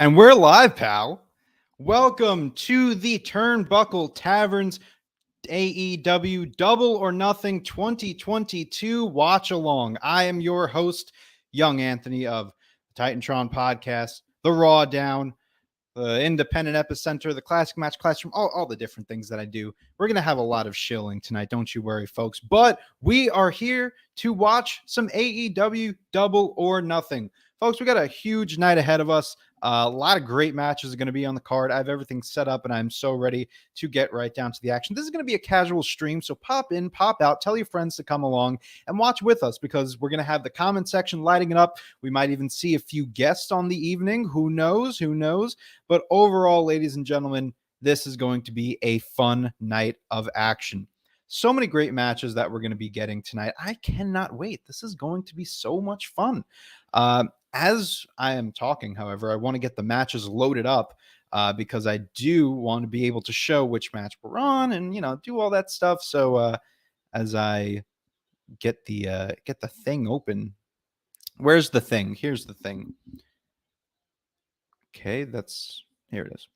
And we're live, pal. Welcome to the Turnbuckle Tavern's AEW Double or Nothing 2022 Watchalong. I am your host, Young Anthony of the Titantron Podcast, the Raw Down, the Independent Epicenter, the Classic Match Classroom, all the different things that I do. We're going to have a lot of shilling tonight, don't you worry, folks. But we are here to watch some AEW Double or Nothing. Folks, we got a huge night ahead of us. A lot of great matches are going to be on the card. I have everything set up, and I'm so ready to get right down to the action. This is going to be a casual stream, so pop in, pop out, tell your friends to come along and watch with us because we're going to have the comment section lighting it up. We might even see a few guests on the evening. Who knows? Who knows? But overall, ladies and gentlemen, this is going to be a fun night of action. So many great matches that we're going to be getting tonight. I cannot wait. This is going to be so much fun. As I am talking, however, I want to get the matches loaded up because I do want to be able to show which match we're on and, do all that stuff. So as I get the thing open, where's the thing? Here's the thing. Okay, here it is.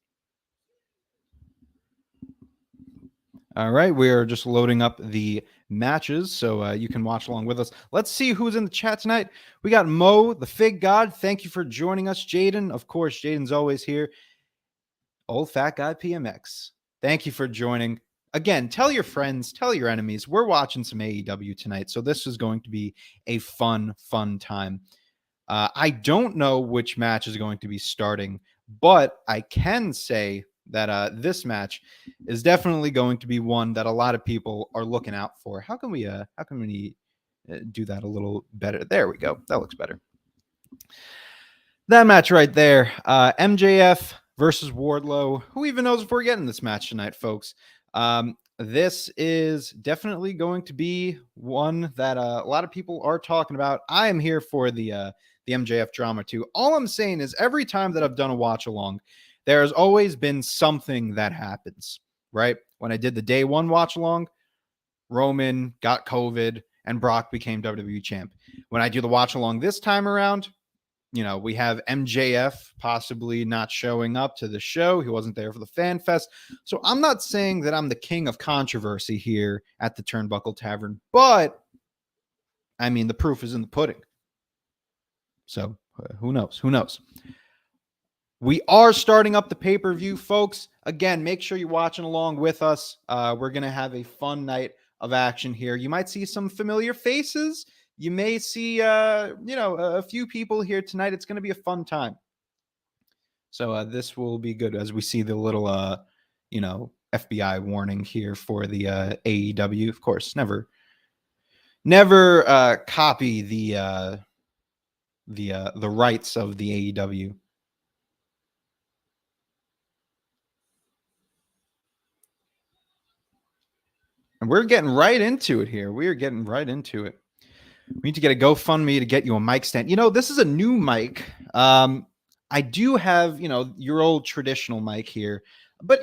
All right, we are just loading up the matches so you can watch along with us. Let's see who's in the chat tonight. We got Mo, the Fig God. Thank you for joining us. Jaden, of course, Jaden's always here. Old Fat Guy PMX. Thank you for joining. Again, tell your friends, tell your enemies. We're watching some AEW tonight, so this is going to be a fun time. I don't know which match is going to be starting, but I can say that this match is definitely going to be one that a lot of people are looking out for. How can we do that a little better? There we go. That looks better. That match right there, MJF versus Wardlow. Who even knows if we're getting this match tonight, folks? This is definitely going to be one that a lot of people are talking about. I am here for the MJF drama too. All I'm saying is every time that I've done a watch along, there has always been something that happens, right? When I did the day one watch along, Roman got COVID and Brock became WWE champ. When I do the watch along this time around, we have MJF possibly not showing up to the show. He wasn't there for the fan fest. So I'm not saying that I'm the king of controversy here at the Turnbuckle Tavern, but I mean, the proof is in the pudding. So who knows? Who knows? We are starting up the pay-per-view, folks. Again, make sure you're watching along with us. We're going to have a fun night of action here. You might see some familiar faces. You may see, a few people here tonight. It's going to be a fun time. So this will be good as we see the little, FBI warning here for the AEW. Of course, never copy the rights of the AEW. And we're getting right into it here. We are getting right into it. We need to get a GoFundMe to get you a mic stand. This is a new mic. I do have, your old traditional mic here. But,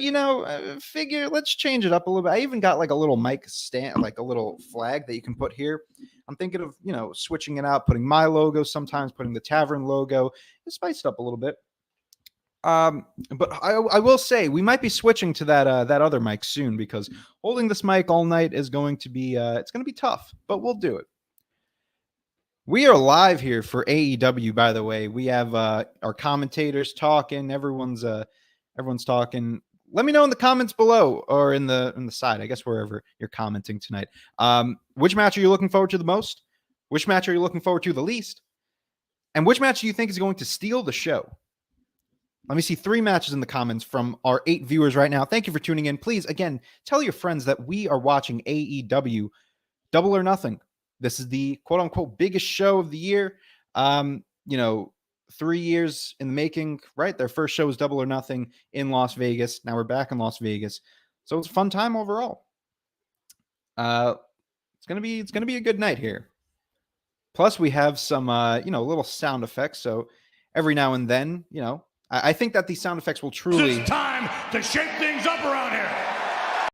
figure let's change it up a little bit. I even got like a little mic stand, like a little flag that you can put here. I'm thinking of, switching it out, putting my logo, sometimes putting the Tavern logo. Just spice it up a little bit. But I will say we might be switching to that other mic soon because holding this mic all night is going to be it's going to be tough, but we'll do it. We are live here for AEW, by the way. We have our commentators talking. Everyone's talking. Let me know in the comments below or in the side, I guess wherever you're commenting tonight. Which match are you looking forward to the most? Which match are you looking forward to the least? And which match do you think is going to steal the show? Let me see 3 matches in the comments from our 8 viewers right now. Thank you for tuning in. Please, again, tell your friends that we are watching AEW Double or Nothing. This is the quote-unquote biggest show of the year. 3 years in the making, right? Their first show was Double or Nothing in Las Vegas. Now we're back in Las Vegas. So it's a fun time overall. It's gonna be a good night here. Plus, we have some little sound effects. So every now and then, I think that these sound effects will truly... It's time to shake things up around here. I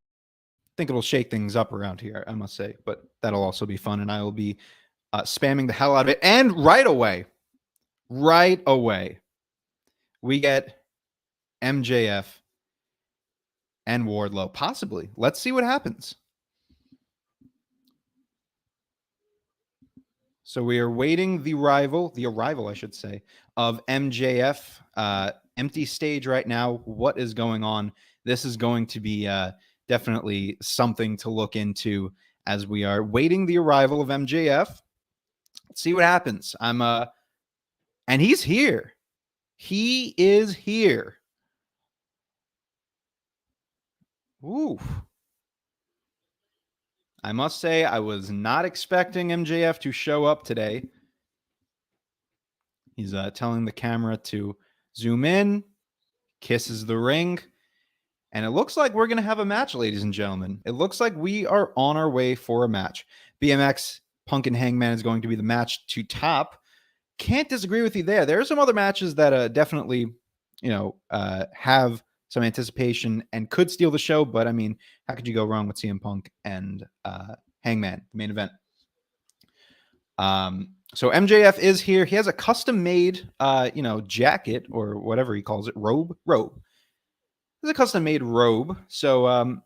think it'll shake things up around here, I must say. But that'll also be fun, and I will be spamming the hell out of it. And right away, we get MJF and Wardlow, possibly. Let's see what happens. So we are waiting the arrival, I should say, of MJF. Empty stage right now. What is going on? This is going to be definitely something to look into as we are waiting the arrival of MJF. Let's see what happens. And he's here. He is here. Ooh. I must say, I was not expecting MJF to show up today. He's telling the camera to zoom in, kisses the ring, and it looks like we're going to have a match, ladies and gentlemen. It looks like we are on our way for a match. BMX, Punk, and Hangman is going to be the match to top. Can't disagree with you there. There are some other matches that definitely, have some anticipation and could steal the show. But I mean, how could you go wrong with CM Punk and Hangman, the main event? So MJF is here. He has a custom-made, jacket or whatever he calls it, robe. It's a custom-made robe. So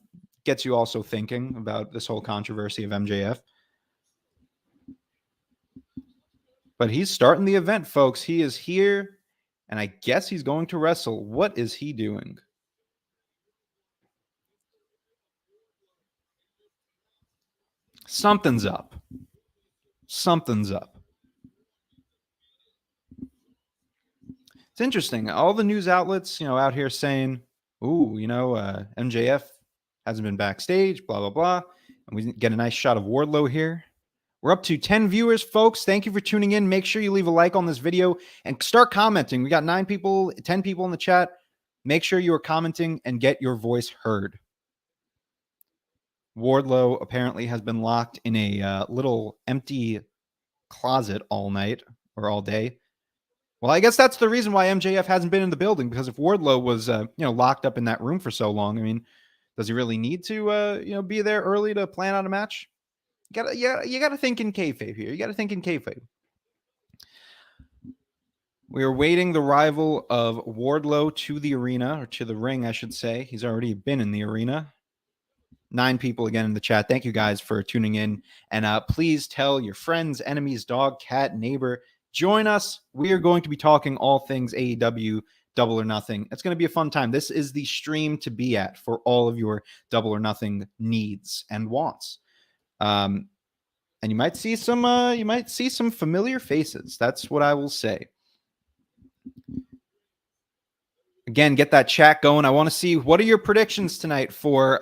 gets you also thinking about this whole controversy of MJF. But he's starting the event, folks. He is here, and I guess he's going to wrestle. What is he doing? Something's up. Something's up. It's interesting. All the news outlets, out here saying, ooh, MJF hasn't been backstage, blah, blah, blah. And we get a nice shot of Wardlow here. We're up to 10 viewers, folks. Thank you for tuning in. Make sure you leave a like on this video and start commenting. We got 10 people in the chat. Make sure you are commenting and get your voice heard. Wardlow apparently has been locked in a little empty closet all night or all day. Well, I guess that's the reason why MJF hasn't been in the building, because if Wardlow was, locked up in that room for so long, I mean, does he really need to, be there early to plan out a match? You gotta think in kayfabe here. You gotta think in kayfabe. We are waiting the arrival of Wardlow to the arena, or to the ring, I should say. He's already been in the arena. 9 people again in the chat. Thank you guys for tuning in. And please tell your friends, enemies, dog, cat, neighbor. Join us. We are going to be talking all things AEW Double or Nothing. It's going to be a fun time. This is the stream to be at for all of your Double or Nothing needs and wants. And you might see some familiar faces. That's what I will say. Again, get that chat going. I want to see, what are your predictions tonight for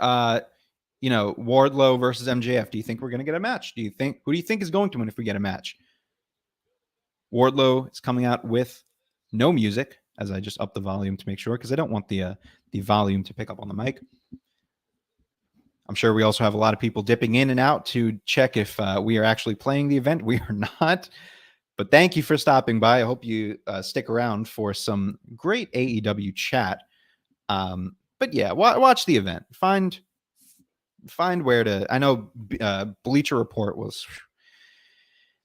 Wardlow versus MJF? Do you think we're going to get a match? Who do you think is going to win if we get a match? Wardlow is coming out with no music, as I just up the volume to make sure, because I don't want the volume to pick up on the mic. I'm sure we also have a lot of people dipping in and out to check if we are actually playing the event. We are not. But thank you for stopping by. I hope you stick around for some great AEW chat. But yeah, watch the event. Find where to. I know Bleacher Report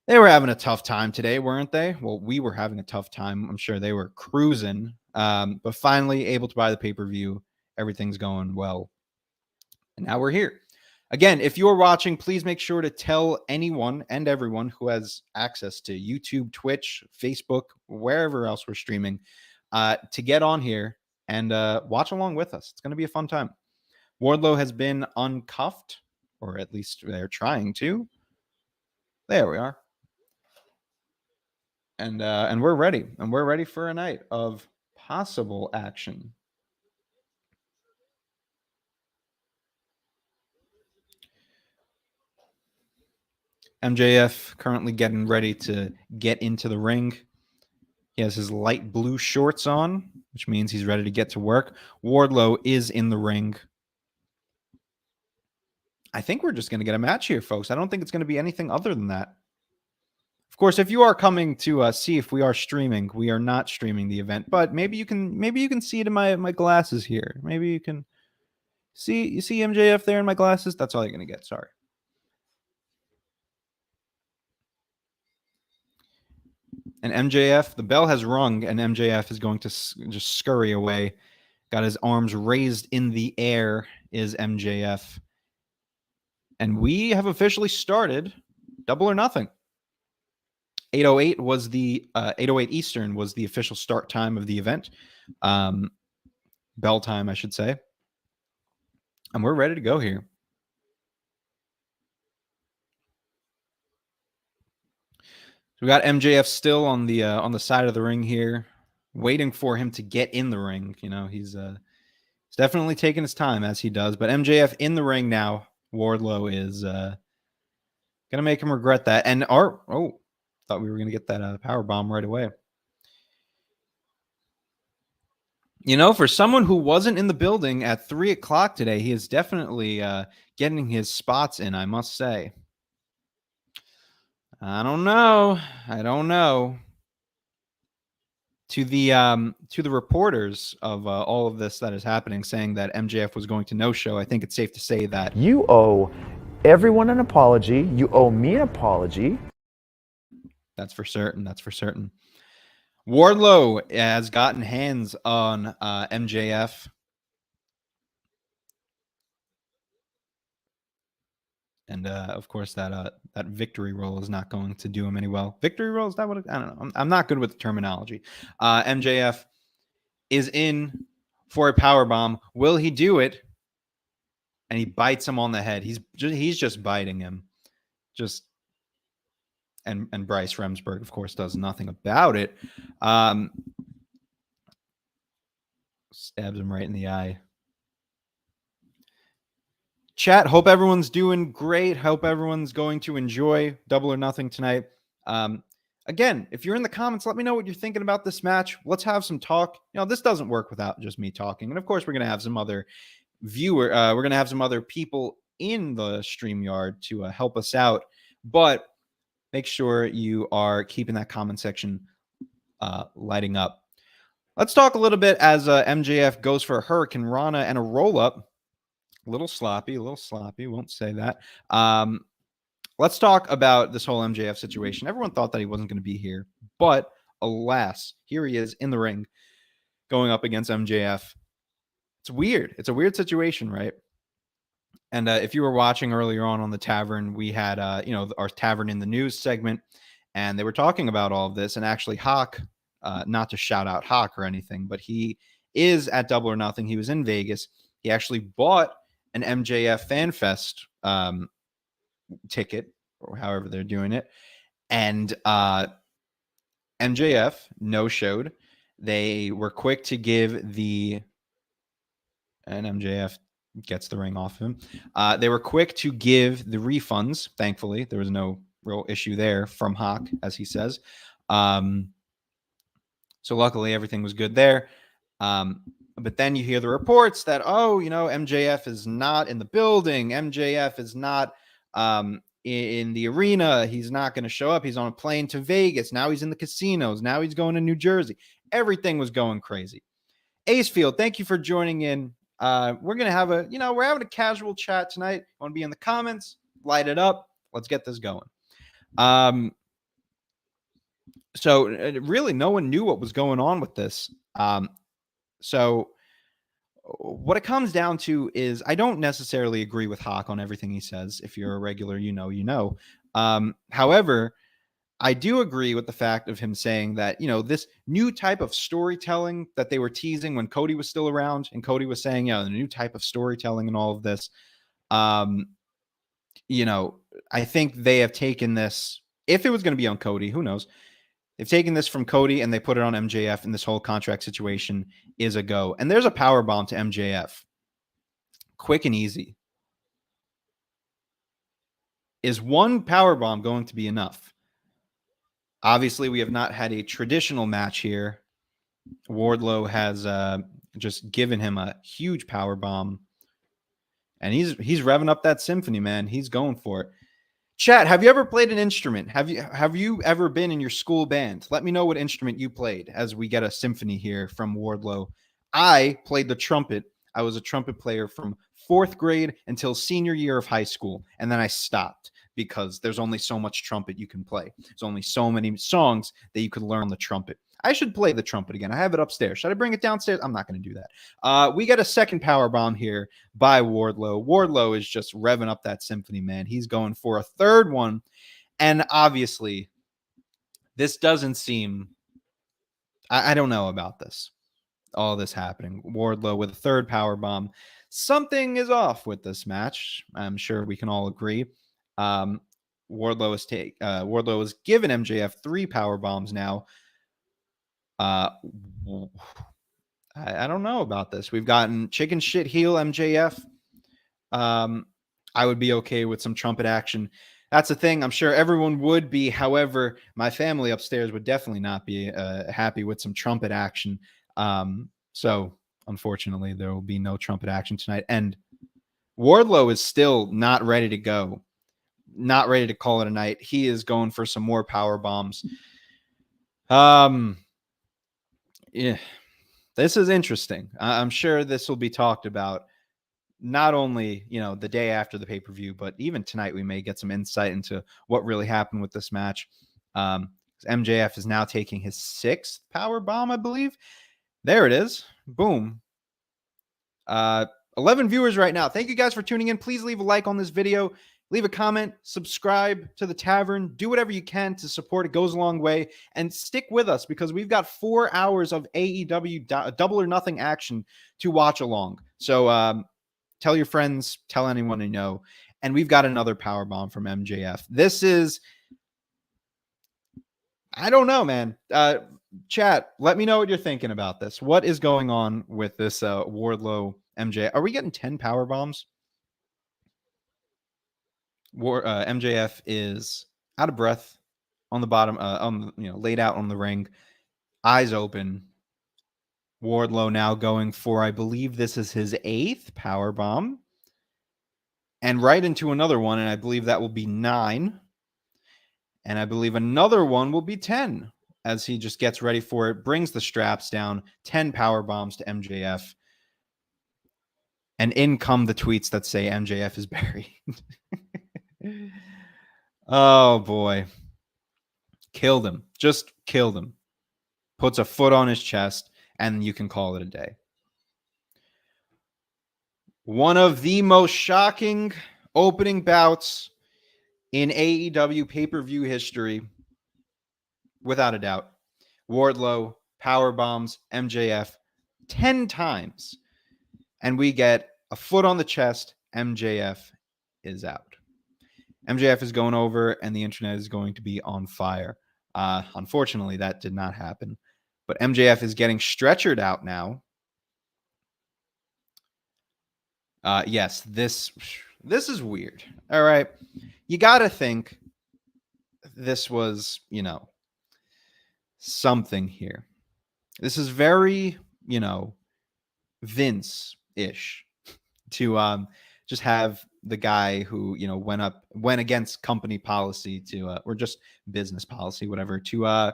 they were having a tough time today, weren't they? Well, we were having a tough time. I'm sure they were cruising, but finally able to buy the pay-per-view. Everything's going well. And now we're here. Again, if you're watching, please make sure to tell anyone and everyone who has access to YouTube, Twitch, Facebook, wherever else we're streaming, to get on here and watch along with us. It's going to be a fun time. Wardlow has been uncuffed, or at least they're trying to. There we are. And we're ready. And we're ready for a night of possible action. MJF currently getting ready to get into the ring. He has his light blue shorts on, which means he's ready to get to work. Wardlow is in the ring. I think we're just going to get a match here, folks. I don't think it's going to be anything other than that. Of course, if you are coming to see if we are streaming, we are not streaming the event, but maybe you can see it in my glasses here. Maybe you can see MJF there in my glasses. That's all you're going to get. Sorry. And MJF, the bell has rung, and MJF is going to just scurry away. Got his arms raised in the air, is MJF. And we have officially started Double or Nothing. 8:08 was the 8:08 Eastern was the official start time of the event. Bell time, I should say. And we're ready to go here. So we got MJF still on the side of the ring here, waiting for him to get in the ring. You know, he's definitely taking his time as he does. But MJF in the ring now. Wardlow is gonna make him regret that. And thought we were gonna get that power bomb right away. You know, for someone who wasn't in the building at 3 o'clock today, he is definitely getting his spots in, I must say. I don't know. To the reporters of all of this that is happening, saying that MJF was going to no-show, I think it's safe to say that you owe everyone an apology. You owe me an apology. That's for certain. Wardlow has gotten hands on MJF. And of course, that victory roll is not going to do him any well. Victory roll, is that what? I don't know. I'm not good with the terminology. MJF is in for a power bomb. Will he do it? And he bites him on the head. He's just biting him. And Bryce Remsburg, of course, does nothing about it. Stabs him right in the eye. Chat, hope everyone's doing great. Hope everyone's going to enjoy Double or Nothing tonight. Again, if you're in the comments, let me know what you're thinking about this match. Let's have some talk. You know, this doesn't work without just me talking. And of course, we're going to have some other we're going to have some other people in the StreamYard to help us out. But make sure you are keeping that comment section lighting up. Let's talk a little bit as MJF goes for a Hurricane Rana and a roll-up. A little sloppy, won't say that. Let's talk about this whole MJF situation. Everyone thought that he wasn't going to be here, but alas, here he is in the ring going up against MJF. It's weird. It's a weird situation, right? And if you were watching earlier on the Tavern, we had, our Tavern in the News segment, and they were talking about all of this. And actually, Hawk, not to shout out Hawk or anything, but he is at Double or Nothing. He was in Vegas. He actually bought an MJF FanFest ticket, or however they're doing it. And MJF no-showed. They were quick to give and MJF gets the ring off him. They were quick to give the refunds. Thankfully, there was no real issue there from Hawk, as he says. So luckily, everything was good there. But then you hear the reports that, MJF is not in the building. MJF is not in the arena. He's not going to show up. He's on a plane to Vegas. Now he's in the casinos. Now he's going to New Jersey. Everything was going crazy. Acefield, thank you for joining in. We're going to have we're having a casual chat tonight. Want to be in the comments? Light it up. Let's get this going. So really, no one knew what was going on with this. So what it comes down to is I don't necessarily agree with Hawk on everything he says. If you're a regular, you know. However, I do agree with the fact of him saying that, this new type of storytelling that they were teasing when Cody was still around, and Cody was saying, the new type of storytelling and all of this. I think they have taken this. If it was going to be on Cody, who knows? They've taken this from Cody and they put it on MJF, and this whole contract situation is a go. And there's a power bomb to MJF. Quick and easy. Is one power bomb going to be enough? Obviously, we have not had a traditional match here. Wardlow has just given him a huge power bomb. And he's revving up that symphony, man. He's going for it. Chat, have you ever played an instrument? Have you ever been in your school band? Let me know what instrument you played as we get a symphony here from Wardlow. I played the trumpet. I was a trumpet player from 4th grade until senior year of high school, and then I stopped because there's only so much trumpet you can play. There's only so many songs that you could learn on the trumpet. I should play the trumpet again. I have it upstairs. Should I bring it downstairs? I'm not going to do that. We got a second power bomb here by Wardlow. Wardlow is just revving up that symphony, man. He's going for a third one. And obviously, this doesn't seem... I don't know about this. All this happening. Wardlow with a third power bomb. Something is off with this match. I'm sure we can all agree. Wardlow has given MJF 3 power bombs now. I don't know about this. We've gotten chicken shit heel MJF. I would be okay with some trumpet action. That's the thing. I'm sure everyone would be. However, my family upstairs would definitely not be happy with some trumpet action. So unfortunately, there will be no trumpet action tonight. And Wardlow is still not ready to go. Not ready to call it a night. He is going for some more power bombs. Yeah, this is interesting. I'm sure this will be talked about not only, the day after the pay-per-view, but even tonight we may get some insight into what really happened with this match. MJF is now taking his 6th power bomb, I believe. There it is. Boom. 11 viewers right now. Thank you guys for tuning in. Please leave a like on this video. Leave a comment. Subscribe to the Tavern. Do whatever you can to support. It goes a long way. And stick with us because we've got 4 hours of AEW Double or Nothing action to watch along. So tell your friends. Tell anyone you know. And we've got another powerbomb from MJF. This is... I don't know, man. Chat, let me know what you're thinking about this. What is going on with this Wardlow MJF? Are we getting 10 power bombs? MJF is out of breath on the bottom, laid out on the ring, eyes open. Wardlow now going for, I believe this is his 8th power bomb, and right into another one, and I believe that will be 9. And I believe another one will be 10 as he just gets ready for it, brings the straps down, 10 power bombs to MJF. And in come the tweets that say MJF is buried. Oh, boy. Killed him. Just killed him. Puts a foot on his chest, and you can call it a day. One of the most shocking opening bouts in AEW pay-per-view history, without a doubt. Wardlow power bombs MJF 10 times, and we get a foot on the chest. MJF is out. MJF is going over, and the internet is going to be on fire. Unfortunately, that did not happen, but MJF is getting stretchered out now. Yes, this is weird. All right. You got to think this was, something here. This is very, Vince-ish to just have the guy who, went against company policy to, or just business policy, whatever, to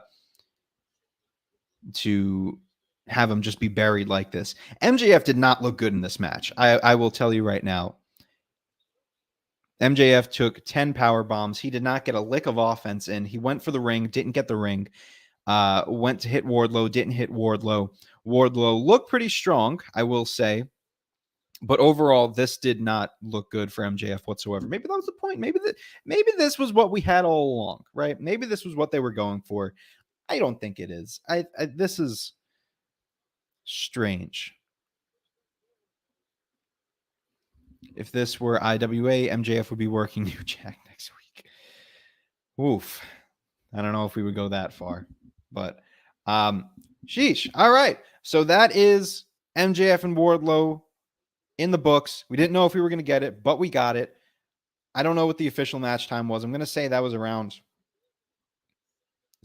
have him just be buried like this. MJF did not look good in this match. I will tell you right now. MJF took 10 power bombs. He did not get a lick of offense in. He went for the ring, didn't get the ring. Went to hit Wardlow, didn't hit Wardlow. Wardlow looked pretty strong, I will say. But overall, this did not look good for MJF whatsoever. Maybe that was the point. Maybe this was what we had all along, right? Maybe this was what they were going for. I don't think it is. This is strange. If this were IWA, MJF would be working New Jack next week. Oof. I don't know if we would go that far. But, sheesh. All right. So that is MJF and Wardlow in the books. We didn't know if we were going to get it, but we got it. I don't know what the official match time was. I'm going to say that was around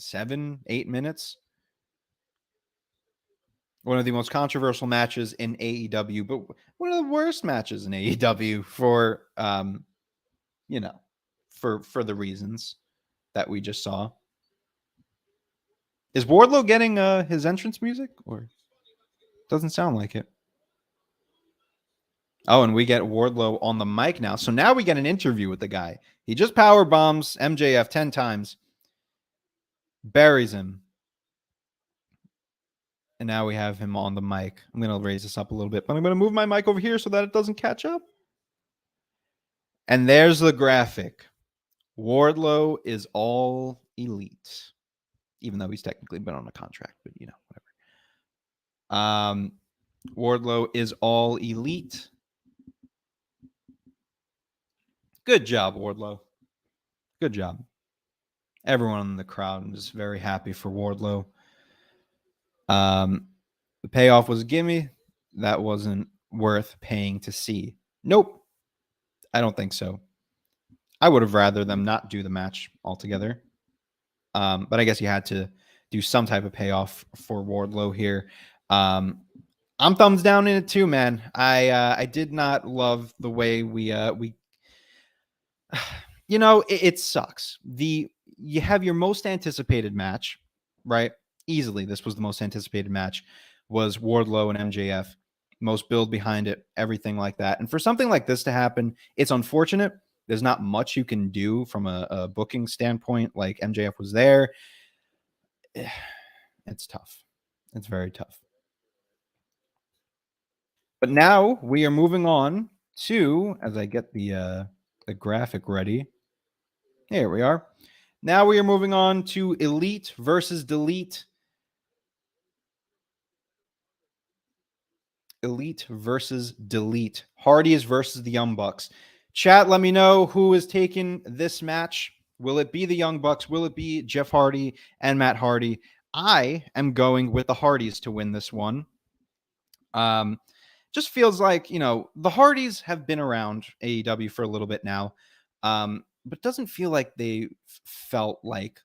7-8 minutes. One of the most controversial matches in AEW, but one of the worst matches in AEW for, for the reasons that we just saw. Is Wardlow getting his entrance music, or doesn't sound like it? Oh, and we get Wardlow on the mic now. So now we get an interview with the guy. He just power bombs MJF 10 times, buries him. And now we have him on the mic. I'm going to raise this up a little bit, but I'm going to move my mic over here so that it doesn't catch up. And there's the graphic. Wardlow is all elite, even though he's technically been on a contract, but whatever. Wardlow is all elite. Good job, Wardlow. Good job. Everyone in the crowd is very happy for Wardlow. The payoff was a gimme. That wasn't worth paying to see. Nope. I don't think so. I would have rather them not do the match altogether. But I guess you had to do some type of payoff for Wardlow here. I'm thumbs down in it too, man. I did not love the way we it sucks. You have your most anticipated match, right? Easily, this was the most anticipated match, was Wardlow and MJF. Most build behind it, everything like that. And for something like this to happen, it's unfortunate. There's not much you can do from a booking standpoint. Like MJF was there. It's tough. It's very tough. But now we are moving on to, as I get the graphic ready. Here we are. Now we are moving on to Elite versus Delete. Elite versus Delete. Hardys versus the Young Bucks. Chat, let me know who is taking this match. Will it be the Young Bucks? Will it be Jeff Hardy and Matt Hardy? I am going with the Hardys to win this one. Just feels like, the Hardys have been around AEW for a little bit now. But doesn't feel like they felt like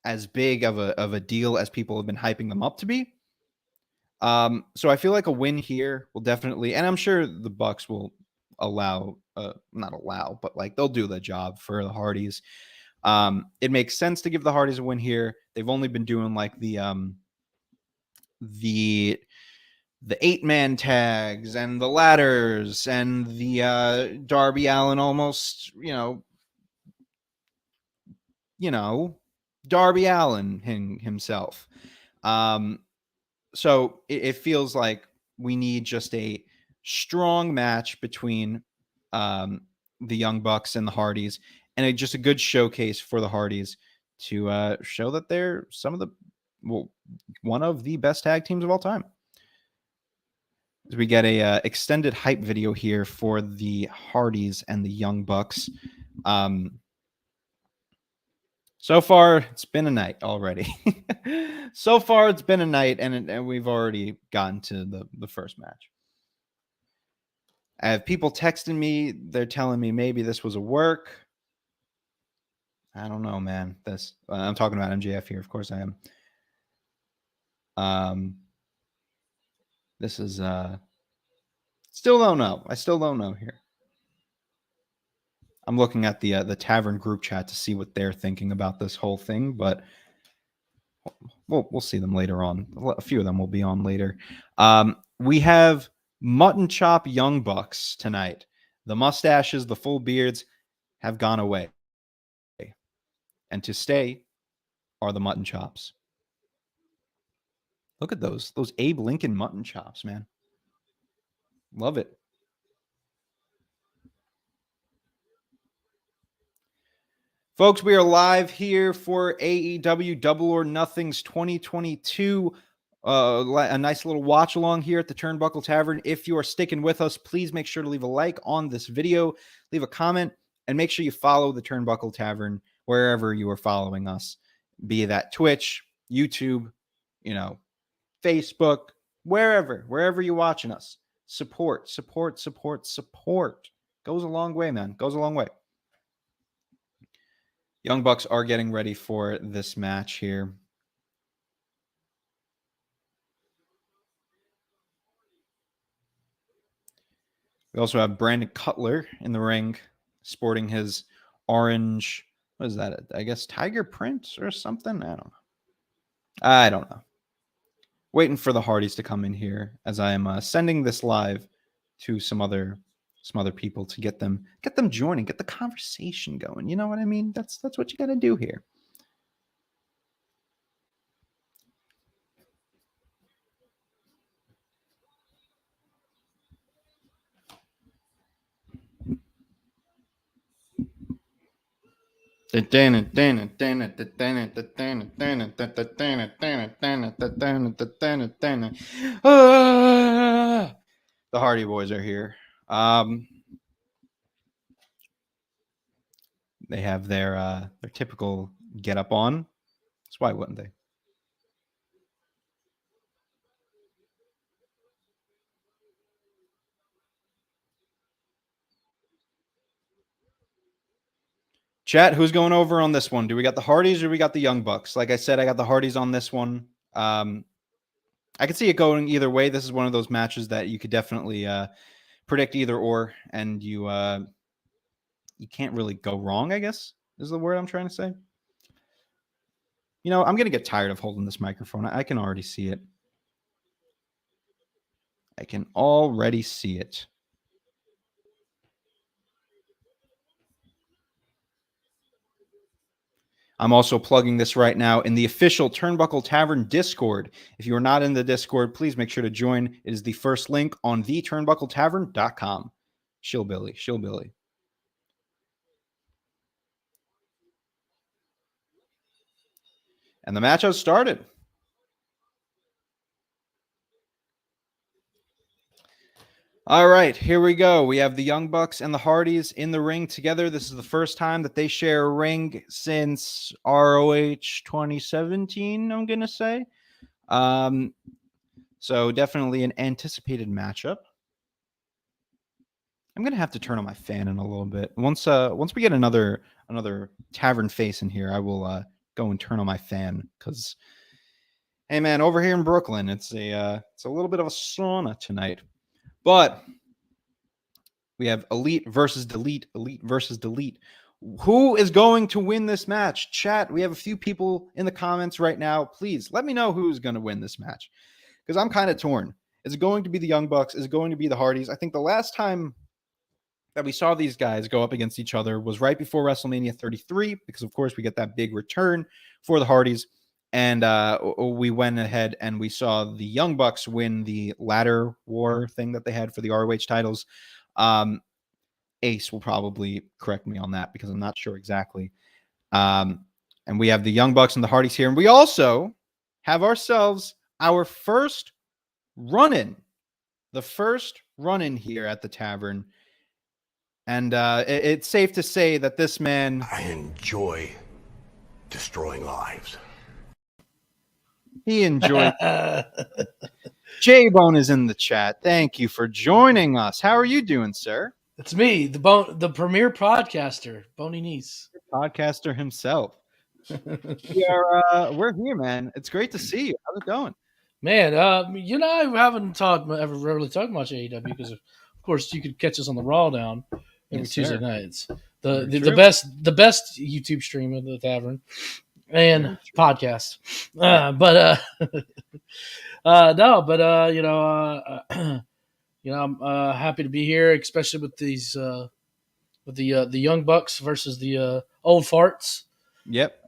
as big of a deal as people have been hyping them up to be. So I feel like a win here will definitely, and I'm sure the Bucks will not allow, but like they'll do the job for the Hardys. It makes sense to give the Hardys a win here. They've only been doing like the 8-man tags and the ladders and the Darby Allin almost, Darby Allin himself. So it feels like we need just a strong match between the Young Bucks and the Hardys, and just a good showcase for the Hardys to show that they're one of the best tag teams of all time. As we get a extended hype video here for the Hardys and the Young Bucks. So far, it's been a night already. So far, it's been a night, and we've already gotten to the first match. I have people texting me. They're telling me maybe this was a work. I don't know, man. I'm talking about MJF here. Of course I am. This is still don't know. I still don't know here. I'm looking at the Tavern group chat to see what they're thinking about this whole thing, but we'll see them later on. A few of them will be on later. We have Mutton Chop Young Bucks tonight. The mustaches, the full beards have gone away. And to stay are the mutton chops. Look at those Abe Lincoln mutton chops, man. Love it. Folks, we are live here for AEW Double or Nothing's 2022. A nice little watch along here at the Turnbuckle Tavern. If you are sticking with us, please make sure to leave a like on this video, leave a comment, and make sure you follow the Turnbuckle Tavern wherever you are following us, be that Twitch, YouTube, Facebook, wherever you're watching us. Support. Goes a long way, man. Goes a long way. Young Bucks are getting ready for this match here. We also have Brandon Cutler in the ring, sporting his orange, what is that? I guess tiger print or something? I don't know. Waiting for the Hardys to come in here as I am sending this live to some other people to get them joining, get the conversation going. You know what I mean? That's what you got to do here. The Hardy Boys are here. They have their typical get up on. So why wouldn't they? Chat, who's going over on this one? Do we got the Hardys or we got the Young Bucks? Like I said, I got the Hardys on this one. I could see it going either way. This is one of those matches that you could definitely predict either or, and you can't really go wrong, I guess, is the word I'm trying to say. You know, I'm going to get tired of holding this microphone. I can already see it. I can already see it. I'm also plugging this right now in the official Turnbuckle Tavern Discord. If you are not in the Discord, please make sure to join. It is the first link on theturnbuckletavern.com. Shillbilly. And the match has started. All right, here we go. We have the Young Bucks and the Hardys in the ring together. This is the first time that they share a ring since ROH 2017, I'm going to say. So definitely an anticipated matchup. I'm going to have to turn on my fan in a little bit. Once we get another tavern face in here, I will go and turn on my fan because, hey man, over here in Brooklyn, it's a little bit of a sauna tonight. But we have Elite versus Delete. Who is going to win this match? Chat, we have a few people in the comments right now. Please let me know who's going to win this match because I'm kind of torn. Is it going to be the Young Bucks? Is it going to be the Hardys? I think the last time that we saw these guys go up against each other was right before WrestleMania 33 because, of course, we get that big return for the Hardys. And we went ahead and we saw the Young Bucks win the ladder war thing that they had for the ROH titles. Ace will probably correct me on that because I'm not sure exactly. And we have the Young Bucks and the Hardys here. And we also have ourselves our first run-in. The first run-in here at the Tavern. And it's safe to say that this man... I enjoy destroying lives. He enjoyed. J-Bone is in the chat. Thank you for joining us. How are you doing, sir? It's me, the premier podcaster, Boney Neese. Podcaster himself. We're here, man. It's great to see you. How's it going? Man, I haven't ever really talked much AEW because, of course, you could catch us on the Raw Down every Tuesday nights. The best YouTube stream of the Tavern and podcast. I'm happy to be here, especially with these with the Young Bucks versus the old farts. Yep.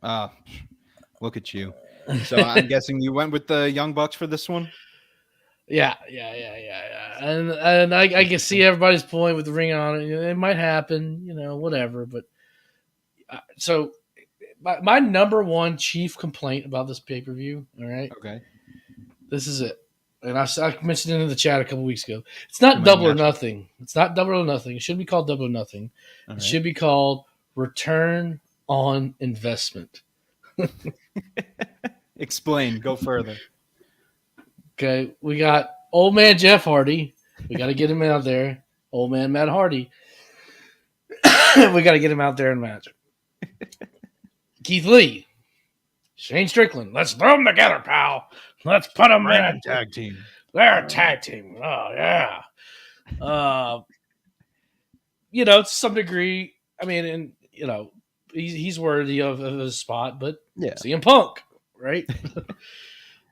Look at you. So I'm guessing you went with the Young Bucks for this one? Yeah. And I can see everybody's point with the ring on it. It might happen, whatever. But so my number one chief complaint about this pay-per-view, all right? Okay. This is it. And I mentioned it in the chat a couple weeks ago. It's not Double or Nothing. It's not Double or Nothing. It shouldn't be called Double or Nothing. It should be called Return on Investment. Explain. Go further. Okay, we got old man Jeff Hardy. We got to get him out there. Old man Matt Hardy. We got to get him out there and match. Keith Lee. Shane Strickland. Let's throw them together, pal. Let's put them in a tag team. They're a tag team. Oh, yeah. To some degree, I mean, and, he's worthy of his spot, but yeah. CM Punk, right?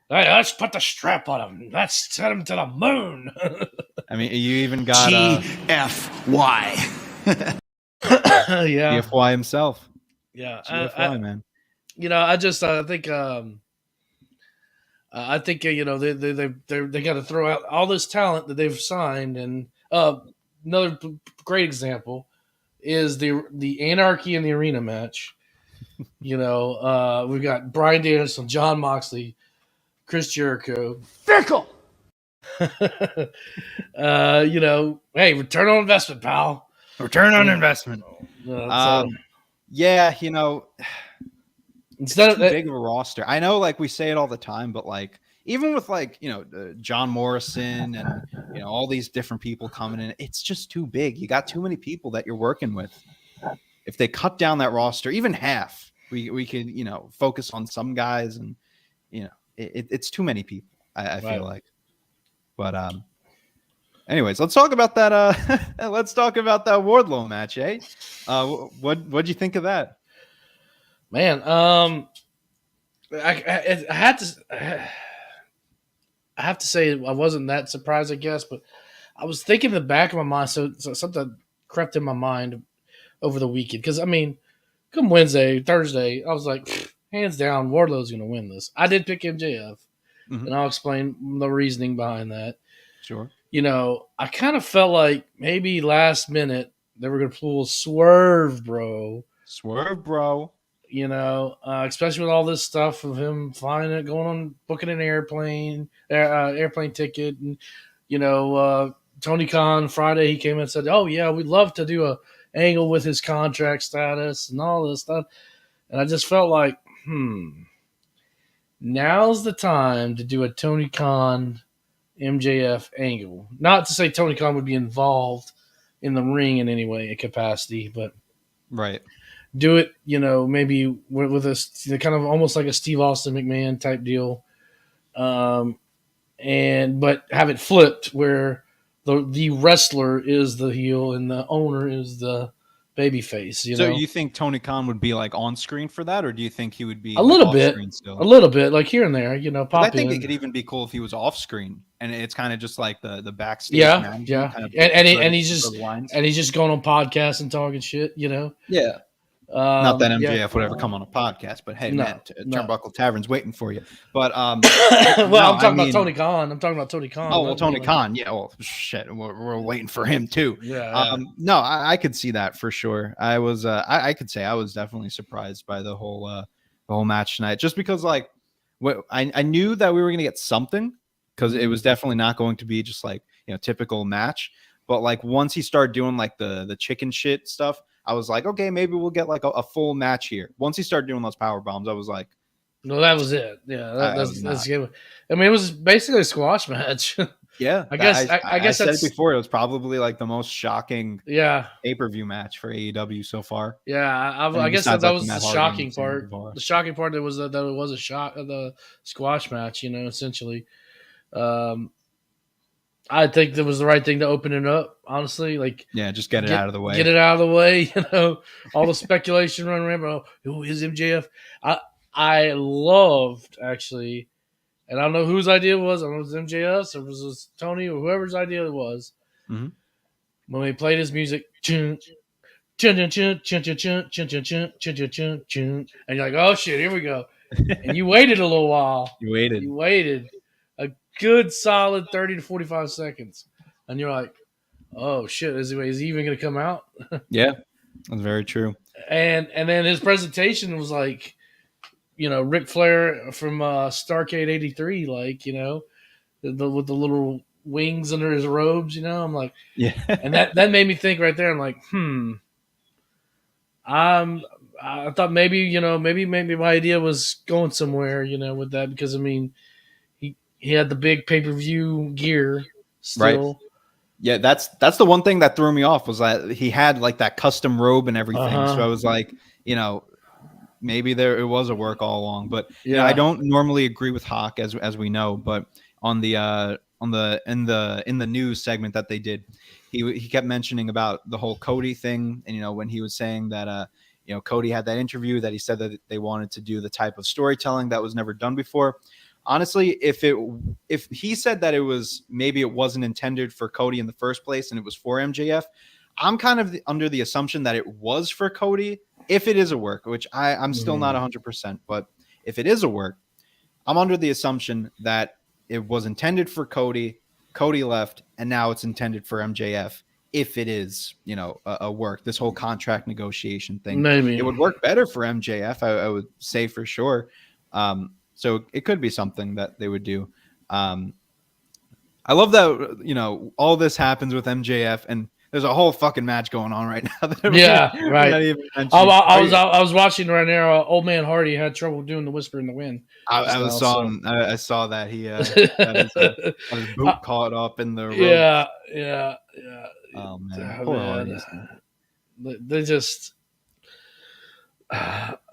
Hey, let's put the strap on him. Let's send him to the moon. I mean, you even got GFY. Yeah, GFY himself. yeah. GFY, man. I think they got to throw out all this talent that they've signed, and another great example is the Anarchy in the Arena match. We've got Bryan Danielson, John Moxley, Chris Jericho. Fickle. Hey, return on investment, pal. Return on investment. Yeah, Instead it's of too big of a roster. I know, like we say it all the time, but like even with like John Morrison and all these different people coming in, it's just too big. You got too many people that you're working with. If they cut down that roster, even half, we could focus on some guys, and it's too many people. I feel like. But anyways, let's talk about that. Let's talk about that Wardlow match, eh? What'd you think of that? Man, I have to say I wasn't that surprised, I guess, but I was thinking in the back of my mind, so something crept in my mind over the weekend. Because, I mean, come Wednesday, Thursday, I was like, hands down, Wardlow's going to win this. I did pick MJF, and I'll explain the reasoning behind that. Sure. I kind of felt like maybe last minute they were going to pull Swerve, bro. Swerve, bro. Especially with all this stuff of him flying it, going on, booking an airplane ticket. And, Tony Khan Friday, he came in and said, oh yeah, we'd love to do a angle with his contract status and all this stuff. And I just felt like, now's the time to do a Tony Khan MJF angle. Not to say Tony Khan would be involved in the ring in any way, in capacity, but right. Do it, maybe with a kind of almost like a Steve Austin McMahon type deal, but have it flipped where the wrestler is the heel and the owner is the baby face. So you think Tony Khan would be like on screen for that, or do you think he would be a little bit, like here and there? Pop I think in. it could even be cool if he was off screen, and it's kind of just like the backstage. Yeah. Kind of and he's just going on podcasts and talking shit. Yeah. Not that MJF would ever come on a podcast, but hey, man, Turnbuckle Tavern's waiting for you. But I'm talking about Tony Khan. Oh, well, Tony Khan. Yeah. Well, shit, we're waiting for him too. Yeah. No, I could see that for sure. I was, I could say I was definitely surprised by the whole match tonight, just because like, I knew that we were gonna get something, because it was definitely not going to be just like typical match. But like once he started doing like the chicken shit stuff, I was like, okay, maybe we'll get like a full match here. Once he started doing those power bombs, I was like, no, that was it. Yeah, that's good. I mean, it was basically a squash match. Yeah, I guess I said it before. It was probably like the most shocking pay-per-view match for AEW so far. Yeah, I guess that was the shocking part. The shocking part that it was a shock of the squash match. Essentially. I think that was the right thing to open it up, honestly. Like, yeah, just get it out of the way. Get it out of the way, all the speculation running around. Who is MJF? I loved, actually, and I don't know whose idea it was. I don't know if it was MJF's or if it was Tony or whoever's idea it was. Mm-hmm. When they played his music, and you're like, oh shit, here we go. And you waited a little while. You waited. A good solid 30 to 45 seconds. And you're like, oh shit, is he even going to come out? Yeah, that's very true. And then his presentation was like, Ric Flair from Starrcade 83, like, with the little wings under his robes, I'm like, yeah. And that made me think right there. I'm like, I thought maybe my idea was going somewhere, with that, because I mean, he had the big pay-per-view gear still. Right. Yeah, that's the one thing that threw me off, was that he had like that custom robe and everything. So I was like, maybe it was a work all along. But I don't normally agree with Hawk, as we know. But in the news segment that they did, he kept mentioning about the whole Cody thing, and when he was saying that Cody had that interview that he said that they wanted to do the type of storytelling that was never done before. honestly, if he said that maybe it wasn't intended for Cody in the first place and it was for MJF, I'm kind of under the assumption that it was for Cody. If it is a work, which I'm still not 100%, but if it is a work, I'm under the assumption that it was intended for Cody. Cody left, and now it's intended for MJF. If it is, a work, this whole contract negotiation thing, maybe it would work better for MJF. I would say for sure. So it could be something that they would do. I love that, all this happens with MJF, and there's a whole fucking match going on right now. Right. I was watching right now. Old man Hardy had trouble doing the whisper in the wind. I saw that he had his boot caught up in the rope. Yeah. Oh man, poor Hardy. They just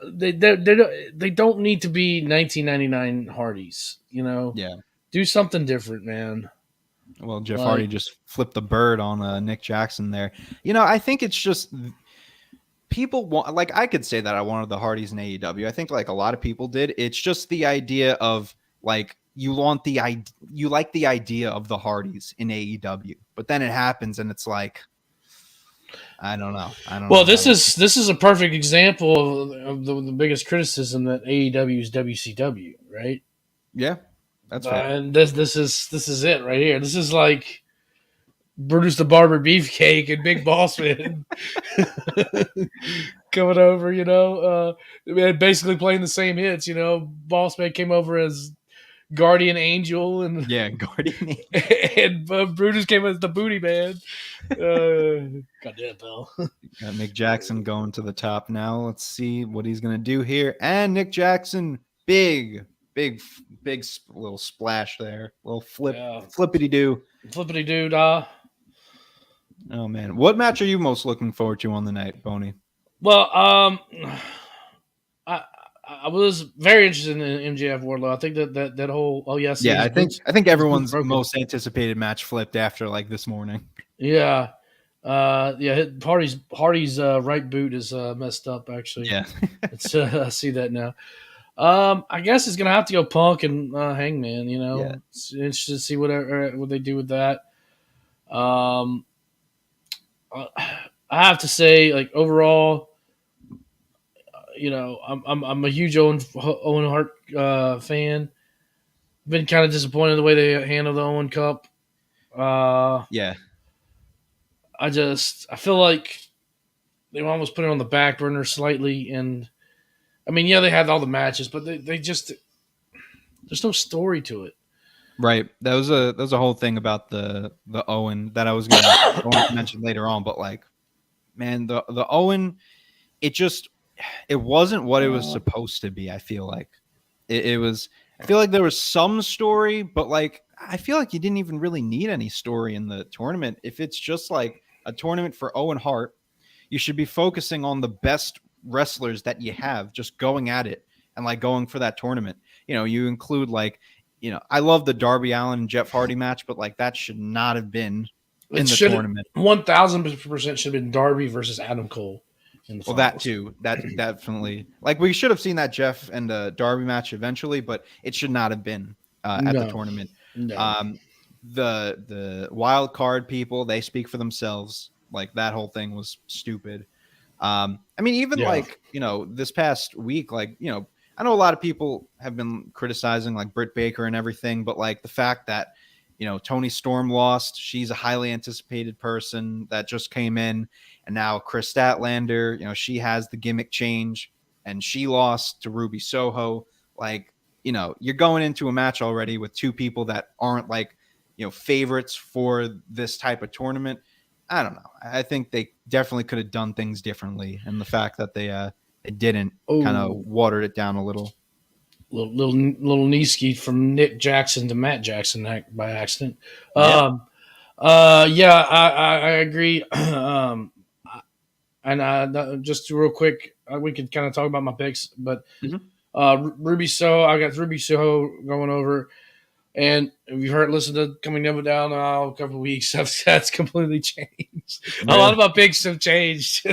they don't need to be 1999 Hardys. Yeah. Do something different, man. Well, Jeff Hardy just flipped the bird on Nick Jackson there. I think it's just people want, like, I could say that I wanted the Hardys in AEW. I think like a lot of people did. It's just the idea of like you like the idea of the Hardys in AEW, but then it happens and it's like I don't know. Well, this is a perfect example of the biggest criticism that AEW is WCW, right? Yeah. That's right. And this is it right here. This is like Brutus the Barber Beefcake and Big Boss Man coming over, basically playing the same hits. Boss Man came over as Guardian Angel and Guardian Angel. and Brutus came as the Booty Man. Goddamn, pal. Got Nick Jackson going to the top now. Let's see what he's gonna do here. And Nick Jackson, big little splash there, little flippity do. Oh man, what match are you most looking forward to on the night, Boney? Well, I was very interested in MJF Wardlow. I think that whole I think everyone's most anticipated match flipped after like this morning. Yeah. Hardy's right boot is messed up actually. Yeah. I see that now. I guess it's gonna have to go Punk and Hangman. It's interesting to see what they do with that. I have to say, like overall, I'm a huge Owen Hart fan. Been kind of disappointed the way they handle the Owen Cup. I feel like they almost put it on the back burner slightly, and I mean, they had all the matches, but they just there's no story to it. Right. That was a whole thing about the Owen that I was going to mention later on, but like, man, the Owen, it wasn't what it was supposed to be. I feel like it was. I feel like there was some story, but like I feel like you didn't even really need any story in the tournament. If it's just like a tournament for Owen Hart, you should be focusing on the best wrestlers that you have, just going at it and like going for that tournament. You include like, I love the Darby Allin and Jeff Hardy match, but like that should not have been in the tournament. 1,000% should have been Darby versus Adam Cole. Well, that too. That definitely. Like we should have seen that Jeff and Darby match eventually, but it should not have been at the tournament. No. The wild card people, they speak for themselves. Like that whole thing was stupid. I mean, even like this past week, like I know a lot of people have been criticizing like Britt Baker and everything, but like the fact that Toni Storm lost, she's a highly anticipated person that just came in, and now Chris Statlander, she has the gimmick change, and she lost to Ruby Soho. Like you're going into a match already with two people that aren't like favorites for this type of tournament. I don't know. I think they definitely could have done things differently, and the fact that they didn't kind of watered it down a little. Little Neese from Nick Jackson to Matt Jackson by accident. Yeah. I agree. And just real quick, we could kind of talk about my picks, but Ruby Soho, I got Ruby Soho going over. And if you've listened to Coming Up and Down a couple of weeks, that's completely changed. Yeah. A lot of my picks have changed.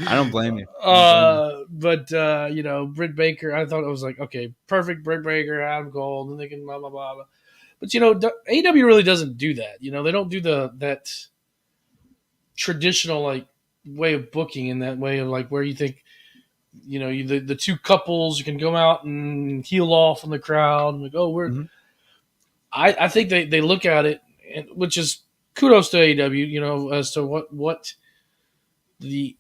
I don't blame you. I But Britt Baker, I thought it was like, okay, perfect. Britt Baker, Adam Cole, and they can blah blah blah. Blah. But AEW really doesn't do that. They don't do that traditional like way of booking in that way of like where you think the two couples can go out and heel off on the crowd and like, oh, we're. Mhm. I think they look at it, which is kudos to AEW, as to what the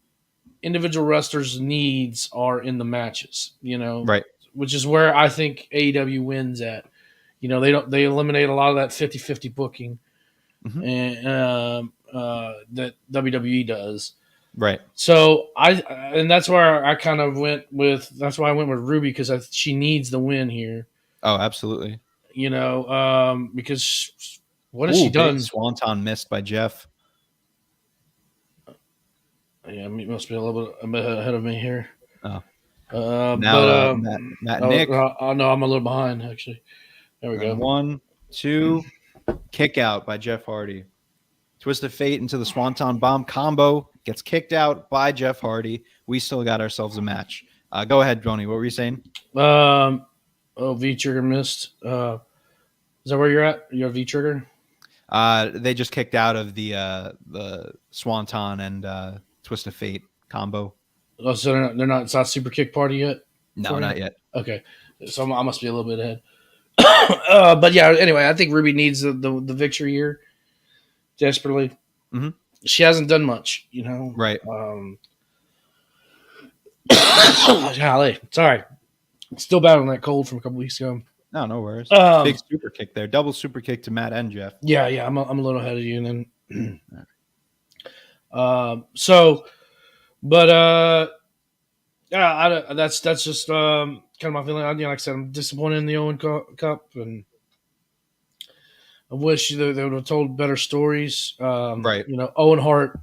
individual wrestlers' needs are in the matches, Right. which is where I think AEW wins at. They eliminate a lot of that 50-50 booking Mhm. and that WWE does. Right. So and that's where I kind of that's why I went with Ruby because she needs the win here. Oh, absolutely. Because what has she Big done? Swanton missed by Jeff. Yeah, must be a little bit ahead of me here. Oh. Now, Matt and Nick. No, I'm a little behind actually. There we go. 1, 2, kick out by Jeff Hardy. Twist of Fate into the Swanton Bomb combo. Gets kicked out by Jeff Hardy. We still got ourselves a match. Go ahead, Boney. What were you saying? V trigger missed. Is that where you're at? You're V trigger. They just kicked out of the Swanton and Twist of Fate combo. Oh, so they're not. It's not Super Kick Party yet. No, not yet. Okay, so I must be a little bit ahead. But yeah, anyway, I think Ruby needs the victory here desperately. Mm-hmm. She hasn't done much, Right. Golly, sorry, still battling that cold from a couple weeks ago. No worries. Big super kick there, double super kick to Matt and Jeff. Yeah, I'm a little ahead of you, and then that's just kind of my feeling. Like I said, I'm disappointed in the Owen Cup, and I wish they would have told better stories. Right. Owen Hart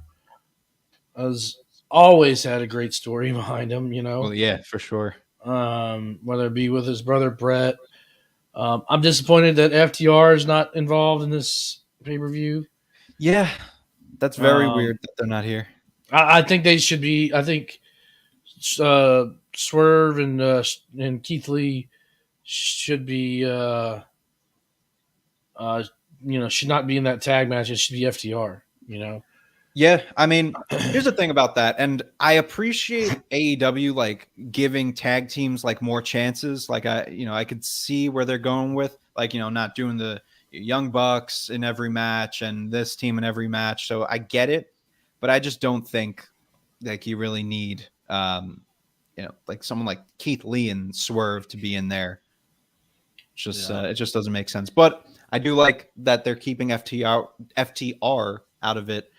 has always had a great story behind him. Well, yeah, for sure. Whether it be with his brother Brett. I'm disappointed that FTR is not involved in this pay-per-view. Yeah, that's very weird that they're not here. I think they should be. I think Swerve and Keith Lee should be. Should not be in that tag match. It should be FTR. Yeah, I mean, here's the thing about that, and I appreciate AEW like giving tag teams like more chances. Like I could see where they're going with not doing the Young Bucks in every match and this team in every match. So I get it, but I just don't think like you really need like someone like Keith Lee and Swerve to be in there. It just doesn't make sense. But I do like that they're keeping FTR out of it.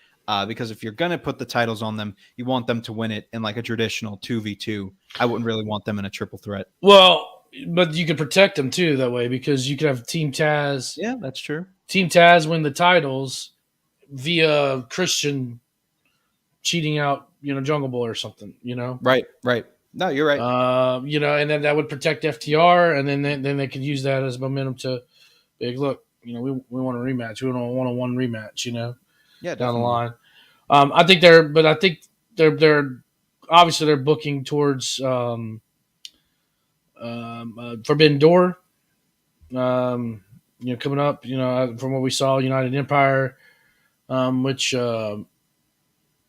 Because if you're going to put the titles on them, you want them to win it in like a traditional 2v2. I wouldn't really want them in a triple threat. Well, but you could protect them too that way because you could have Team Taz. Yeah, that's true. Team Taz win the titles via Christian cheating out, Jungle Boy or something, Right. No, you're right. And then that would protect FTR, and then they could use that as momentum to be like, look, we want a rematch. We don't want a one rematch, Yeah, down the definitely. line. I think they're obviously they're booking towards Forbidden Door. Coming up, from what we saw, United Empire, which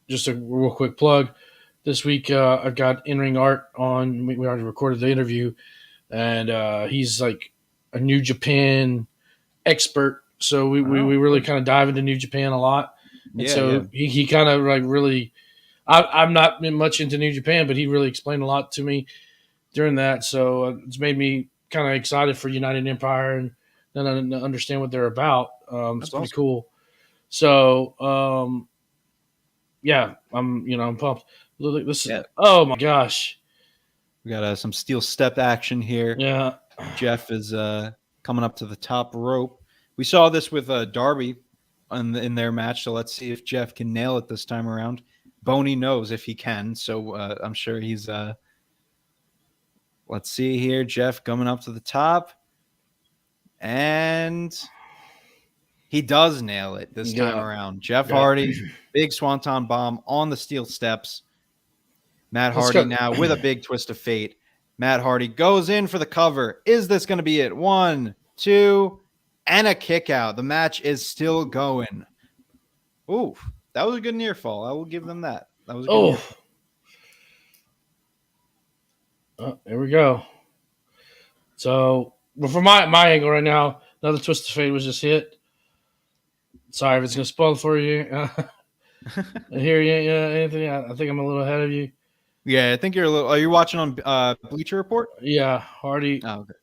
just a real quick plug. This week, I've got In-Ring Art on. We already recorded the interview, and he's like a New Japan expert. So we really kind of dive into New Japan a lot. And he kind of like really, I'm not much into New Japan, but he really explained a lot to me during that. So it's made me kind of excited for United Empire and then understand what they're about. It's pretty cool. So, I'm pumped. Oh my gosh. We got some steel step action here. Yeah. Jeff is coming up to the top rope. We saw this with Darby in their match, so let's see if Jeff can nail it this time around. Boney knows if he can, so I'm sure he's let's see here. Jeff coming up to the top, and he does nail it this time around. Jeff Hardy, big Swanton Bomb on the steel steps. Matt Let's Hardy go. now with a big twist of fate. Matt Hardy goes in for the cover. Is this going to be it? 1, 2, and a kick out. The match is still going. Ooh, that was a good near fall. I will give them that. That was a good near fall. There we go. So, but from my angle right now, another twist of fate was just hit. Sorry if it's going to spoil for you. I hear you, Anthony. I think I'm a little ahead of you. Yeah, I think you're a little. Are you watching on Bleacher Report? Yeah, Hardy. Oh, okay.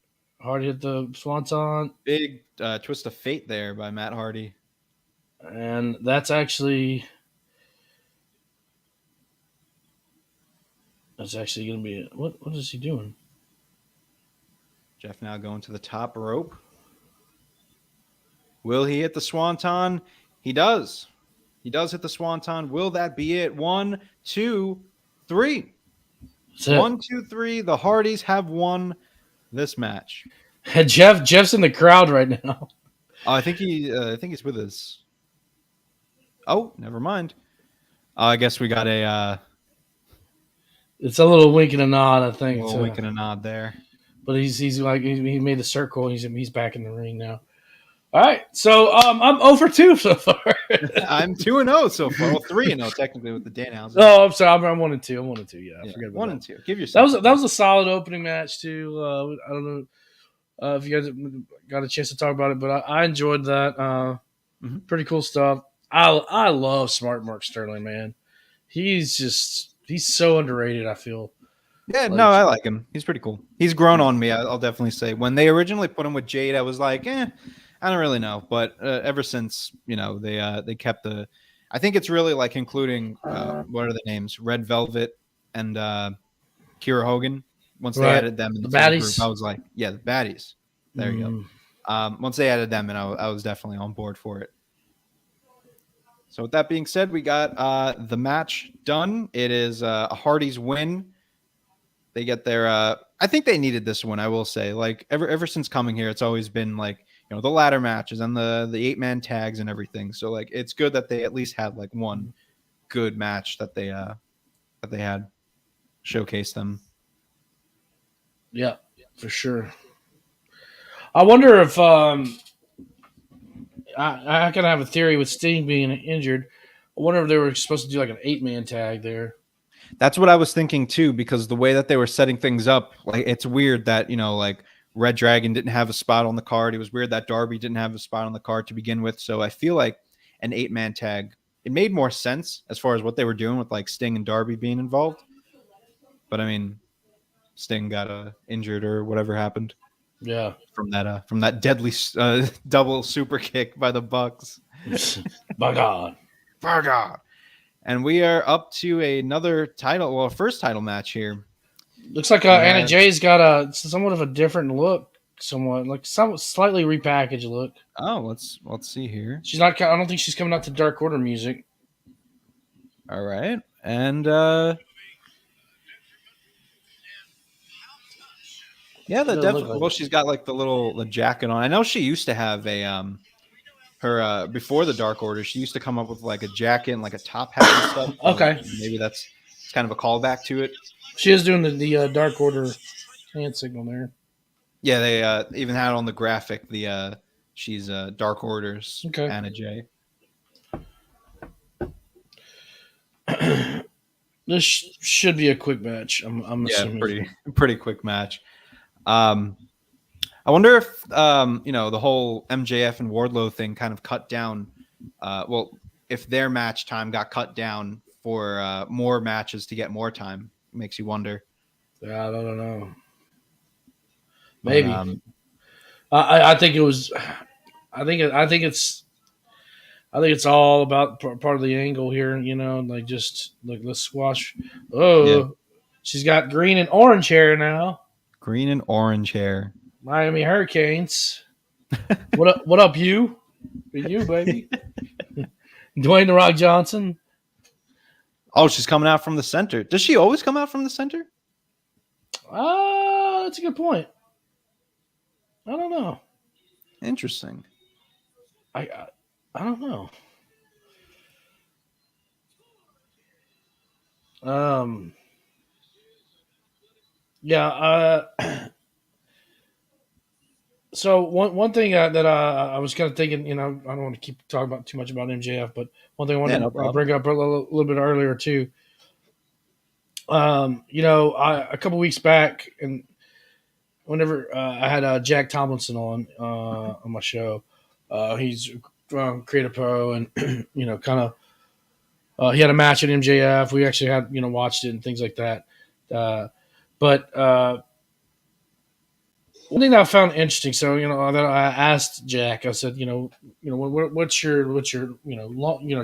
Hardy hit the swanton. Big twist of fate there by Matt Hardy. And that's actually going to be what is he doing? Jeff now going to the top rope. Will he hit the swanton? He does. He does hit the swanton. Will that be it? 1, 2, 3. 1, 2, 3. The Hardys have won this match. Jeff's in the crowd right now. Oh, I think he's with us. Oh, never mind. I guess we got a It's a little wink and a nod, I think. little wink and a nod there. But he's like he made the circle. He's back in the ring now. All right, so I'm 0 for 2 so far. I'm 2-0 so far. Well, 3-0 technically with the Danhausen. Oh, I'm sorry. I'm 1 and 2. I'm 1 and 2. Yeah, I forgot about 1 that. and 2. Give yourself. That was a solid opening match too. I don't know if you guys got a chance to talk about it, but I enjoyed that. Pretty cool stuff. I love Smart Mark Sterling, man. He's so underrated. I feel. Yeah, no, I like him. He's pretty cool. He's grown on me. I'll definitely say. When they originally put him with Jade, I was like, I don't really know. But ever since, they kept the. I think it's really like including what are the names? Red Velvet and Kira Hogan. Once they added them in the baddies group, I was like, yeah, the baddies. There you go. Once they added them, and I was definitely on board for it. So with that being said, we got the match done. It is a Hardy's win. They get their. I think they needed this one. I will say, like ever since coming here, it's always been like the ladder matches and the 8-man tags and everything. So like it's good that they at least had like one good match that they had showcase them. Yeah, for sure. I wonder if I can have a theory with Sting being injured. I wonder if they were supposed to do like an 8-man tag there. That's what I was thinking too, because the way that they were setting things up, like it's weird that like Red Dragon didn't have a spot on the card. It was weird that Darby didn't have a spot on the card to begin with. So I feel like an 8-man tag, it made more sense as far as what they were doing with like Sting and Darby being involved. But I mean, Sting got injured or whatever happened. Yeah, from that deadly double super kick by the Bucks. By God. And we are up to another first title match here. Looks like Anna Jay's got a somewhat of a different look, slightly repackaged look. Oh, let's see here. She's not. I don't think she's coming out to Dark Order music. All right, and yeah, that definitely. Like, well, she's got like the jacket on. I know she used to have a her before the Dark Order. She used to come up with like a jacket and like a top hat and stuff. Okay, maybe it's kind of a callback to it. She is doing the Dark Order hand signal there. Yeah, they even had on the graphic she's Dark Order's Anna Jay. This should be a quick match. I'm assuming. pretty quick match. I wonder if the whole MJF and Wardlow thing kind of cut down. If their match time got cut down for more matches to get more time, it makes you wonder. Yeah, I don't know. Maybe. I think it was. I think it's all about part of the angle here. Like just like let's squash. Oh, yeah. She's got green and orange hair now. Green and orange hair. Miami Hurricanes. What up, you? You, baby. Dwayne "The Rock" Johnson. Oh, she's coming out from the center. Does she always come out from the center? That's a good point. I don't know. Interesting. I don't know. Yeah. So one thing that I was kind of thinking, I don't want to keep talking about too much about MJF, but one thing I Yeah, wanted no to problem. bring up a little bit earlier too. A couple weeks back, and whenever I had Jack Tomlinson on my show, he's creative pro, and kind of he had a match at MJF. We actually had watched it and things like that. But one thing that I found interesting, so that I asked Jack, I said, what's your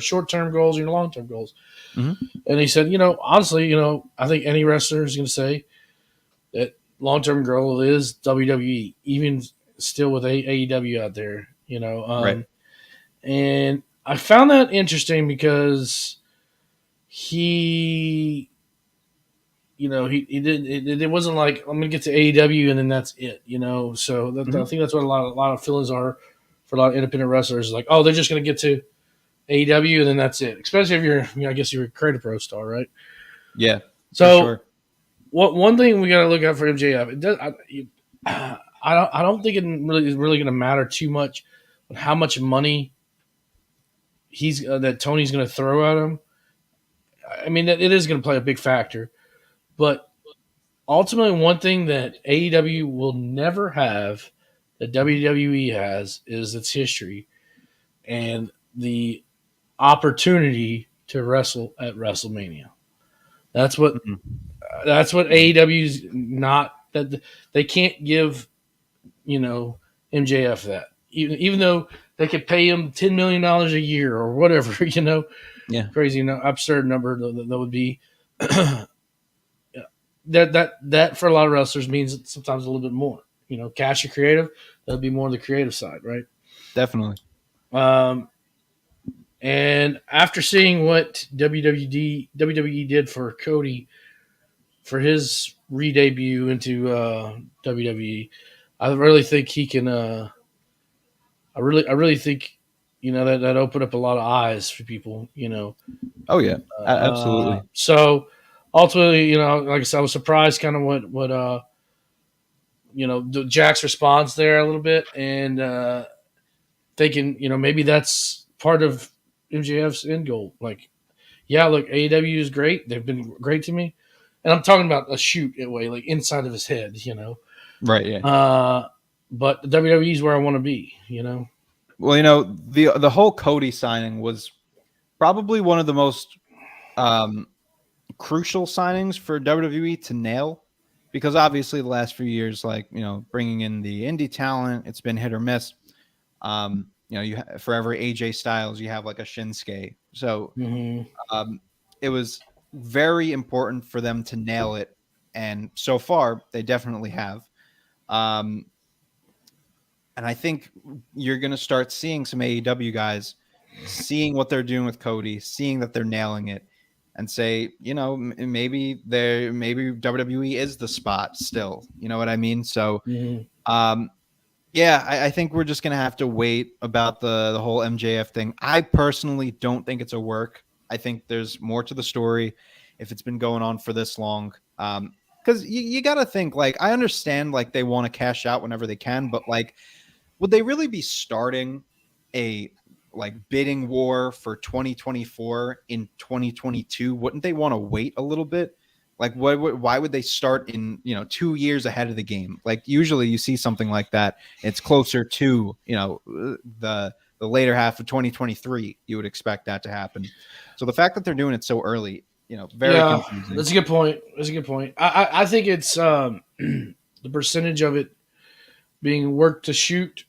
short term goals, your long term goals, Mhm. and he said, honestly, I think any wrestler is going to say that long term goal is WWE, even still with AEW out there, Right. and I found that interesting because he he didn't. It wasn't like I'm going to get to AEW and then that's it. So I Mhm. think that's what a lot of feelings are for a lot of independent wrestlers. Like, oh, they're just going to get to AEW and then that's it. Especially if you're, I guess you're a creative pro star, right? Yeah, for So sure. one thing we got to look out for MJF. It does. I don't think it is really going to matter too much on how much money he's that Tony's going to throw at him. I mean, it is going to play a big factor, but ultimately, one thing that AEW will never have that WWE has is its history and the opportunity to wrestle at WrestleMania. That's what Mhm. AEW's not, that they can't give MJF that, even though they could pay him $10 million a year or whatever, Yeah. crazy, absurd number that would be. that for a lot of wrestlers means sometimes a little bit more. Cash or creative, that would be more on the creative side, right? Definitely. Um, and after seeing what WWE did for Cody for his re-debut into WWE, I really think he can. I really think that opened up a lot of eyes for people. Oh yeah. Absolutely. So ultimately, like I said, I was surprised kind of what Jack's response there a little bit, and thinking, maybe that's part of MJF's end goal. Like, yeah, look, AEW is great; they've been great to me, and I'm talking about a shoot way, like inside of his head. Right. Yeah. But WWE is where I want to be. Well, the whole Cody signing was probably one of the most um, crucial signings for WWE to nail, because obviously the last few years, like bringing in the indie talent, it's been hit or miss. For every AJ Styles, you have like a Shinsuke. So Mm-hmm. it was very important for them to nail it, and so far they definitely have. Um, and I think you're going to start seeing some AEW guys seeing what they're doing with Cody, seeing that they're nailing it, and say, maybe WWE is the spot still. You know what I mean? So, Mm-hmm. yeah, I think we're just gonna have to wait about the whole MJF thing. I personally don't think it's a work. I think there's more to the story if it's been going on for this long. Because you got to think, like, I understand, like, they want to cash out whenever they can, but like, would they really be starting a like bidding war for 2024 in 2022? Wouldn't they want to wait a little bit? Like, why would they start in 2 years ahead of the game? Like, usually you see something like that, it's closer to the later half of 2023. You would expect that to happen. So the fact that they're doing it so early, very Yeah, confusing. that's a good point. I think it's the percentage of it being work to shoot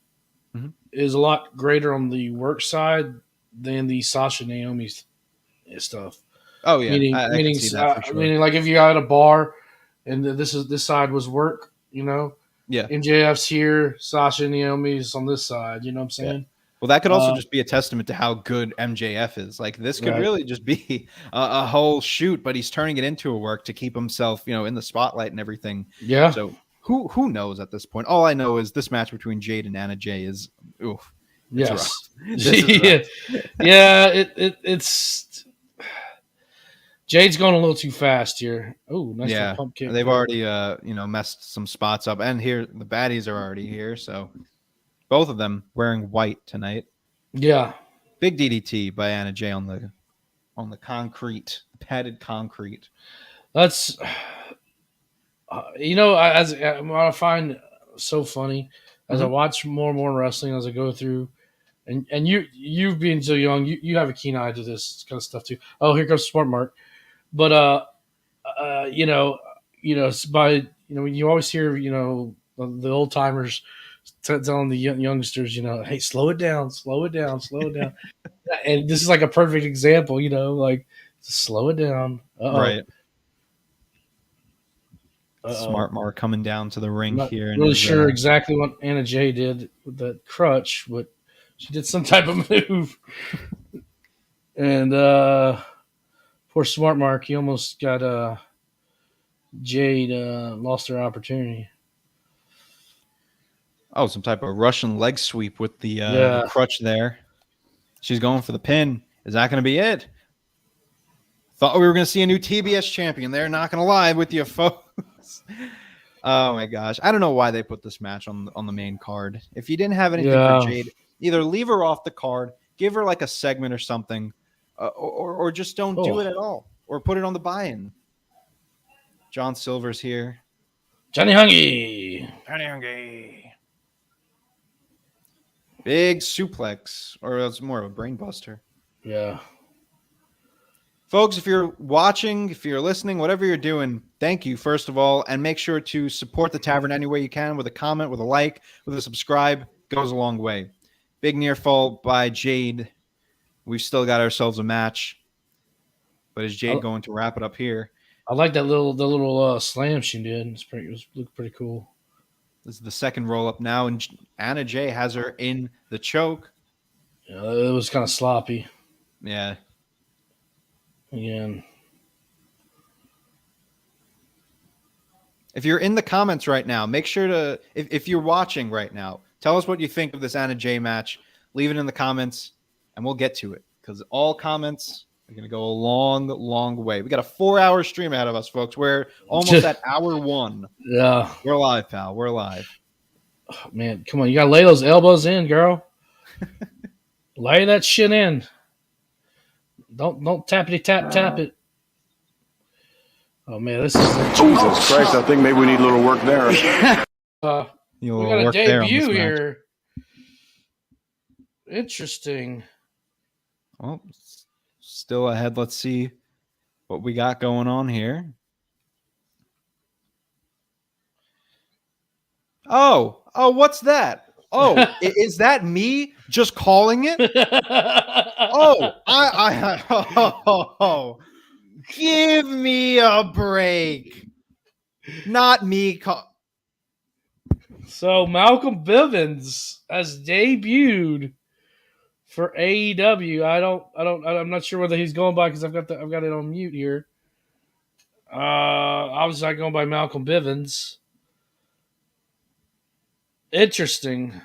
Mhm. is a lot greater on the work side than the Sasha Naomi stuff. Oh yeah, Meaning, I can see that for sure. meaning, like if you're at a bar and this side was work, Yeah. MJF's here, Sasha and Naomi's on this side. You know what I'm Yeah. saying? Well, that could also just be a testament to how good MJF is. Like, this could Right. really just be a whole shoot, but he's turning it into a work to keep himself, in the spotlight and everything. Yeah. So who knows at this point? All I know is this match between Jade and Anna Jay is, oof, it's rough. Yes. This is rough. Yeah. It's Jade's going a little too fast here. Oh, nice little Yeah, pump kick. they've there. already messed some spots up, and here the baddies are already here. So both of them wearing white tonight. Yeah. Big DDT by Anna Jay on the concrete, padded concrete. That's what I find so funny as I watch more and more wrestling as I go through, and you being so young, you have a keen eye to this kind of stuff too. Oh, here comes Smart Mark, but it's by when you always hear the old timers telling the youngsters, hey, slow it down, slow it down, slow it down, and this is like a perfect example, like slow it down, Right. Uh-oh. Smart Mark coming down to the ring I'm not here. really sure exactly what Anna Jay did with that crutch, but she did some type of move. And poor Smart Mark, he almost got Jade lost her opportunity. Oh, some type of Russian leg sweep with the crutch there. She's going for the pin. Is that going to be it? Thought we were going to see a new TBS champion. They're not going to lie with you, folks. Oh my gosh, I don't know why they put this match on the main card. If you didn't have anything for Jade, either leave her off the card, give her like a segment or something, or just don't do it at all, or put it on the buy-in. John Silver's here. Johnny Hungy. Big suplex, or it's more of a brain buster. Yeah. Folks, if you're watching, if you're listening, whatever you're doing, thank you, first of all, and make sure to support the Tavern any way you can with a comment, with a like, with a subscribe. Goes a long way. Big near fall by Jade. We've still got ourselves a match. But is Jade going to wrap it up here? I like the little slam she did. It looked pretty cool. This is the second roll-up now, and Anna Jay has her in the choke. Yeah, it was kind of sloppy. Yeah. Again. If you're in the comments right now, make sure to, if you're watching right now, tell us what you think of this Anna Jay match. Leave it in the comments, and we'll get to it, because all comments are going to go a long, long way. We got a 4-hour stream ahead of us, folks. We're almost at hour 1. Yeah. We're live, pal. We're live. Oh, man, come on. You got to lay those elbows in, girl. Lay that shit in. Don't tappity tap it. Oh man, this is Jesus Christ! I think maybe we need a little work there. we got a debut here. Interesting. Well, still ahead. Let's see what we got going on here. Oh, what's that? Oh, is that me just calling it? Oh, give me a break. Not me. So Malcolm Bivens has debuted for AEW. I'm not sure whether he's going by because I've got it on mute here. Obviously not going by Malcolm Bivens. Interesting.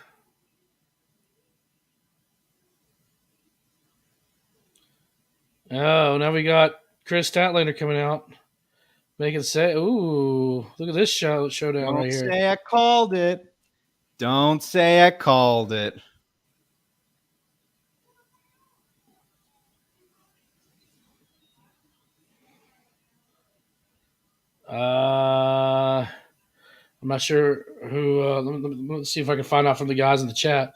Oh, now we got Chris Statlander coming out. Making say, ooh, look at this showdown right here. Don't say I called it. Don't say I called it. I'm not sure who. Let me see if I can find out from the guys in the chat.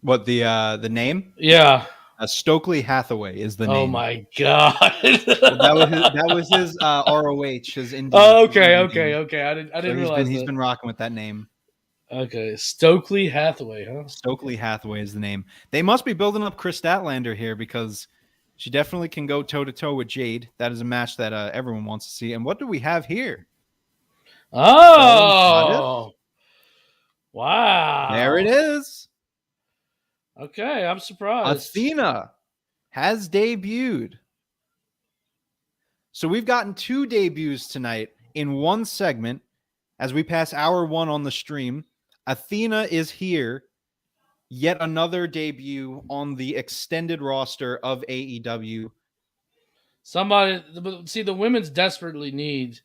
What the name? Yeah. Stokely Hathaway is the name. Oh my god. that was his ROH, his indie. Oh, okay. I didn't realize he's been rocking with that name. Okay, Stokely Hathaway, huh? Stokely Hathaway is the name. They must be building up Chris Statlander here because she definitely can go toe-to-toe with Jade. That is a match that everyone wants to see. And what do we have here? Oh! Wow. There it is. Okay, I'm surprised. Athena has debuted. So we've gotten 2 debuts tonight in one segment as we pass hour 1 on the stream. Athena is here. yet another debut on the extended roster of AEW. Somebody, see, the women's desperately need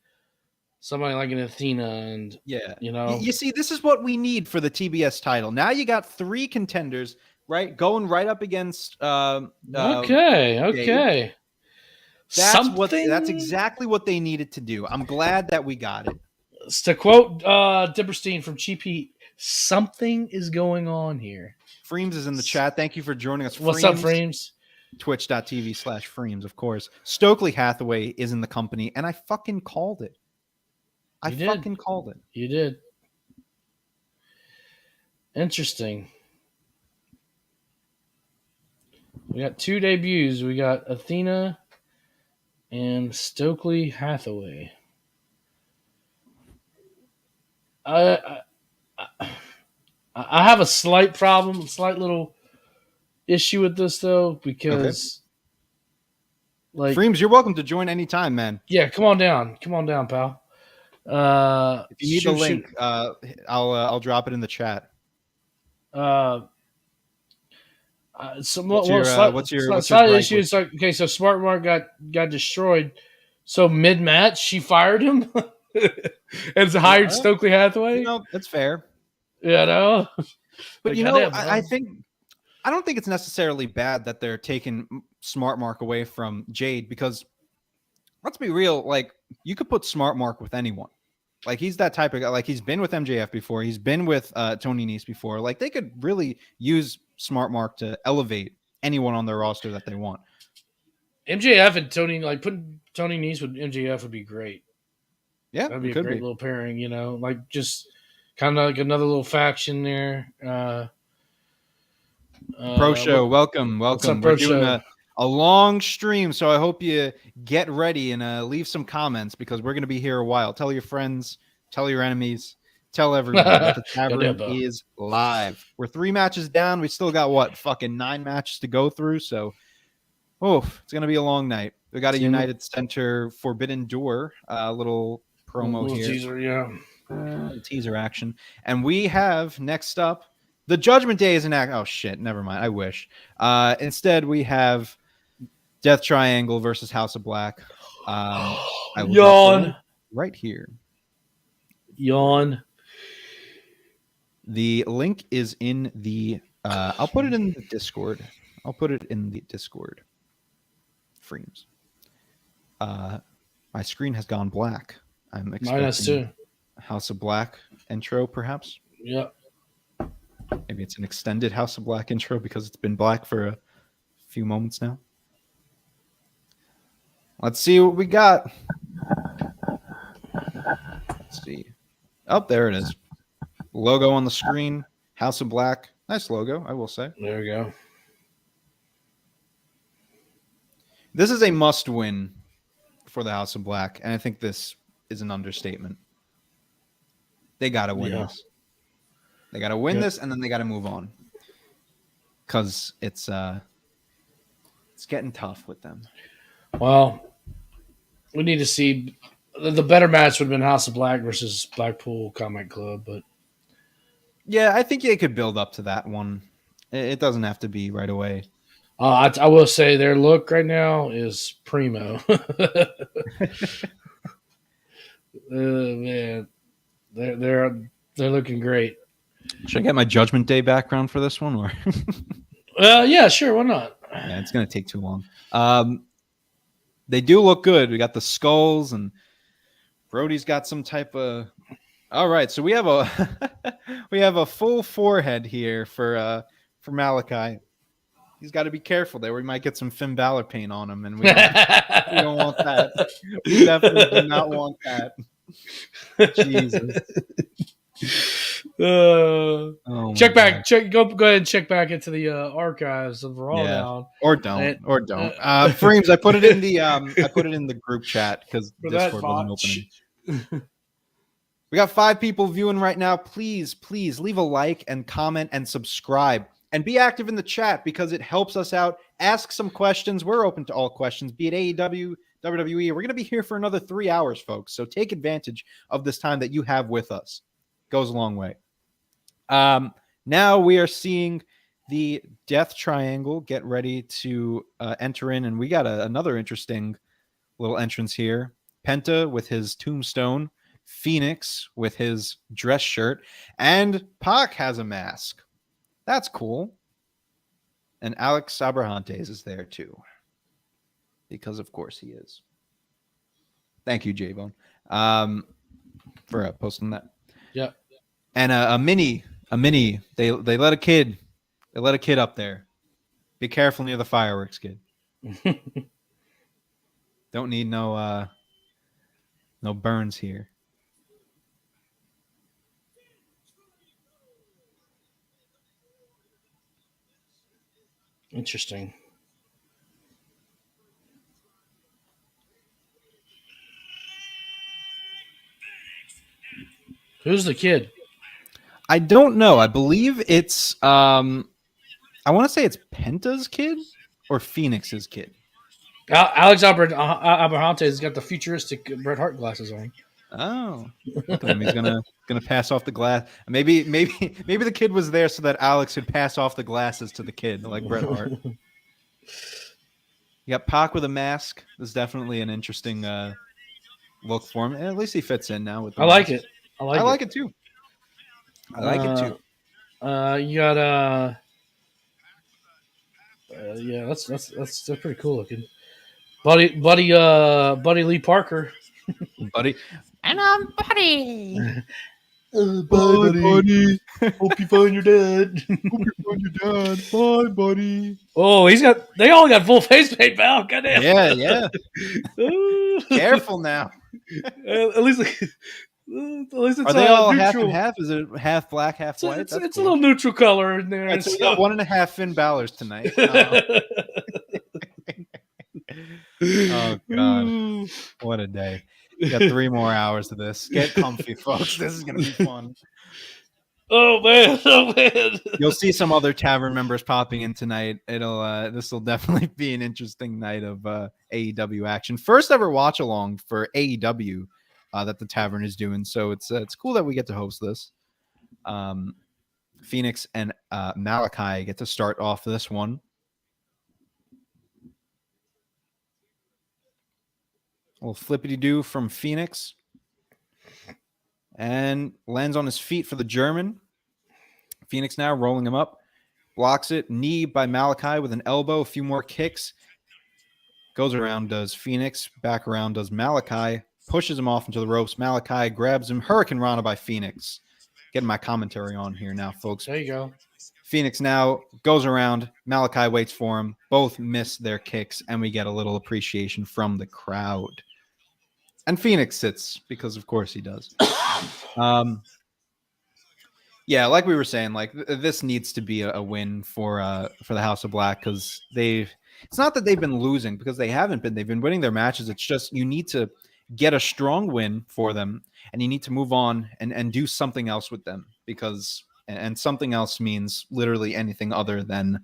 somebody like an Athena, and Yeah. you know, You see, this is what we need for the TBS title. Now you got 3 contenders, right? Going right up against okay. That's exactly what they needed to do. I'm glad that we got it. To quote Dipperstein from Cheap Heat, something is going on here. Freems is in the chat. Thank you for joining us. What's up, Freems? Twitch.tv/Freems, of course. Stokely Hathaway is in the company, and I fucking called it. Fucking called it. You did. Interesting. We got 2 debuts. We got Athena and Stokely Hathaway. I have a slight little issue with this though, because like Freems, you're welcome to join anytime, man. Yeah, come on down, pal. If you need the link, I'll drop it in the chat. What's your issue? It's like, okay, so Smart Mark got destroyed. So mid match, she fired him and hired Stokely Hathaway. That's fair. But like, I don't think it's necessarily bad that they're taking Smart Mark away from Jade, because let's be real, like, you could put Smart Mark with anyone. Like, he's that type of guy. Like, he's been with MJF before. He's been with Tony Neese before. Like, they could really use Smart Mark to elevate anyone on their roster that they want. MJF and Tony, like, putting Tony Neese with MJF would be great. Yeah, that'd be a great little pairing, like just kind of like another little faction there. Pro Show, welcome. We're doing a long stream, so I hope you get ready and leave some comments, because we're going to be here a while. Tell your friends, tell your enemies, tell everyone that the Tavern is live. We're 3 matches down. We still got fucking 9 matches to go through, so it's going to be a long night. We got a United Center Forbidden Door, little promo here. Teaser action. And we have next up, the Judgment Day is an act. Oh shit, never mind. I wish. Instead, we have Death Triangle versus House of Black. I will Yawn. Right here. Yawn. The link is in the. I'll put it in the Discord. Freems. My screen has gone black. I'm expecting House of Black intro, perhaps. Yeah. Maybe it's an extended House of Black intro because it's been black for a few moments now. Let's see what we got. Let's see. Oh, there it is. Logo on the screen. House of Black. Nice logo, I will say. There we go. This is a must-win for the House of Black, and I think this is an understatement. They got to win this. They got to win this, and then they got to move on, because it's getting tough with them. Well, we need to see the better match would have been House of Black versus Blackpool Combat Club, but yeah, I think they could build up to that one. It doesn't have to be right away. I will say their look right now is primo. Man, they're looking great. Should I get my Judgment Day background for this one, or? Yeah, sure. Why not? Yeah, it's gonna take too long. They do look good. We got the skulls, and Brody's got some type of. All right, so we have a full forehead here for Malachi. He's got to be careful there. We might get some Finn Balor paint on him, and we don't want that. We definitely do not want that. Jesus. Check back. Go ahead and check back into the archives of Raw now. Or don't. Frames. I put it in the group chat because Discord wasn't opening. We got 5 people viewing right now. Please leave a like and comment and subscribe. And be active in the chat because it helps us out. Ask some questions. We're open to all questions, be it AEW, WWE. We're going to be here for another 3 hours, folks. So take advantage of this time that you have with us. Goes a long way. Now we are seeing the Death Triangle get ready to enter in, and we got another interesting little entrance here. Penta with his tombstone, Phoenix with his dress shirt, and Pac has a mask. That's cool. And Alex Abrahantes is there too. Because of course he is. Thank you, J-Bone, for posting that. Yeah. And a mini. They let a kid up there. Be careful near the fireworks, kid. Don't need no burns here. Interesting. Who's the kid? I don't know. I believe it's I want to say it's Penta's kid or Phoenix's kid. Alex Abrahantes has got the futuristic Bret Hart glasses on. Oh, look at him. He's gonna pass off the glass. Maybe the kid was there so that Alex could pass off the glasses to the kid, like Bret Hart. You got Pac with a mask. This is definitely an interesting look for him. And at least he fits in now. With the I like mask. it. I like it too. I like it too. You got yeah, that's pretty cool looking. Buddy Lee Parker. Buddy. And I'm Buddy. Bye, buddy. Hope you find your dad. Bye, buddy. Oh, they all got full face paint, pal. Goddamn. Yeah. Careful now. At least it's Are they all half neutral. and half? Is it half black, half white? It's a little neutral color in there. Right, so we got 1.5 Finn Balor's tonight. Oh God, what a day! We got 3 more hours of this. Get comfy, folks. This is gonna be fun. Oh man! You'll see some other Tavern members popping in tonight. This will definitely be an interesting night of AEW action. First ever watch along for AEW that the Tavern is doing. So it's cool that we get to host this. Phoenix and Malachi get to start off this one. A little flippity-doo from Phoenix. And lands on his feet for the German. Phoenix now rolling him up. Blocks it. Knee by Malachi with an elbow. A few more kicks. Goes around, does Phoenix. Back around, does Malachi. Pushes him off into the ropes. Malachi grabs him. Hurricane Rana by Phoenix. Getting my commentary on here now, folks. There you go. Phoenix now goes around. Malachi waits for him. Both miss their kicks, and we get a little appreciation from the crowd. And Phoenix sits because, of course, he does. Yeah, like we were saying, like this needs to be a win for the House of Black because it's not that they've been losing because they haven't been. They've been winning their matches. It's just you need to get a strong win for them, and you need to move on and do something else with them because and something else means literally anything other than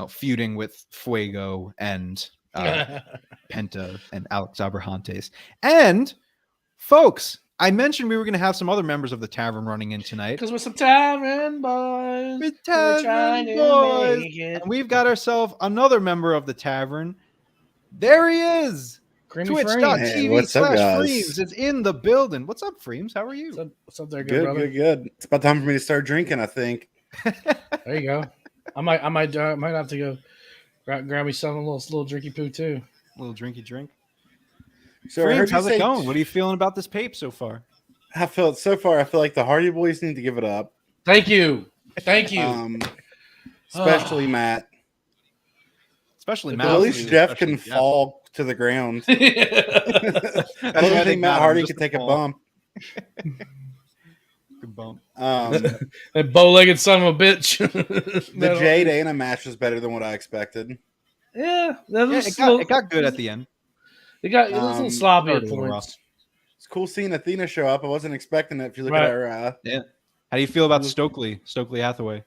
feuding with Fuego and Penta and Alex Abrahantes. And folks, I mentioned we were going to have some other members of the Tavern running in tonight. Because we're some Tavern boys. We're Tavern boys. And we've got ourselves another member of the Tavern. There he is. Twitch.tv/Freems is in the building. What's up, Freems? How are you? What's up there, good brother? Good. It's about time for me to start drinking, I think. There you go. I might have to go grab me some little drinky poo too. A little drinky drink. So Freems, how's it going? What are you feeling about this pape so far? I feel like the Hardy Boys need to give it up. Thank you. Especially Matt. Especially Matt. At least Jeff can fall to the ground. I don't think Matt Hardy could take a bump. Good bump. That bow-legged son of a bitch. The Jade Anna match was better than what I expected. Yeah, it got good at the end. It was a little sloppy at points. It's cool seeing Athena show up. I wasn't expecting it. If you look at her, yeah. How do you feel about Stokely Hathaway?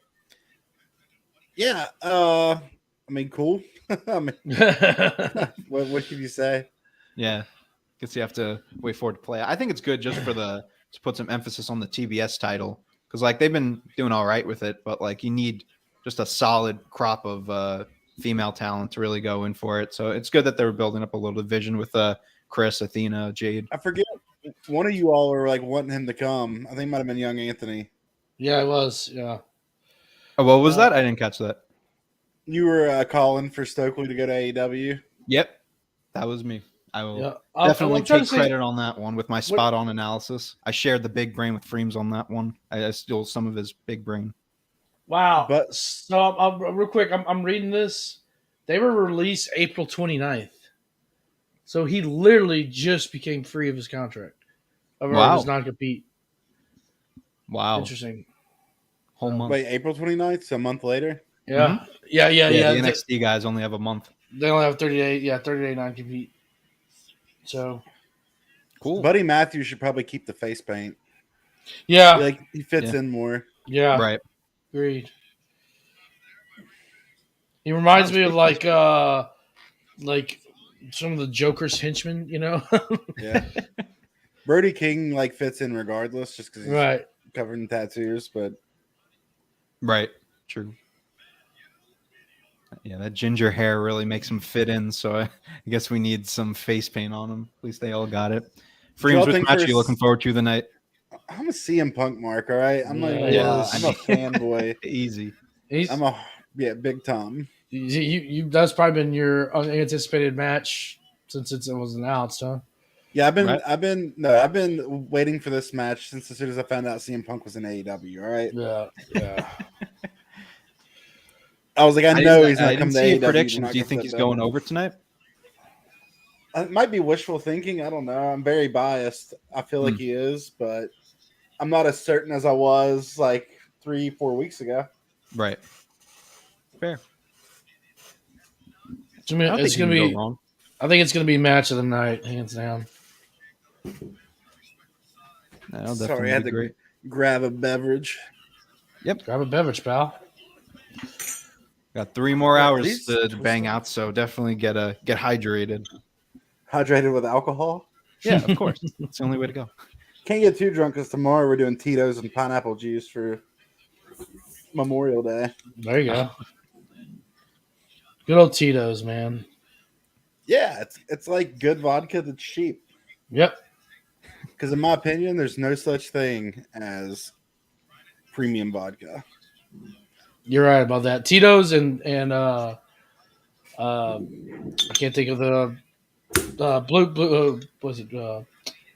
Yeah, I mean, cool. I mean, what can you say? Yeah, guess you have to wait for it to play. I think it's good just to put some emphasis on the TBS title because like they've been doing all right with it, but like you need just a solid crop of female talent to really go in for it. So it's good that they were building up a little division with Chris, Athena, Jade. I forget. One of you all were like wanting him to come. I think it might have been Young Anthony. Yeah, it was. Yeah. Oh, what was that? I didn't catch that. You were calling for Stokely to go to AEW. Yep, that was me. I will Yeah. definitely I'm trying take to say- credit on that one with my spot on analysis. I shared the big brain with Freems on that one. I stole some of his big brain. Wow. But- So I'm real quick, I'm reading this. They were released April 29th. So he literally just became free of his contract. Of Wow. his non-compete. Wow, Interesting. whole month. Wait, April 29th, so a month later? Yeah. Yeah. The NXT guys only have a month. They only have 30-day non-compete. So Cool. Buddy Matthews should probably keep the face paint. yeah. Like he fits Yeah. in more. Yeah. Right. Agreed. He reminds me of like some of the Joker's henchmen, you know? Yeah. Brody King like fits in regardless, just because he's Right. covered in tattoos. But Right. True. Yeah, that ginger hair really makes him fit in. So I guess we need some face paint on him. At least they all got it. Freems, y'all which think match are you there's- looking forward to tonight? I'm a CM Punk mark. All right, I'm like, Yeah. I'm a fanboy. Easy. He's I'm a Big Tom. you that's probably been your unanticipated match since it was announced, huh? Yeah, I've Right. been waiting for this match since as soon as I found out CM Punk was in AEW. All right, Yeah. I was like, I know he's I not coming didn't to see AEW. a prediction. Do you think he's going over tonight? It might be wishful thinking. I don't know. I'm very biased. I feel like he is, but I'm not as certain as I was like 3-4 weeks ago. Right. Fair. I mean, I don't it's think gonna you can be. go wrong. I think it's gonna be match of the night, hands down. That'll Sorry, definitely I had be to great. grab a beverage. Grab a beverage, pal. Got 3 more Yeah, hours these to twist bang up. out, so definitely get hydrated. Hydrated with alcohol. Yeah, of course. It's the only way to go. Can't get too drunk because tomorrow we're doing Tito's and pineapple juice for Memorial Day. There you go. Good old Tito's, man. Yeah, it's like good vodka that's cheap. Yep. Because in my opinion, there's no such thing as premium vodka. You're right about that. Tito's and I can't think of the blue was it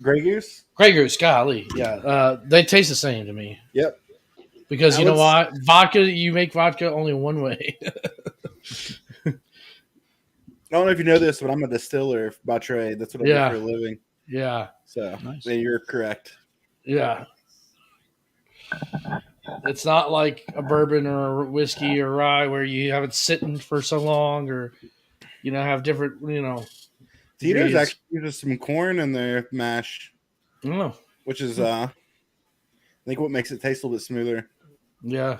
Grey Goose? Grey Goose, golly. Yeah. They taste the same to me. Yep. Because you Now know what? Vodka, you make vodka only one way. I don't know if you know this, but I'm a distiller by trade. That's what I Yeah. do for a living. Yeah. So Nice. yeah, you're correct. Yeah. It's not like a bourbon or a whiskey or rye where you have it sitting for so long or, have different, Tito's ingredients. actually uses some corn in their mash, I don't know. which is I think what makes it taste a little bit smoother. Yeah.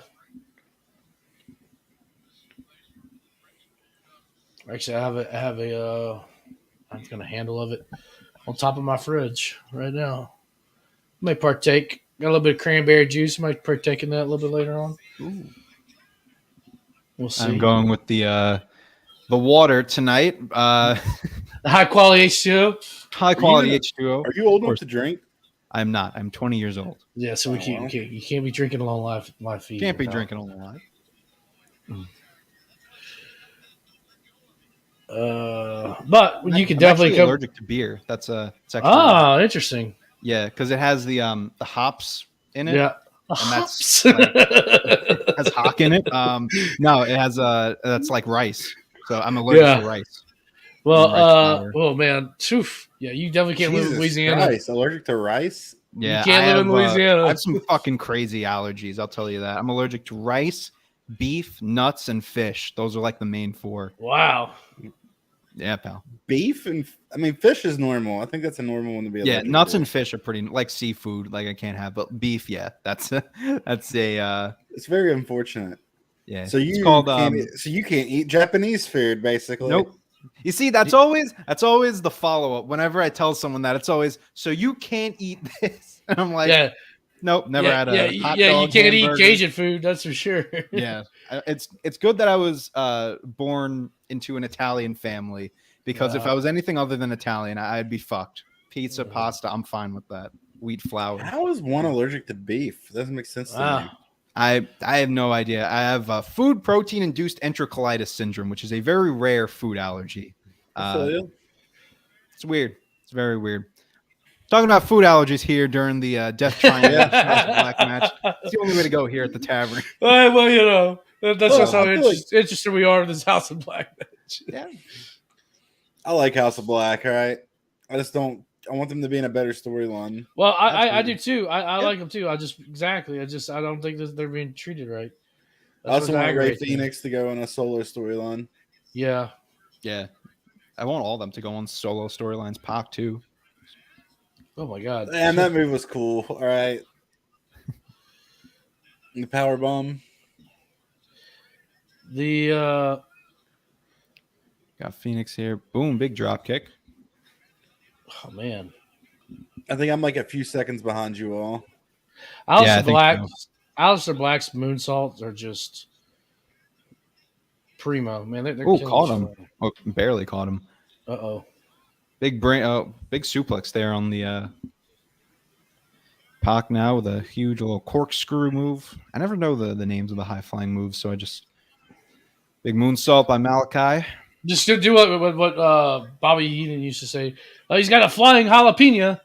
Actually, I have a I've got a handle of it on top of my fridge right now. Might partake. Got a little bit of cranberry juice. Might partake in that a little bit later on. We'll see. I'm going with the water tonight. The high quality H2O. High quality H2O. Are you old enough course. to drink? I'm not. I'm 20 years old. Yeah, so we Oh, can't, well. you can't be drinking along live feed. Can't be without- drinking all the live. But you could I'm definitely actually come. allergic to beer. It's actually Ah, interesting. yeah, because it has the hops in it. Yeah. And that's Hops. It has hock in it. No, it has that's like rice. So I'm allergic Yeah. to rice. Well, Rice flour. oh man, Oof. Yeah, you definitely can't live in Jesus Louisiana. Christ, allergic to rice? Yeah, can't live in Louisiana. I have some fucking crazy allergies. I'll tell you that. I'm allergic to rice, beef, nuts, and fish. Those are like the main 4. Wow. Yeah, pal. Beef and fish is normal. I think that's a normal one to be. Yeah, allergic nuts to. and fish are pretty like seafood. Like I can't have, but beef, yeah, that's a It's very unfortunate. yeah. So it's you called can't eat Japanese food, basically. nope. You see, that's always the follow up. Whenever I tell someone that, it's always so you can't eat this, and I'm like, Yeah. Nope, never had a hot you dog, can't hamburger. eat Cajun food, that's for sure. Yeah, it's good that I was born into an Italian family, because if I was anything other than Italian, I'd be fucked. Pizza, pasta, I'm fine with that. Wheat flour. How is one allergic to beef? Doesn't make sense to me. I have no idea. I have food protein induced enterocolitis syndrome, which is a very rare food allergy. I feel you. It's weird. It's very weird. Talking about food allergies here during the Death Triangle Black match. It's the only way to go here at the Tavern. Well, you know, that's just how I feel interested we are in this House of Black match. Yeah. I like House of Black, all right? I just don't. I want them to be in a better storyline. Well, I do too. I like them too. I don't think that they're being treated right. I also want Ray Phoenix to go on a solo storyline. Yeah. Yeah. I want all of them to go on solo storylines. Pac too. Oh my god. And that move was cool. All right. The power bomb. The got Phoenix here. Boom, big drop kick. oh man. I think I'm like a few seconds behind you all. Aleister Black's moonsaults are just primo, man. They're caught him. Oh, barely caught him. Uh-oh. Big suplex there on the Pac now with a huge little corkscrew move. I never know the names of the high flying moves, so I just big moonsault by Malachi. Just do what Bobby Heenan used to say. Oh, he's got a flying jalapeno.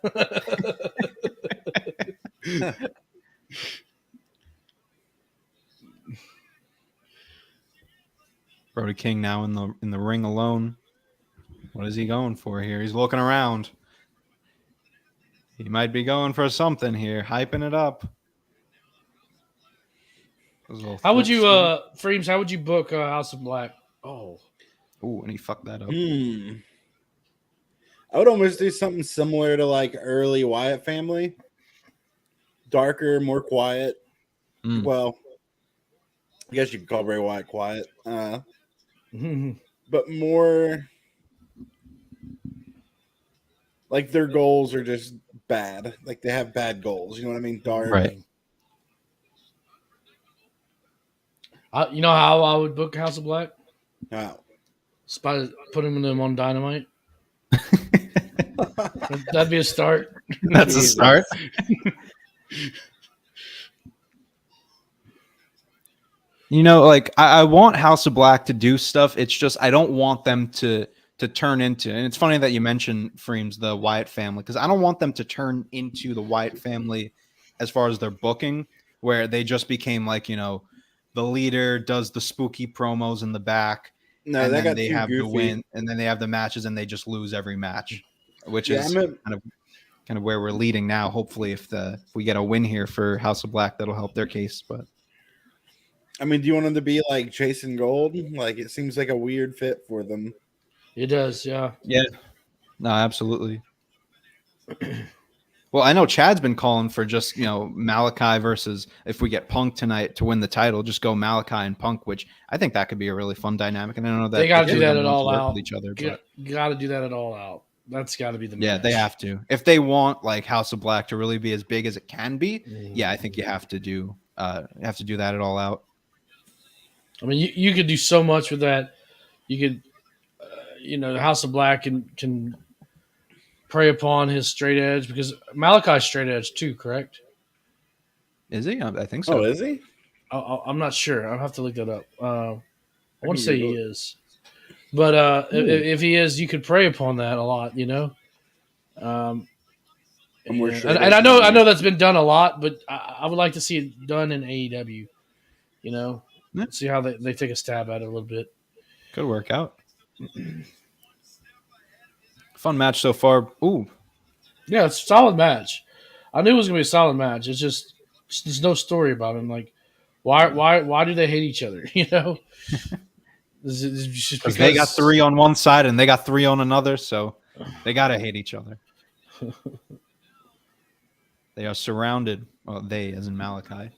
Brody King now in the ring alone. What is he going for here? He's looking around. He might be going for something here, hyping it up. How would you, Freems? How would you book House of Black? Oh, and he fucked that up. I would almost do something similar to like early Wyatt family. Darker, more quiet. Well, I guess you could call Bray Wyatt quiet. But more like their goals are just bad. Like they have bad goals. You know what I mean? Dark. Right. You know how I would book House of Black? How? Just by putting them on Dynamite. That'd be a start. That's a start. You know, like I want House of Black to do stuff. It's just I don't want them to turn into. And it's funny that you mentioned Freems, the Wyatt family, because I don't want them to turn into the Wyatt family as far as their booking, where they just became like, you know, the leader does the spooky promos in the back. No, and that then got they too have goofy. the win, and then they have the matches, and they just lose every match, which is kind of where we're leading now. Hopefully, if we get a win here for House of Black, that'll help their case. But I mean, do you want them to be like chasing gold? Like it seems like a weird fit for them. It does, yeah. Yeah. No, absolutely. Well, I know Chad's been calling for just, you know, Malachi versus if we get Punk tonight to win the title, just go Malachi and Punk, which I think that could be a really fun dynamic. And I don't know that they got to do that at all all out. With each other, got to do that at all out. That's got to be the match. Yeah, they have to. If they want like House of Black to really be as big as it can be, yeah, I think you have to do that at all out. I mean, you could do so much with that. You could, you know, the House of Black can prey upon his straight edge because Malachi's straight edge too, correct? Is he? I think so. Oh, is he? I'm not sure. I'll have to look that up. I want to say he is, but if he is, you could prey upon that a lot, you know. And I know that's been done a lot, but I would like to see it done in AEW. You know, see how they take a stab at it a little bit. Could work out. Fun match so far. Ooh. Yeah, it's a solid match. I knew it was going to be a solid match. It's just there's no story about him. Like, why do they hate each other? You know? It's just because they got 3 on one side and they got 3 on another, so they got to hate each other. They are surrounded. Well, they, as in Malachi.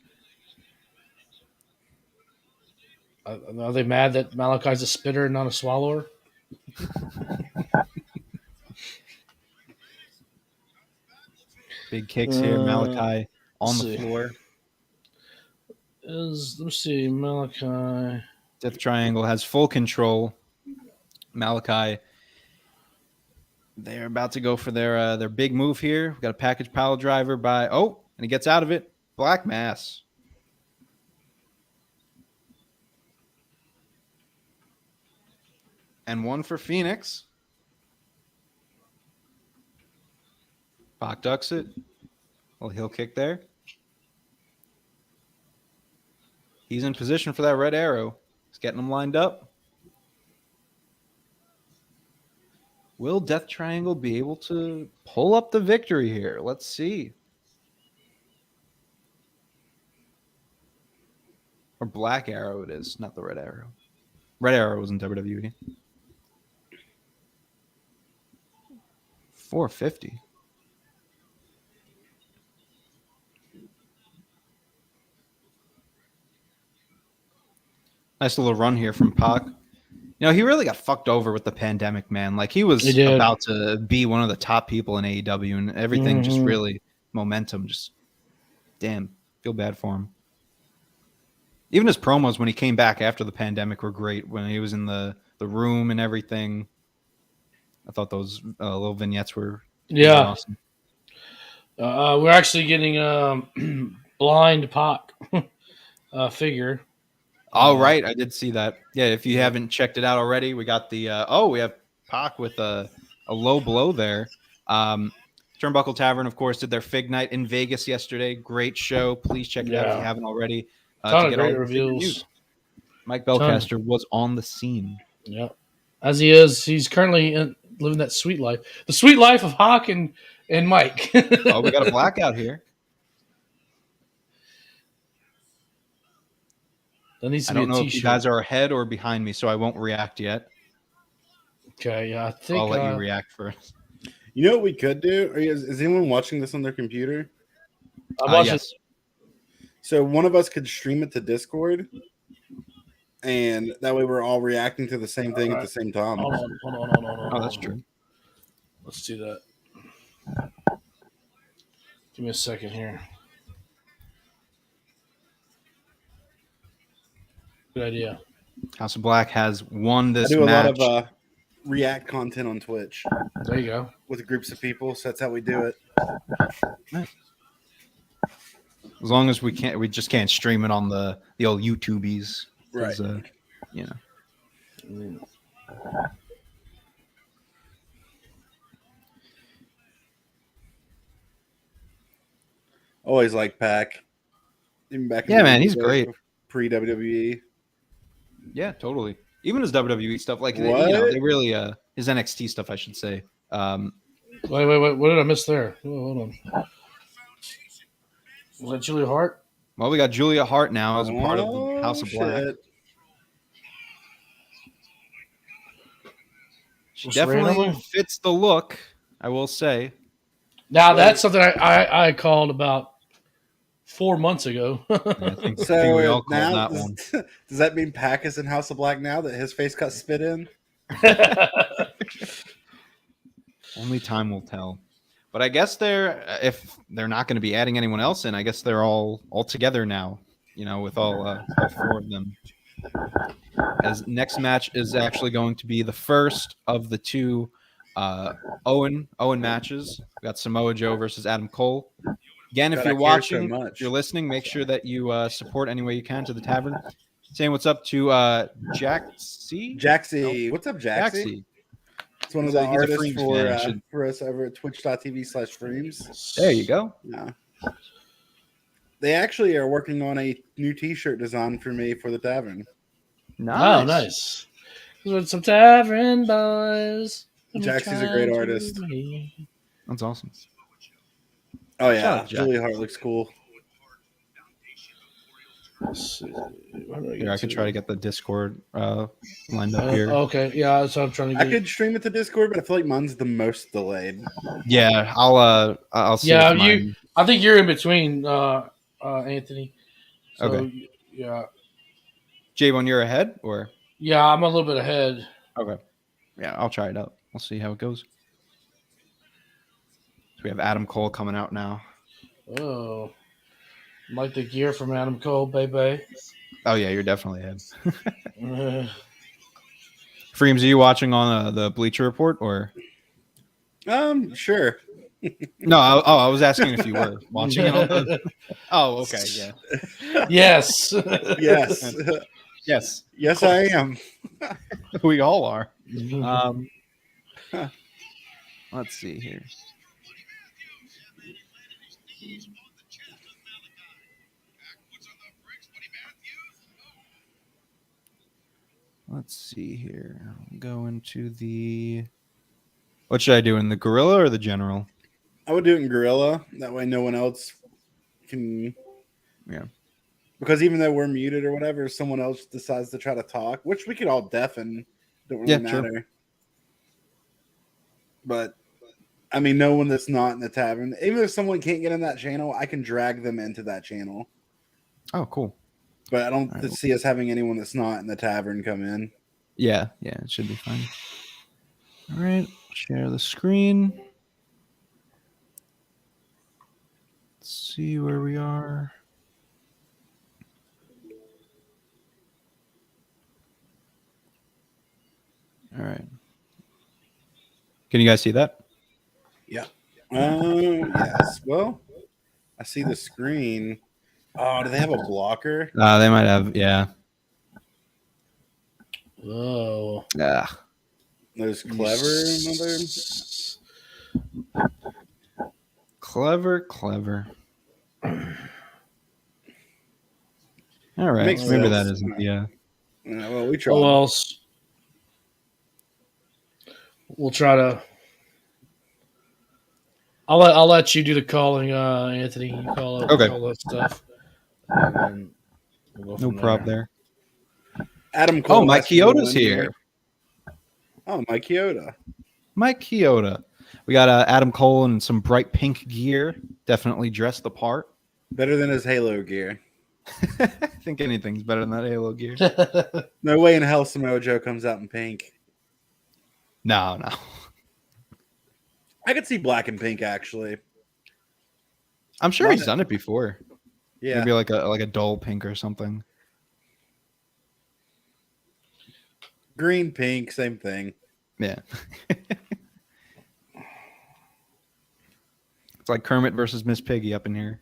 Are they mad that Malachi's a spitter and not a swallower? Big kicks here. Malachi on Let's the see. floor. Let's see, Malachi. Death Triangle has full control. Malachi, they're about to go for their big move here. We've got a package pile driver by and he gets out of it. Black Mass. And one for Phoenix. Pac ducks it. Well, heel kick there. He's in position for that red arrow. He's getting them lined up. Will Death Triangle be able to pull up the victory here? Let's see. Or Black Arrow it is, not the Red Arrow. Red Arrow was in WWE. 450. Nice little run here from Pac. You know, he really got fucked over with the pandemic, man. Like, he was about to be one of the top people in AEW, and everything just really, momentum, just, damn, feel bad for him. Even his promos when he came back after the pandemic were great, when he was in the room and everything. I thought those little vignettes were awesome. We're actually getting blind Pac figure. Oh, right. I did see that. Yeah, if you haven't checked it out already, we got the we have Pac with a low blow there. Turnbuckle Tavern, of course, did their Fig Night in Vegas yesterday. Great show. Please check it out if you haven't already. Ton of great reviews. Mike Belcaster was on the scene. Yeah. As he is, he's currently living that sweet life. The sweet life of Hawk and Mike. Oh, we got a blackout here. That needs to I be don't know t-shirt. if you guys are ahead or behind me, so I won't react yet. Okay, yeah, I think I'll let you react first. You know what we could do? Is anyone watching this on their computer? I'm watching. Yes. So one of us could stream it to Discord, and that way we're all reacting to the same thing at the same time. Hold on. Oh, that's true. Let's do that. Give me a second here. Good idea. House of Black has won this I do a match. lot of React content on Twitch There you go. with groups of people, so that's how we do it. As long as we just can't stream it on the old YouTubies. Right. You know. Always like Pac. Even back in Yeah, the man, days he's great. Pre-WWE. Yeah, totally. Even his WWE stuff, like they really his NXT stuff, I should say. Wait. What did I miss there? Hold on. Was that Julia Hart? Well, we got Julia Hart now as a part of the House of Black. Shit. She definitely fits the look, I will say. Now that's something I called about 4 months ago. Yeah, I think So we all called now, that one. does that mean Pac is in House of Black now that his face got spit in? Only time will tell. But I guess if they're not going to be adding anyone else in, I guess they're all together now, you know, with all four of them. As next match is actually going to be the first of the two Owen matches. We got Samoa Joe versus Adam Cole. Again, if you're watching, if you're listening, make sure that you support any way you can to the Tavern. Saying what's up to Jaxie. Jaxie. What's up, Jaxie? It's one of the artists for us over at twitch.tv/streams. There you go. Yeah. They actually are working on a new t-shirt design for me for the Tavern. Nice. Oh, nice. With some Tavern boys. Jaxie's a great artist. That's awesome. Oh, yeah. Julia Hart looks cool. Let's see. Here, I could try to get the Discord lined up here. Okay, yeah, that's what I'm trying to get. I could stream it to Discord, but I feel like mine's the most delayed. Yeah, I'll see. Yeah, I think you're in between, Anthony. So, okay. Yeah. J1, you're ahead, or? Yeah, I'm a little bit ahead. Okay. Yeah, I'll try it out. We'll see how it goes. So we have Adam Cole coming out now. Oh. Like the gear from Adam Cole, baby. Oh yeah, you're definitely ahead. Uh, Freems, are you watching on the Bleacher Report or? Sure. No, I was asking if you were watching it. Oh, okay, yeah. yes. Yes. Yes, Yes, I am. we all are. Let's see here. Let's see here. I'll go into the. What should I do in the gorilla or the general? I would do it in Gorilla. That way no one else can. Yeah. Because even though we're muted or whatever, if someone else decides to try to talk, which we could all deafen, don't really matter. Sure. But I mean, no one that's not in the tavern. Even if someone can't get in that channel, I can drag them into that channel. Oh, cool. But I don't see us having anyone that's not in the tavern come in. Yeah, it should be fine. All right, share the screen. Let's see where we are. All right. Can you guys see that? Yeah. Yes. Well, I see the screen. Oh, do they have a blocker? They might have, yeah. Oh. Yeah. Those clever mother. Clever. All right. Makes Maybe sense. that isn't, yeah. Well, we tried. Who else? We'll try to. I'll let you do the calling, Anthony. You call Okay. all that stuff. And then we'll go No from problem there. Adam Cole. Oh, Mike has to go Chioda's in here. Oh, Mike Chioda. Mike Chioda. We got Adam Cole in some bright pink gear. Definitely dressed the part. Better than his Halo gear. I think anything's better than that Halo gear. No way in hell Samoa Joe comes out in pink. No. I could see black and pink actually. I'm sure he's done it before. Yeah. Maybe like a dull pink or something. Green, pink, same thing. Yeah. It's like Kermit versus Miss Piggy up in here.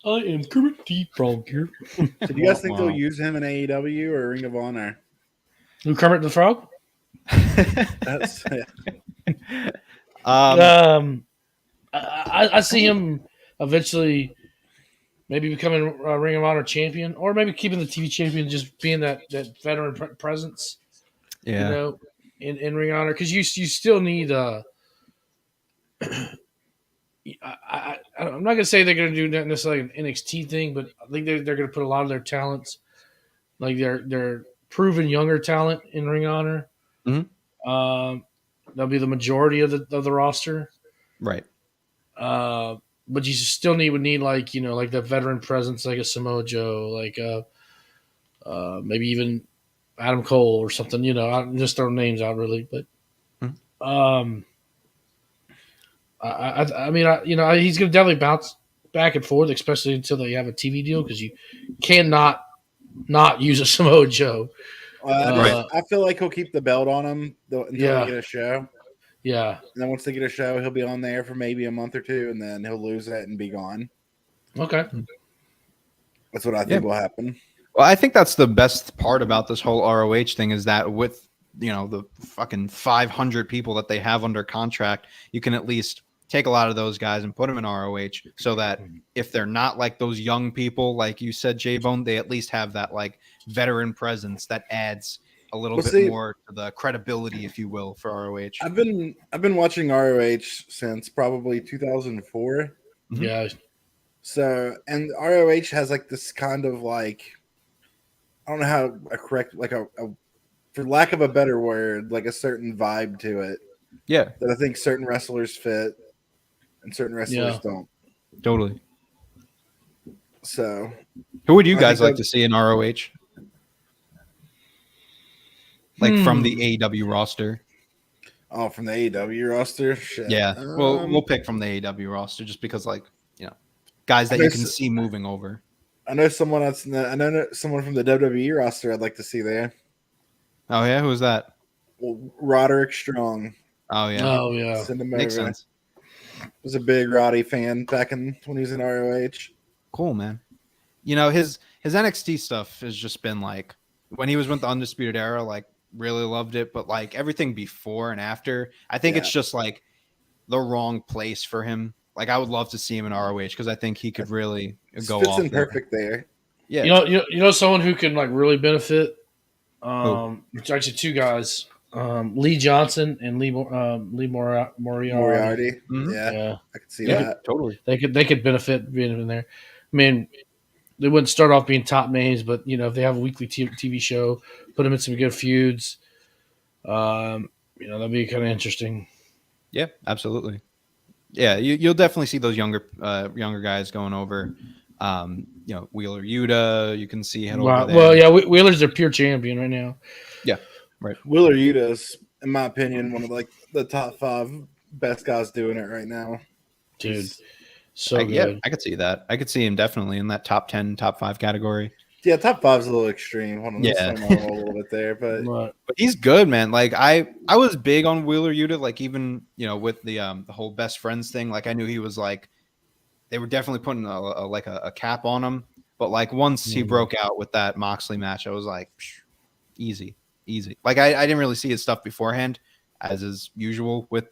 I am Kermit the Frog here. So do you guys think they'll use him in AEW or Ring of Honor? Who, Kermit the Frog? That's I see him eventually maybe becoming a Ring of Honor champion, or maybe keeping the TV champion, just being that veteran presence. Yeah. You know, in Ring of Honor, because you still need. I'm not gonna say they're gonna do necessarily an NXT thing, but I think they're gonna put a lot of their talents, like their proven younger talent, in Ring of Honor. Mm-hmm. That'll be the majority of the roster. Right. But you still would need like that veteran presence, like a Samoa Joe, like maybe even Adam Cole or something. I'm just throwing names out really, but I mean, he's going to definitely bounce back and forth, especially until they have a TV deal, because you cannot not use a Samoa Joe. I feel like he'll keep the belt on him until they get a show. Yeah. And then once they get a show, he'll be on there for maybe a month or two, and then he'll lose it and be gone. Okay. That's what I think will happen. Well, I think that's the best part about this whole ROH thing, is that with the fucking 500 people that they have under contract, you can at least take a lot of those guys and put them in ROH, so that if they're not like those young people, like you said, J-Bone, they at least have that like veteran presence that adds a little bit more to the credibility, if you will, for ROH. I've been watching ROH since probably 2004. Mm-hmm. Yeah. So, and ROH has like this kind of like, I don't know how a correct, like a for lack of a better word, like a certain vibe to it. Yeah. That I think certain wrestlers fit and certain wrestlers don't. Totally. So, who would you guys like to see in ROH? Like from the AEW roster? Oh, from the AEW roster? Shit. Yeah. Well, we'll pick from the AEW roster just because, like, guys that you can see moving over. I know someone else. I know someone from the WWE roster I'd like to see there. Oh, yeah? Who's that? Well, Roderick Strong. Oh, yeah. Oh yeah, Send him Makes over. sense. Was a big Roddy fan back when he was in ROH. Cool, man. His NXT stuff has just been like when he was with the Undisputed Era, like really loved it, but like everything before and after, I think it's just like the wrong place for him. Like I would love to see him in ROH because I think he could really go Fits off in perfect there. Yeah, you know someone who can like really benefit. It's actually two guys, Lee Johnson and Lee Moriarty. Moriarty. Mhm. Yeah, I could see yeah, that. totally. They could benefit being in there. I mean, they wouldn't start off being top names, but if they have a weekly TV show, put them in some good feuds. That'd be kind of interesting. Yeah, absolutely. Yeah, you'll definitely see those younger guys going over. Wheeler Yuta, you can see head over there. Well, yeah, Wheeler's their pure champion right now. Yeah, right. Wheeler Yuta's, in my opinion, one of like the top 5 best guys doing it right now. Dude, so good. Yeah, I could see that. I could see him definitely in that top 10, top 5 category. Yeah, top 5's a little extreme. Hold on, let's Yeah. slow down a little bit there, but But he's good, man. Like I was big on Wheeler Yuta, like even with the whole best friends thing. Like I knew he was like they were definitely putting a cap on him. But like once he broke out with that Moxley match, I was like, easy. Like I didn't really see his stuff beforehand, as is usual with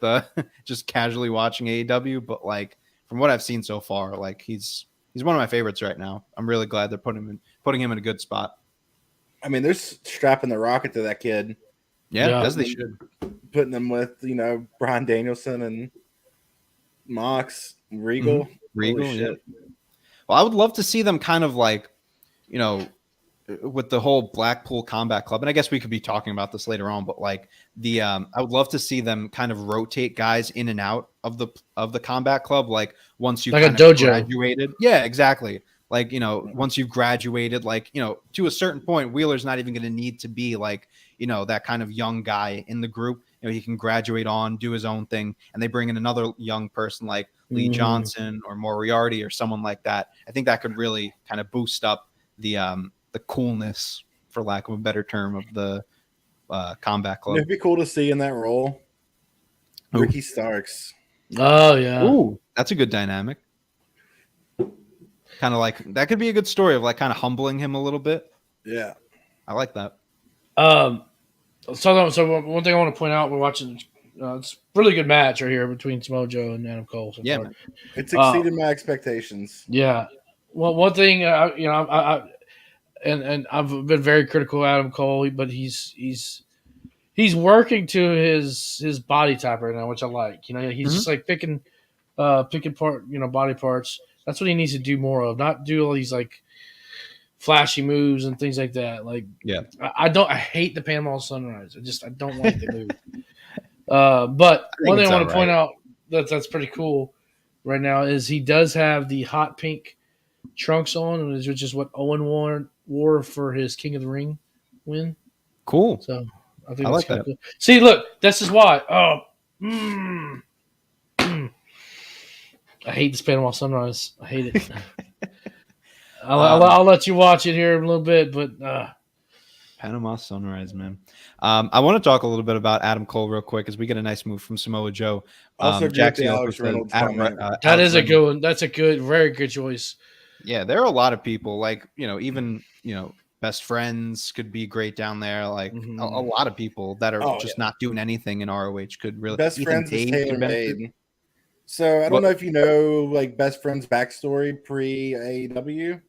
just casually watching AEW. But like from what I've seen so far, like he's one of my favorites right now. I'm really glad they're putting him in a good spot. I mean, they're strapping the rocket to that kid. Yeah, as they should. Putting them with Bryan Danielson and Mox, Regal. Regal, Holy shit. Well, I would love to see them kind of like, with the whole Blackpool Combat Club, and I guess we could be talking about this later on, but like I would love to see them kind of rotate guys in and out of the Combat Club, like once you like kind a of dojo. graduated. Yeah, exactly. Like once you've graduated, like to a certain point, Wheeler's not even going to need to be like that kind of young guy in the group. He can graduate on, do his own thing, and they bring in another young person like Lee Johnson or Moriarty or someone like that. I think that could really kind of boost up the coolness, for lack of a better term, of the Combat Club. It'd be cool to see in that role. Ooh. Ricky Starks. Oh yeah. Ooh, that's a good dynamic. Kind of like that could be a good story of like kind of humbling him a little bit. Yeah. I like that. So one thing I want to point out, we're watching. It's a really good match right here between Samoa Joe and Adam Cole. So Yeah, far. man. It's exceeded my expectations. Yeah. Well, one thing, I've been very critical of Adam Cole, but he's working to his body type right now, which I like. He's just like picking body parts. That's what he needs to do more of. Not do all these like flashy moves and things like that. Like, Yeah. I hate the Panama Sunrise. I don't like the move. But one thing I want to point out that's pretty cool right now is he does have the hot pink trunks on, which is what Owen wore for his King of the Ring win. Cool. So I think I that's like kind of that. cool. See, look, this is why. I hate this Panama Sunrise. I hate it. I'll let you watch it here in a little bit, but Panama Sunrise, man. I want to talk a little bit about Adam Cole real quick as we get a nice move from Samoa Joe. Also, Jackson the Alex Reynolds comment. that is a good one. That's a very good choice. Yeah, there are a lot of people like even best friends could be great down there. Like a lot of people that are not doing anything in ROH could really. Best Ethan Friends is Page could benefit. tailor-made. So I don't know if you know like Best Friends backstory pre AEW,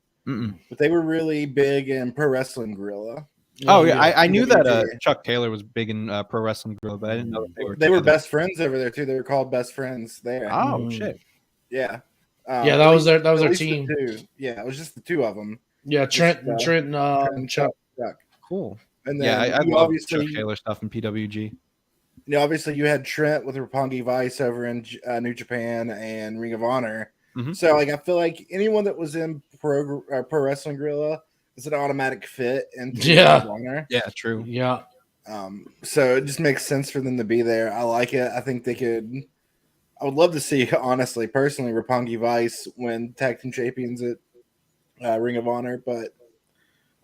but they were really big in Pro Wrestling Guerrilla. Oh yeah, I knew that Chuck Taylor was big in Pro Wrestling Guerrilla, but I didn't know that they were best friends over there too. They were called Best Friends there. Oh shit! Yeah, that was their team. Yeah, it was just the two of them. Yeah, Trent and Chuck. Cool. And then I love obviously Chuck Taylor stuff in PWG. Obviously you had Trent with Roppongi Vice over in New Japan and Ring of Honor. Mhm. So like I feel like anyone that was in Pro Wrestling Guerrilla is an automatic fit into Ring of Honor. Yeah, true. Yeah. So it just makes sense for them to be there. I like it. I think they could. I would love to see, honestly, personally, Roppongi Vice win tag team champions at Ring of Honor, but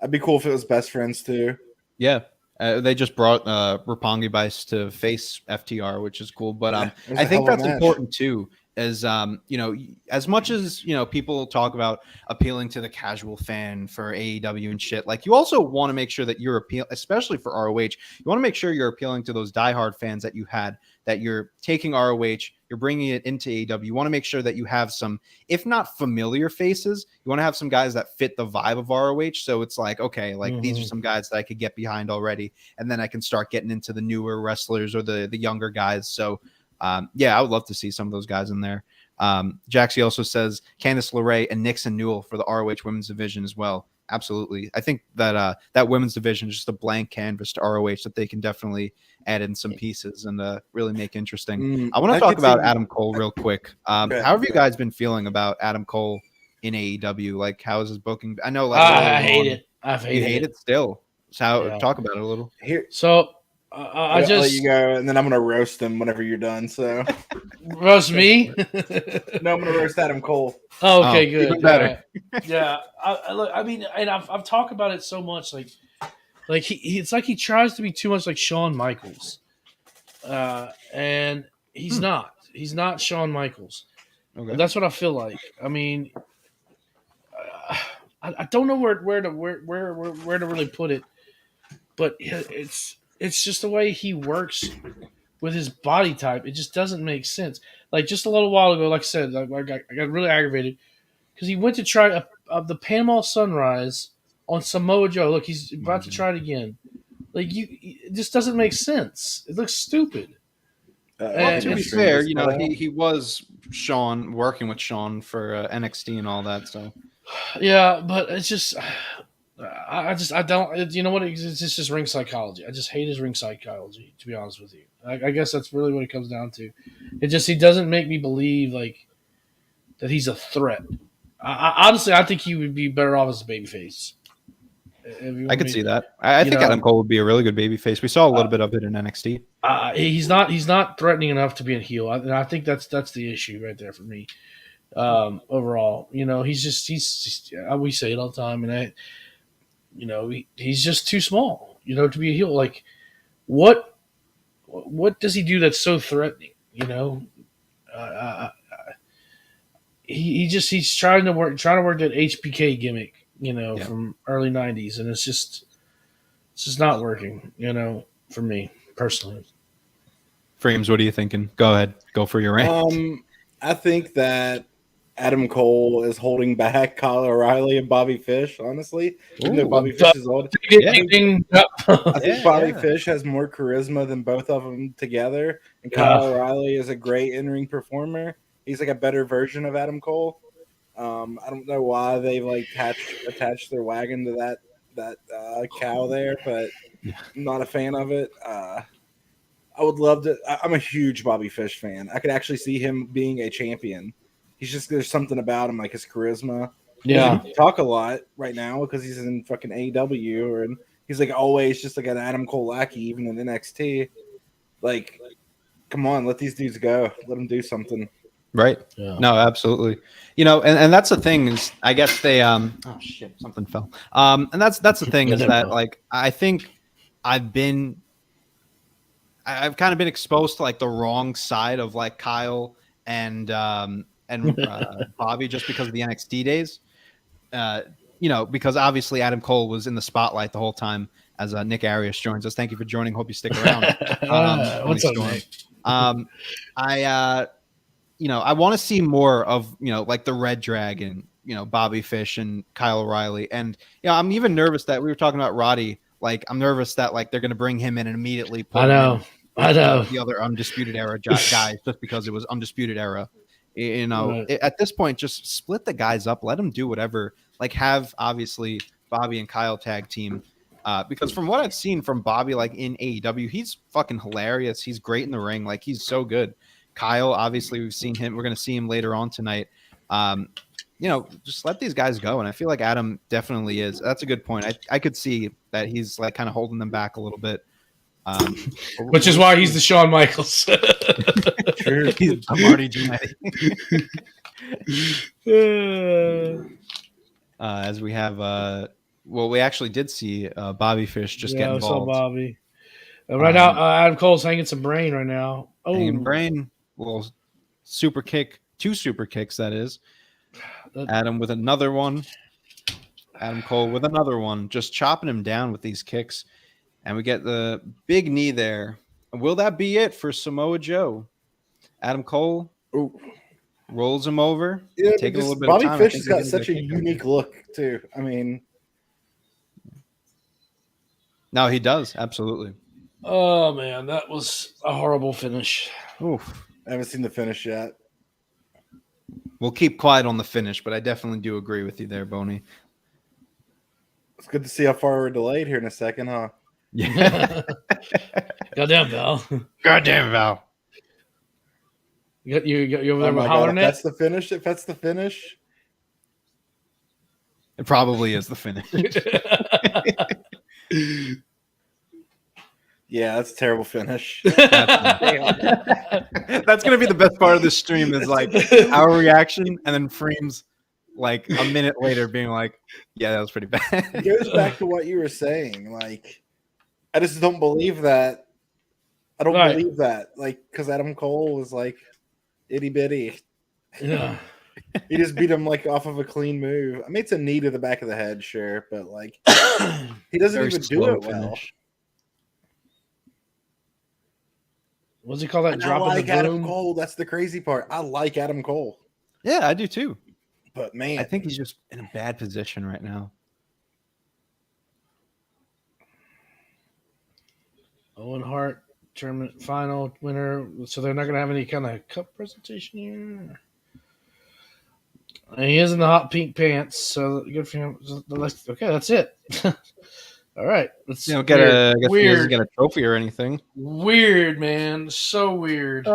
I'd be cool if it was best friends too. Yeah. They just brought Roppongi Vice to face FTR, which is cool. But Yeah, it was I a think hell of a that's match. important too. As as much as people talk about appealing to the casual fan for AEW and shit, like you also want to make sure that you're especially for ROH. You want to make sure you're appealing to those diehard fans that you had. That you're taking ROH, you're bringing it into AEW. You want to make sure that you have some, if not familiar faces, you want to have some guys that fit the vibe of ROH. So it's like, okay, like these are some guys that I could get behind already, and then I can start getting into the newer wrestlers or the younger guys. So I would love to see some of those guys in there. Jaxie also says Candice LeRae and Nixon Newell for the ROH women's division as well. Absolutely. I think that that women's division is just a blank canvas to ROH that they can definitely add in some pieces and really make interesting. I want to talk about Adam Cole real quick. How have you guys been feeling about Adam Cole in AEW? Like, how is his booking? I know, like, I hate it. I've you hate it still. So Yeah. talk about it a little. Here, So I'll I just let you go, and then I'm gonna roast him whenever you're done. So roast me. no, I'm gonna roast Adam Cole. Oh, okay, Oh, good. even better. Yeah. I mean, and I've talked about it so much, like he it's like he tries to be too much like Shawn Michaels, and he's not. He's not Shawn Michaels. Okay. That's what I feel like. I mean, I don't know where to really put it, but it's just the way he works with his body type. It just doesn't make sense. Like just a little while ago, like I said, I got really aggravated because he went to try the Panama Sunrise on Samoa Joe. Look, he's about to try it again. Like it just doesn't make sense. It looks stupid. Well, to be fair, he was Sean working with Sean for NXT and all that. So yeah, but it's just I don't. You know what? It's just ring psychology. I just hate his ring psychology. To be honest with you, I guess that's really what it comes down to. He doesn't make me believe like that he's a threat. Honestly, I think he would be better off as a babyface. I could see that. I think Adam Cole would be a really good babyface. We saw a little bit of it in NXT. He's not threatening enough to be a heel. I think that's the issue right there for me. Overall, he's just we say it all the time, and he's just too small, to be a heel. Like, what does he do that's so threatening? He's trying to work that HBK gimmick, from early '90s, and it's just not working, for me personally. Frames, what are you thinking? Go ahead, go for your rant. I think that Adam Cole is holding back Kyle O'Reilly and Bobby Fish, honestly. Even though Bobby Fish is old. I think Bobby Fish has more charisma than both of them together. And Kyle O'Reilly is a great in-ring performer. He's like a better version of Adam Cole. I don't know why they've like attached their wagon to that cow there, but I'm not a fan of it. I would love to. I'm a huge Bobby Fish fan. I could actually see him being a champion. There's something about him, like his charisma. Yeah. He talk a lot right now because he's in fucking AEW, and he's like always just like an Adam Cole lackey, even in NXT. Like, come on, let these dudes go. Let them do something. Right. Yeah. No, absolutely. And that's the thing is, I guess they oh shit, something fell. And that's the thing is that like I think I've kind of been exposed to like the wrong side of like Kyle and Bobby just because of the NXT days. Because obviously Adam Cole was in the spotlight the whole time as Nick Arias joins us. Thank you for joining. Hope you stick around. What's up, Nick? I want to see more of, like the Red Dragon, Bobby Fish and Kyle O'Reilly. And, I'm even nervous that we were talking about Roddy. Like, I'm nervous that like they're going to bring him in and immediately put I know. the other Undisputed Era guys just because it was Undisputed Era. At this point, just split the guys up. Let them do whatever. Like, have obviously Bobby and Kyle tag team. Because from what I've seen from Bobby, like in AEW, he's fucking hilarious. He's great in the ring. Like, he's so good. Kyle, obviously, we've seen him. We're going to see him later on tonight. Just let these guys go. And I feel like Adam definitely is. That's a good point. I could see that he's like kind of holding them back a little bit. Which is why he's the Shawn Michaels. True. He's Marty Jannetty. As we have, we actually did see Bobby Fish just get I saw involved. Bobby. Right now, Adam Cole's hanging some brain right now. Oh, Hanging brain. Little super kick. 2 super kicks, that is. Adam with another one. Adam Cole with another one. Just chopping him down with these kicks. And we get the big knee there. Will that be it for Samoa Joe? Adam Cole rolls him over. Yeah, taking a little bit Bobby of time. Fish has got such a unique look, too. I mean, no, he does. Absolutely. Oh, man, that was a horrible finish. Oof. I haven't seen the finish yet. We'll keep quiet on the finish, but I definitely do agree with you there, Boney. It's good to see how far we're delayed here in a second, huh? Yeah. Goddamn, Val. Goddamn, Val. You over there with hollering God, that's the finish. If that's the finish, It probably is the finish. yeah, that's a terrible finish. That's going to be the best part of this stream is like our reaction and then Freem's like a minute later being like, yeah, that was pretty bad. It goes back to what you were saying. Like, I just don't believe that. I don't believe that. Like, because Adam Cole was like itty bitty. Yeah. He just beat him like off of a clean move. I mean, it's a knee to the back of the head, sure, but like he doesn't Very even do slow it well. finish. What's he call that? And Drop I of like the Adam broom? Cole. That's the crazy part. I like Adam Cole, Yeah, I do too. but man, I think he's just in a bad position right now. Owen Hart tournament final winner. So they're not going to have any kind of cup presentation here. And he is in the hot pink pants, so good for him. Okay, that's it. All right, You don't get a, I guess he doesn't get a trophy or anything. Weird, man. So weird.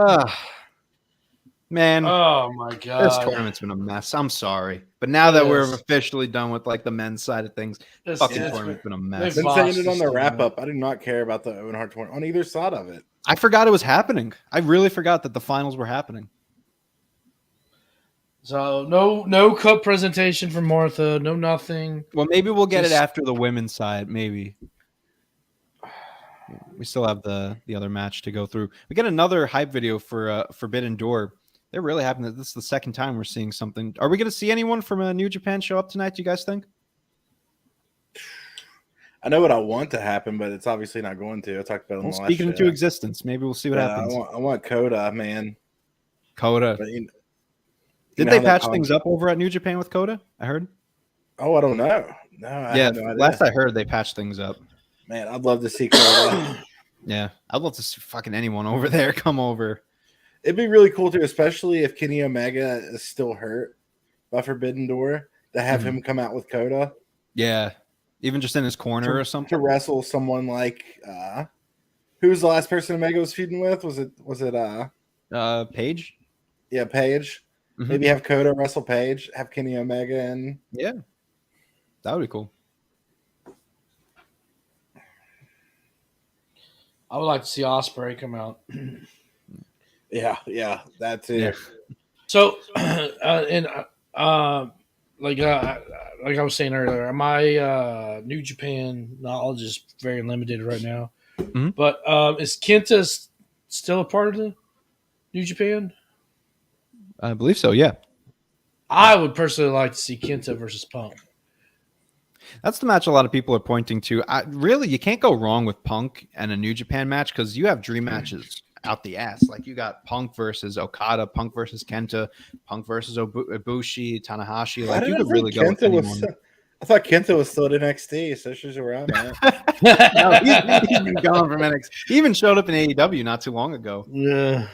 Man, Oh my god, this tournament's been a mess. I'm sorry, but now that we're officially done with like the men's side of things, fucking tournament's been a mess. I've been saying it on the wrap up. I do not care about the Owen Hart tournament on either side of it. I forgot it was happening. I really forgot that the finals were happening. So no cup presentation for Martha. No nothing. Well, maybe we'll get it after the women's side. Maybe we still have the other match to go through. We get another hype video for Forbidden Door. They're really happy that this is the second time we're seeing something. Are we going to see anyone from New Japan show up tonight? Do you guys think? I know what I want to happen, but it's obviously not going to. I talked about it on the last Speaking show. into existence. Maybe we'll see what happens. I want Coda, man. Coda. But, Did they patch things up over at New Japan with Coda? I heard. Oh, I don't know. No, I have no idea. Last I heard, they patched things up. Man, I'd love to see Coda. Yeah, I'd love to see fucking anyone over there come over. It'd be really cool too, especially if Kenny Omega is still hurt by Forbidden Door, to have him come out with Coda. Yeah, even just in his corner or something to wrestle someone like who was the last person Omega was feuding with? Was it Paige? Yeah, Paige. Mm-hmm. Maybe have Coda wrestle Paige, have Kenny Omega and yeah, that would be cool. I would like to see Ospreay come out. yeah, that's it. Yeah. So, like I was saying earlier, my New Japan knowledge is very limited right now. Mm-hmm. But is Kenta still a part of the New Japan? I believe so. Yeah, I would personally like to see Kenta versus Punk. that's the match a lot of people are pointing to. Really, you can't go wrong with Punk and a New Japan match because you have dream matches out the ass. Like you got Punk versus Okada, Punk versus Kenta, Punk versus Ibushi, Tanahashi. Like you could really go with anyone. I thought Kenta was still at NXT, so she's around, man. No, he's been gone from NXT. He even showed up in AEW not too long ago. Yeah.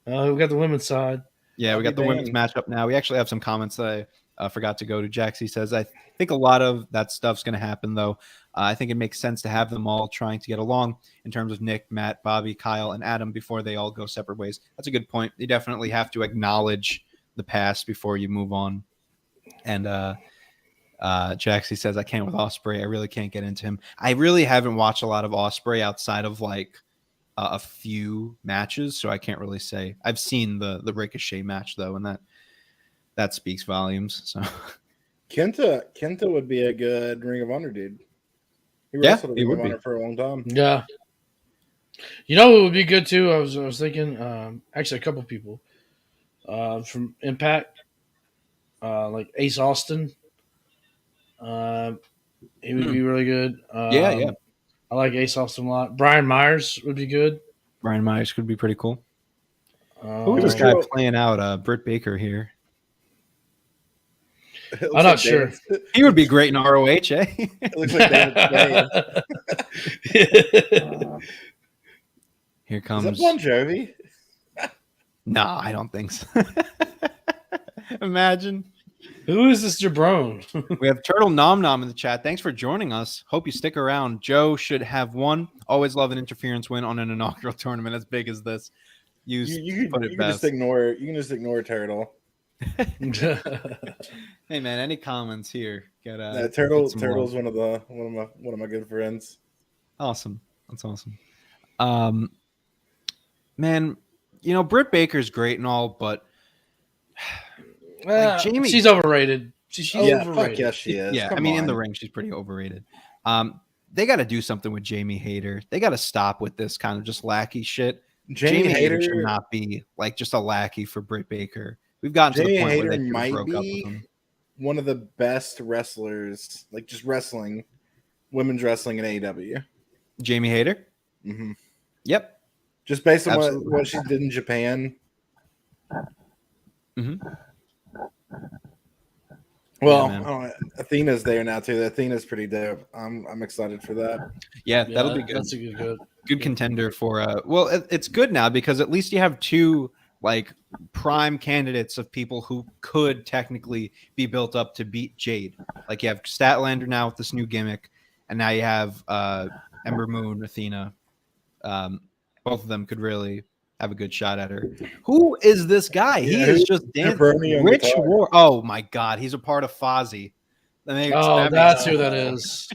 We got the women's side. Yeah, we got the women's matchup now. We actually have some comments that I forgot to go to. Jaxie says, I think a lot of that stuff's going to happen, though. I think it makes sense to have them all trying to get along in terms of Nick, Matt, Bobby, Kyle, and Adam before they all go separate ways. That's a good point. You definitely have to acknowledge the past before you move on. And Jaxie says, I can't with Ospreay. I really can't get into him. I really haven't watched a lot of Ospreay outside of like a few matches, so I can't really say. I've seen the Ricochet match though, and that speaks volumes. So Kenta would be a good Ring of Honor dude. He Yeah, wrestled he Ring would of be. Honor for a long time. Yeah. You know what would be good too? I was thinking, actually, a couple people from Impact, like Ace Austin. He would be really good. Yeah. I like Ace Austin a lot. Brian Myers would be good. Brian Myers could be pretty cool. Who is this guy playing out? Britt Baker here. I'm not sure. He would be great in ROH, eh? It looks like David. Here Is comes. that Bon Jovi? No, I don't think so. Imagine. Who is this jabron? We have Turtle Nom Nom in the chat. Thanks for joining us. Hope you stick around. Joe should have won. Always love an interference win on an inaugural tournament as big as this. You put it can best. just ignore. You can just ignore Turtle. Hey man, any comments here? Turtle's one of my good friends. Awesome. That's awesome. Man, you know, Britt Baker's great and all, but like Jamie, she's overrated. She's overrated. Fuck yes, she is. Yeah, Come I mean, in on. the ring, she's pretty overrated. They got to do something with Jamie Hayter. They got to stop with this kind of just lackey shit. Jamie Hayter should not be like just a lackey for Britt Baker. We've gotten to the point where they might broke up with be him. one of the best wrestlers, like just wrestling, women's wrestling in AEW. Jamie Hayter? Mm-hmm. Yep. Just based on Absolutely. what she did in Japan. Mm-hmm. Well, Yeah, Athena's there now too. Athena's pretty dope. I'm excited for that. Yeah, that'll be good. That's a good contender for well, it's good now because at least you have two like prime candidates of people who could technically be built up to beat Jade. Like you have Statlander now with this new gimmick, and now you have Ember Moon, Athena. Both of them could really have a good shot at her. Who is this guy? He is just dancing. Rich War. Oh my god, he's a part of Fozzy. That's who that is.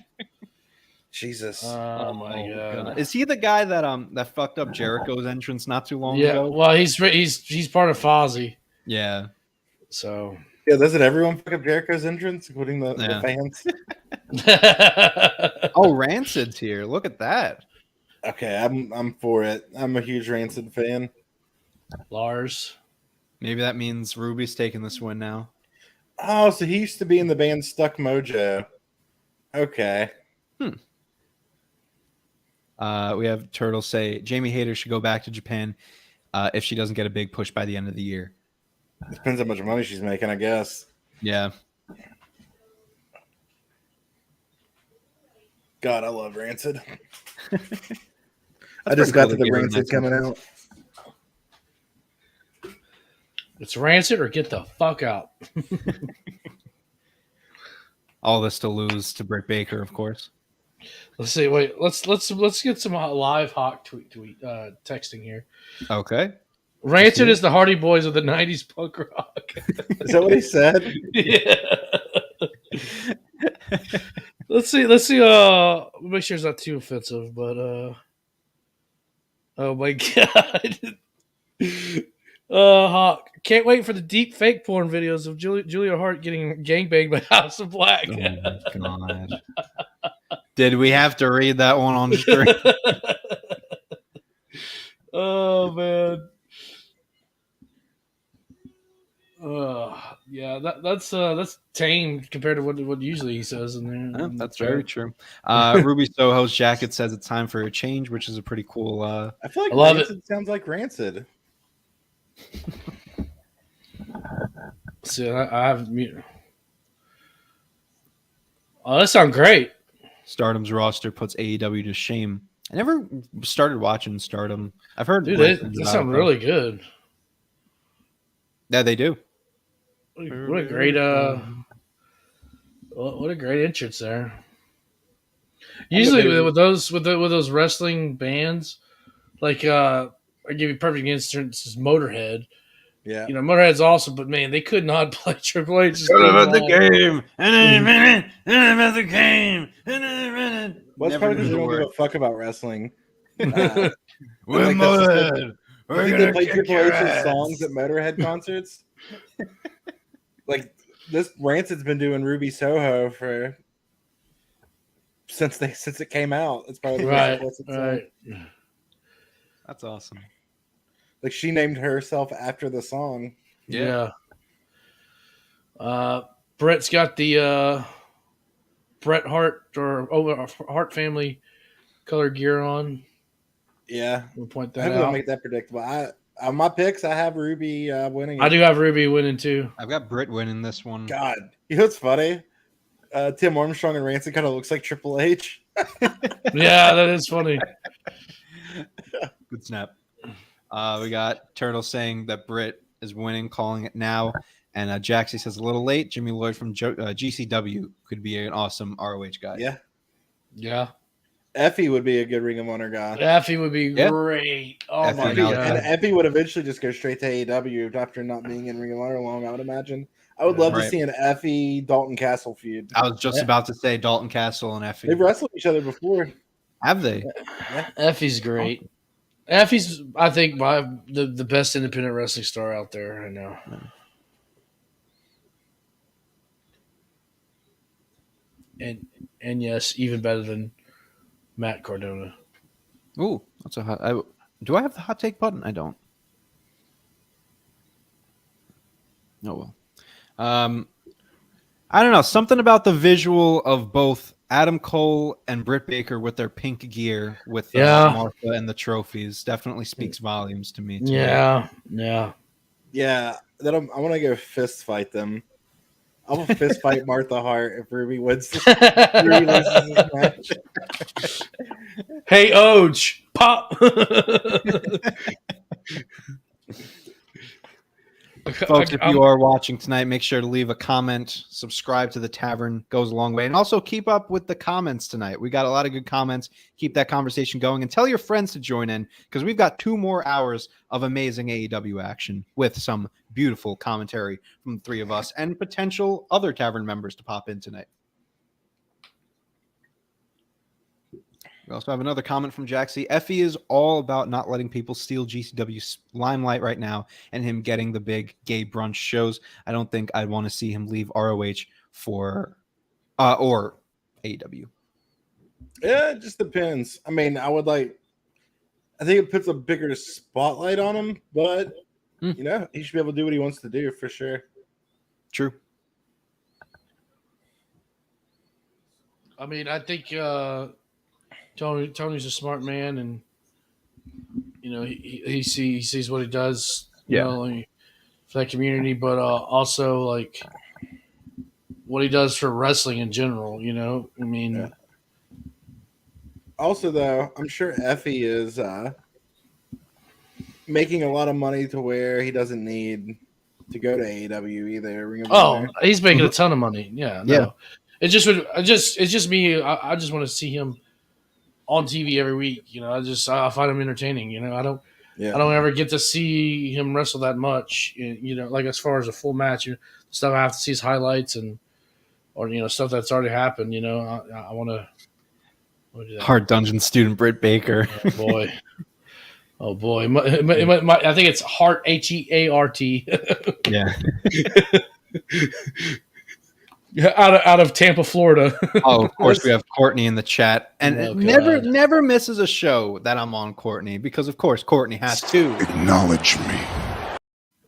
Jesus. Oh my god. Is he the guy that fucked up Jericho's entrance not too long ago? Well, he's part of Fozzy. Yeah. So yeah, doesn't everyone fuck up Jericho's entrance, including the fans? Oh, Rancid's here. Look at that. Okay, I'm for it. I'm a huge Rancid fan. Lars. Maybe that means Ruby's taking this win now. Oh, so he used to be in the band Stuck Mojo. Okay. We have Turtle say Jamie Hayter should go back to Japan if she doesn't get a big push by the end of the year. Depends how much money she's making, I guess. Yeah. God, I love Rancid. I just got to the Rancid coming out. It's Rancid or get the fuck out. All this to lose to Britt Baker, of course. Let's see. Wait. Let's get some live Hawk tweet texting here. Okay. Rancid is the Hardy Boys of the '90s punk rock. Is that what he said? Yeah. Let's see. Make sure it's not too offensive, but oh my god. Hawk. Can't wait for the deep fake porn videos of Julia Hart getting gangbanged by House of Black. Oh my god. Did we have to read that one on stream? Oh man. Yeah, that's tame compared to what usually he says in there. Yeah, that's very true. Ruby Soho's jacket says it's time for a change, which is a pretty cool. I feel like I love Rancid sounds like Rancid. See, I have mute. Oh, that sounds great. Stardom's roster puts AEW to shame. I never started watching Stardom. I've heard. Dude, they sound really good. Yeah, they do. What a great what a great entrance there. Usually with those wrestling bands, like I give you a perfect instance is Motorhead. Yeah. You know, Motorhead's awesome, but man, they could not play Triple H's theme about the live. game, and about the game, Well, it's probably because they don't give a fuck about wrestling. We're like, Motorhead. I think they play Triple H's songs at Motorhead concerts. Like this Rancid's been doing Ruby Soho since it came out. It's probably the Right, most song. right. That's awesome. Like she named herself after the song. Yeah. Brett's got the Bret Hart Hart family color gear on. Yeah, We'll point I that hope they'll out. make that predictable. On my picks, I have Ruby winning. I do have Ruby winning too. I've got Britt winning this one. God, you know what's funny? Tim Armstrong and Rancid kind of looks like Triple H. Yeah, that is funny. Good snap. We got Turtle saying that Britt is winning, calling it now. And Jaxie says a little late. Jimmy Lloyd from GCW could be an awesome ROH guy. Yeah. Yeah. Effie would be a good Ring of Honor guy. Effie would be great. Oh Effie my and god. And Effie would eventually just go straight to AEW after not being in Ring of Honor long, I would imagine. I would love to see an Effie Dalton Castle feud. I was just about to say Dalton Castle and Effie. They've wrestled each other before. Have they? Effie's great. Effie's, I think, the best independent wrestling star out there right now. And yes, even better than Matt Cardona. Ooh, that's a hot. Do I have the hot take button? I don't. Oh well. I don't know. Something about the visual of both Adam Cole and Britt Baker with their pink gear with Martha and the trophies definitely speaks volumes to me. Yeah. Yeah, I want to go fist fight them. I will fist fight Martha Hart if Ruby wins this match. Hey, Oj, pop. Folks, if you are watching tonight, make sure to leave a comment, subscribe to the Tavern, goes a long way, and also keep up with the comments tonight. We got a lot of good comments. Keep that conversation going, and tell your friends to join in because we've got 2 more hours of amazing AEW action with some beautiful commentary from the 3 of us and potential other Tavern members to pop in tonight. We also have another comment from Jaxie. Effie is all about not letting people steal GCW's limelight right now and him getting the big gay brunch shows. I don't think I'd want to see him leave ROH for or AEW. Yeah, it just depends. I mean, I think it puts a bigger spotlight on him, but you know, he should be able to do what he wants to do for sure. True. I mean, I think Tony's a smart man, and you know he sees what he does, you know, like, for that community, but also like what he does for wrestling in general. You know, I mean. Also, though, I'm sure Effie is making a lot of money to where he doesn't need to go to AEW either. Ring of Honor. He's making a ton of money. Yeah, no. Yeah. It's just me. I just want to see him on TV every week. You know, I find him entertaining. You know, I don't ever get to see him wrestle that much. You know, like as far as a full match, stuff I have to see is highlights or you know stuff that's already happened. You know, I want to. Hard Dungeon student Britt Baker. Oh boy! I think it's Heart Heart. Yeah. out of Tampa, Florida. Oh, of course we have Courtney in the chat, and it never misses a show that I'm on Courtney because of course Courtney has to Acknowledge me.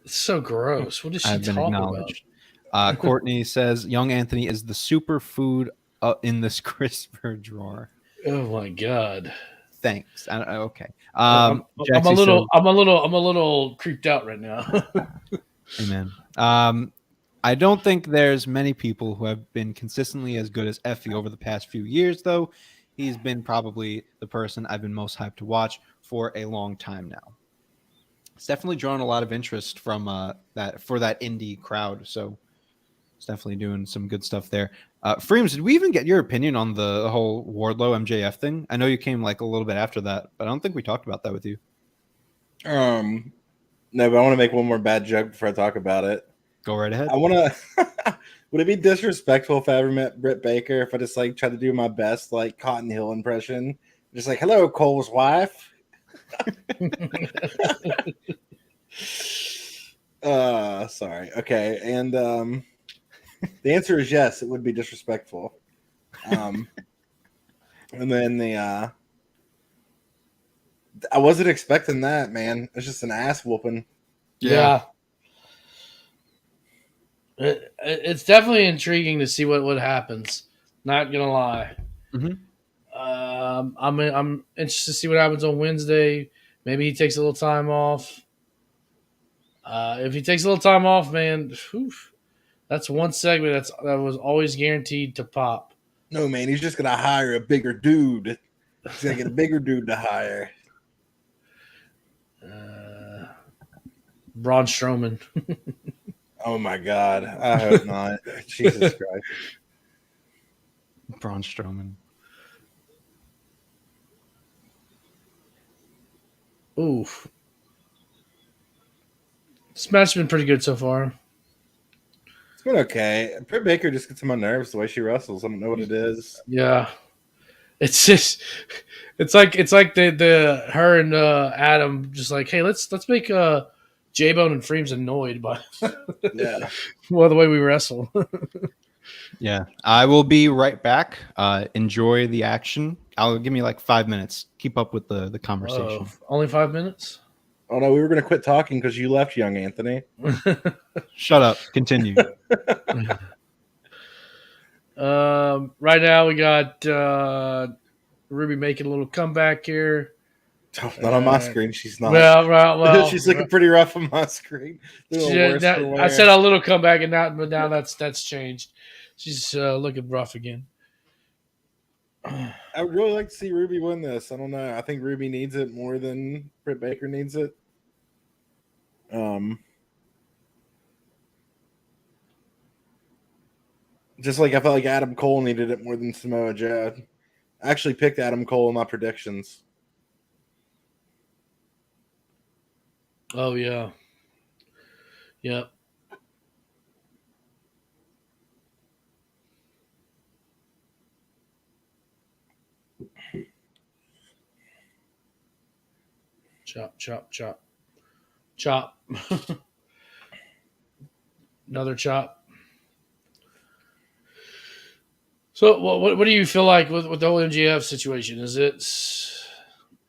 It's so gross. What is she I've been talking acknowledged. Courtney says young Anthony is the superfood in this crisper drawer. Oh my god! Thanks. Okay. I'm a little creeped out right now. Amen. I don't think there's many people who have been consistently as good as Effie over the past few years, though. He's been probably the person I've been most hyped to watch for a long time now. It's definitely drawn a lot of interest from that indie crowd, so it's definitely doing some good stuff there. Freems, did we even get your opinion on the whole Wardlow MJF thing? I know you came like a little bit after that, but I don't think we talked about that with you. No, but I want to make one more bad joke before I talk about it. Go right ahead. I want to. Would it be disrespectful if I ever met Britt Baker if I just like tried to do my best like Cotton Hill impression, just like "Hello, Cole's wife." Sorry. Okay, and the answer is yes. It would be disrespectful. And then I wasn't expecting that, man. It's just an ass whooping. Yeah. It's definitely intriguing to see what happens. Not gonna lie. I'm interested to see what happens on Wednesday. Maybe he takes a little time off. If he takes a little time off, man, that's one segment that was always guaranteed to pop. No, man, he's just gonna hire a bigger dude. He's gonna get a bigger dude to hire. Braun Strowman. Oh my God, I hope not. Jesus Christ. Braun Strowman. Oof. This match has been pretty good so far. It's been okay. Britt Baker just gets on my nerves the way she wrestles. I don't know what it is. Yeah. It's just it's like the her and Adam just like, hey, let's make J-Bone and Freems annoyed by Yeah. well the way we wrestle. Yeah, I will be right back. Enjoy the action. I'll give me like 5 minutes. Keep up with the conversation. Only 5 minutes? Oh no, we were gonna quit talking because you left, young Anthony. Shut up. Continue. Right now we got Ruby making a little comeback here. Oh, not on my screen. She's not. Well, she's looking pretty rough on my screen. I said a little comeback, and now that's changed. She's looking rough again. I would really like to see Ruby win this. I don't know. I think Ruby needs it more than Britt Baker needs it. Just like I felt like Adam Cole needed it more than Samoa Joe. I actually picked Adam Cole in my predictions. Oh yeah. Yep. Chop, chop, chop. Chop. Another chop. So what do you feel like with the whole MJF situation? Is it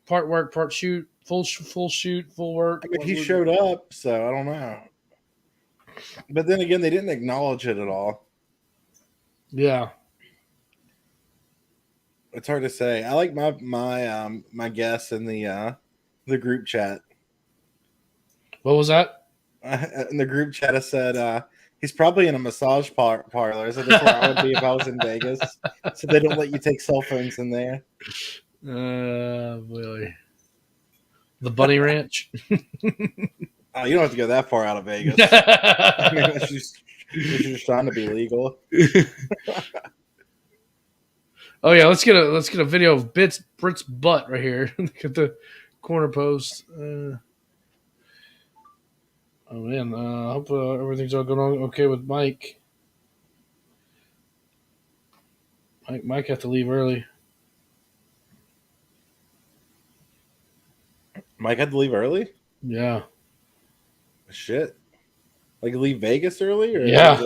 part work, part shoot, full shoot, full work? I mean, he showed up, so I don't know. But then again, they didn't acknowledge it at all. Yeah. It's hard to say. I like my guess in the group chat. What was that? In the group chat, I said he's probably in a massage parlor. So that's where I would be if I was in Vegas. So they don't let you take cell phones in there. Really? The Bunny Ranch? Oh, you don't have to go that far out of Vegas. You're just trying to be legal. Oh yeah, let's get a video of Britt's butt right here. Look at the corner post. Oh man, I hope everything's all going on okay with Mike. Mike have to leave early. Mike had to leave early? Yeah. Shit. Like leave Vegas early? Or yeah.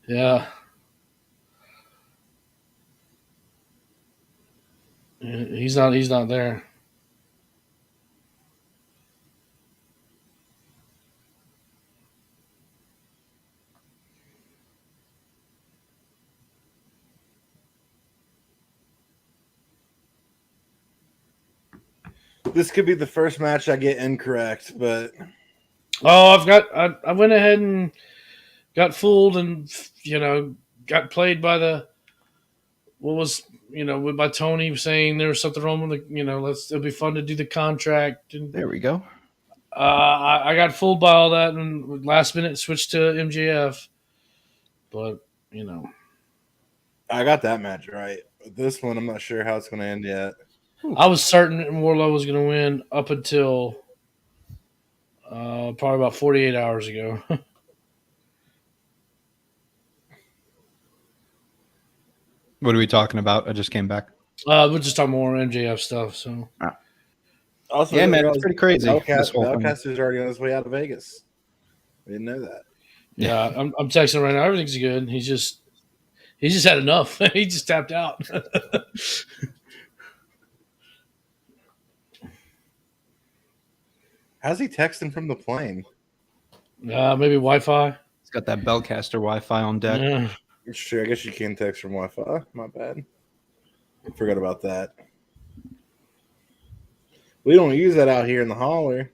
Yeah. He's not there. This could be the first match I get incorrect, but I went ahead and got fooled and got played by by Tony saying there was something wrong with it'll be fun to do the contract. And there we go. I got fooled by all that and last minute switched to MJF. But, I got that match right. This one, I'm not sure how it's going to end yet. I was certain Wardlow was going to win up until Probably about 48 hours ago. What are we talking about? I just came back. We're just talking more MJF stuff. So Also, Yeah, man, it's pretty crazy, this whole thing. Bellcaster's already on his way out of Vegas. I didn't know that. yeah, I'm texting right now. Everything's good. He just had enough. He just tapped out. How's he texting from the plane? Maybe Wi-Fi. He's got that Bellcaster Wi-Fi on deck. Yeah. It's true. I guess you can text from Wi-Fi. My bad. I forgot about that. We don't use that out here in the holler.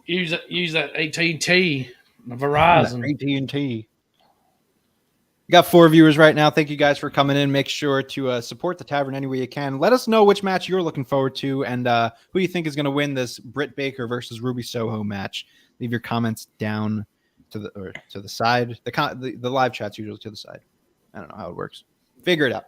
use that AT&T, Verizon. AT&T. We got 4 viewers right now. Thank you guys for coming in. Make sure to support the Tavern any way you can. Let us know which match you're looking forward to and who you think is going to win this Britt Baker versus Ruby Soho match. Leave your comments down to the side. The live chat's usually to the side. I don't know how it works. Figure it out.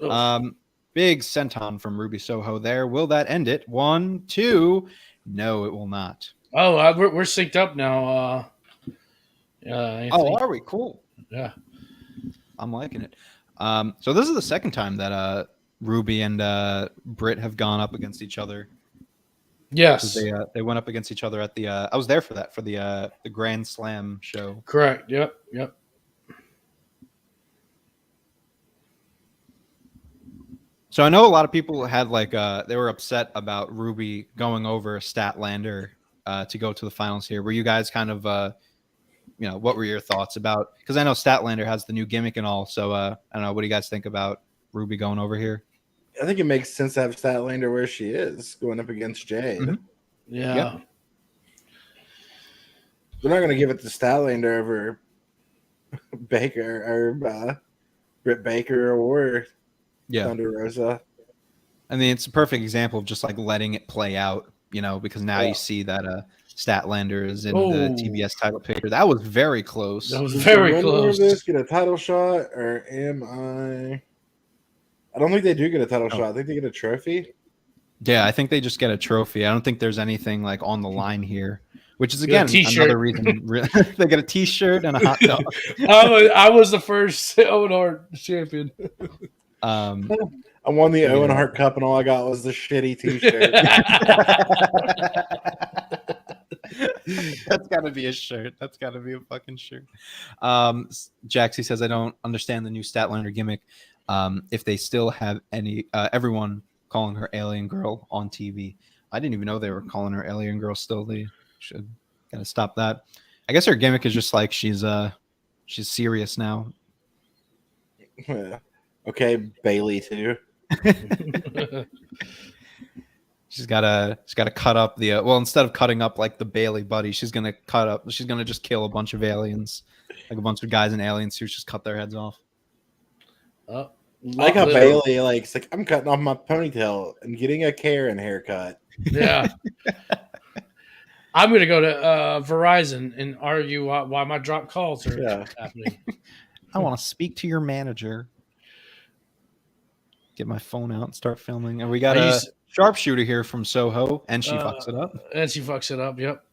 Oh. Big senton from Ruby Soho there. Will that end it? 1, 2. No, it will not. Oh, we're synced up now. Are we? Cool. Yeah. I'm liking it. So this is the second time that Ruby and Britt have gone up against each other. Yes. They went up against each other at the I was there for that, for the Grand Slam show. Correct. Yep. So I know a lot of people had they were upset about Ruby going over Statlander to go to the finals here. Were you guys kind of what were your thoughts about? Because I know Statlander has the new gimmick and all. So I don't know. What do you guys think about Ruby going over here? I think it makes sense to have Statlander where she is, going up against Jade. Mm-hmm. Yeah. Yep. They're not going to give it to Statlander over Baker or Britt Baker or Thunder Rosa. I mean, it's a perfect example of just letting it play out, because now you see that Statlander is in the TBS title picture. That was very close. That was very close. This get a title shot, or am I? I don't think they do get a title shot. I think they get a trophy. Yeah, I think they just get a trophy. I don't think there's anything on the line here, which is again another reason they get a T-shirt and a hot dog. I was the first Owen Hart champion. I won the Owen Hart Cup, and all I got was the shitty T-shirt. That's got to be a shirt. That's got to be a fucking shirt. Jaxie says, I don't understand the new Statlander gimmick. If they still have everyone calling her Alien Girl on TV. I didn't even know they were calling her Alien Girl still. They should kind of stop that. I guess her gimmick is just she's serious now. Okay, Bailey too. She's gotta cut up the instead of cutting up the Bailey buddy, she's gonna just kill a bunch of aliens, a bunch of guys in alien suits, just cut their heads off. I like how Bailey I'm cutting off my ponytail and getting a Karen haircut. Yeah. I'm gonna go to Verizon and argue why my drop calls are happening. I want to speak to your manager. Get my phone out and start filming. And we got a sharpshooter here from Soho, and she fucks it up. Yep.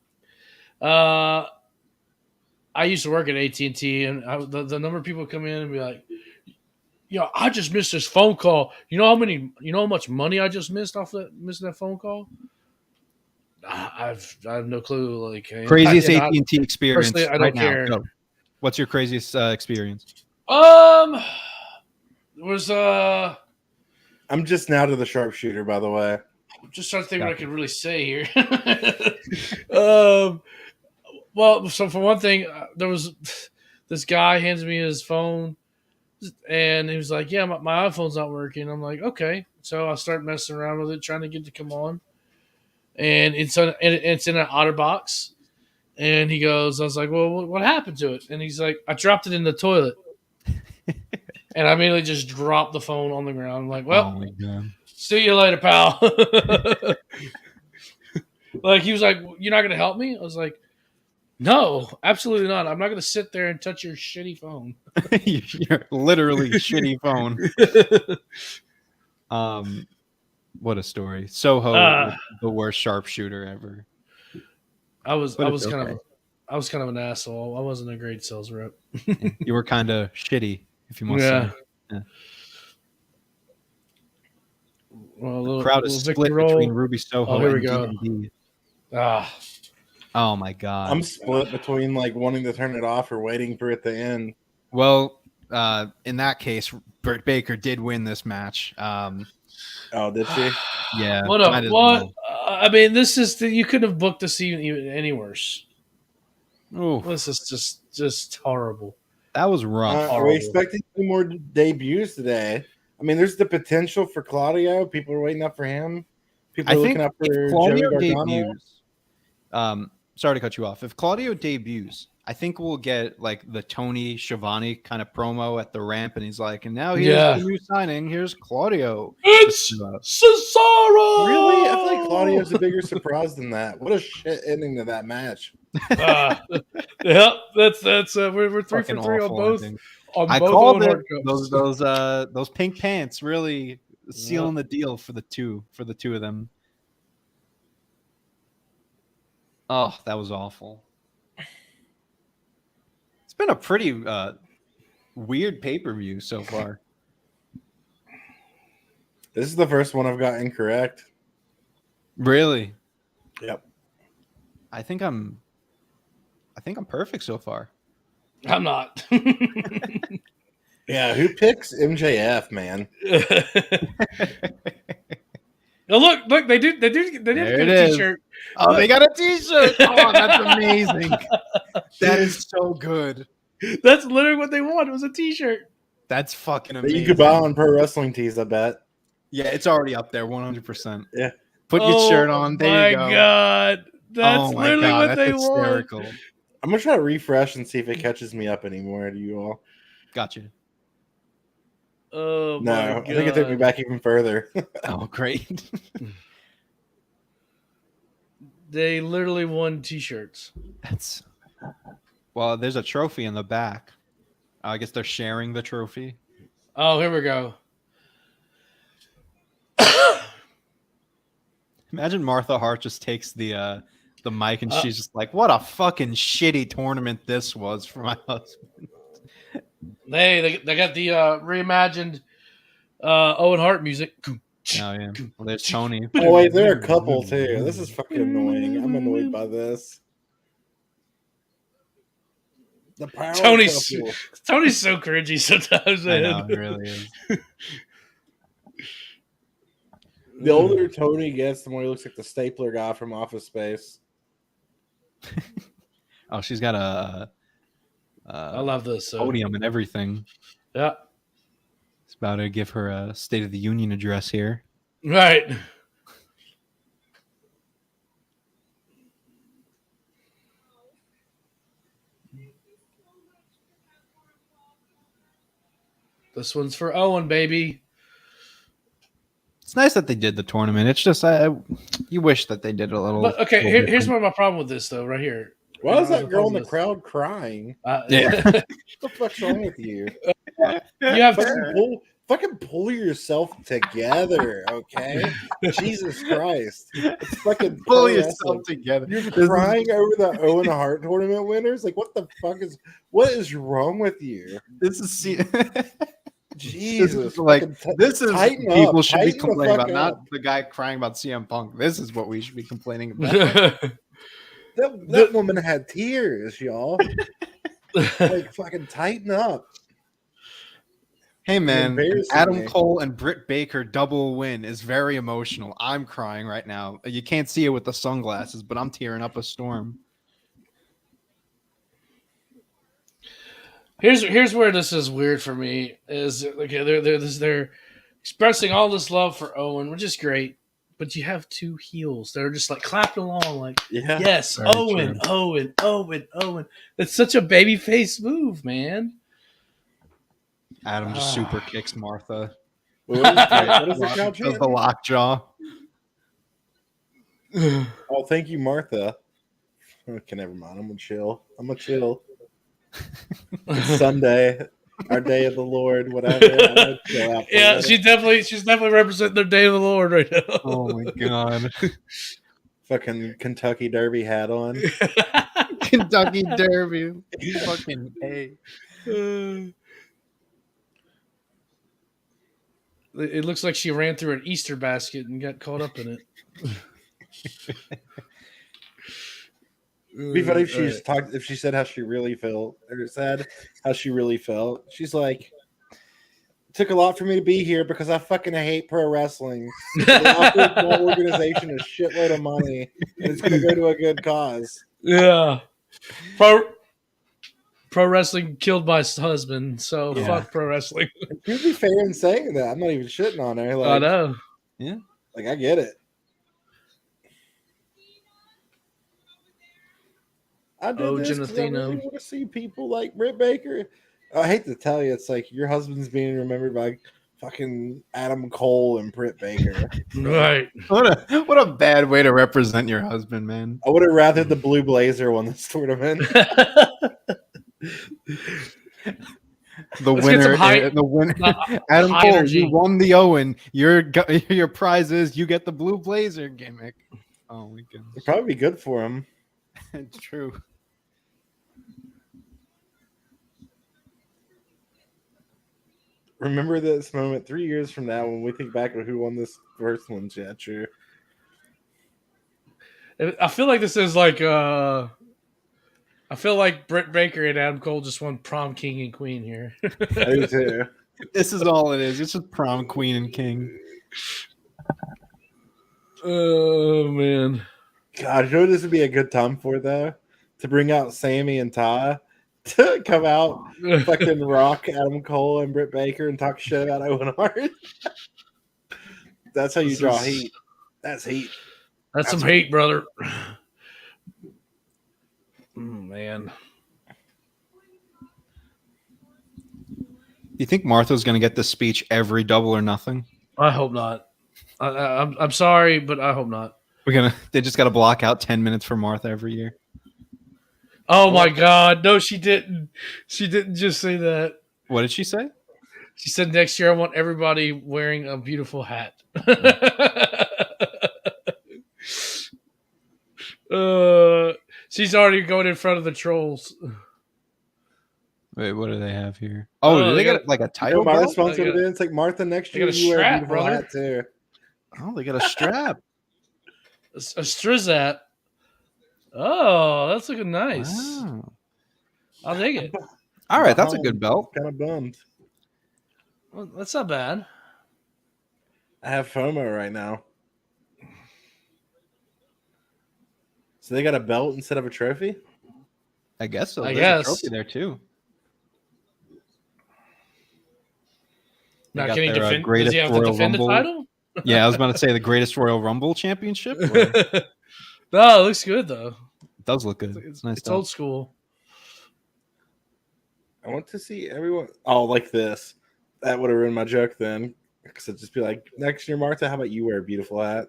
I used to work at AT&T, and the number of people come in and be like, I just missed this phone call. You know how much money I just missed off missing that phone call? I have no clue. Craziest AT&T experience. Personally, I don't care. Now. What's your craziest experience? I'm just now to the sharpshooter, by the way. I'm just trying to think what I could really say here. Well, so for one thing, there was this guy hands me his phone, and he was like, "Yeah, my iPhone's not working." I'm like, "Okay." So I start messing around with it, trying to get it to come on, and it's in an OtterBox. And he goes, I was like, "Well, what happened to it?" And he's like, "I dropped it in the toilet." And I immediately just dropped the phone on the ground. I'm like, "Well, see you later, pal." He was like, "You're not going to help me?" I was like, "No, absolutely not. I'm not going to sit there and touch your shitty phone." Your literally shitty phone. What a story. Soho, Ah. the worst sharpshooter ever. I was But it's kind okay. of I was kind of an asshole. I wasn't a great sales rep. You were kind of shitty, if you must Yeah. say. Yeah. Well, a The little, crowd little is victory split roll. between Ruby Soho here we and go. D&D. Ah, Oh my god. I'm split between like wanting to turn it off or waiting for it to end. Well, in that case, Britt Baker did win this match. Oh, did she? Yeah. what might a as what? well. I mean, this is you couldn't have booked this even any worse. Ooh, This is just horrible. that was rough. Are we Horrible. expecting any more debuts today? I mean, there's the potential for Claudio. People are waiting up for him. People I are think looking up for if Joey Claudio Gargano. debuts, sorry to cut you off. If Claudio debuts, I think we'll get like the Tony Schiavone kind of promo at the ramp, and he's like, and now here's Yeah. the new signing. Here's Claudio. It's Cesaro. Really? I feel like Claudio's a bigger surprise than that. What a shit ending to that match. Yep, that's we're 3 Fucking for 3 on awful both. ending. On I both called Owen it. Hart cups. Those pink pants really sealing the deal for the two of them. Oh, that was awful. It's been a pretty weird pay-per-view so far. This is the first one I've got incorrect. Really? Yep. I think I'm perfect so far. I'm not. Yeah, who picks MJF, man? Oh, look, they did There get it a is. t-shirt. Oh, they got a t-shirt. Oh, that's amazing. That is so good. That's literally what they want. It was a t-shirt. That's fucking That amazing. you could buy on Pro Wrestling Tees, I bet. Yeah, it's already up there, 100%. Yeah. Put your shirt on. There you go. My God. That's oh my literally god, what that's they hysterical. want. I'm gonna try to refresh and see if it catches me up anymore. Do you all? Gotcha. Oh, No, my I God. think it took me back even further. Oh, great. They literally won t-shirts. That's well, there's a trophy in the back. I guess they're sharing the trophy. Oh, here we go. Imagine Martha Hart just takes the mic and she's just like, "What a fucking shitty tournament this was for my husband." They got the reimagined Owen Hart music. Oh yeah. Well, there's Tony. Oh wait, they're a couple too. This is fucking annoying. I'm annoyed by this. The power Tony's couple. so cringy sometimes. I Man. know, it really is. The older Tony gets, the more he looks like the stapler guy from Office Space. Oh, she's got a I love this. podium and everything. Yeah. It's about to give her a State of the Union address here. Right. This one's for Owen, baby. It's nice that they did the tournament. It's just you wish that they did a little. But okay, little here's different. my problem with this though, right here. Why is that There's a girl in the problem crowd crying? with- Yeah. What the fuck's wrong with you? you have Fucking pull yourself together, okay? Jesus Christ. It's fucking Pull pro yourself wrestling. together. You're crying over the Owen Hart tournament winners? Like, what the fuck what is wrong with you? This is Jesus. like fucking this is tighten people up, should be tighten the complaining fuck about, up. not the guy crying about CM Punk. This is what we should be complaining about. That woman had tears, y'all. Like, fucking tighten up. Hey man, embarrassing Adam me. Cole and Britt Baker double win is very emotional. I'm crying right now. You can't see it with the sunglasses, but I'm tearing up a storm. Here's where this is weird for me. Is okay, they're expressing all this love for Owen, which is great, but you have two heels that are just like clapping along, like Yeah. yes, Very Owen, true. Owen. That's such a babyface move, man. Adam just super kicks Martha. What is the crowd Does the chanting? lockjaw. Oh, thank you, Martha. Okay, never mind. I'm gonna chill. It's Sunday. our day of the Lord, whatever. Yeah, she's definitely representing their day of the Lord right now. Oh my god. Fucking Kentucky Derby hat on. Kentucky Derby. Fucking A. It looks like she ran through an Easter basket and got caught up in it. It'd be funny if she said how she really felt, or said how she really felt. She's like, it took a lot for me to be here because I fucking hate pro wrestling. They offered my organization a shitload of money, and it's going to go to a good cause. Yeah. Pro wrestling killed my husband, so fuck pro wrestling. You'd be fair in saying that. I'm not even shitting on her. Like, I know. Yeah. Like, I get it. I did this because I really want to see people like Britt Baker. I hate to tell you, it's like your husband's being remembered by fucking Adam Cole and Britt Baker. Right. What a bad way to represent your husband, man. I would have rather the Blue Blazer won this tournament. The winner, Adam Cole, energy. You won the Owen. Your prize is you get the Blue Blazer gimmick. Oh my goodness. It'd probably be good for him. It's true. Remember this moment 3 years from now when we think back of who won this first one, Jetcher. I feel like this is like I feel like Britt Baker and Adam Cole just won prom king and queen here. I do too. This is all it is. It's just prom queen and king. Oh man. God, you know what this would be a good time for though? To bring out Sammy and Ty to come out, fucking rock Adam Cole and Britt Baker and talk shit about Owen Hart. That's how you draw heat. That's heat. That's some hate, brother. Man. You think Martha's going to get this speech every Double or Nothing? I hope not. I'm sorry, but I hope not. They just got to block out 10 minutes for Martha every year. Oh my God. No, she didn't. She didn't just say that. What did she say? She said next year I want everybody wearing a beautiful hat. She's already going in front of the trolls. Wait, what do they have here? Oh, do they got like a title? My response would have been, it's like Martha next year you wear a beautiful hat too. Oh, they got a strap. A Strizat. Oh, that's looking nice. Wow. I'll take it. All right, that's a good belt. Kind of bummed. Well, that's not bad. I have FOMO right now. So they got a belt instead of a trophy? I guess so. There's a trophy there too. Now, can he defend? Does he have to defend the title? Yeah, I was about to say the greatest Royal Rumble championship. No, it looks good though. It does look good. It's nice. It's old school. I want to see everyone. Oh, like this. That would have ruined my joke then. Because it'd just be like, next year, Martha, how about you wear a beautiful hat?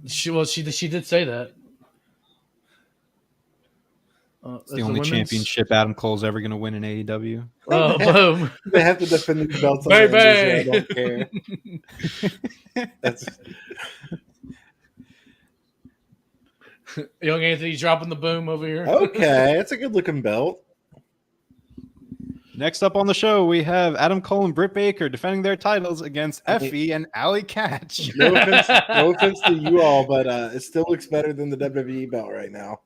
She did say that. It's the only championship Adam Cole's ever going to win in AEW. Oh, boom. They have to defend these belts. Bye. I don't care. That's... Young Anthony dropping the boom over here. Okay, it's a good looking belt. Next up on the show, we have Adam Cole and Britt Baker defending their titles against Effie and Allie Katch. No offense to you all, but it still looks better than the WWE belt right now.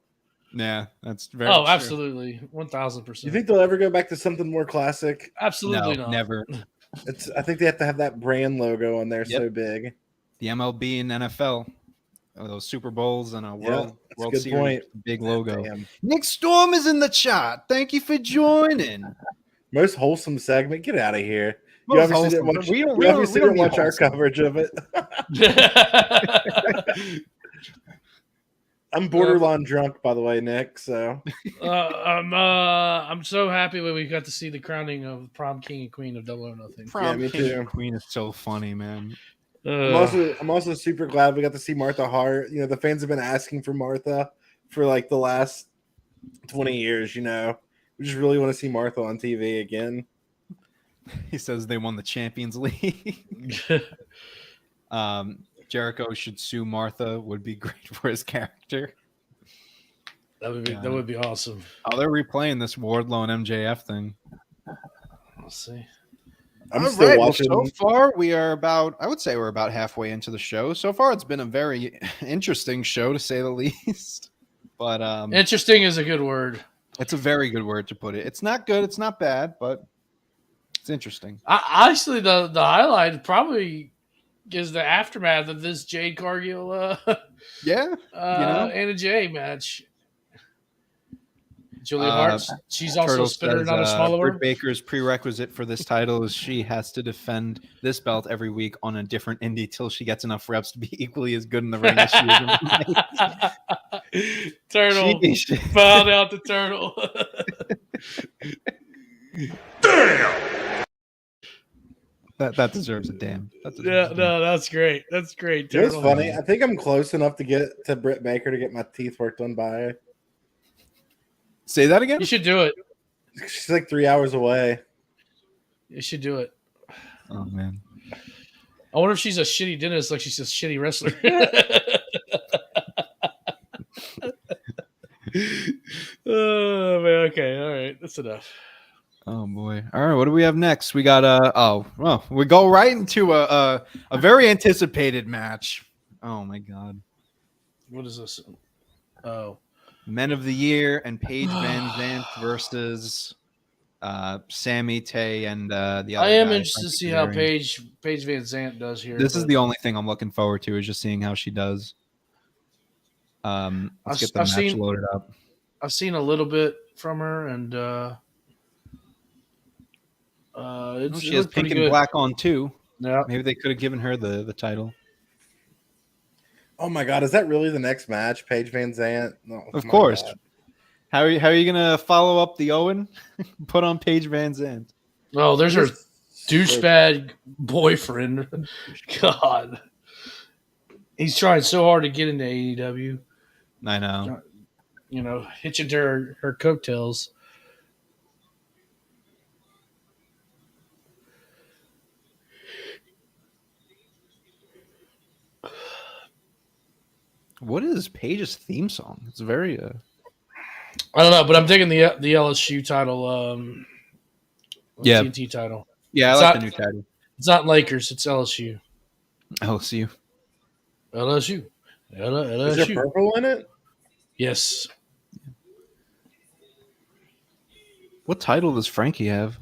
Yeah, that's very true. Absolutely. 1,000%. You think they'll ever go back to something more classic? Absolutely not. Never. I think they have to have that brand logo on there so big. The MLB and NFL. Those Super Bowls and a World Series. Point. Big logo. Damn. Nick Storm is in the chat. Thank you for joining. Most wholesome segment. Get out of here. You obviously didn't watch our coverage of it. I'm borderline drunk, by the way, Nick. So I'm so happy when we got to see the crowning of prom king and queen of Double or Nothing. Prom king and queen is so funny, man. I'm also super glad we got to see Martha Hart. You know, the fans have been asking for Martha for like the last 20 years. You know, We just really want to see Martha on TV again. He says they won the Champions League. Jericho should sue Martha. Would be great for his character. That would be awesome. Oh, they're replaying this Wardlow and MJF thing. We'll see. I'm All still right, watching. well, so far, I would say we're about halfway into the show. So far, it's been a very interesting show, to say the least. But interesting is a good word. It's a very good word to put it. It's not good. It's not bad, but it's interesting. Actually, the highlight probably is the aftermath of this Jade Cargill Anna Jay match. Julia Hart, she's also Turtle spinning says, on a smaller Britt Baker's prerequisite for this title is she has to defend this belt every week on a different indie till she gets enough reps to be equally as good in the ring as she is in the Turtle. Found out the Turtle. Damn! That deserves a damn. That's great. That's great. It was funny. I think I'm close enough to get to Britt Baker to get my teeth worked on by. Say that again? You should do it. She's like 3 hours away. You should do it. Oh, man. I wonder if she's a shitty dentist like she's a shitty wrestler. Oh, man. Okay. All right. That's enough. Oh, boy. All right. What do we have next? We got, we go right into a very anticipated match. Oh, my God. What is this? Oh. Men of the Year and Paige VanZant versus Sammy, Tay, and the other I am guy, interested to see how Paige VanZant does here. This is the only thing I'm looking forward to, is just seeing how she does. Let's get the match loaded up. I've seen a little bit from her, and she has pink and black on too. Yeah, maybe they could have given her the title. Oh my God, is that really the next match, Paige VanZant? No, of course. God. How are you gonna follow up the Owen? Put on Paige VanZant. Oh, there's her douchebag boyfriend. God, he's trying so hard to get into AEW. I know. You know, hitching to her coattails. What is Paige's theme song? It's very I don't know, but I'm digging the LSU title. TNT title. Yeah, I like the new title. It's not Lakers, it's LSU. LSU. LSU. Is there purple in it? Yes. What title does Frankie have?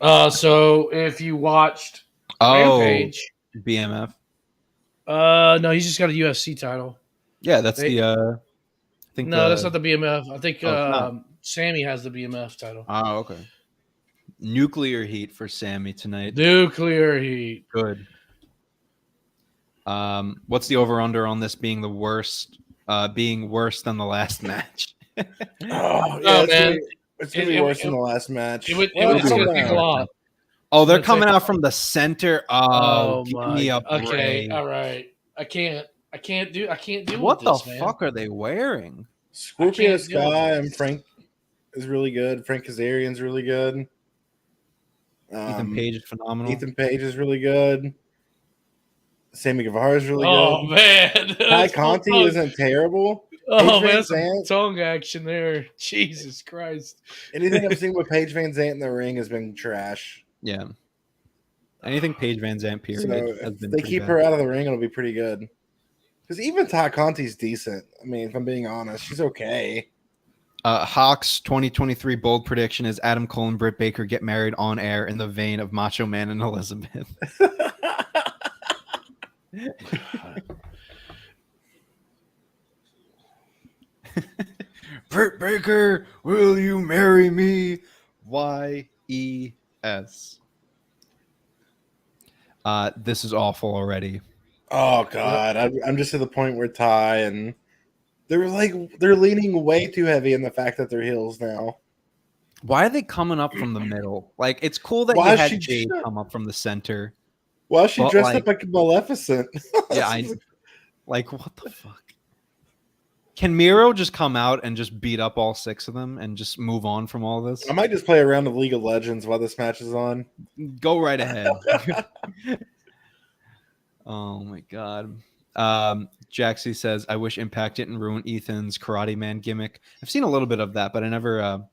So if you watched Rampage, BMF. No, he's just got a UFC title. Yeah, that's I think that's not the BMF. I think Sammy has the BMF title. Oh, okay. Nuclear heat for Sammy tonight. Nuclear heat. Good. What's the over/under on this being the worst? Being worse than the last match. Man. It's gonna be worse than the last match. It's gonna take a lot. Oh, they're coming out from the center. Oh, give my. Me a okay, break. All right. I can't do what with this, the fuck are they wearing? Scorpio Sky and Frank is really good. Frank Kazarian's really good. Ethan Page is phenomenal. Ethan Page is really good. Sammy Guevara is really good. Oh man, Ty Conti isn't terrible. Oh man, some tongue action there. Jesus Christ! Anything I've seen with Paige VanZant in the ring has been trash. Yeah. Anything Paige VanZant period. So if they keep her out of the ring, it'll be pretty good. Because even Ty Conti's decent. I mean, if I'm being honest, she's okay. Hawk's 2023 bold prediction is Adam Cole and Britt Baker get married on air in the vein of Macho Man and Elizabeth. Britt Baker, will you marry me? Y-E-S. This is awful already. Oh God, I'm just to the point where Ty and they're leaning way too heavy in the fact that they're heels now. Why are they coming up from the middle? Like, it's cool that you had Jade come up from the center. Well, she dressed up like Maleficent. Yeah, like what the fuck? Can Miro just come out and just beat up all 6 of them and just move on from all this? I might just play a round of League of Legends while this match is on. Go right ahead. Oh my god. Jaxie says, I wish Impact didn't ruin Ethan's Karate Man gimmick. I've seen a little bit of that, but I never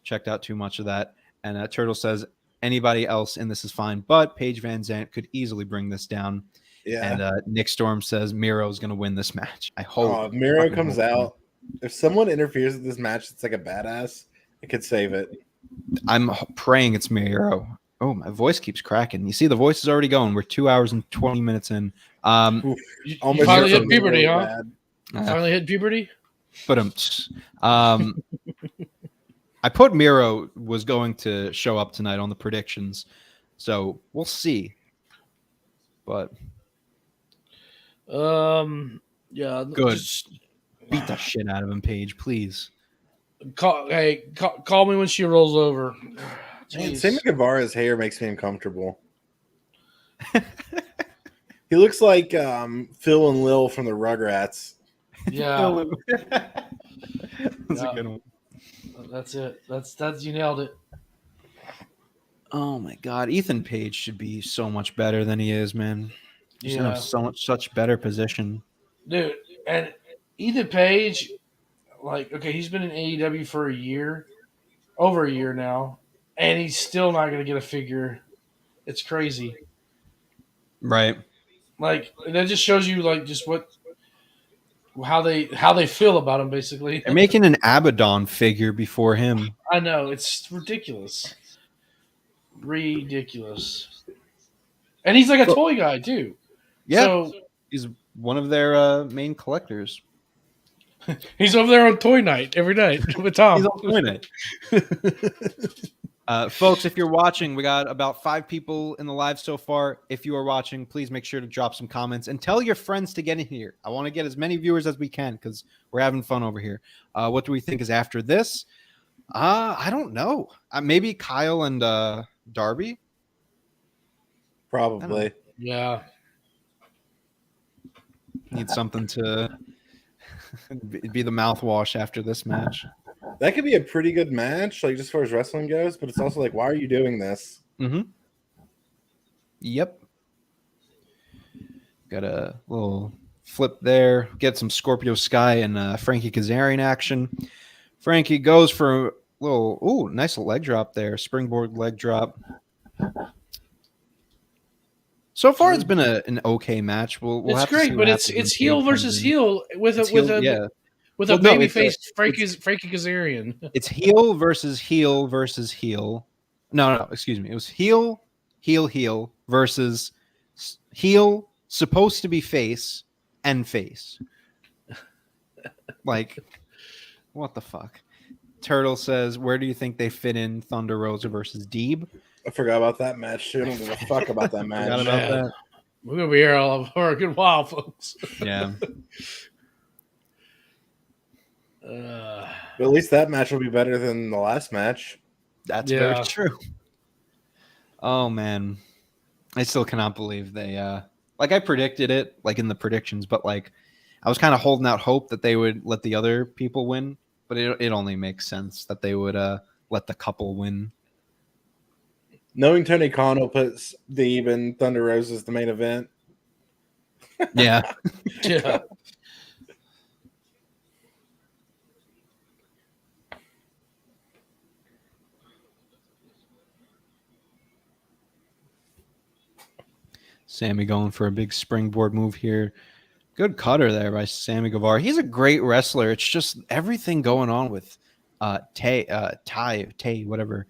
checked out too much of that. And Turtle says, anybody else in this is fine, but Paige VanZant could easily bring this down. Yeah. And Nick Storm says Miro's going to win this match. I hope. If Miro comes out, if someone interferes with this match, it's like a badass. It could save it. I'm praying it's Miro. Oh, my voice keeps cracking. You see, the voice is already going. We're 2 hours and 20 minutes in. You Almost finally hurt hit me puberty, really huh? bad. Finally hit puberty? But I put Miro was going to show up tonight on the predictions, so we'll see. But yeah, good. Beat the shit out of him, Paige, please. Call me when she rolls over. Man, Jeez. Sammy Guevara's hair makes me uncomfortable. He looks like Phil and Lil from the Rugrats. Yeah, That's a good one. that's it. That's you nailed it. Oh my god, Ethan Page should be so much better than he is, man. He's in such better position, Dude. And Ethan Page, like, okay, he's been in AEW for a year, over a year now, and he's still not going to get a figure. It's crazy. right? Like, that just shows you, like, just how they feel about him, basically. They're making an Abaddon figure before him. I know, it's ridiculous. Ridiculous. And he's like a toy guy too. Yeah, So he's one of their main collectors. he's over there on toy night every night with Tom. He's on Toy Night. Folks, if you're watching, we got about 5 people in the live so far. If you are watching, please make sure to drop some comments and tell your friends to get in here. I want to get as many viewers as we can because we're having fun over here. What do we think is after this? I don't know. Maybe Kyle and Darby? Probably. Yeah. Need something to be the mouthwash after this match. That could be a pretty good match, like just as far as wrestling goes, but it's also like, why are you doing this? Mm-hmm. Yep. Got a little flip there. Get some Scorpio Sky and Frankie Kazarian action. Frankie goes for a little, nice leg drop there. Springboard leg drop. So far, it's been an okay match. We'll It's have to great, see but what it's happens when heel Paige versus comes in. heel with It's a Well, no, baby it's face Frankie Kazarian. It's heel versus heel versus heel. No, excuse me. It was heel versus heel, supposed to be face, and face. Like, what the fuck? Turtle says, where do you think they fit in Thunder Rosa versus Deeb? I forgot about that match too. I don't give a fuck about that match. Forgot about that. We're gonna be here all for a good while, folks. Yeah. But at least that match will be better than the last match. That's very true. Oh man, I still cannot believe they like I predicted it like in the predictions, but like I was kind of holding out hope that they would let the other people win, but it only makes sense that they would let the couple win. Knowing Tony Khan will put Deeb and Thunder Rosa as the main event. Yeah. Yeah. Sammy going for a big springboard move here. Good cutter there by Sammy Guevara. He's a great wrestler. It's just everything going on with Tay, whatever,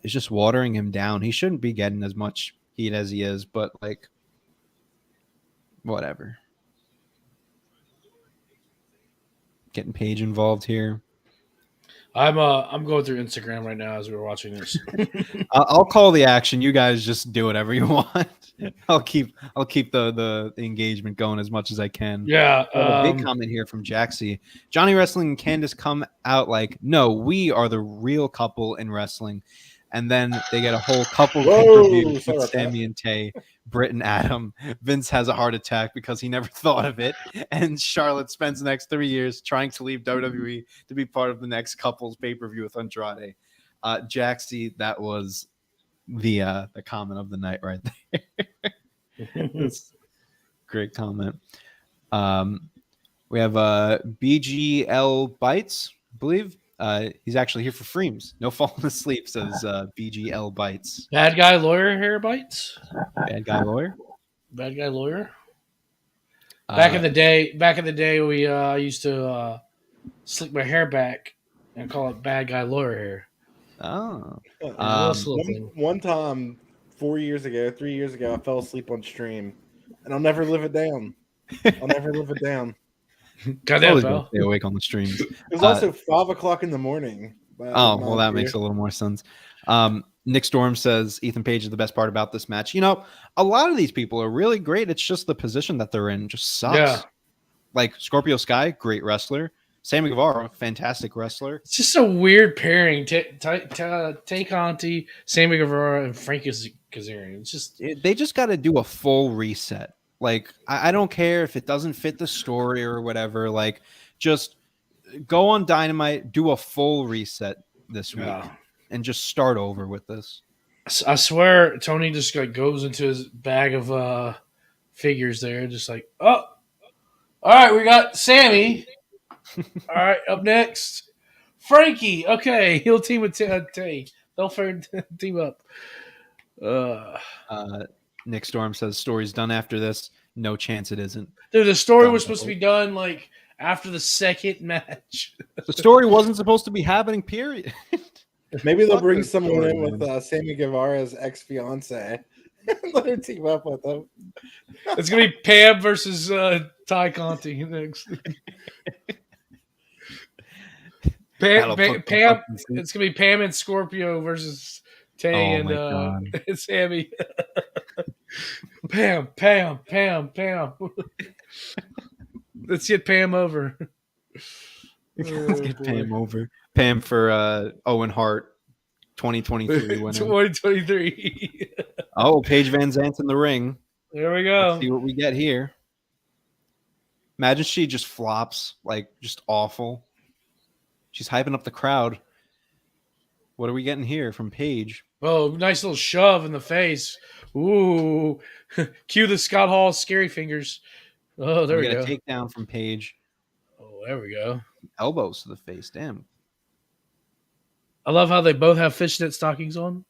is just watering him down. He shouldn't be getting as much heat as he is, but like, whatever. Getting Paige involved here. I'm going through Instagram right now as we're watching this. I'll call the action. You guys just do whatever you want. I'll keep the engagement going as much as I can. Yeah. A big comment here from Jaxie. Johnny Wrestling and Candice come out like, no, we are the real couple in wrestling. And then they get a whole couple Whoa, pay-per-views sorry with about that. Sammy and Tay, Britt and Adam. Vince has a heart attack because he never thought of it. And Charlotte spends the next 3 years trying to leave WWE to be part of the next couple's pay-per-view with Andrade. Jaxie, that was the comment of the night right there. Great comment. We have BGL Bites, I believe. He's actually here for Freems. No falling asleep, says BGL Bites. Bad guy lawyer hair bites. Bad guy lawyer. Bad guy lawyer. Back in the day, we used to slick my hair back and call it bad guy lawyer hair. Oh. One time, 3 years ago, I fell asleep on stream, and I'll never live it down. I'll never live it down. Goddamn, pal. Stay awake on the streams. It was also 5 o'clock in the morning. Well, that makes a little more sense. Nick Storm says Ethan Page is the best part about this match. You know, a lot of these people are really great. It's just the position that they're in just sucks. Yeah. Like Scorpio Sky, great wrestler. Sammy Guevara, fantastic wrestler. It's just a weird pairing. Tay Conti, Sammy Guevara, and Frankie Kazarian. It's just they just got to do a full reset. Like I don't care if it doesn't fit the story or whatever. Like just go on Dynamite, do a full reset this week, and just start over with this. I swear, Tony just like goes into his bag of figures there, just like, oh, all right, we got Sammy. All right, up next, Frankie. Okay, he'll team with Tay. They'll team up. Nick Storm says story's done after this. No chance it isn't. Dude, the story was supposed to be done like after the second match. The story wasn't supposed to be happening, period. Maybe they'll bring someone in with Sammy Guevara's ex-fiance. Let her team up with them. It's going to be Pam versus Ty Conti next. Pam, it's going to be Pam and Scorpio versus Tay and Sammy. Pam. Let's get Pam over. Let's get Pam over. Pam for Owen Hart, 2023 winner. 2023. Oh, Paige VanZant in the ring. There we go. Let's see what we get here. Imagine she just flops, like just awful. She's hyping up the crowd. What are we getting here from Paige? Oh, nice little shove in the face. Ooh. Cue the Scott Hall scary fingers. Oh, there we go. A takedown from Paige. Oh, there we go. Elbows to the face. Damn. I love how they both have fishnet stockings on.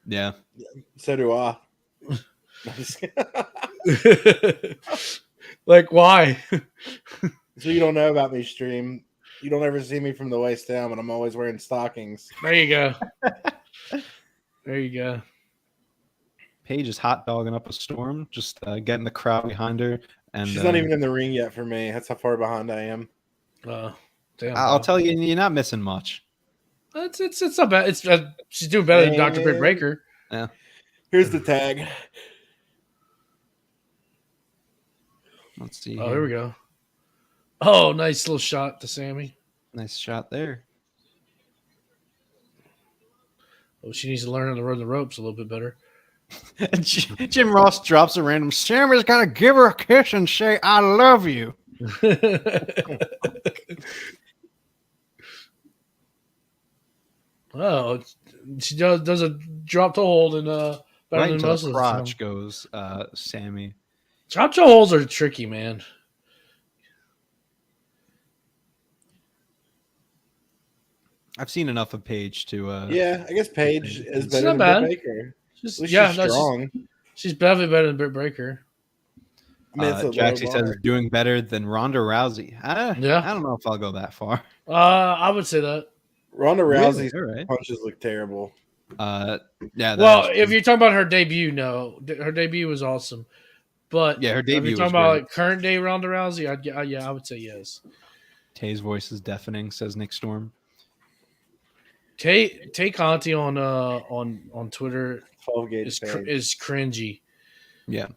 Yeah. So do I. Like, why? So you don't know about me, stream. You don't ever see me from the waist down, but I'm always wearing stockings. There you go. There you go. Paige is hot dogging up a storm, just getting the crowd behind her. And she's not even in the ring yet for me. That's how far behind I am. Damn, I'll tell you, you're not missing much. It's not bad. She's doing better than Dr. Britt Baker. Yeah. Here's the tag. Let's see. Oh, here we go. Oh, nice little shot to Sammy. Nice shot there. Oh, she needs to learn how to run the ropes a little bit better. Jim Ross drops a random. Sammy's got to give her a kiss and say, I love you. Oh, she does a drop toe hold and better right than to most the of crotch goes Sammy. Drop toe holds are tricky, man. I've seen enough of Paige to. Yeah, I guess Paige is better not than bad. Britt Baker. She's strong. She's definitely better than Britt Baker. I mean, Jaxie says doing better than Ronda Rousey. I don't know if I'll go that far. I would say that. Ronda Rousey's punches look terrible. Yeah. Well, if you're talking about her debut, no, her debut was awesome. But yeah, her debut. If you're talking about like current day Ronda Rousey, I would say yes. Tay's voice is deafening, says Nick Storm. Tay Conti on Twitter 12 gauge is cringy. Yeah.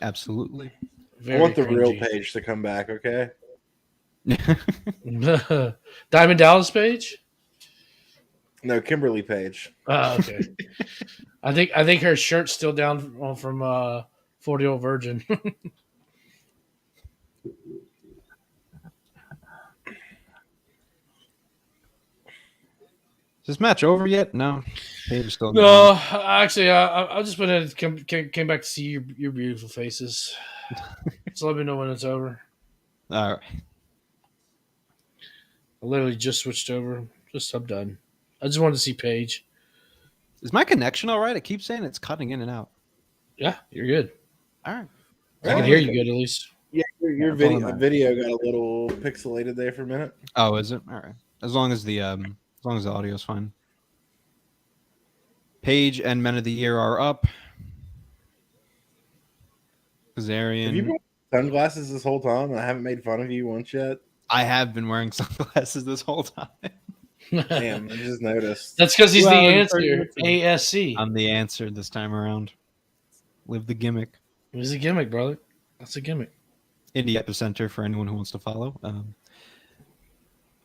Absolutely. I want the real Paige to come back, okay? Diamond Dallas Page? No, Kimberly Page. Oh, okay. I think her shirt's still down from 40-Year-Old Virgin. Is this match over yet? No. Paige is still No, actually, I just went and came back to see your beautiful faces. So let me know when it's over. going. All right. I literally just switched over. I'm done. I just wanted to see Paige. Is my connection all right? I keep saying it's cutting in and out. Yeah, you're good. All right. I can hear you good at least. Yeah, your video got a little pixelated there for a minute. Oh, is it? All right. As long as the audio is fine. Paige and Men of the Year are up. Kazarian. Have you been wearing sunglasses this whole time? I haven't made fun of you once yet. I have been wearing sunglasses this whole time. Damn, I just noticed. That's because he's Well, the answer. ASC. I'm the answer this time around. Live the gimmick. It was a gimmick, brother. That's a gimmick. Indie Epicenter for anyone who wants to follow.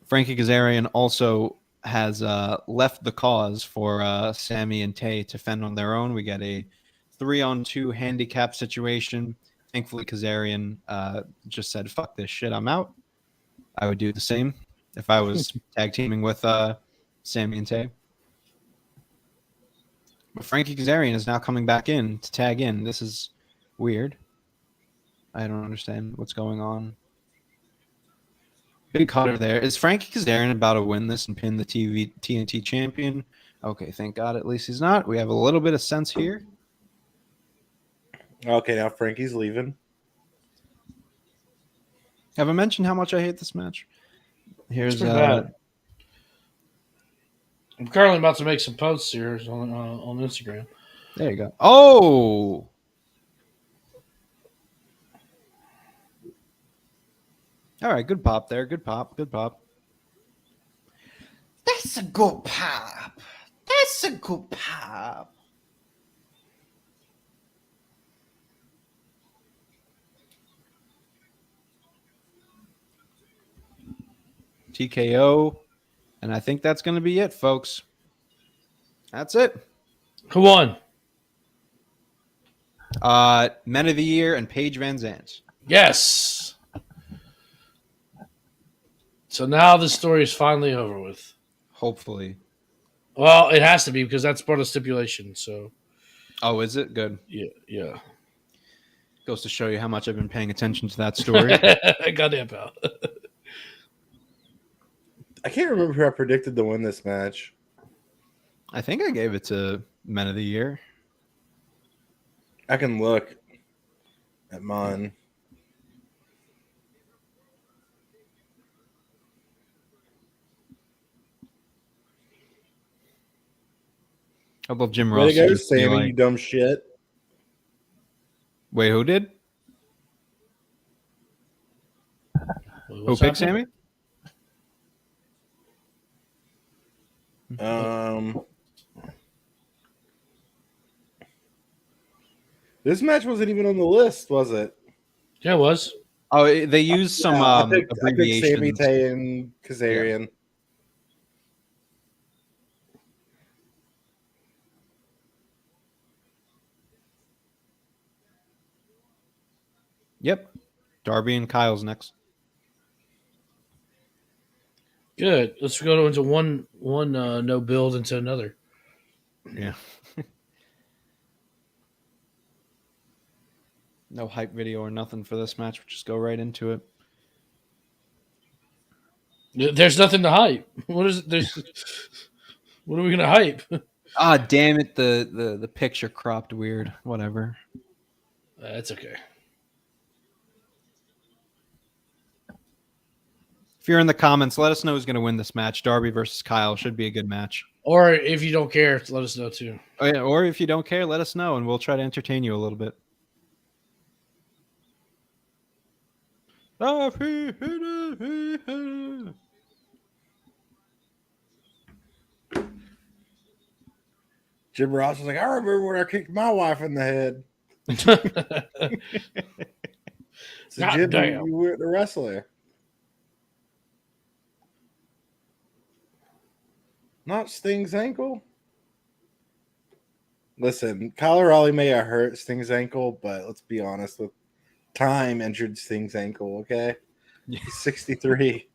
Frankie Kazarian also has left the cause for Sammy and Tay to fend on their own. We get a 3-on-2 handicap situation. Thankfully, Kazarian just said, fuck this shit, I'm out. I would do the same if I was tag teaming with Sammy and Tay. But Frankie Kazarian is now coming back in to tag in. This is weird. I don't understand what's going on. Big cutter there. Is Frankie Kazarian about to win this and pin the TNT champion? Okay, thank God at least he's not. We have a little bit of sense here. Okay, now Frankie's leaving. Have I mentioned how much I hate this match? Here's bad. I'm currently about to make some posts here on Instagram. There you go. Oh! All right, good pop there. Good pop. Good pop. That's a good pop. That's a good pop. TKO. And I think that's going to be it, folks. That's it. Who won? Men of the Year and Paige VanZant. Yes. So now the story is finally over with. Hopefully. Well, it has to be because that's part of stipulation. So. Oh, is it? Good. Yeah. Goes to show you how much I've been paying attention to that story. Goddamn, pal. I can't remember who I predicted to win this match. I think I gave it to Men of the Year. I can look at mine. I love Jim Way Ross. to go, Sammy, you dumb shit. Wait, who did? Who picked Sammy? This match wasn't even on the list, was it? Yeah, it was. Oh, they used some I picked abbreviations. Sammy, Tay, and Kazarian. Yeah. Yep. Darby and Kyle's next. Good. Let's go into one no build into another. Yeah. No hype video or nothing for this match. We'll just go right into it. There's nothing to hype. What is it? What are we gonna hype? Ah, damn it! The picture cropped weird. Whatever. That's okay. If you're in the comments, let us know who's going to win this match. Darby versus Kyle should be a good match. Or if you don't care, let us know too. Oh, yeah, or if you don't care, let us know, and we'll try to entertain you a little bit. Jim Ross was like, I remember when I kicked my wife in the head. So God Jim, damn. you were the wrestler. Not Sting's ankle. Listen, Kyle O'Reilly may have hurt Sting's ankle, but let's be honest. With time injured Sting's ankle. Okay, he's 63.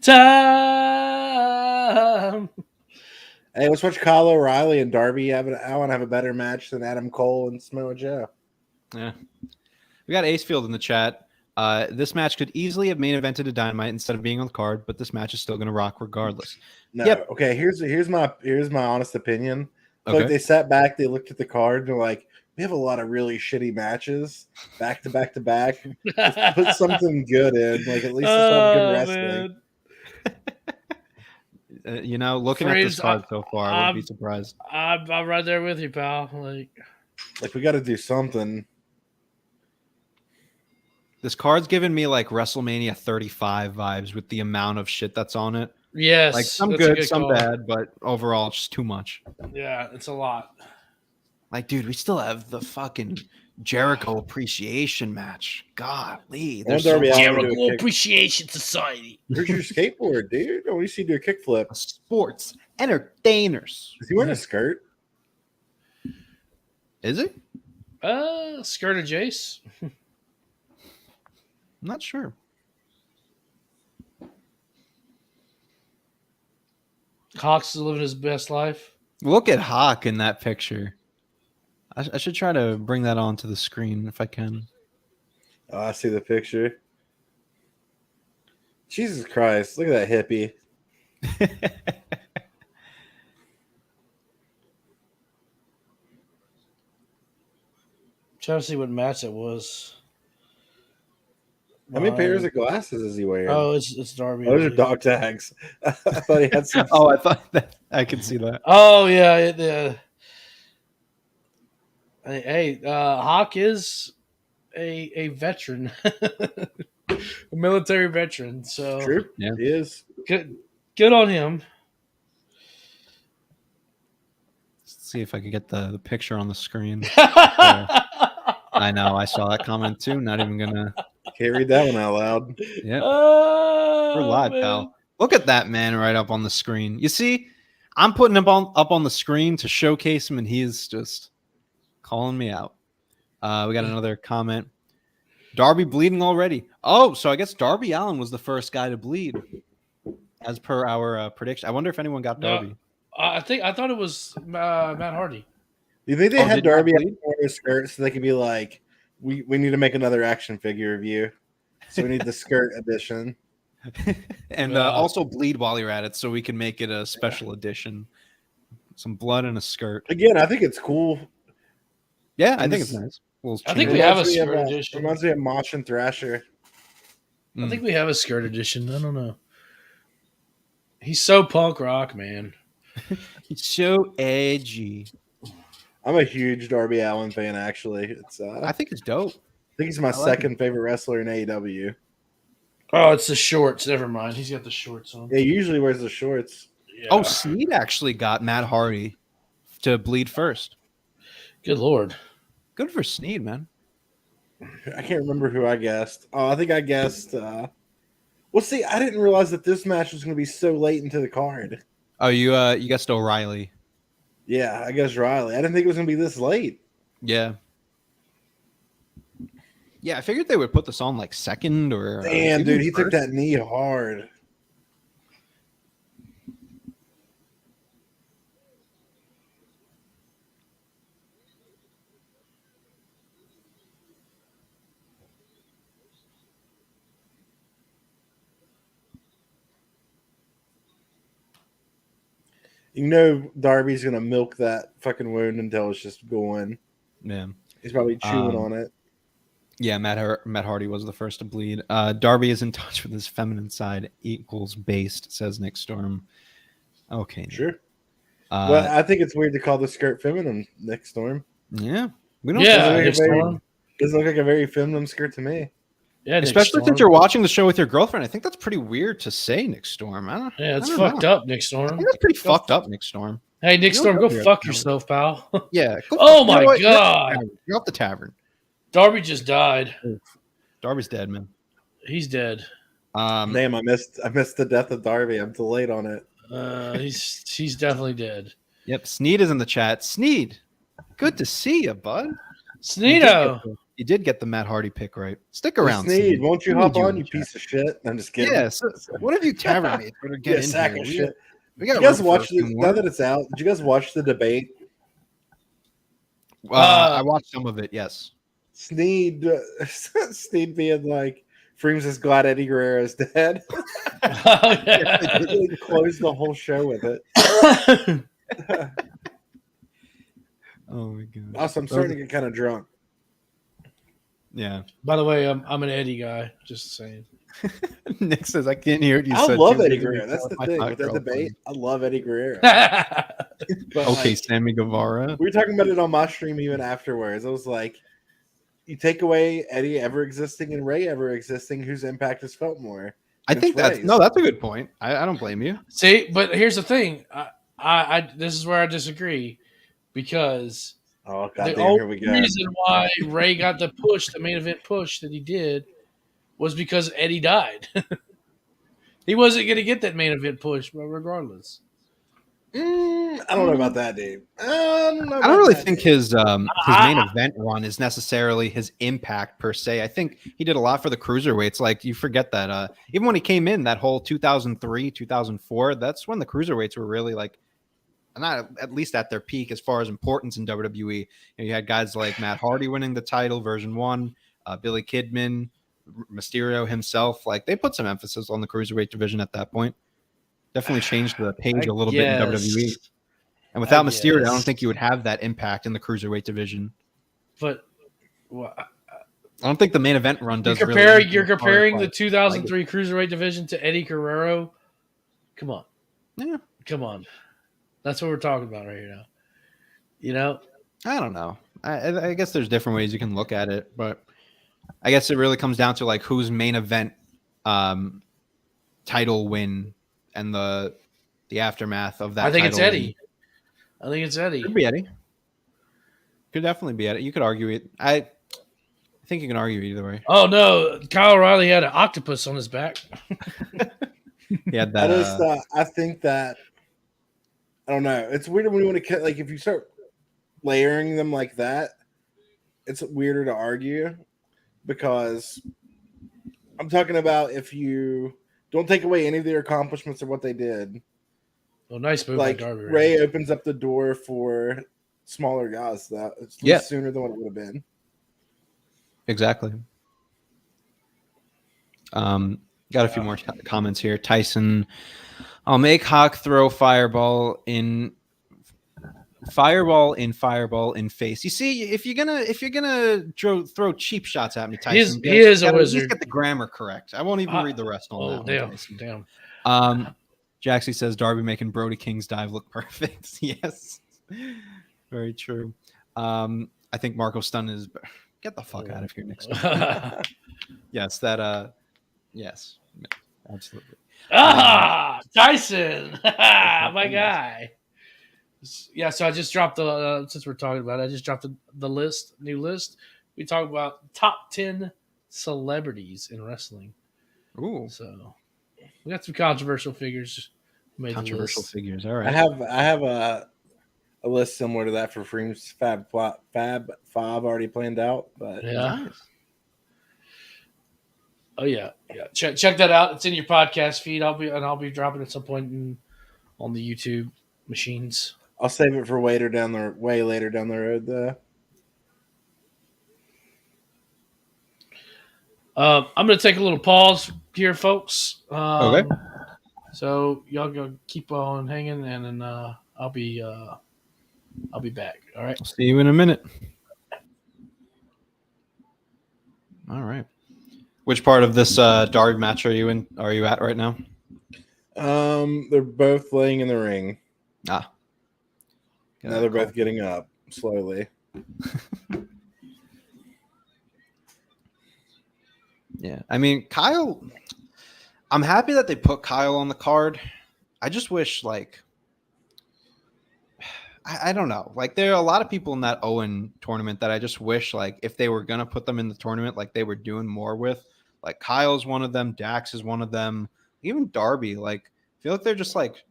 Time. Hey, let's watch Kyle O'Reilly and Darby. I want to have a better match than Adam Cole and Samoa Joe. Yeah, we got Acefield in the chat. This match could easily have main evented a Dynamite instead of being on the card, but this match is still going to rock regardless. No, Yep. okay. Here's my honest opinion. Okay. Like they sat back, they looked at the card, and they're like, "We have a lot of really shitty matches back to back to back. Let's put something good in. Like at least it's not good wrestling." Looking at this card so far, I wouldn't be surprised. I'm right there with you, pal. Like we got to do something. This card's giving me like WrestleMania 35 vibes with the amount of shit that's on it. Yes, Like some that's a good, some call. bad, but overall, it's just too much. Yeah, it's a lot. Like, dude, we still have the fucking Jericho appreciation match. Golly, there's so Darby much. Allin do a Jericho kick. Appreciation Society. Where's your skateboard, dude? I want to see you do a kickflip. Sports entertainers. Is he wearing a skirt? Is it? Skirt of Jace. I'm not sure. Cox is living his best life. Look at Hawk in that picture. I should try to bring that onto the screen if I can. Oh, I see the picture. Jesus Christ. Look at that hippie. Trying to see what match it was. How many pairs of glasses is he wearing? Oh, it's Darby. Those are dog tags. I thought he had some. Oh, I thought that I could see that. Oh yeah. Hey, Hawk is a veteran, a military veteran. So True. Yeah. He is. Good on him. Let's see if I can get the picture on the screen. I know. I saw that comment too. Not even gonna. Can't read that one out loud. Yeah. Oh, We're live, man. pal. Look at that man right up on the screen. You see, I'm putting him up on the screen to showcase him, and he is just calling me out. We got another comment. Darby bleeding already. Oh, so I guess Darby Allin was the first guy to bleed, as per our prediction. I wonder if anyone got Darby. I thought it was Matt Hardy. Do you think they had did Darby not on a skirt so they could be like, we need to make another action figure of you, so we need the skirt edition. And also bleed while you're at it, so we can make it a special edition. Some blood and a skirt. Again, I think it's cool. Yeah, I think it's nice. I think we have a Reminds me of, skirt edition. Reminds me of Mosh and Thrasher. I think we have a skirt edition. I don't know. He's so punk rock, man. He's so edgy. I'm a huge Darby Allin fan, actually. It's I think it's dope. I think he's my second favorite wrestler in AEW. Oh, it's the shorts. Never mind. He's got the shorts on. Yeah, he usually wears the shorts. Yeah. Oh, Sneed actually got Matt Hardy to bleed first. Good Lord. Good for Sneed, man. I can't remember who I guessed. Oh, I think I guessed. Well, see, I didn't realize that this match was going to be so late into the card. Oh, you guessed O'Reilly. Yeah, I guess Riley. I didn't think it was going to be this late. Yeah. Yeah, I figured they would put this on like second or. Damn, even dude, he took first. that knee hard. You know Darby's going to milk that fucking wound until it's just going. Yeah. He's probably chewing on it. Yeah, Matt Hardy was the first to bleed. Darby is in touch with his feminine side equals based, says Nick Storm. Okay. Nick. Sure. Well, I think it's weird to call the skirt feminine, Nick Storm. Yeah. We don't Yeah, Doesn't Nick Storm. look like a very feminine skirt to me. Yeah, Nick Especially Storm. since you're watching the show with your girlfriend. I think that's pretty weird to say, Nick Storm. I Yeah, it's I don't fucked know. up, Nick I Storm. think that's pretty fucked up, Nick Storm. Hey, Nick You Storm, don't go go here. fuck yourself, pal. Yeah. Oh you know my what? God. You're off the tavern. Darby just died. Darby's dead, man. He's dead. Damn, I missed the death of Darby. I'm too late on it. He's definitely dead. Yep, Sneed is in the chat. Sneed, good to see you, bud. Sneedo. You did get the Matt Hardy pick right. Stick around, Sneed, won't you We hop need on, in you the piece of shit? I'm just chat. kidding. Yeah, so what have you tavern mates better get You in sack here? of shit. We Did got you guys room watch for a few the, more. now that it's out? Did you guys watch the debate? I watched some of it. Yes. Sneed being like, Freems is glad Eddie Guerrero is dead. Oh, yeah. They really closed the whole show with it. Oh my god. Also, I'm starting to get kind of drunk. Yeah. By the way, I'm an Eddie guy. Just saying. Nick says I can't hear what you I said. love Too Eddie busy Guerrero. That's the my thing hot with that girl debate. I love Eddie Guerrero. But But, Okay, like, Sammy Guevara. we were talking about it on my stream even afterwards. I was like, you take away Eddie ever existing and Ray ever existing, whose impact is felt more? I think It's Ray's. that's a good point. I don't blame you. see, but here's the thing. I this is where I disagree because Oh, the goddamn, only here we go. reason why Ray got the push, the main event push that he did, was because Eddie died. He wasn't going to get that main event push, but regardless. I don't know about that, Dave. I don't really think his main event run is necessarily his impact per se. I think he did a lot for the cruiserweights. Like you forget that even when he came in that whole 2003, 2004, that's when the cruiserweights were really like not at least at their peak as far as importance in WWE. You had guys like Matt Hardy winning the title, version 1, Billy Kidman, Mysterio himself. Like they put some emphasis on the cruiserweight division at that point. Definitely changed the page a little bit in WWE. And without Mysterio, I don't think you would have that impact in the cruiserweight division. But well, I don't think the main event run does. You're comparing the 2003 cruiserweight division to Eddie Guerrero. Come on, come on. That's what we're talking about right here now. You know, I don't know. I guess there's different ways you can look at it, but I guess it really comes down to like whose main event title win and the aftermath of that. I think it's Eddie. Win. I think it's Eddie. Could be Eddie. Could definitely be Eddie. You could argue it. I think you can argue either way. Oh no, Kyle O'Reilly had an octopus on his back. He had that. I think that I don't know. It's weird when you want to like if you start layering them like that. It's weirder to argue because I'm talking about if you don't take away any of their accomplishments or what they did. Well, nice move like by Darby. Ray opens up the door for smaller guys that it's sooner than what it would have been. Exactly. Got a few more comments here. Tyson, I'll make Hawk throw fireball in face. You see, if you're gonna throw cheap shots at me, Tyson, he is a wizard. Just get the grammar correct. I won't even read the rest on that. Damn. Jaxie says Darby making Brody King's dive look perfect. Yes, very true. I think Marco Stunt is get the fuck out of here next week. Yes, that. Yes, absolutely. Tyson, my guy. Yeah, so I just dropped the since we're talking about it, I just dropped the new list. We talk about top 10 celebrities in wrestling. Ooh, so we got some controversial figures. Controversial figures. All right. I have a list similar to that for Freems Fab Five already planned out, but yeah. Nice. Oh yeah. Check that out. It's in your podcast feed. I'll be dropping it at some point on the YouTube machines. I'll save it for way later down the road though. I'm going to take a little pause here, folks. Okay. So y'all go keep on hanging, and then I'll be back. All right. I'll see you in a minute. All right. Which part of this Darby match are you at right now? They're both laying in the ring. Ah. Now they're both getting up slowly. Yeah. I mean, Kyle, I'm happy that they put Kyle on the card. I just wish, like, I don't know. Like, there are a lot of people in that Owen tournament that I just wish, like, if they were going to put them in the tournament, like they were doing more with. Like, Kyle's one of them. Dax is one of them. Even Darby. Like, I feel like they're just, like,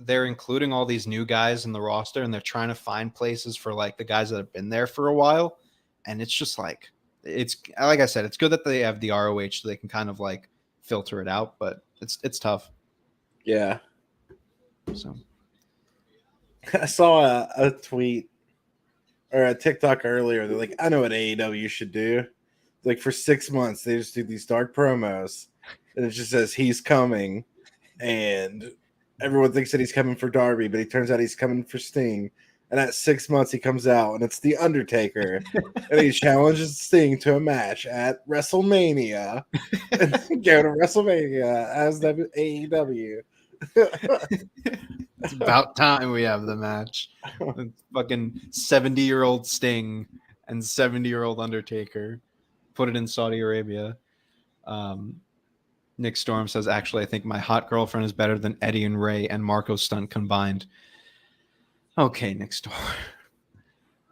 they're including all these new guys in the roster, and they're trying to find places for like the guys that have been there for a while. And it's just like, it's like I said, it's good that they have the ROH so they can kind of like filter it out, but it's tough. Yeah. So I saw a tweet or a TikTok earlier. They're like, I know what AEW should do. Like for 6 months, they just do these dark promos, and it just says he's coming, and everyone thinks that he's coming for Darby, but he turns out he's coming for Sting. And at 6 months, he comes out, and it's The Undertaker, and he challenges Sting to a match at WrestleMania, and go to WrestleMania as AEW. it's about time we have the match. Fucking 70-year-old Sting and 70-year-old Undertaker. Put it in Saudi Arabia. Nick Storm says, actually, I think my hot girlfriend is better than Eddie and Ray and Marco Stunt combined. Okay, Nick Storm.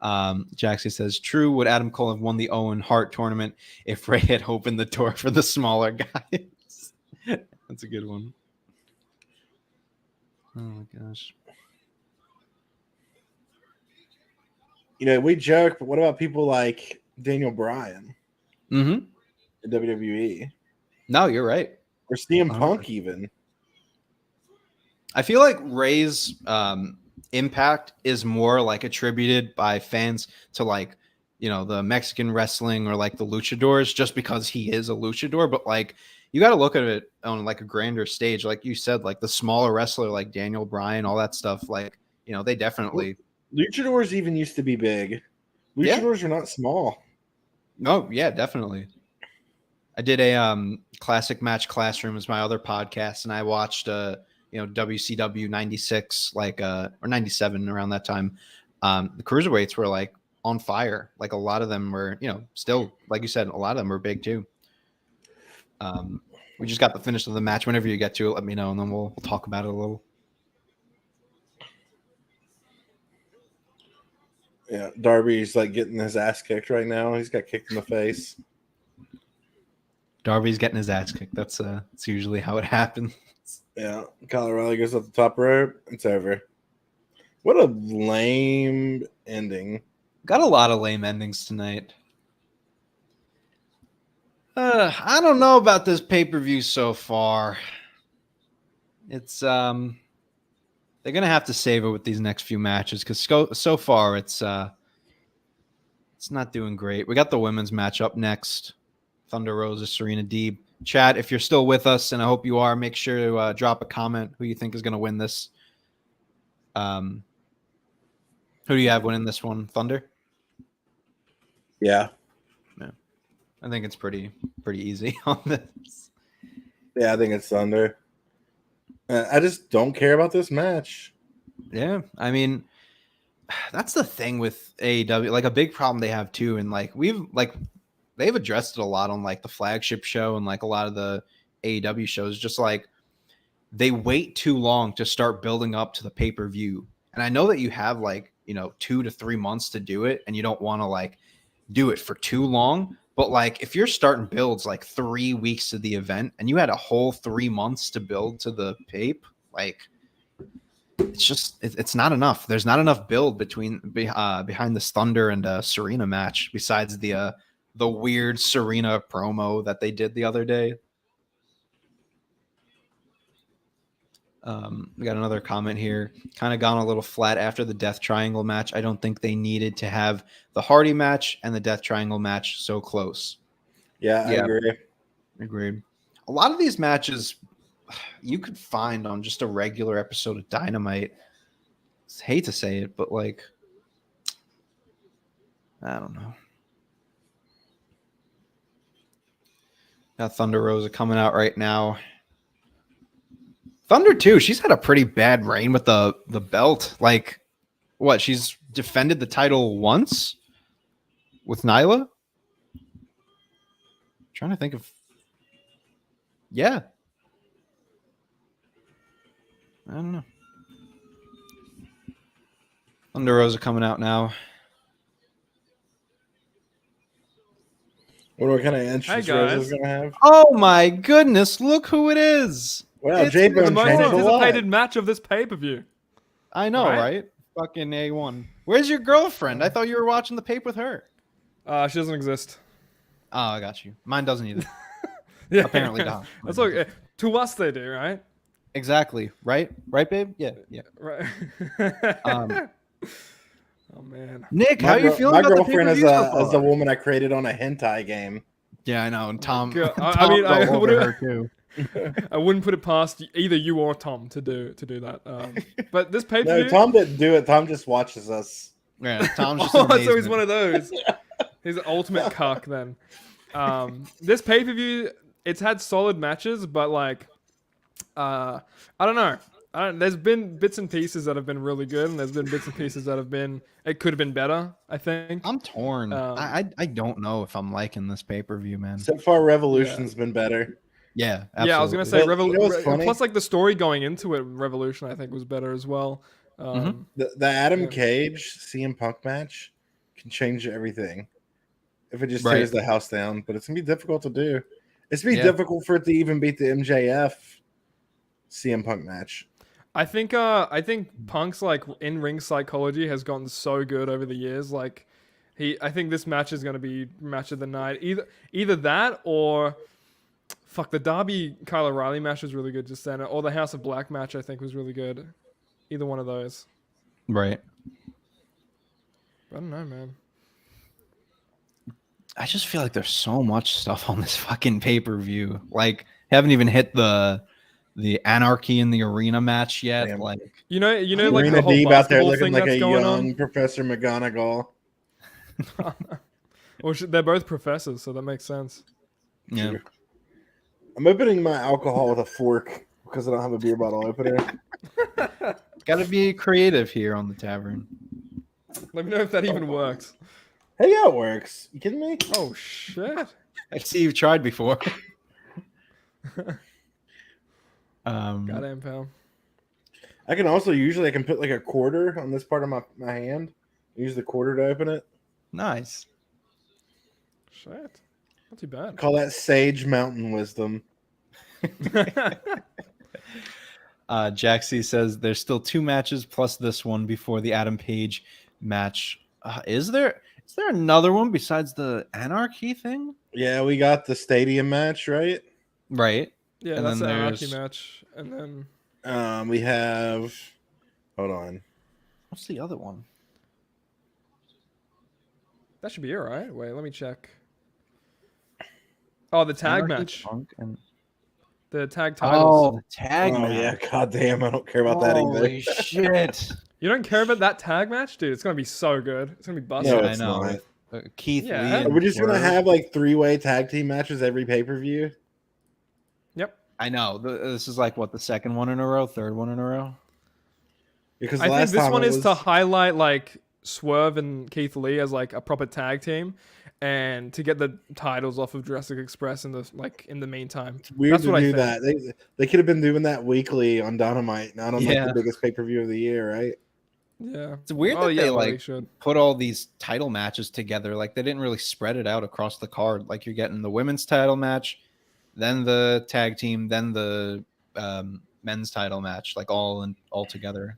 Jaxie says, true, would Adam Cole have won the Owen Hart tournament if Ray had opened the door for the smaller guys? That's a good one. Oh my gosh. You know, we joke, but what about people like Daniel Bryan in WWE? No, you're right. Or CM Punk even. I feel like Ray's impact is more like attributed by fans to like, you know, the Mexican wrestling or like the luchadors just because he is a luchador. But like, you got to look at it on like a grander stage. Like you said, like the smaller wrestler, like Daniel Bryan, all that stuff. Like, you know, they definitely. Luchadors even used to be big. Luchadors are not small. No, yeah, definitely. I did a classic match classroom as my other podcast, and I watched WCW 96 or 97 around that time. The cruiserweights were like on fire. Like a lot of them were, you know, still, like you said, a lot of them were big too. We just got the finish of the match. Whenever you get to it, let me know, and then we'll talk about it a little. Yeah, Darby's like getting his ass kicked right now. He's got kicked in the face. Darby's getting his ass kicked. That's usually how it happens. Yeah, Kyle O'Reilly goes up the top rope. It's over. What a lame ending. Got a lot of lame endings tonight. I don't know about this pay-per-view so far. It's they're gonna have to save it with these next few matches because so far it's not doing great. We got the women's match up next. Thunder Rosa, Serena Deeb. Chat, if you're still with us, and I hope you are, make sure to drop a comment who you think is going to win this. Who do you have winning this one? Thunder? Yeah. I think it's pretty easy on this. Yeah, I think it's Thunder. I just don't care about this match. Yeah, I mean, that's the thing with AEW. Like a big problem they have too, and like they've addressed it a lot on like the flagship show and like a lot of the AEW shows. Just like they wait too long to start building up to the pay-per-view. And I know that you have like, 2 to 3 months to do it, and you don't want to like do it for too long. But like if you're starting builds like 3 weeks to the event and you had a whole 3 months to build to the pape, like it's not enough. There's not enough build behind this Thunder and Serena match besides the weird Serena promo that they did the other day. We got another comment here. Kind of gone a little flat after the Death Triangle match. I don't think they needed to have the Hardy match and the Death Triangle match so close. Yeah, I agree. Agreed. A lot of these matches you could find on just a regular episode of Dynamite. I hate to say it, but like, I don't know. Got Thunder Rosa coming out right now. Thunder too. She's had a pretty bad reign with the belt. Like, what? She's defended the title once with Nyla. Trying to think of. Yeah. I don't know. Thunder Rosa coming out now. What kind of entrance Rosa's gonna have? Oh my goodness! Look who it is. Wow, It's Jade the The Bone most changed a lot. anticipated match of this pay-per-view. I know, right? Fucking A1. Where's your girlfriend? I thought you were watching the tape with her. She doesn't exist. Oh, I got you. Mine doesn't either. Yeah. Apparently not. That's okay. To us, they do, right? Exactly. Right? Right, babe? Yeah. Right. Um, Oh man. Nick, how are you feeling My about girlfriend the is pay-per-view so a far? woman I created on a hentai game. Yeah, I know. And Tom. God. Tom's I mean, I all over would've- her too. I wouldn't put it past either you or Tom to do that. But this pay per No, view. Tom didn't do it. Tom just watches us. Yeah, Tom's just. Oh, an so he's amazement. one of those. He's an ultimate cuck then. This pay per view, it's had solid matches, but like, I don't know. There's been bits and pieces that have been really good, and there's been bits and pieces that have been. It could have been better, I think. I'm torn. I don't know if I'm liking this pay-per-view, man. So far, Revolution's been better. Yeah, absolutely. Yeah, I was gonna say But you know what's funny? plus like the story going into it, Revolution I think was better as well. The Adam Cage CM Punk match can change everything if it just Right. tears the house down. But it's gonna be difficult to do. It's gonna be difficult for it to even beat the MJF CM Punk match. I think Punk's like in-ring psychology has gotten so good over the years. Like I think this match is gonna be match of the night. Either that or fuck, the Darby Kyle O'Reilly match was really good just then, or the House of Black match I think was really good. Either one of those. Right. I don't know, man. I just feel like there's so much stuff on this fucking pay-per-view. Like, haven't even hit the Anarchy in the Arena match yet. Damn. Like, You know, like Serena the whole Deeb out there basketball looking thing like that's a going young on. Professor McGonagall. Well, they're both professors, so that makes sense. yeah. I'm opening my alcohol with a fork because I don't have a beer bottle opener. Got to be creative here on the Tavern. Let me know if that even works. Hey, yeah, it works. You kidding me? Oh shit! I see you've tried before. Goddamn pal. I can also usually put like a quarter on this part of my hand. Use the quarter to open it. Nice. Shit. Not too bad. Call that sage mountain wisdom. Jaxie says there's still 2 matches plus this one before the Adam Page match. Is there another one besides the Anarchy thing? Yeah, we got the stadium match, right? Right. Yeah, And that's the then Anarchy there's- match, and then We have. Hold on. What's the other one? that should be it, right? Wait, let me check. Oh, the tag Anarchy, match, Punk, and... the tag titles. Oh, the tag Oh match. yeah, goddamn! I don't care about that Holy either. shit. You don't care about that tag match, dude? It's gonna be so good. It's gonna be busted. No, I it's know. not. Keith Yeah. Lee. Are and We're just gonna Swerve. have like 3-way tag team matches every pay per view. Yep. I know. This is like what, the second one in a row, third one in a row? Because I think last this time one it is was- to highlight like Swerve and Keith Lee as like a proper tag team, and to get the titles off of Jurassic Express in the meantime. weird That's to what I do think. that. They could have been doing that weekly on Dynamite, not on like Yeah. the biggest pay per view of the year, right? Yeah. It's weird Oh, that yeah, they well, they like should. put all these title matches together. Like they didn't really spread it out across the card. Like you're getting the women's title match, then the tag team, then the men's title match, like all together.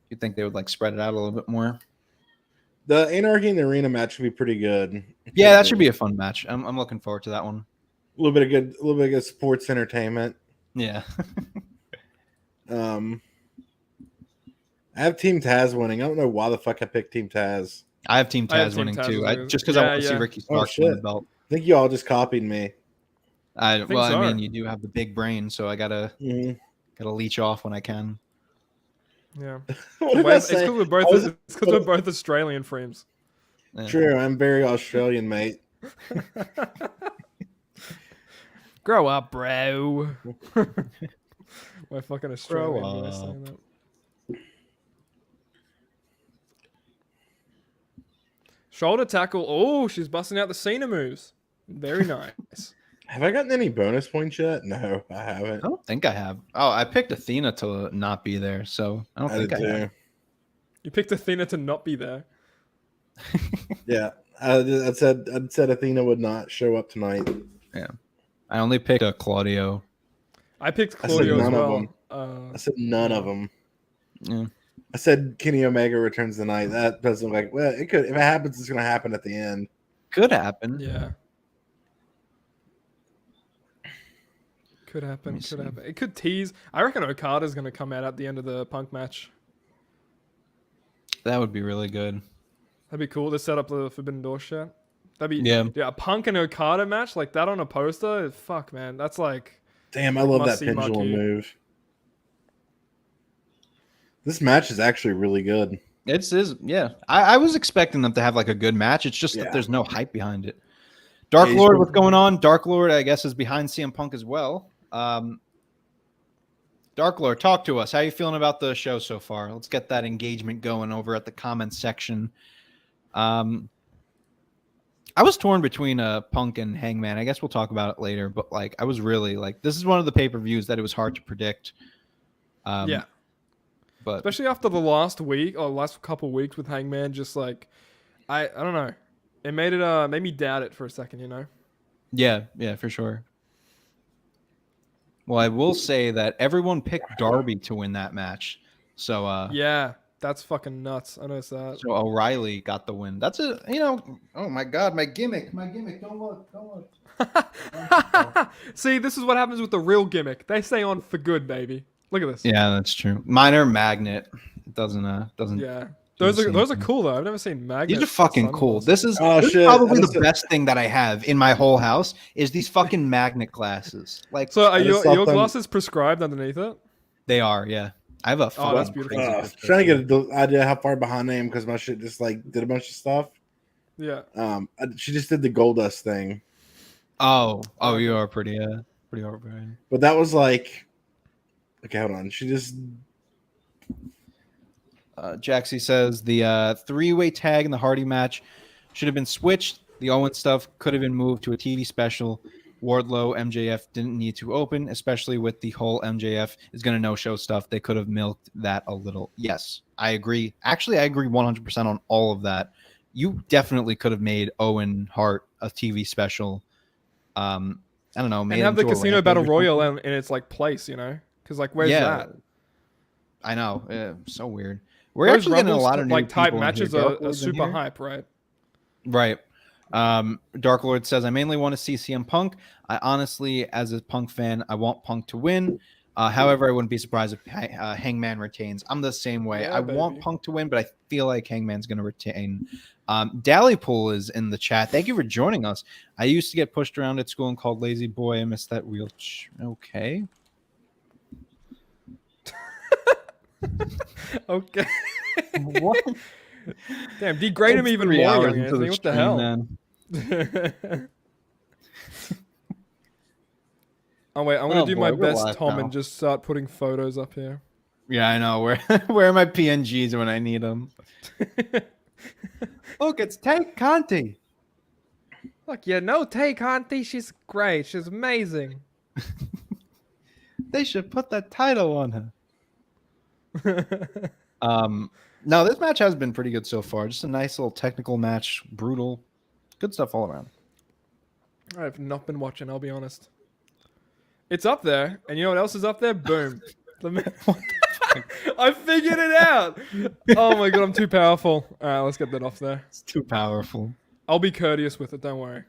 You'd think they would like spread it out a little bit more. The Anarchy in the Arena match should be pretty good. Yeah, that should be a fun match. I'm looking forward to that one. a little bit of good sports entertainment. Yeah. I have Team Taz winning. I don't know why the fuck I picked Team Taz. I have Team I have Taz Team winning Taz too. winning. Just because I Yeah, want to see yeah. Ricky Oh, Starks win the shit. belt. I think you all just copied me. think Well, so. I mean, you do have the big brain, so I gotta leech off when I can. Yeah. What did Well, I it's say? because we're both I was- Australian frames. Yeah. True, I'm very Australian, mate. Grow up, bro. My fucking Australian Grow boy up. saying that. Shoulder tackle. Oh, she's busting out the Cena moves. Very nice. Have I gotten any bonus points yet? No, I haven't. I don't think I have. Oh, I picked Athena to not be there, so I don't I think did I have. too. You picked Athena to not be there. Yeah, I said Athena would not show up tonight. I only picked Claudio. I picked I said Claudio as none of well. them. I said none of them. Yeah. I said Kenny Omega returns tonight. That doesn't look like. Well, it could. If it happens, it's going to happen at the end. Could happen. Yeah. Could happen. Let me Could see. happen. It could tease. I reckon Okada's going to come out at the end of the Punk match. That would be really good. That'd be cool to set up the Forbidden Door shit. That'd be Yeah. a Punk and Okada match like that on a poster. Fuck, man, that's like. Damn, I love that Must-see pendulum marquee. move. This match is actually really good. Yeah. I was expecting them to have like a good match. It's just Yeah. that there's no hype behind it. Dark Yeah, Lord, he's- what's going on? Dark Lord, I guess, is behind CM Punk as well. Dark Lord, talk to us. How you feeling about the show so far? Let's get that engagement going over at the comments section. I was torn between Punk and Hangman. I guess we'll talk about it later, but like I was really like this is one of the pay-per-views that it was hard to predict. Yeah. But Especially after the last week or last couple weeks with Hangman, just like I don't know. It made me doubt it for a second, you know? yeah, for sure. Well, I will say that everyone picked Darby to win that match. So Yeah, that's fucking nuts. I noticed that. so O'Reilly got the win. That's oh my god, my gimmick. Don't look. See, this is what happens with the real gimmick. They stay on for good, baby. Look at this. Yeah, that's true. Minor magnet. It doesn't Yeah. do the Those same are thing. cool though. I've never seen magnets. These are fucking for cool. sunglasses. This is shit. probably I the just- best thing that I have in my whole house is these fucking magnet glasses. Like So are just your thought them- glasses prescribed underneath it? they are, yeah. I have a fucking that's beautiful. crazy Trying to get an idea how far behind I am because my shit just like did a bunch of stuff. Yeah. She just did the Goldust thing, Oh, you are pretty overbearing. but that was like, okay, hold on. She just Jaxie says the three-way tag in the Hardy match should have been switched. The Owen stuff could have been moved to a TV special. Wardlow, MJF didn't need to open, especially with the whole MJF is going to no-show stuff. They could have milked that a little. Yes, I agree. Actually, I agree 100% on all of that. You definitely could have made Owen Hart a TV special. I don't know. And have the Casino Battle Royal in its like place, you know? Because like, where's that? I know. So weird. We're Those actually getting a Rumble lot of new like type people in matches here. Dark are Lord's in super here. hype, right? Right. Dark Lord says, I mainly want to see CM Punk. I honestly, as a Punk fan, I want Punk to win. However, I wouldn't be surprised if Hangman retains. I'm the same way. Yeah, I want baby. Punk to win, but I feel like Hangman's going to retain. Dallypool is in the chat. Thank you for joining us. I used to get pushed around at school and called lazy boy. I missed that real. Okay. Okay. What? Damn, degrade him It's even 3 more, hours young into the Anthony. What the stream, hell? man. Oh wait, I'm gonna Oh, do boy, my we're best, live Tom, now. and just start putting photos up here. Yeah, I know. Where are my PNGs when I need them? Look, it's Tank Conti. Look, yeah, no take, Auntie. She's great. She's amazing. They should put that title on her. No, this match has been pretty good so far. Just a nice little technical match, brutal, good stuff all around. I have not been watching. I'll be honest. It's up there, and you know what else is up there? Boom. I figured it out. Oh my god, I'm too powerful. All right, let's get that off there. It's too powerful. I'll be courteous with it. Don't worry.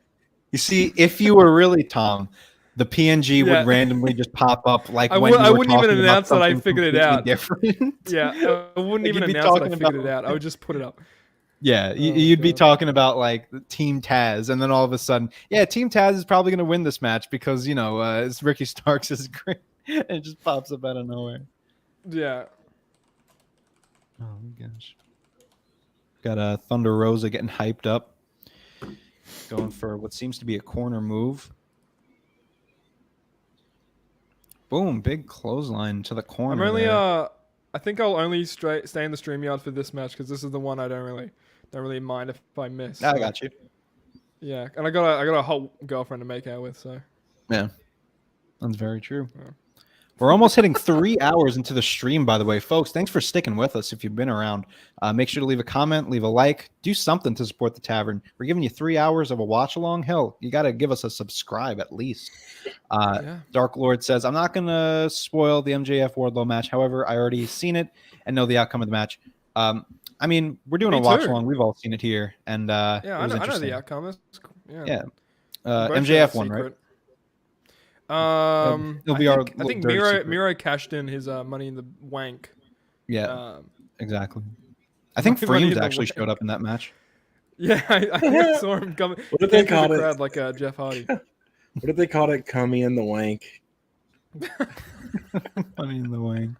You see, if you were really Tom, the PNG Yeah. would randomly just pop up like I when would- you I were wouldn't even talking about announce that I something figured it out. completely Different. Yeah, I wouldn't Like, even you'd be announce that I talking figured it about- out. I would just put it up. Yeah, Oh, you'd be God. talking about like Team Taz, and then all of a sudden, yeah, Team Taz is probably going to win this match because it's Ricky Starks is great, and it just pops up out of nowhere. Yeah. Oh my gosh, got Thunder Rosa getting hyped up, going for what seems to be a corner move. Boom, big clothesline to the corner. I'm only there. I think I'll only stay in the StreamYard for this match because this is the one I don't really mind if I miss. I got you. Yeah, and I got a hot girlfriend to make out with, so Yeah, that's very true. Yeah. We're almost hitting 3 hours into the stream, by the way. Folks, thanks for sticking with us if you've been around. Make sure to leave a comment, leave a like, do something to support the tavern. We're giving you 3 hours of a watch along. Hell, you got to give us a subscribe at least. Dark Lord says, I'm not going to spoil the MJF Wardlow match. However, I already seen it and know the outcome of the match. I mean, we're doing a watch along. We've all seen it here. And I know the outcome. MJF won, right? It'll be I think Miro cashed in his Money in the Wank. Yeah, exactly. I think Freems actually showed up in that match. Yeah, I saw him coming. What did they call it? Crowd like Jeff Hardy. What did they call it? Coming in the wank. Money in the Wank.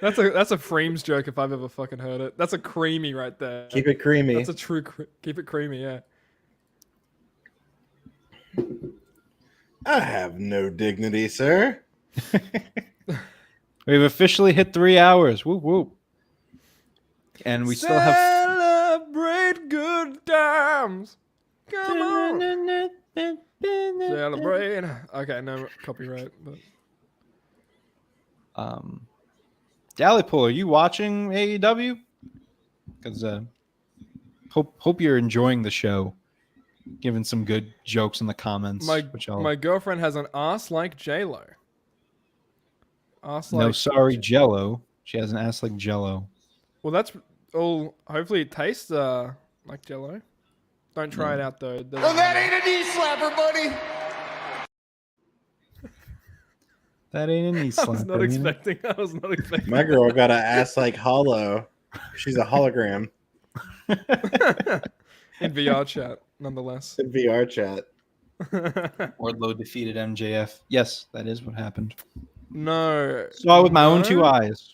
That's a Freems joke if I've ever fucking heard it. That's a creamy right there. Keep it creamy. That's a true keep it creamy. Yeah. I have no dignity, sir. We've officially hit 3 hours. Whoop whoop. And we still have celebrate good times. Come on. Celebrate. Okay, no copyright. But Dalipool, are you watching AEW? Because hope you're enjoying the show. Giving some good jokes in the comments. My girlfriend has an ass like J-Lo. No, sorry, Jello. She has an ass like Jello. Well, that's all. Hopefully, it tastes like Jello. Don't try it out though. Well, that ain't a knee slapper, buddy. That ain't a knee slapper. I was not expecting. My girl got an ass like Hollow. She's a hologram. In VR chat, nonetheless. In VR chat. Wardlow defeated MJF. Yes, that is what happened. No. Saw it with my own 2 eyes.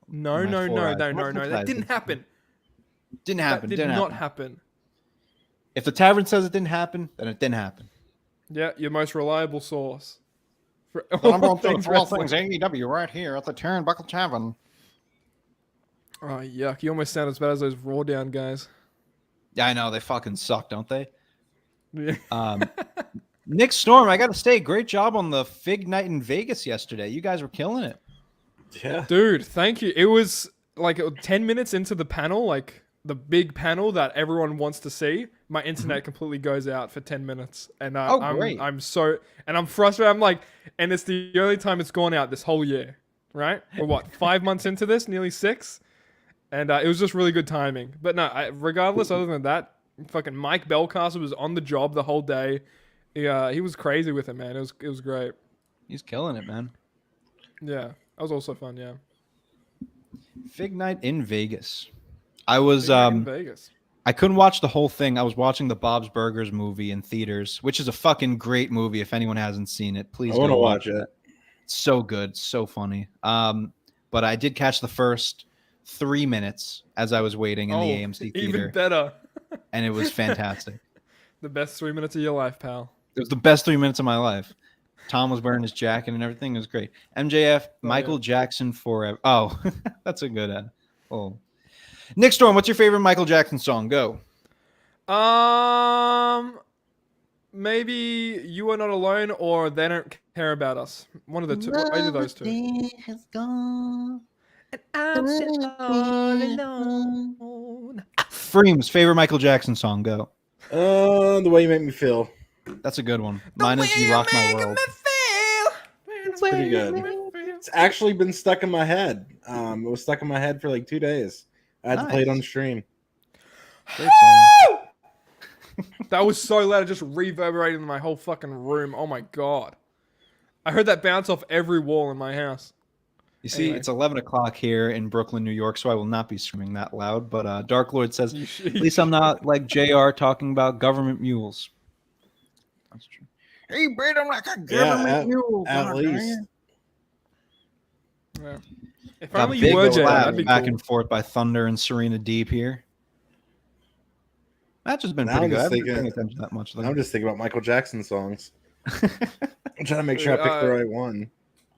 No. That didn't happen. Didn't happen. That did not happen. If the tavern says it didn't happen, then it didn't happen. Yeah, your most reliable source. For all things AEW right here at the Turnbuckle Tavern. Oh, yuck. You almost sound as bad as those Raw Down guys. Yeah, I know. They fucking suck, don't they? Yeah. Nick Storm, I got to say, great job on the Fig Night in Vegas yesterday. You guys were killing it. Yeah. Dude, thank you. It was like 10 minutes into the panel, like the big panel that everyone wants to see. My internet completely goes out for 10 minutes. And great. I'm frustrated. I'm like, and it's the only time it's gone out this whole year, right? We're what, 5 months into this, nearly 6? And it was just really good timing. But no, regardless, other than that, fucking Mike Belcastle was on the job the whole day. He was crazy with it, man. It was great. He's killing it, man. Yeah, that was also fun. Yeah. Fig Night in Vegas. I was in Vegas. I couldn't watch the whole thing. I was watching the Bob's Burgers movie in theaters, which is a fucking great movie. If anyone hasn't seen it, please go watch it. It's so good, so funny. But I did catch the first 3 minutes as I was waiting in the AMC theater. Even better. And it was fantastic. The best 3 minutes of your life, pal. It was the best 3 minutes of my life. Tom was wearing his jacket and everything. It was great. MJF, Michael Jackson forever. Oh, that's a good ad. Oh, Nick Storm, what's your favorite Michael Jackson song? Go. Maybe You Are Not Alone or They Don't Care About Us. One of the two. Either those two. Has gone, and I'm still all alone. Freems, favorite Michael Jackson song? Go. The Way You Make Me Feel. That's a good one. Mine is You Rock My World. It's pretty good. It's actually been stuck in my head. It was stuck in my head for like 2 days. I had to play it on the stream. Great song. That was so loud, it just reverberated in my whole fucking room. Oh my god. I heard that bounce off every wall in my house. You see, it's 11 o'clock here in Brooklyn, New York, so I will not be streaming that loud. But Dark Lord says, at least I'm not like JR talking about government mules. That's true. Hey, Britt, I'm like a government mule. At least. Yeah. If only you were JR, that'd be back cool. and forth by Thunder and Serena Deeb here. Match has been pretty good. I haven't been paying attention that much. I'm just thinking about Michael Jackson songs. I'm trying to make sure I pick the right one.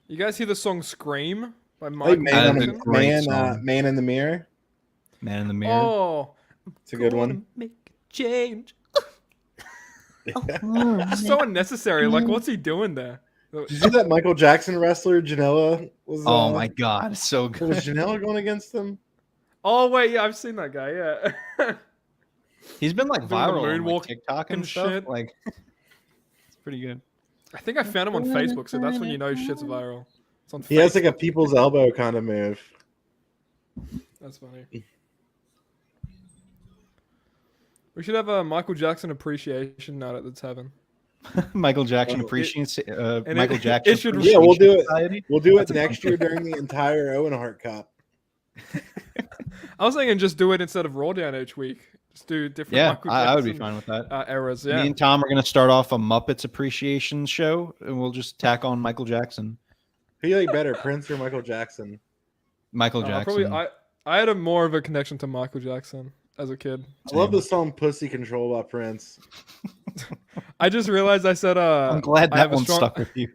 You guys hear the song Scream by Mike Man in the Mirror? Man in the Mirror. Oh, it's a good one. Make a change. So unnecessary. Like, what's he doing there? Did you see that Michael Jackson wrestler Janela was? Oh my god, so Was good. Janela going against him? Oh wait, yeah, I've seen that guy. Yeah. He's been like Doing the viral on like, moonwalk TikTok and and stuff. shit. Like, it's pretty good. I think I found him on Facebook, so that's when you know shit's viral. It's on He has like a people's elbow kind of move. That's funny. We should have a Michael Jackson appreciation night at the Tavern. Michael Jackson Well, appreciation. and Michael it Jackson. should- Yeah, we'll do it. Society. We'll do it That's a next fun- year during the entire Owen Hart Cup. I was thinking just do it instead of Raw Down each week. Just do different. Yeah, Michael I would be Jackson, fine with that. Eras. Me Yeah. and Tom are going to start off a Muppets appreciation show, and we'll just tack on Michael Jackson. Who you like better, Prince or Michael Jackson? Michael Jackson. Probably I had a more of a connection to Michael Jackson as a kid. I love the song "Pussy Control" by Prince. I just realized I said I'm glad I that have a one strong- stuck with you.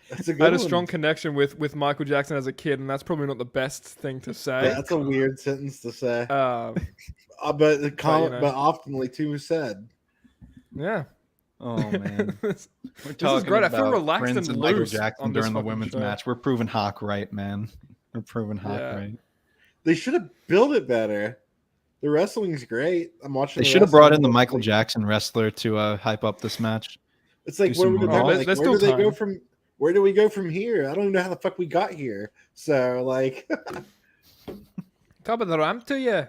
That's a I good had a one. strong connection with Michael Jackson as a kid, and that's probably not the best thing to say. Yeah, that's a weird sentence to say. But the know. but oftenly too said. Yeah. Oh man, This we're is talking great. I feel about relaxed Prince and Michael loose Jackson on this during the fucking women's show. match. We're proving Hawk right, man. We're proving Hawk Yeah. right. They should have built it better. The wrestling's great. I'm watching. They the should have brought in wrestling. the Michael Jackson wrestler to hype up this match. It's like do where some we go. more. Like, There's where do still they go time. from? Where do we go from here? I don't even know how the fuck we got here. So like, Top of the ramp to you.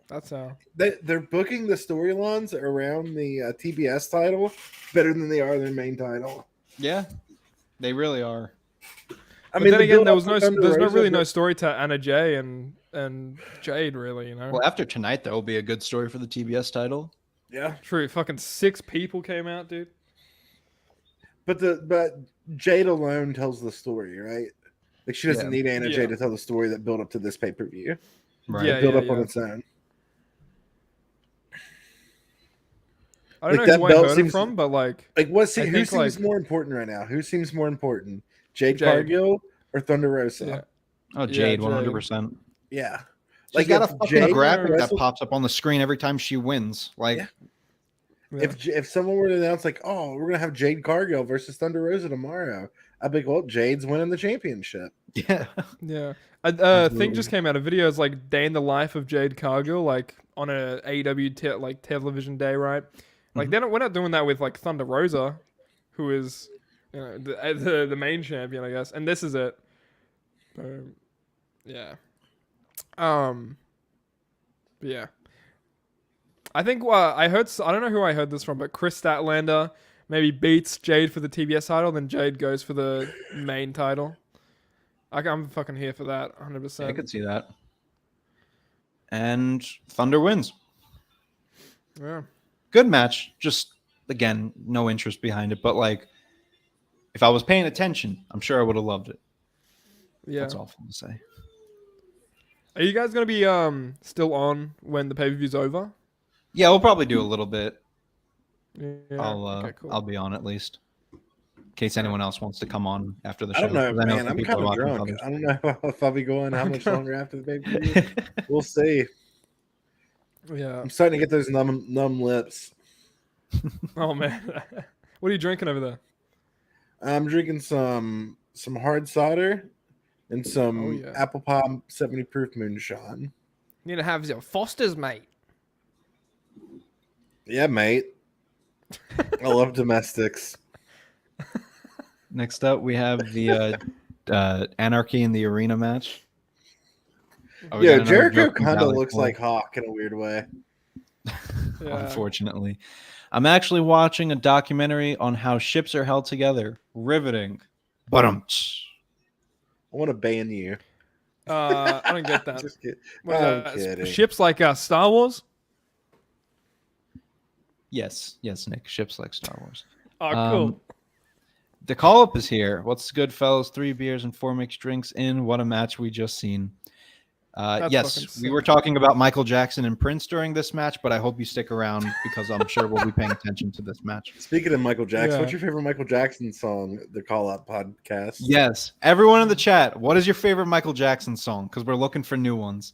That's how. they're booking the storylines around the TBS title better than they are their main title. Yeah, they really are. I But mean, then the again, build there up was to no, Thunder there's no Rosa, really but- no story to Anna Jay and Jade, really. You know. Well, after tonight, there will be a good story for the TBS title. Yeah, True. Fucking 6 people came out, dude. but Jade alone tells the story, right? Like she doesn't Yeah. need Anna Yeah. Jade to tell the story that built up to this pay per view. Right. Yeah, Build up on yeah. its own. I don't Like, know that who I belt heard it seems- from, but like, Like what? I Who think, seems like- more important right now? Who seems more important? Jade Jade. Cargill or Thunder Rosa? yeah. Oh, Yeah, Jade, Jade. 100%. Yeah. She's got a if fucking Jade graphic that wrestled- pops up on the screen every time she wins. Like, Yeah. Yeah. If someone were to announce like, oh, we're gonna have Jade Cargill versus Thunder Rosa tomorrow, I'd be like, well, Jade's winning the championship. yeah. Yeah. Thing Absolutely. just came out. A video is like day in the life of Jade Cargill, like on a AEW television day, right? Like we're not doing that with like Thunder Rosa, who is the main champion, I guess. And this is it. Yeah. But yeah. I think I don't know who I heard this from, but Chris Statlander maybe beats Jade for the TBS title, then Jade goes for the main title. I'm fucking here for that, 100%. I could see that. And Thunder wins. Yeah. Good match. Just, again, no interest behind it. But, like, if I was paying attention, I'm sure I would have loved it. Yeah. That's awful to say. Are you guys gonna be still on when the pay-per-view's over? Yeah, we'll probably do a little bit. Yeah. I'll cool. I'll be on at least. In case anyone else wants to come on after the show. I don't know, 'cause man. some I'm people kind are of watching drunk. others. I don't know if I'll be going how much longer after the pay-per-view. We'll see. Yeah. I'm starting to get those numb lips. Oh man. What are you drinking over there? I'm drinking some hard cider and some Oh, yeah. apple pie 70 proof moonshine. Need to have your Foster's, mate. Yeah, mate. I love domestics. Next up, we have the Anarchy in the Arena match. Oh, we Yeah, got another Jericho joke from kind of Valley looks Boy. like Hawk in a weird way. Yeah. Unfortunately. I'm actually watching a documentary on how ships are held together. Riveting. But I want to ban you. I don't get that. Just kidding. What is I'm that? kidding. Ships like Star Wars? yes, Nick. Ships like Star Wars. Oh, cool. The call up is here. What's good, fellas? 3 beers and 4 mixed drinks in. What a match we just seen. That's fucking Yes, we sick. were talking about Michael Jackson and Prince during this match, but I hope you stick around because I'm sure we'll be paying attention to this match. Speaking of Michael Jackson, Yeah. what's your favorite Michael Jackson song? The Call Out podcast. Yes, everyone in the chat, what is your favorite Michael Jackson song? Because we're looking for new ones.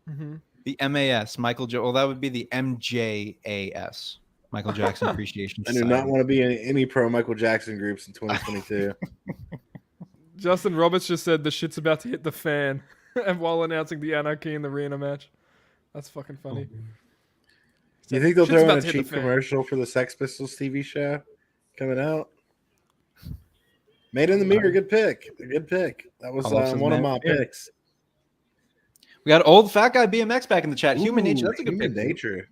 Mm-hmm. The MAS, Michael Well, that would be the MJAS. Michael Jackson Appreciation I do Society. not want to be in any pro Michael Jackson groups in 2022. Justin Roberts just said the shit's about to hit the fan, and while announcing the Anarchy in the Rena match, that's fucking funny. Do you think they'll Shit's throw in about a to hit the cheap fan. commercial for the Sex Pistols TV show coming out? Made in the Mirror, good pick. Good pick. That was All of one of them my there. picks. We got old fat guy BMX back in the chat. Human Nature. Ooh, That's a good Human pick. Nature.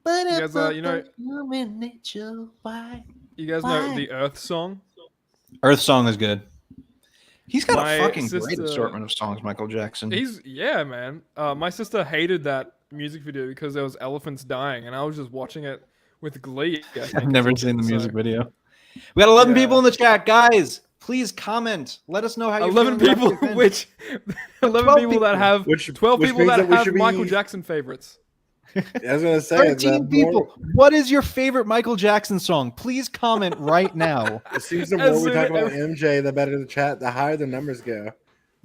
But You guys, you know, human nature, why? you guys know the Earth song? Earth Song is good. He's got My a fucking great sister- assortment of songs, Michael Jackson. Yeah, man. My sister hated that music video because there was elephants dying, and I was just watching it with glee. I think, I've never is what seen the you could music say. video. We got 11 Yeah. people in the chat, guys. Please comment. Let us know how you 11 people, which 11 12 people that have 12 which people means that we have should Michael be- Jackson favorites. I was gonna say 13 people. What is your favorite Michael Jackson song? Please comment right now. It seems the As more we soon talk as- about MJ, the better the chat, the higher the numbers go.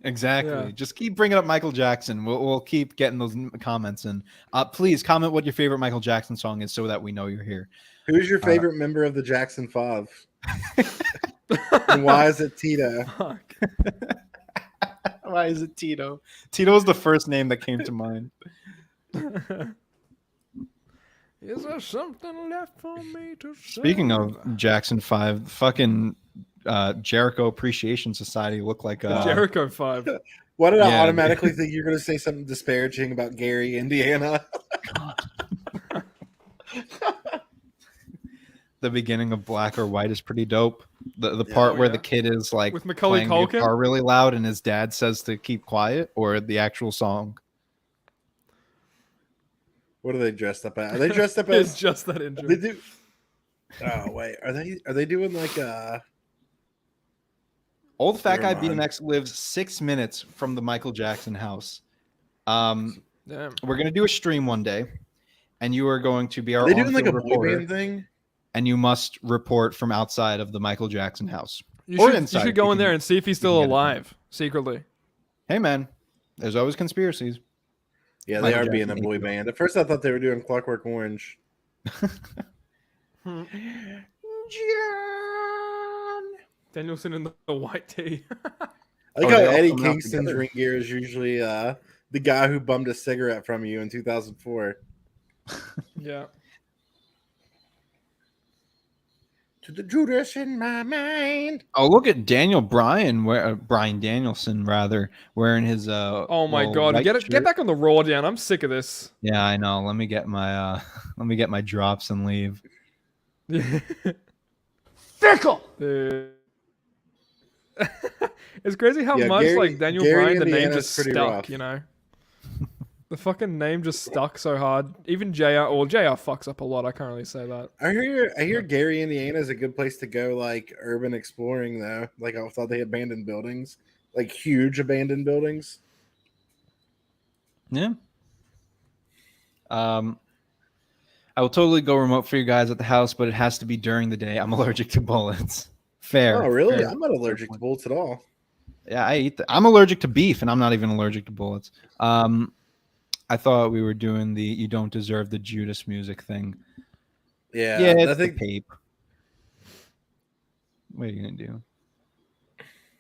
Exactly. Yeah. Just keep bringing up Michael Jackson. We'll keep getting those comments in. Please comment what your favorite Michael Jackson song is so that we know you're here. Who's your favorite member of the Jackson Five? And why is it Tito? Fuck. Why is it Tito? Tito was the first name that came to mind. Is there something left for me to say? Speaking of Jackson 5, fucking Jericho Appreciation Society look like Jericho 5. Why did I Yeah. automatically think you're going to say something disparaging about Gary, Indiana? the beginning of Black or White is pretty dope. The part where the kid is like With Macaulay playing Culkin? guitar really loud and his dad says to keep quiet, or the actual song. What are they dressed up as? Are they dressed up It's as? just that intro. They do. Oh wait, are they doing like a? Old Fat Guy Never mind. BMX lives 6 minutes from the Michael Jackson house. Damn. We're gonna do a stream one day, and you are going to be our Are they doing like a on-field boy reporter, band thing? and you must report from outside of the Michael Jackson house. You Or should, inside, you should if go you in there can- and see if he's you still can get it alive secretly. Hey man, there's always conspiracies. Yeah, they Michael are being a Jackson boy ain't band. At first, I thought they were doing Clockwork Orange. Danielson in the white tee. I like Oh, how they all Eddie come out Kingston's together. ring gear is usually the guy who bummed a cigarette from you in 2004. Yeah. To the Judas in my mind. Oh, look at Daniel Bryan, Brian Danielson rather, wearing his Oh my little god, white get shirt. back on the Raw, Dan. I'm sick of this. Yeah, I know. Let me get my drops and leave. Fickle! Dude. It's crazy how Yeah, much Gary- like Daniel Gary Bryan, the name Indiana's just pretty stuck, rough. you know. The fucking name just stuck so hard. Even JR fucks up a lot. I can't really say that. I hear Gary, Indiana is a good place to go, like urban exploring though. Like I thought they abandoned buildings, like huge abandoned buildings. Yeah. I will totally go remote for you guys at the house, but it has to be during the day. I'm allergic to bullets. Fair. Oh, really? fair. I'm not allergic to bullets at all. Yeah, I eat. I'm allergic to beef, and I'm not even allergic to bullets. I thought we were doing the "You Don't Deserve the Judas" music thing. Yeah, Yeah, it's I think the tape. What are you gonna do?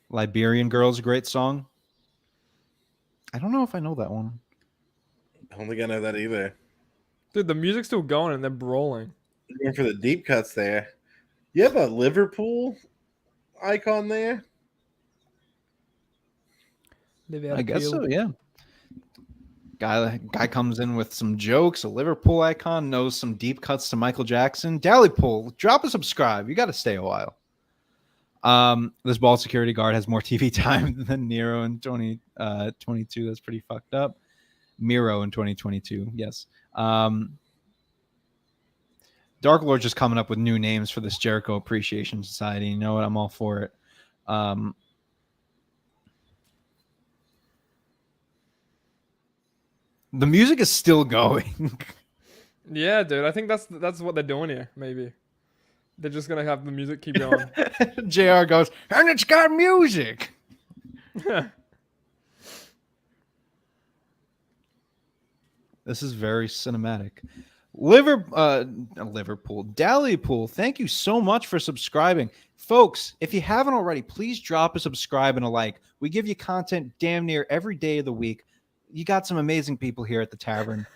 Liberian Girl's a great song. I don't know if I know that one. I don't think I know that either. Dude, the music's still going and they're brawling. Going for the deep cuts there. You have a Liverpool icon there. I guess so. Yeah. Guy comes in with some jokes. A Liverpool icon knows some deep cuts to Michael Jackson. Dallypool, drop a subscribe. You got to stay a while. This ball security guard has more TV time than Nero in 2022. That's pretty fucked up. Miro in 2022. Yes. Dark Lord just coming up with new names for this Jericho Appreciation Society. You know what? I'm all for it. The music is still going. Yeah, dude. I think that's what they're doing here. Maybe they're just gonna have the music keep going. JR goes, and it's got music. This is very cinematic. Liverpool, Dalipool, thank you so much for subscribing. Folks, if you haven't already, please drop a subscribe and a like. We give you content damn near every day of the week. You got some amazing people here at the Tavern.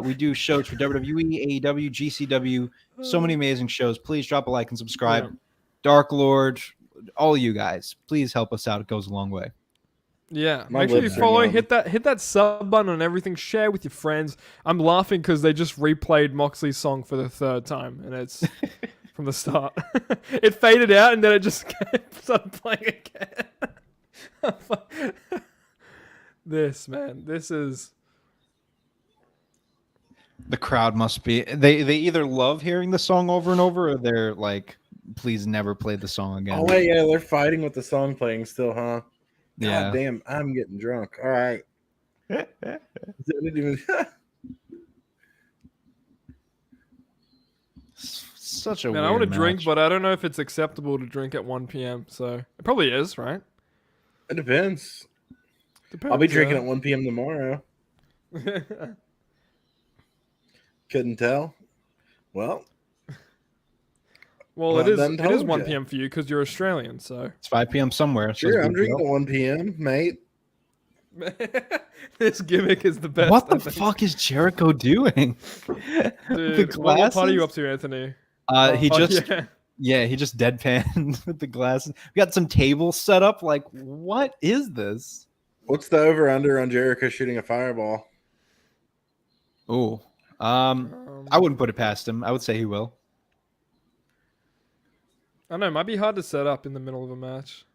We do shows for WWE, AEW, GCW, so many amazing shows. Please drop a like and subscribe. Yeah. Dark Lord, all you guys, please help us out. It goes a long way. Yeah, My make sure you lips are follow, numb. hit that sub button on everything, share with your friends. I'm laughing because they just replayed Moxley's song for the 3rd time, and it's from the start. It faded out, and then it just started playing again. This is... The crowd must be they either love hearing the song over and over, or they're like, please never play the song again. Oh wait, yeah, they're fighting with the song playing still, huh? Yeah. God damn, I'm getting drunk. All right. Such a Man, weird I want to match. drink, but I don't know if it's acceptable to drink at 1 p.m. So it probably is, right? It depends. Depends, I'll be drinking at 1 p.m. tomorrow. Couldn't tell. Well, Well, Well, it done is told 1 ya. p.m. for you because you're Australian. So It's 5 p.m. somewhere. so sure, it's a I'm big drinking deal. at 1 p.m., mate. this gimmick is the best. What I the think. fuck is Jericho doing? Dude, what part are you up to, Anthony? He Oh, just yeah. he just deadpanned with the glasses. We got some tables set up. Like, what is this? What's the over/under on Jericho shooting a fireball? Oh, I wouldn't put it past him. I would say he will. I don't know. It might be hard to set up in the middle of a match.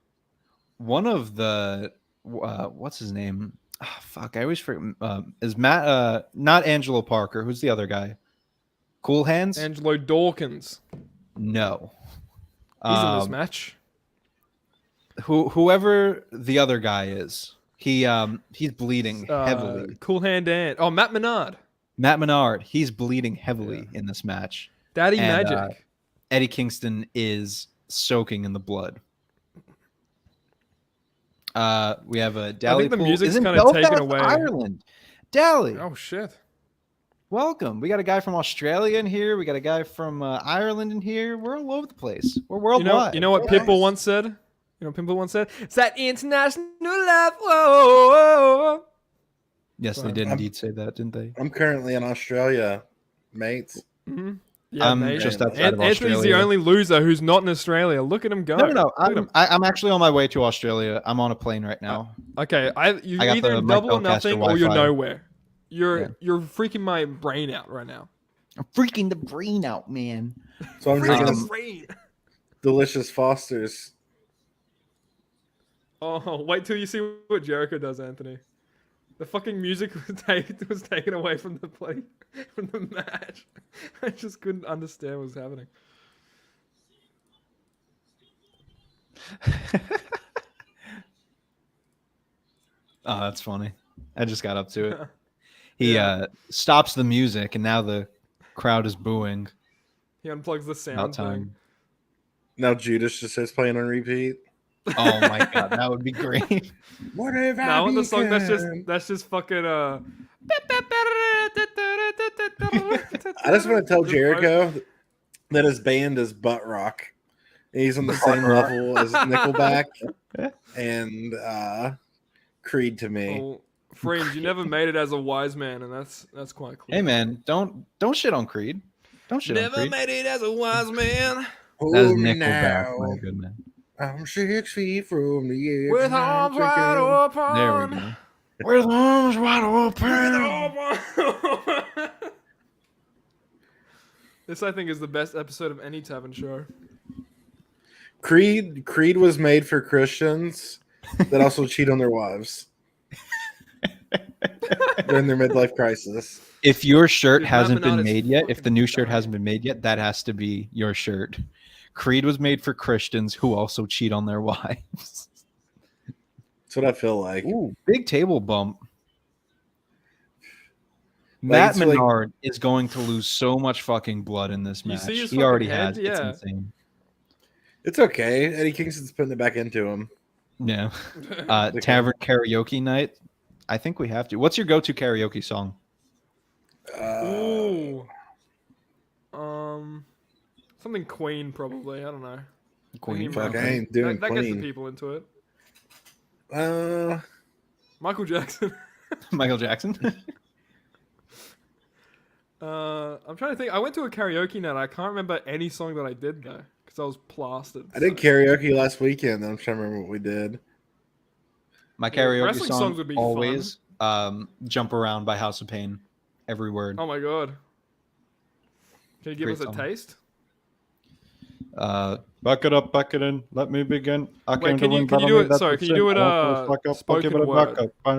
One of the what's his name? Oh, fuck, I always forget. Is Matt not Angelo Parker? Who's the other guy? Cool Hands? Angelo Dawkins. No. He's in this match. Whoever the other guy is, he's bleeding heavily. Cool Hand and Matt Menard. Matt Menard, he's bleeding heavily in this match. Daddy And, Magic. Eddie Kingston is soaking in the blood. We have a Dally. I think the Pool. music's Isn't kind of taken Belfast, away. Ireland. Dally, Oh shit. welcome. We got a guy from Australia in here. We got a guy from Ireland in here. We're all over the place. We're worldwide. You know what Pitbull once said? You know what Pitbull once said? It's that international love. Whoa. Yes, they did indeed say that, didn't they? I'm currently in Australia, mates. Mm-hmm. Yeah, I'm mate. just outside of Anthony's Australia. the only loser who's not in Australia. Look at him go. No. Look at him. I'm actually on my way to Australia. I'm on a plane right now. Okay, you're I got either the in Double or Mike Belcaster Nothing, or you're Wi-Fi. nowhere. You're freaking my brain out right now. I'm freaking the brain out, man. So I'm Freaking drinking the brain. delicious Fosters. Oh, wait till you see what Jericho does, Anthony. The fucking music was taken away from the match. I just couldn't understand what was happening. Oh, that's funny. I just got up to it. He stops the music, and now the crowd is booing. He unplugs the About sound time. thing. Now Judas just says playing on repeat. Oh my god, that would be great. What if No, I want the song that's just fucking I just want to tell Jericho that his band is butt rock. He's on the same level as Nickelback and Creed to me. Well, friends, you never made it as a wise man, and that's quite clear. Hey man, don't shit on Creed. Don't shit on Creed. made it as a wise man. That is Hold me Nickelback, now. my good man. I'm 6 feet from the edge. With and I'm arms wide thinking- open. There we go. With arms wide open. This, I think, is the best episode of any Tavern show. Creed was made for Christians that also cheat on their wives during their midlife crisis. If your shirt Dude, hasn't Matt been Menard is made yet, if the fucking new shirt dying. hasn't been made yet, that has to be your shirt. Creed was made for Christians who also cheat on their wives. That's what I feel like. Ooh, big table bump. Like, Matt it's like- Menard is going to lose so much fucking blood in this You match. see his He already fucking has. head? It's Yeah. insane. It's okay. Eddie Kingston's putting it back into him. Yeah. Tavern karaoke night. I think we have to. What's your go-to karaoke song? Ooh. Something Queen, probably. I don't know. Queen. Fuck, I ain't doing That gets the Queen. people into it. Uh, Michael Jackson. Michael Jackson. I'm trying to think. I went to a karaoke night. I can't remember any song that I did though, because I was plastered. I did karaoke last weekend. I'm trying to remember what we did. My karaoke wrestling song songs would be always "Jump Around" by House of Pain. Every word. Oh my god. Can you give Great us a song. taste? Back it up, back it in. Let me begin. I Wait, came can to you- win, can you but do I it- made that sorry, can you decision. do it, I won't fuck up, I'll spoken give it a word? back up. Back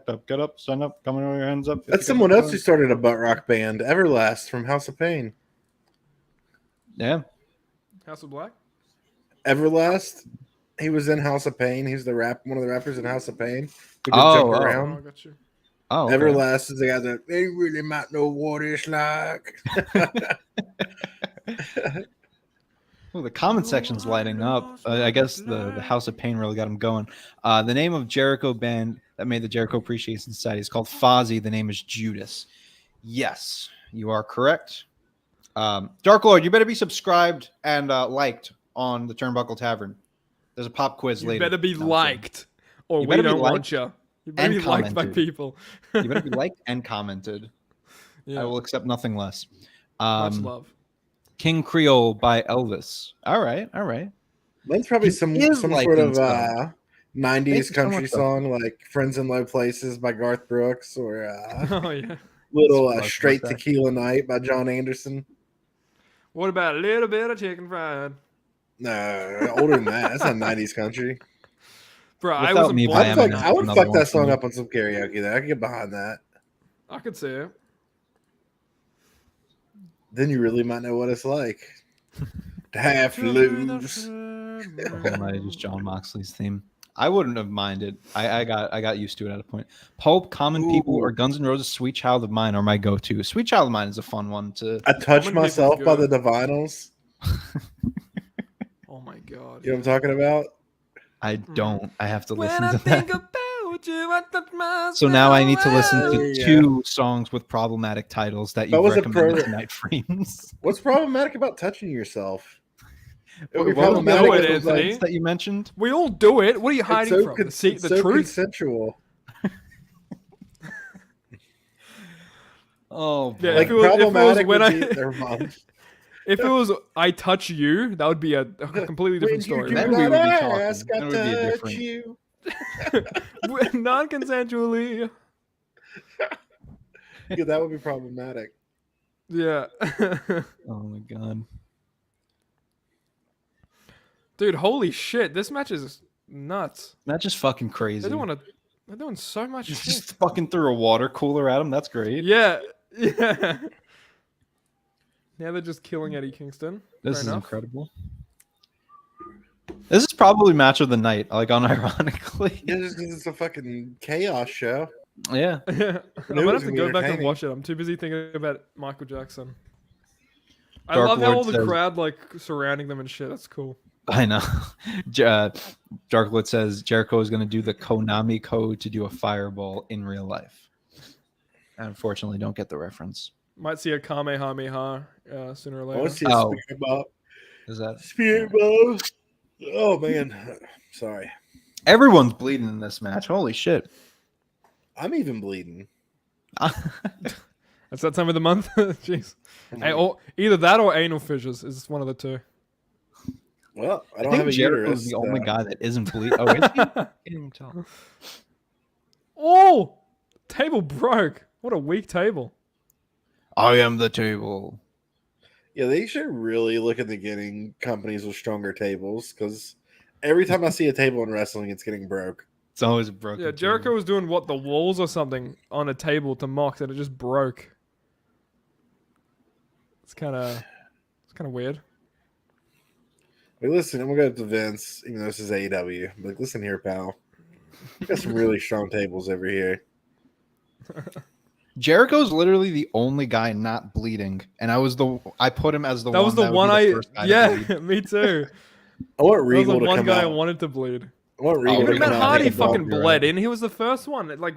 up, get up, stand up, come on your hands up. That's someone else who started a butt rock band, Everlast from House of Pain. Yeah. House of Black? Everlast, he was in House of Pain. He's one of the rappers in House of Pain. Who could Oh, jump oh. Oh, I around. got you. Oh, okay. Everlast is the guy that they really might know what it's like. Ooh, the comment section's lighting up. I guess the House of Pain really got him going. The name of Jericho band that made the Jericho Appreciation Society is called Fozzy. The name is Judas. Yes, you are correct. Dark Lord, you better be subscribed and liked on the Turnbuckle Tavern. There's a pop quiz You later. better be No, I'm kidding. liked, or You we better be don't want liked you. You better and be liked by commented. people. You better be liked and commented. Yeah, I will accept nothing less. much love. King Creole by Elvis. All right, all right. That's probably He some is sort liked of and stuff. 90s Thank you so country much, though. song like Friends in Low Places by Garth Brooks or Oh yeah. little Spark Straight like that. Tequila Night by John Anderson. What about a little bit of chicken fried? No, older than that. That's not 90s country. Bro, I Without wasn't Me born by in Eminem. I would another fuck one that for song me. up on some karaoke there. I could get behind that. I could see it. Then you really might know what it's like to have to lose. The whole night is John Moxley's theme. I wouldn't have minded. I got used to it at a point. Pope, Common People, or Guns N' Roses' Sweet Child of Mine are my go-to. Sweet Child of Mine is a fun one to. I Touch Common Myself People's by the good. Divinals. Oh my god. You know what I'm talking about? I don't. I have to When listen I to think that. about you, I touch myself. So now I need to listen There to you two songs with problematic titles that you That was a recommended pro- tonight, Frames. What's problematic about touching yourself? It would be What was the know other it, ones Anthony. that you mentioned? We all do it. What are you It's hiding so from? con- The it's so truth? consensual. Oh, Yeah, Like if it was problematic when would I- be their mom. If it was I touch you, that would be a completely different story. Then Then we we would be talking. ask, I Then it would be touch different. you. Non-consensually. Yeah, that would be problematic. Yeah. Oh my god. Dude, holy shit. This match is nuts. That's just fucking crazy. They're doing so much Just shit. fucking threw a water cooler at him. That's great. Yeah. Yeah. Now they're just killing Eddie Kingston. This Fair is enough. incredible. This is probably match of the night, like unironically. Yeah, just because it's a fucking chaos show. Yeah. I knew might it have was to gonna be go back and entertaining. watch it. I'm too busy thinking about Michael Jackson. I Dark love how Lord all the says- crowd like surrounding them and shit. That's cool. I know. Darkwood says Jericho is going to do the Konami code to do a fireball in real life. I unfortunately don't get the reference. Might see a Kamehameha sooner or I later. want to see a Oh. spirit bomb. Is that Spirit bomb. Oh man, sorry. everyone's bleeding in this match? Holy shit! I'm even bleeding. That's that time of the month. Jeez. Hey, either that or anal fissures is one of the two. Well, I I don't think have a Jericho's uterus. the only so- guy that isn't bleeding. Oh, is he? I can't even tell. Oh, table broke. What a weak table. I am the table. Yeah, they should really look into getting companies with stronger tables because every time I see a table in wrestling, it's getting broke. It's always a broken. Yeah, Jericho was doing what, the walls or something on a table to Mox, and it just broke. It's kind of weird. Like, listen, I'm gonna go to Vince, even though this is AEW. Like, listen here, pal. We got some really strong tables over here. Jericho's literally the only guy not bleeding, and I put him as the That one. was the would one be the first guy to bleed. yeah, me too. I want That was Regal the to one come guy I out. wanted to bleed. I want Regal Oh, to Even come Matt out. Hardy Take a fucking dog, you're bled right. in. He was the first one. Like,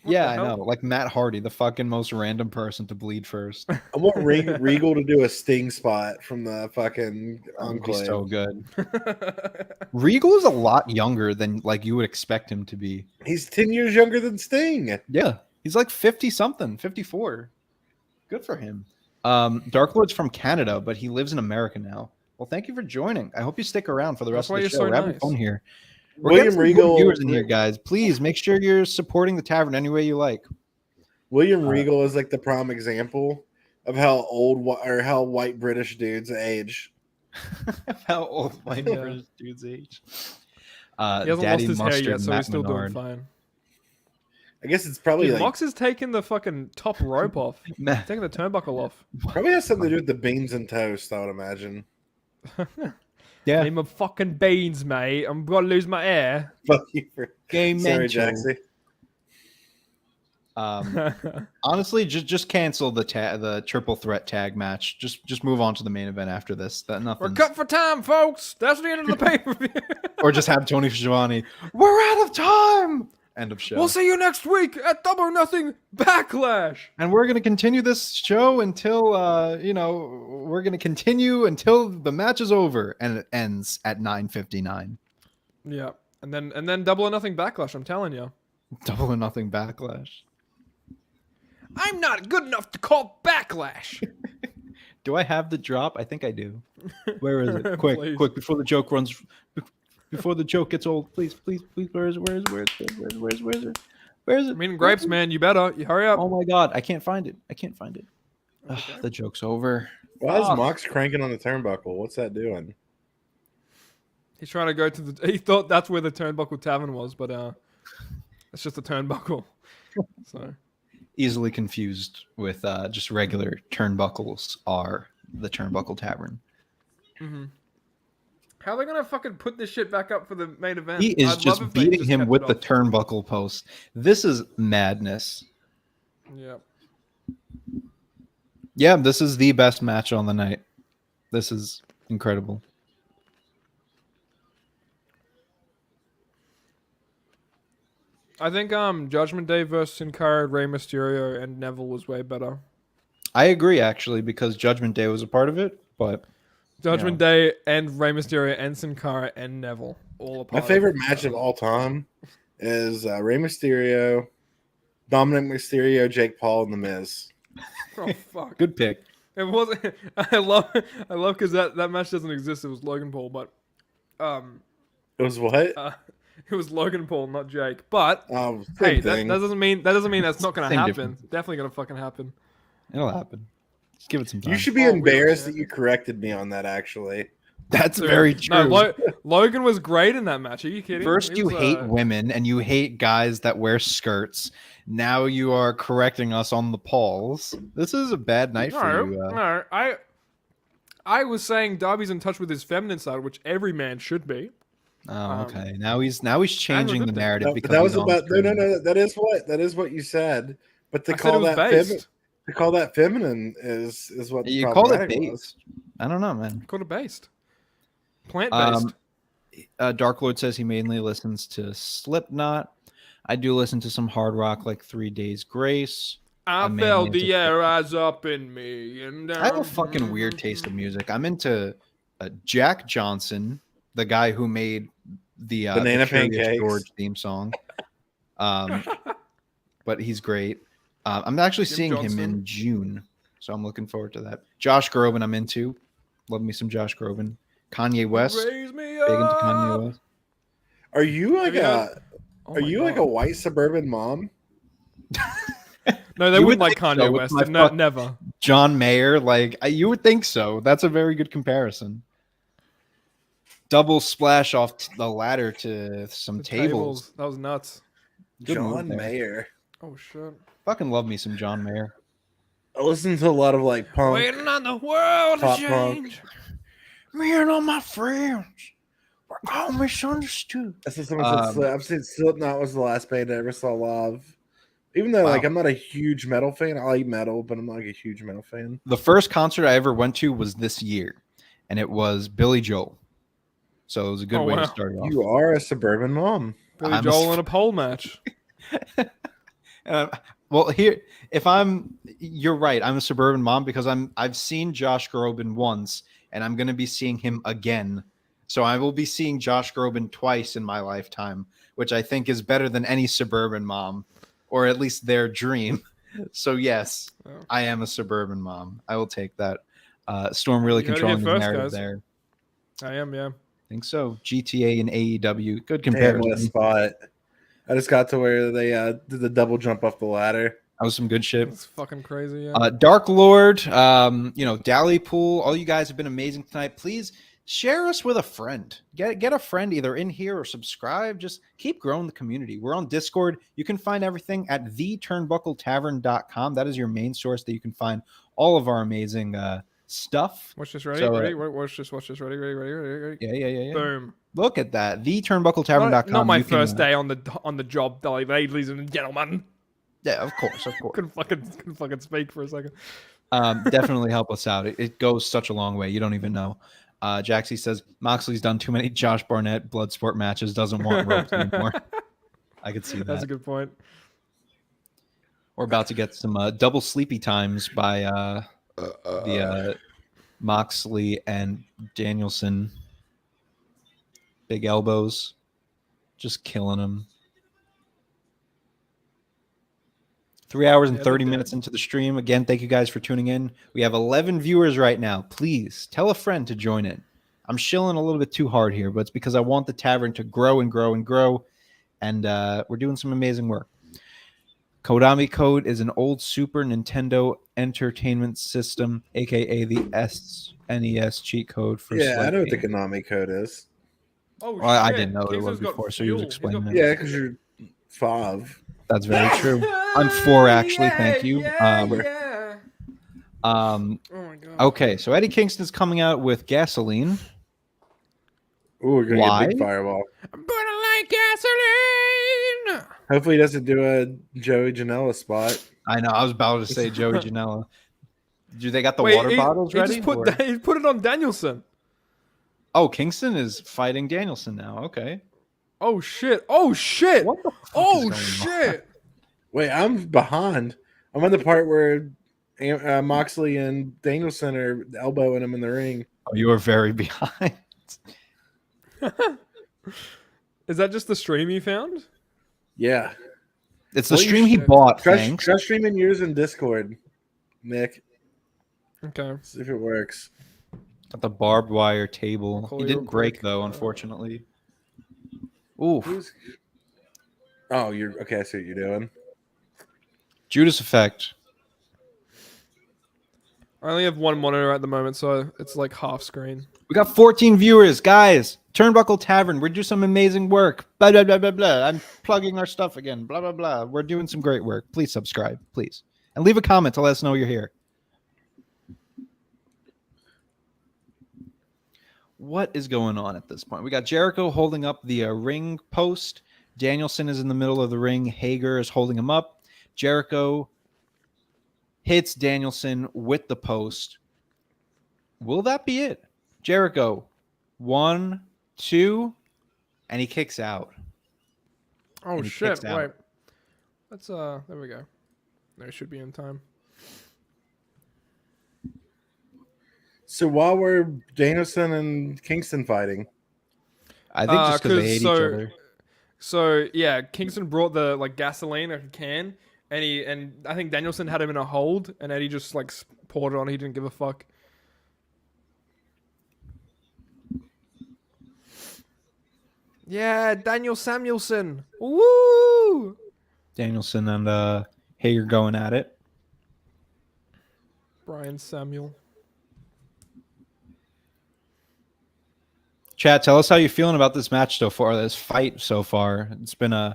Yeah, I know. Like Matt Hardy, the fucking most random person to bleed first. I want Regal to do a Sting spot from the fucking That would be Enclave. so good. Regal is a lot younger than like you would expect him to be. He's 10 years younger than Sting. Yeah, he's like 50 something, 54. Good for him. Dark Lord's from Canada, but he lives in America now. Well, thank you for joining. I hope you stick around for the rest of the show. We're having fun here. We're William getting some Regal good viewers in here, guys. Please make sure you're supporting the tavern any way you like. William Regal is like the prime example of how how white British dudes age. How old white British dudes age. He hasn't lost his hair yet, so he's still doing fine. I guess it's probably like Mox is taking the fucking top rope off. Taking the turnbuckle off. Probably has something to do with the beans and toast, I would imagine. Yeah. Name of fucking beans, mate. I'm gonna lose my hair. Fuck you for Game Sorry, mental. Jaxie. Honestly, just cancel the triple threat tag match. Just move on to the main event after this. That We're nothing. cut for time, folks. That's the end of the pay-per-view. Or just have Tony Schiavone. We're out of time. End of show. We'll see you next week at Double or Nothing Backlash. And we're gonna continue this show until we're gonna continue until the match is over and it ends at 9:59. Yeah, and then Double or Nothing Backlash. I'm telling you. Double or Nothing Backlash. I'm not good enough to call Backlash. Do I have the drop? I think I do. Where is it? Quick, Please. quick! Before the joke runs, before the joke gets old, please. Where is it? I mean, grapes, man. You better. You hurry up. Oh my god, I can't find it. Ugh, the joke's over. Why is Mox cranking on the turnbuckle? What's that doing? He's trying to go to the. He thought that's where the Turnbuckle Tavern was, but it's just a turnbuckle. So Easily confused with just regular turnbuckles are the Turnbuckle Tavern. Mm-hmm. How are they gonna fucking put this shit back up for the main event? He is I'd just love if they beating just him kept with it the off. turnbuckle post. This is madness. Yeah. Yeah, this is the best match on the night. This is incredible. I think Judgment Day versus Sin Cara, Rey Mysterio, and Neville was way better. I agree, actually, because Judgment Day was a part of it, but Judgment Day and Rey Mysterio and Sin Cara and Neville all a part. My favorite match of all time is Rey Mysterio, Dominic Mysterio, Jake Paul, and The Miz. Oh fuck! good pick. It wasn't. I love because that match doesn't exist. It was Logan Paul, but It was what? it was Logan Paul, not Jake. But Same hey, that thing. doesn't mean that's not gonna Same happen. difference. Definitely gonna fucking happen. It'll happen. Just give it some time. You should be Oh, embarrassed yeah. that you corrected me on that, actually. That's very true. No, Logan was great in that match. Are you kidding? First, He you was, hate women and you hate guys that wear skirts. Now you are correcting us on the Pauls. This is a bad night for you. No, I was saying Darby's in touch with his feminine side, which every man should be. Oh, okay. Now he's changing the good thing. narrative No, because that was he's on about screen. no. That is what you said. But to I said call it was that based. to call that feminine is what the You call it problematic was. based. I don't know, man. Called it based. Plant based. Dark Lord says he mainly listens to Slipknot. I do listen to some hard rock like 3 Days Grace. I I'm felt mainly the into- air rise up in me. And I have a fucking weird taste of music. I'm into Jack Johnson, the guy who made the Banana Curious Pancakes. George theme song. But he's great. I'm actually Jim seeing him Johnson. in June, so I'm looking forward to that. Josh Groban, I'm into. Love me some Josh Groban. Kanye West, big Raise me into up. Kanye West. Are you like Have you heard- Oh are my you like God. a white suburban mom? No, they You wouldn't would like think Kanye so with West. my No, fuck- never. John Mayer, you would think so. That's a very good comparison. Double splash off the ladder to some The tables. That was nuts. Good move John there. Mayer. Oh shit. Fucking love me some John Mayer. I listen to a lot of like punk. Waiting on the world to Pop punk. change. Me and all my friends were all misunderstood. That's what someone said. I've seen Slipknot was the last band I ever saw live. Even though Wow. I'm not a huge metal fan, I like metal, but I'm not like a huge metal fan. The first concert I ever went to was this year, and it was Billy Joel. So it was a good Oh, way wow. to start it off. You are a suburban mom. Billy I'm a Joel s- in a pole match. Well, you're right. I'm a suburban mom because I've seen Josh Groban once, and I'm going to be seeing him again. So I will be seeing Josh Groban twice in my lifetime, which I think is better than any suburban mom, or at least their dream. So yes, I am a suburban mom. I will take that. Storm really You heard it here controlling the first, narrative guys. there. I am, yeah. I think so. GTA and AEW. Good Damn, comparison. what a spot. I just got to where they did the double jump off the ladder. That was some good shit. It's fucking crazy, yeah. Dark Lord, Dally Pool, all you guys have been amazing tonight. Please share us with a friend. Get a friend either in here or subscribe. Just keep growing the community. We're on Discord. You can find everything at theturnbuckletavern.com. That is your main source that you can find all of our amazing stuff. Watch this, ready? So, ready? Watch this, ready? Yeah. Boom. Look at that. Theturnbuckletavern.com. Not my You can, first day on the job, ladies and gentlemen. Yeah, of course. Couldn't fucking speak for a second. Definitely help us out. It goes such a long way. You don't even know. Jaxie says Moxley's done too many Josh Barnett Bloodsport matches. Doesn't want ropes anymore. I could see that. That's a good point. We're about to get some double sleepy times by the Moxley and Danielson. Big elbows, just killing him. 3 hours and 30 minutes into the stream. Again, thank you guys for tuning in. We have 11 viewers right now. Please tell a friend to join in. I'm shilling a little bit too hard here, but it's because I want the tavern to grow and grow and grow. And we're doing some amazing work. Kodami Code is an old Super Nintendo Entertainment System, a.k.a. the SNES cheat code for I know what the Sled Konami code is. Oh, well, I shit. didn't know what it was Kingston's got before, so he was fuel. explaining it. Yeah, because you're 5. That's very true. I'm 4, actually. Thank you. Yeah. Oh my god. Okay, so Eddie Kingston's coming out with Gasoline. Ooh, we're gonna Why? get big fireball. I'm burning like gasoline. Hopefully, he doesn't do a Joey Janela spot. I know. I was about to say Joey Janela. Do they got the water bottles ready? He put it on Danielson. Oh, Kingston is fighting Danielson now. Okay. Oh shit! Oh shit! What the fuck Oh is going shit! Wait, I'm behind. I'm on the part where Moxley and Danielson are elbowing him in the ring. Oh, you are very behind. Is that just the stream you found? Yeah. It's the stream he bought. Thanks. Try streaming yours in Discord, Nick. Okay. See if it works. Got the barbed wire table. Call He you didn't real break quick. though, unfortunately. Oof. Oh, you're okay. I see what you're doing. Judas effect. I only have one monitor at the moment, so it's like half screen. We got 14 viewers, guys. Turnbuckle Tavern. We're doing some amazing work. Blah blah blah blah blah. I'm plugging our stuff again. Blah blah blah. We're doing some great work. Please subscribe, please, and leave a comment to let us know you're here. What is going on at this point? We got Jericho holding up the ring post. Danielson is in the middle of the ring. Hager is holding him up. Jericho hits Danielson with the post. Will that be it? Jericho, 1, 2, and he kicks out. Oh And he shit! kicks out. Wait. Let's there we go. There should be in time. So while we're Danielson and Kingston fighting, I think just because they hate each other. So yeah, Kingston brought the gasoline, like a can, and I think Danielson had him in a hold, and Eddie just poured it on. He didn't give a fuck. Yeah, Daniel Samuelson. Woo! Danielson and Hager going at it. Brian Samuel. Chat, tell us how you're feeling about this match so far, this fight so far. It's been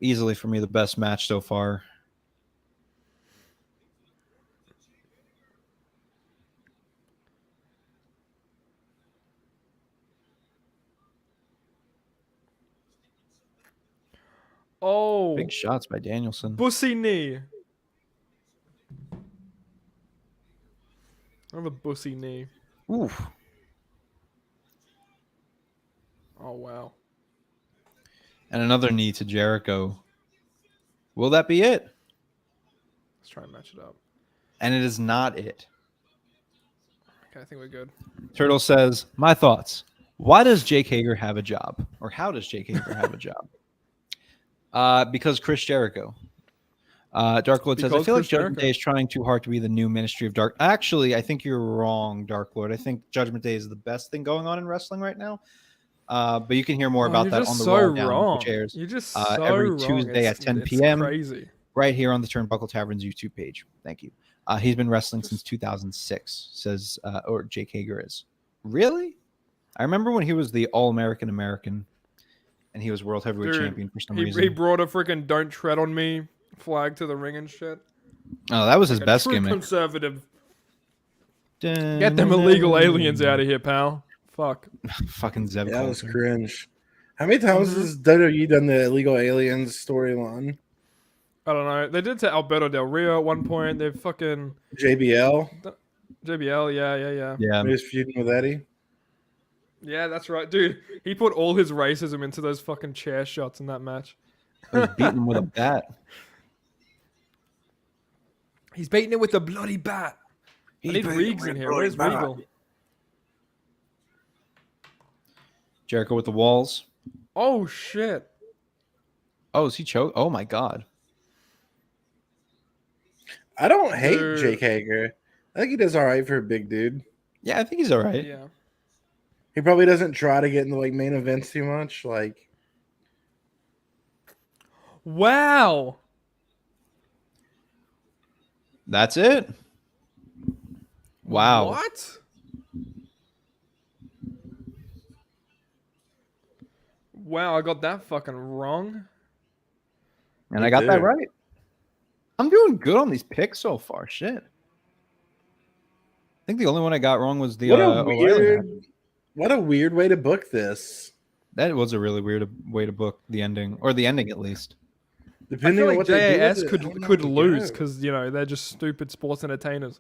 easily for me the best match so far. Oh, Big shots by Danielson. bussy knee. I have a bussy knee. Oof. Oh wow. And another knee to Jericho. Will that be it? Let's try and match it up. And it is not it. Okay, I think we're good. Turtle says, my thoughts. Why does Jake Hager have a job? Or how does Jake Hager have a job? Because Chris Jericho. Dark Lord says, I feel like Judgment Day is trying too hard to be the new Ministry of Dark. Actually, I think you're wrong, Dark Lord. I think Judgment Day is the best thing going on in wrestling right now. But you can hear more about that on the Raw Down, which airs You're just every Tuesday at 10 p.m. Crazy. Right here on the Turnbuckle Tavern's YouTube page. Thank you. He's been wrestling since 2006, says, or Jake Hager is. Really? I remember when he was the All-American American, and he was World Heavyweight Champion for some reason. He brought a freaking "Don't Tread on Me" flag to the ring and shit. Oh, that was his best gimmick. Conservative. Get them illegal aliens out of here, pal. Fuck. Fucking Zeb. That was cringe. How many times has WWE done the illegal aliens storyline? I don't know. They did to Alberto Del Rio at one point. They fucking JBL. Yeah. He was feuding with Eddie. Yeah, that's right, dude. He put all his racism into those fucking chair shots in that match. He was beating him with a bat. He's beating it with a bloody bat. I need Reegs in here. Where's Regal? Jericho with the walls. Oh shit. Oh, is he choked? Oh my god. I don't hate Jake Hager. I think he does all right for a big dude. Yeah, I think he's all right. Yeah. He probably doesn't try to get into like main events too much. Like, wow. That's it. Wow. What? Wow, I got that fucking wrong. And I got that right. I'm doing good on these picks so far. Shit. I think the only one I got wrong was the what a weird way to book this. That was a really weird way to book the ending, or the ending at least. Depending I feel on like what JAS they do could lose because they're just stupid sports entertainers.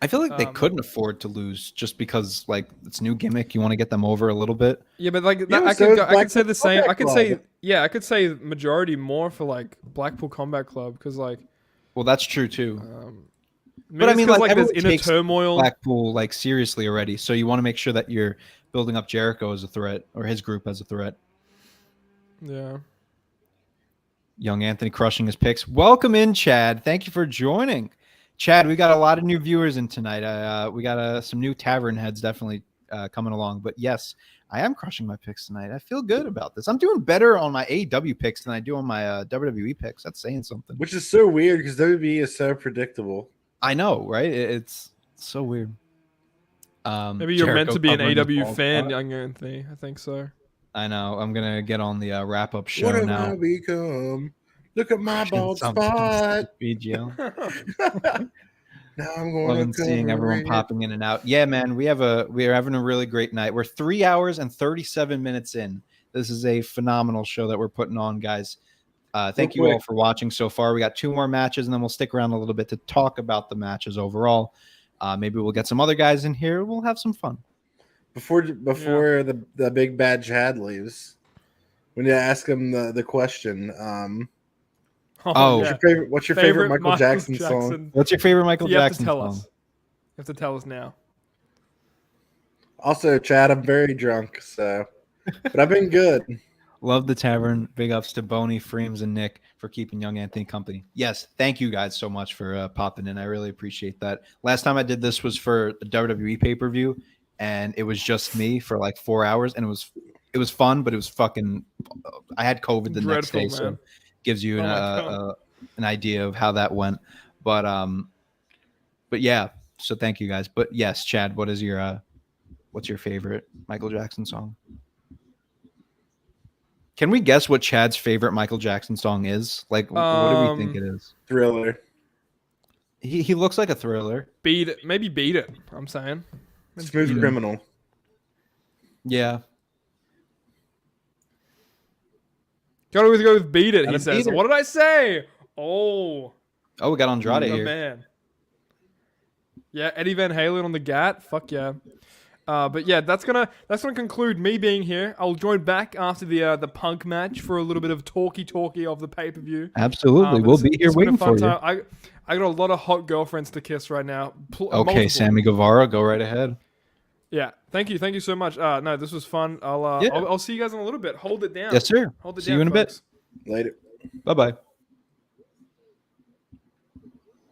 I feel like they couldn't afford to lose just because it's new gimmick. You want to get them over a little bit. Yeah, but I could say the same. I could say majority more for Blackpool Combat Club because well, that's true too. But I mean, there's inner turmoil. Blackpool seriously already, so you want to make sure that you're building up Jericho as a threat or his group as a threat. Yeah. Young Anthony crushing his picks. Welcome in, Chad. Thank you for joining. Chad, we got a lot of new viewers in tonight. We got some new Tavern heads definitely coming along. But yes, I am crushing my picks tonight. I feel good about this. I'm doing better on my AEW picks than I do on my WWE picks. That's saying something. Which is so weird because WWE is so predictable. I know, right? It's so weird. Maybe you're meant to be an AEW fan, Young Anthony. I think so. I know. I'm going to get on the wrap-up show what have now. I become? Look at my bald spot. Now I'm going to seeing everyone popping in and out. Yeah, man, we are having a really great night. We're 3 hours and 37 minutes in. This is a phenomenal show that we're putting on, guys. Thank you all for watching so far. We got 2 more matches, and then we'll stick around a little bit to talk about the matches overall. Maybe we'll get some other guys in here. We'll have some fun. Before the big bad Chad leaves, we need to ask him the question. What's your favorite Michael Jackson song? What's your favorite Michael Jackson song? You have to tell us now. Also, Chad, I'm very drunk, but I've been good. Love the Tavern. Big ups to Boney, Freems, and Nick for keeping Young Anthony company. Yes, thank you guys so much for popping in. I really appreciate that. Last time I did this was for a WWE pay-per-view, and it was just me for 4 hours, and it was fun, but it was fucking. I had COVID the next day, so gives you an idea of how that went. But yeah, so thank you guys. But yes, Chad, what's your favorite Michael Jackson song? Can we guess what Chad's favorite Michael Jackson song is? What do we think it is? Thriller. He looks like a Thriller. Beat It. Maybe Beat It, I'm saying. Smooth Criminal. Yeah. Gotta go with Beat It, he says. What did I say? Oh, we got Andrade here. Man. Yeah, Eddie Van Halen on the GAT. Fuck yeah. But yeah, that's gonna conclude me being here. I'll join back after the Punk match for a little bit of talky of the pay-per-view. Absolutely, we'll be here waiting for you. I got a lot of hot girlfriends to kiss right now. Okay, Multiple. Sammy Guevara, go right ahead. Yeah, thank you so much. No, this was fun. I'll see you guys in a little bit. Hold it down. Yes, sir. Hold it See down, you in a folks. bit. Later. Bye-bye.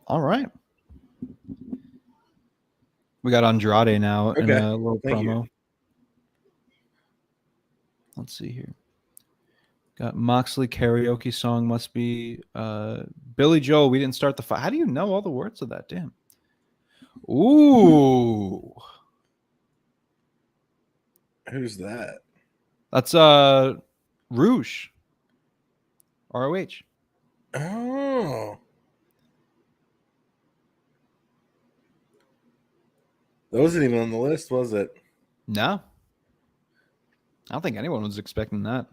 All right. We got Andrade now in a little Thank promo. you. Let's see here. Got Moxley karaoke song must be Billy Joel. We didn't start the fight. How do you know all the words of that? Damn. Ooh. Who's that? That's Rouge. ROH. Oh. That wasn't even on the list, was it? No. I don't think anyone was expecting that.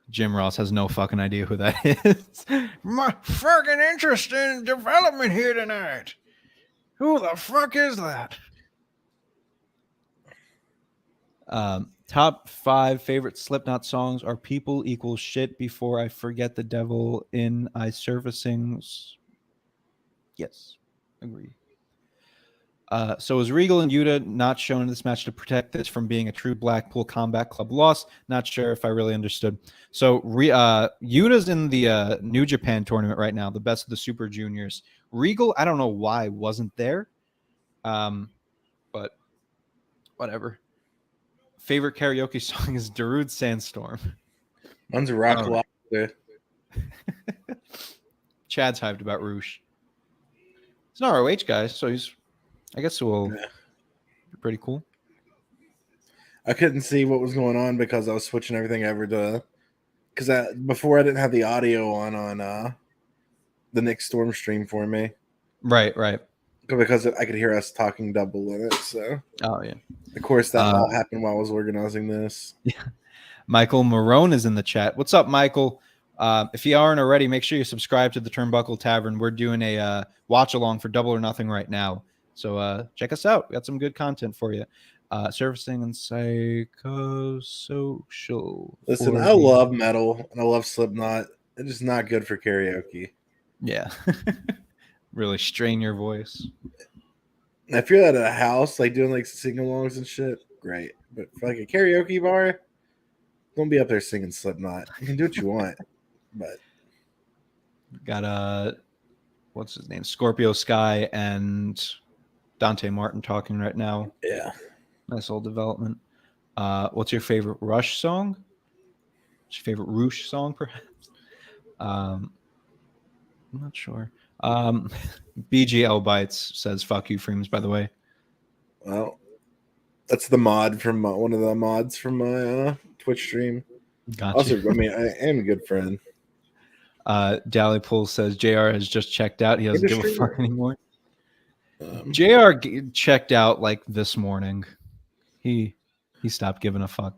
Jim Ross has no fucking idea who that is. My fucking interesting development here tonight. Who the fuck is that? Top 5 favorite Slipknot songs are People Equals Shit, Before I Forget the Devil, In I Servicings. Yes, agree. So is Regal and Yuta not shown in this match to protect this from being a true Blackpool Combat Club loss? Not sure if I really understood. So Yuta's in the New Japan tournament right now, the best of the Super Juniors. Regal, I don't know why wasn't there, but whatever. Favorite karaoke song is Darude Sandstorm. Mine's a rock All right. Chad's hyped about Rouge. He's an ROH guy, so I guess will be pretty cool. I couldn't see what was going on because I was switching everything over to before I didn't have the audio on the Nick Storm stream for me. Right. Because I could hear us talking double in it. So Oh yeah. of course that all happened while I was organizing this. Yeah. Michael Marone is in the chat. What's up, Michael? If you aren't already, make sure you subscribe to the Turnbuckle Tavern. We're doing a watch along for Double or Nothing right now. So check us out. We got some good content for you. Servicing and Psychosocial. Listen, I love metal and I love Slipknot. It's just not good for karaoke. Yeah. Really strain your voice. Now, if you're at a house, like doing like sing-alongs and shit, great. But for like a karaoke bar, don't be up there singing Slipknot. You can do what you want, but got what's his name? Scorpio Sky and Dante Martin talking right now. yeah. Nice old development. What's your favorite Rush song? What's your favorite Rouge song, perhaps? I'm not sure. BGL Bites says "fuck you, Freems." By the way, Well, that's the mod from one of the mods from my Twitch stream. gotcha. Also, I mean, I am a good friend. Dally Pool says JR has just checked out. He doesn't give a Industry. fuck anymore. JR checked out like this morning. He stopped giving a fuck.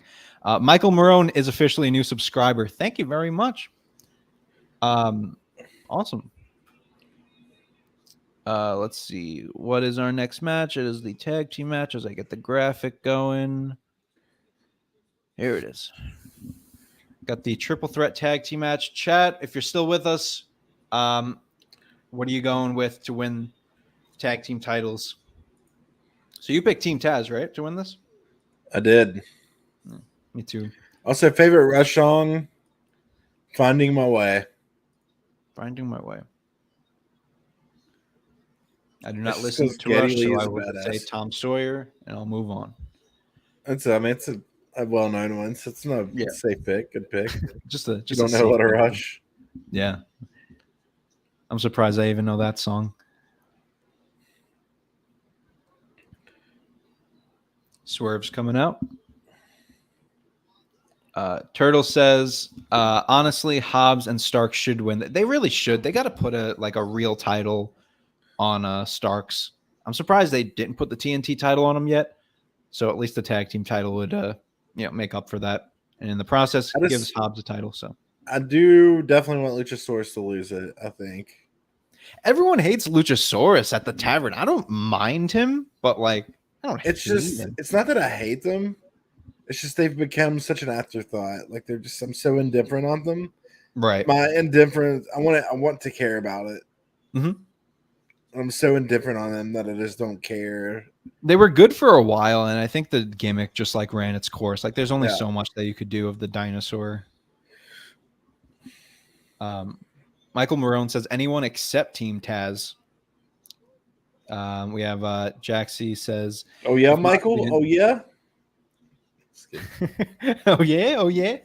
Michael Marone is officially a new subscriber. Thank you very much. Awesome. Let's see. What is our next match? It is the tag team match as I get the graphic going. Here it is. Got the triple threat tag team match. Chat, if you're still with us, what are you going with to win tag team titles? So you picked Team Taz, right, to win this? I did. Me too. Also, favorite Rush song, Finding My Way. Finding My Way. I do not It's listen because to Rush, Geddy Lee so is I a will badass. say Tom Sawyer, and I'll move on. It's a well-known one, so it's not a safe pick. Good pick. Just a You don't a know a lot of safe pick. Rush. Yeah. I'm surprised I even know that song. Swerve's coming out. Turtle says, honestly, Hobbs and Starks should win. They really should. They got to put a real title on Starks. I'm surprised they didn't put the TNT title on him yet. So at least the tag team title would make up for that. And in the process, gives Hobbs a title. So I do definitely want Luchasaurus to lose it, I think. Everyone hates Luchasaurus at the Tavern. I don't mind him, but like I don't. It's hate just him. it's not that I hate them. It's just they've become such an afterthought. Like I'm so indifferent on them. Right. My indifference, I want to care about it. Mm-hmm. I'm so indifferent on them that I just don't care. They were good for a while, and I think the gimmick just like ran its course. Like there's only so much that you could do of the dinosaur. Michael Marone says anyone except Team Taz. We have Jaxie says, "Oh yeah, Michael. Oh yeah. oh yeah. Oh yeah.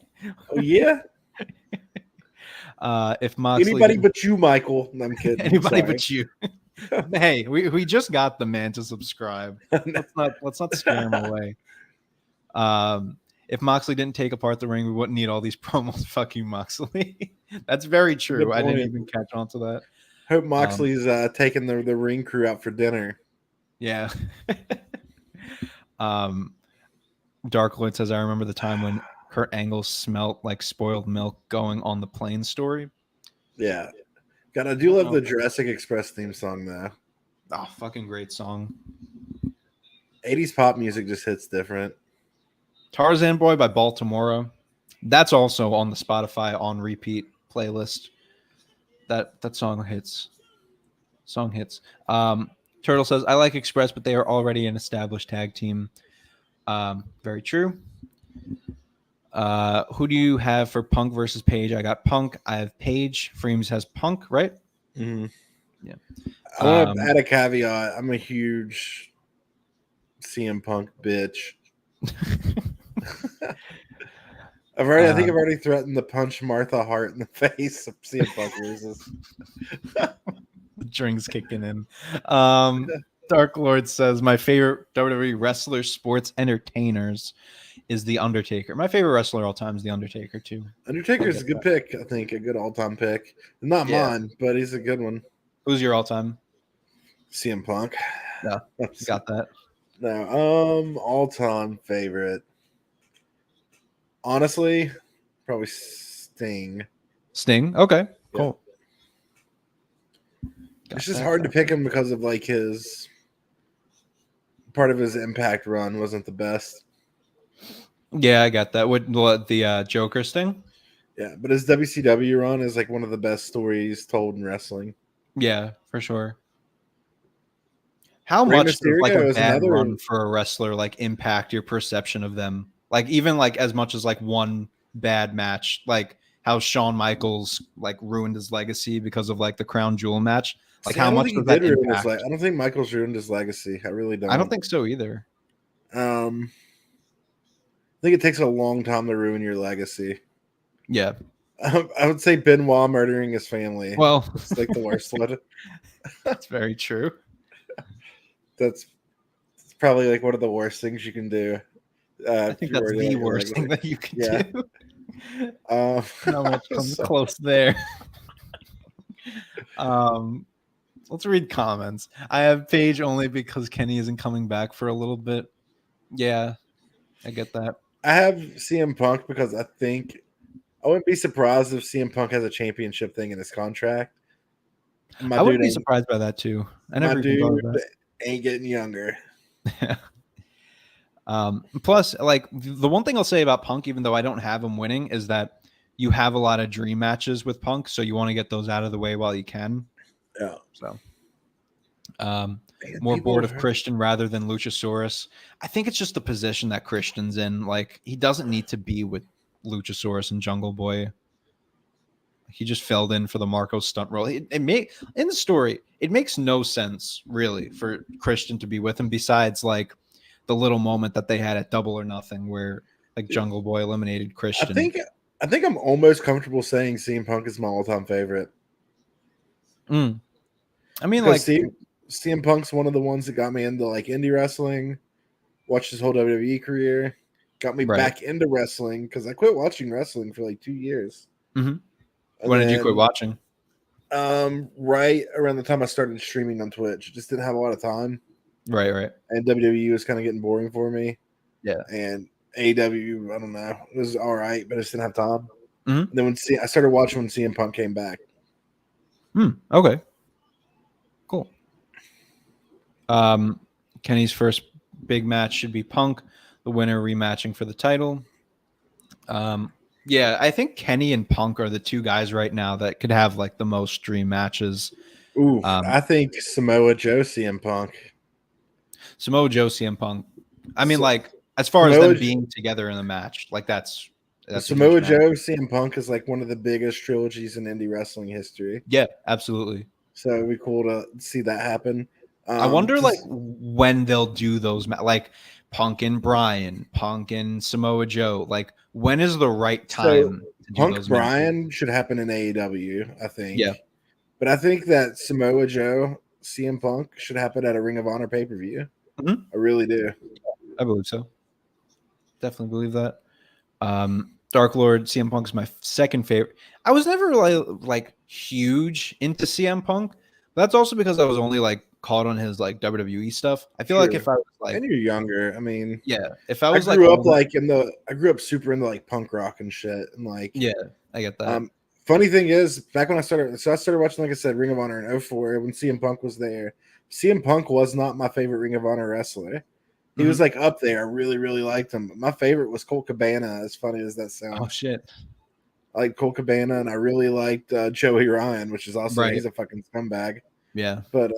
Oh yeah." If Moxley anybody but you, Michael. No, I'm kidding. Anybody but you. Hey, we just got the man to subscribe. Let's not scare him away. If Moxley didn't take apart the ring, we wouldn't need all these promos. Fuck you, Moxley. That's very true. I didn't even catch on to that. Hope Moxley's taking the ring crew out for dinner. Yeah. Dark Lord says, I remember the time when Kurt Angle smelt like spoiled milk going on the plane story. Yeah. God, I do love the Jurassic Express theme song, though. Oh, fucking great song. 80s pop music just hits different. Tarzan Boy by Baltimore. That's also on the Spotify on repeat playlist. That song hits. Turtle says, I like Express, but they are already an established tag team. Very true. Who do you have for Punk versus Paige? I got Punk. I have Paige. Freems has Punk, right? Mm-hmm. Yeah. I want to add a caveat. I'm a huge CM Punk bitch. I think I've already threatened to punch Martha Hart in the face if CM Punk loses. The drinks kicking in. Dark Lord says, my favorite WWE wrestler sports entertainers is The Undertaker. My favorite wrestler all time is The Undertaker, too. Undertaker's a good pick, I think. A good all-time pick. Not mine, but he's a good one. Who's your all-time? CM Punk. Yeah, got that. No, all-time favorite. Honestly, probably Sting. Sting? Okay, cool. It's just hard to pick him because of like his part of his Impact run wasn't the best. Yeah, I got that. What the Joker Sting? Yeah, but his WCW run is like one of the best stories told in wrestling. Yeah, for sure. How much does like a bad run for a wrestler like impact your perception of them? Like even like as much as like one bad match, like how Shawn Michaels like ruined his legacy because of like the Crown Jewel match. Like how much does that impact? I don't think Michaels ruined his legacy. I really don't. I don't think so either. I think it takes a long time to ruin your legacy. Yeah. I would say Benoit murdering his family. Well, it's like the worst one. That's very true. That's probably like one of the worst things you can do. I think that's the worst thing that you can do. How much comes close there? Let's read comments. I have Paige only because Kenny isn't coming back for a little bit. Yeah, I get that. I have CM Punk because I think I wouldn't be surprised if CM Punk has a championship thing in his contract. I wouldn't be surprised by that too. I never even thought of that. Ain't getting younger. Plus, like the one thing I'll say about Punk, even though I don't have him winning, is that you have a lot of dream matches with Punk, so you want to get those out of the way while you can. Yeah. So, more bored of Christian rather than Luchasaurus. I think it's just the position that Christian's in. Like he doesn't need to be with Luchasaurus and Jungle Boy. He just filled in for the Marco stunt role. In the story, it makes no sense really for Christian to be with him. Besides, like the little moment that they had at Double or Nothing, where like Jungle Boy eliminated Christian. I think I'm almost comfortable saying CM Punk is my all-time favorite. I mean, like CM Punk's one of the ones that got me into like indie wrestling. Watched his whole WWE career. Got me back into wrestling because I quit watching wrestling for like 2 years. Mm-hmm. When did you quit watching? Right around the time I started streaming on Twitch. Just didn't have a lot of time. Right. And WWE was kind of getting boring for me. Yeah. And AEW, I don't know, it was all right, but I just didn't have time. Mm-hmm. And then I started watching when CM Punk came back. Okay. Kenny's first big match should be Punk, the winner rematching for the title. Yeah, I think Kenny and Punk are the two guys right now that could have like the most dream matches. Ooh, I think Samoa Joe CM Punk. Samoa Joe, CM Punk. I mean, So- like as far as Samoa them J- being together in the match, like that's a Samoa huge match. Joe CM Punk is like one of the biggest trilogies in indie wrestling history. Yeah, absolutely. So it'd be cool to see that happen. I wonder like when they'll do those like Punk and Bryan, Punk and Samoa Joe. Like when is the right time to do Punk those Bryan matches? should happen in AEW, I think. Yeah. But I think that Samoa Joe CM Punk should happen at a Ring of Honor pay-per-view. Mhm. I really do. I believe so. Definitely believe that. Dark Lord CM Punk's my second favorite. I was never like huge into CM Punk. But that's also because I was only like caught on his like WWE stuff. I feel like True. if I was like, And you're younger. I mean, yeah, if I I was grew like, up like I grew up super into like punk rock and shit. And like, yeah, I get that. Funny thing is, back when I started watching, like I said, Ring of Honor in 04 when CM Punk was there. CM Punk was not my favorite Ring of Honor wrestler. He was like up there. I really, really liked him. My favorite was Colt Cabana, as funny as that sounds. Oh shit. I like Colt Cabana, and I really liked Joey Ryan, which is also Right. he's a fucking scumbag. Yeah. But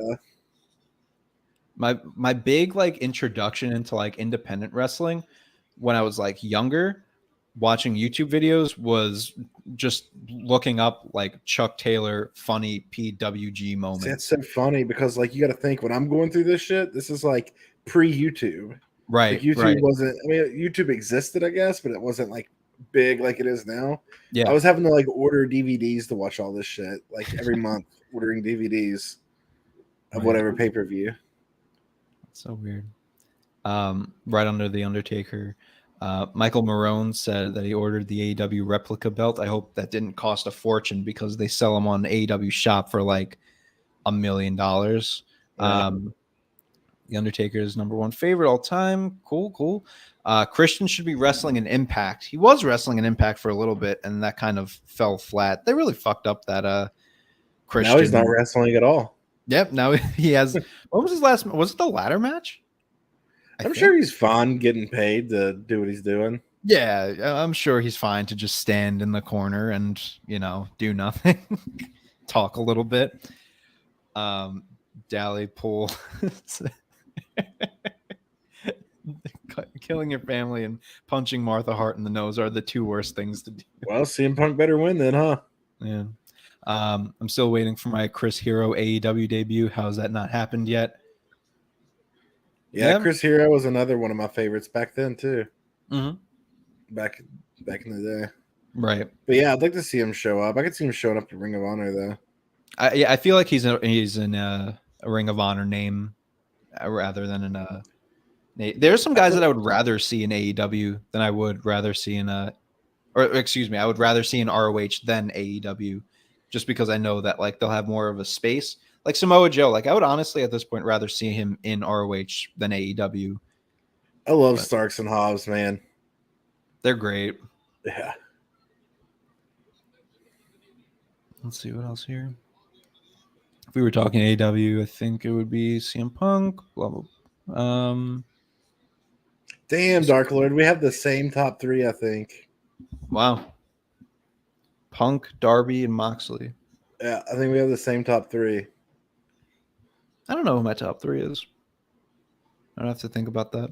my big like introduction into like independent wrestling when I was like younger, watching YouTube videos was just looking up like Chuck Taylor funny PWG moments. that's so funny because like you got to think when I'm going through this shit, this is like pre-YouTube. Right. Like YouTube right. wasn't. I mean, YouTube existed, I guess, but it wasn't like big like it is now. Yeah. I was having to like order DVDs to watch all this shit like every month, ordering DVDs of Right. whatever pay-per-view. So weird. Right under the Undertaker, Michael Marone said that he ordered the AEW replica belt. I hope that didn't cost a fortune because they sell them on AEW shop for like $1 million. Yeah. The Undertaker's number one favorite all time. Cool. Christian should be wrestling in Impact. He was wrestling in Impact for a little bit, and that kind of fell flat. They really fucked up that Christian. Now he's not wrestling at all. Yep. Now he has. What was his last? Was it the ladder match? I'm sure he's fine getting paid to do what he's doing. Yeah, I'm sure he's fine to just stand in the corner and do nothing, talk a little bit. Dally pull. Killing your family and punching Martha Hart in the nose are the two worst things to do. Well, CM Punk better win then, huh? Yeah. I'm still waiting for my Chris Hero AEW debut. How's that not happened yet? Yeah, Chris Hero was another one of my favorites back then too. Mm-hmm. Back in the day. Right. But yeah, I'd like to see him show up. I could see him showing up to Ring of Honor though. I feel like he's in a Ring of Honor name rather than in a. There's some guys that I would rather see in AEW than I would rather see in I would rather see in ROH than AEW, just because I know that like they'll have more of a space. Like Samoa Joe, like I would honestly at this point rather see him in ROH than AEW. I love Starks and Hobbs, man. They're great. Yeah. Let's see what else here. If we were talking AEW, I think it would be CM Punk. Blah blah. Damn, Dark Lord, we have the same top three, I think. Wow. Punk, Darby, and Moxley. Yeah, I think we have the same top three. I don't know who my top three is. I don't have to think about that.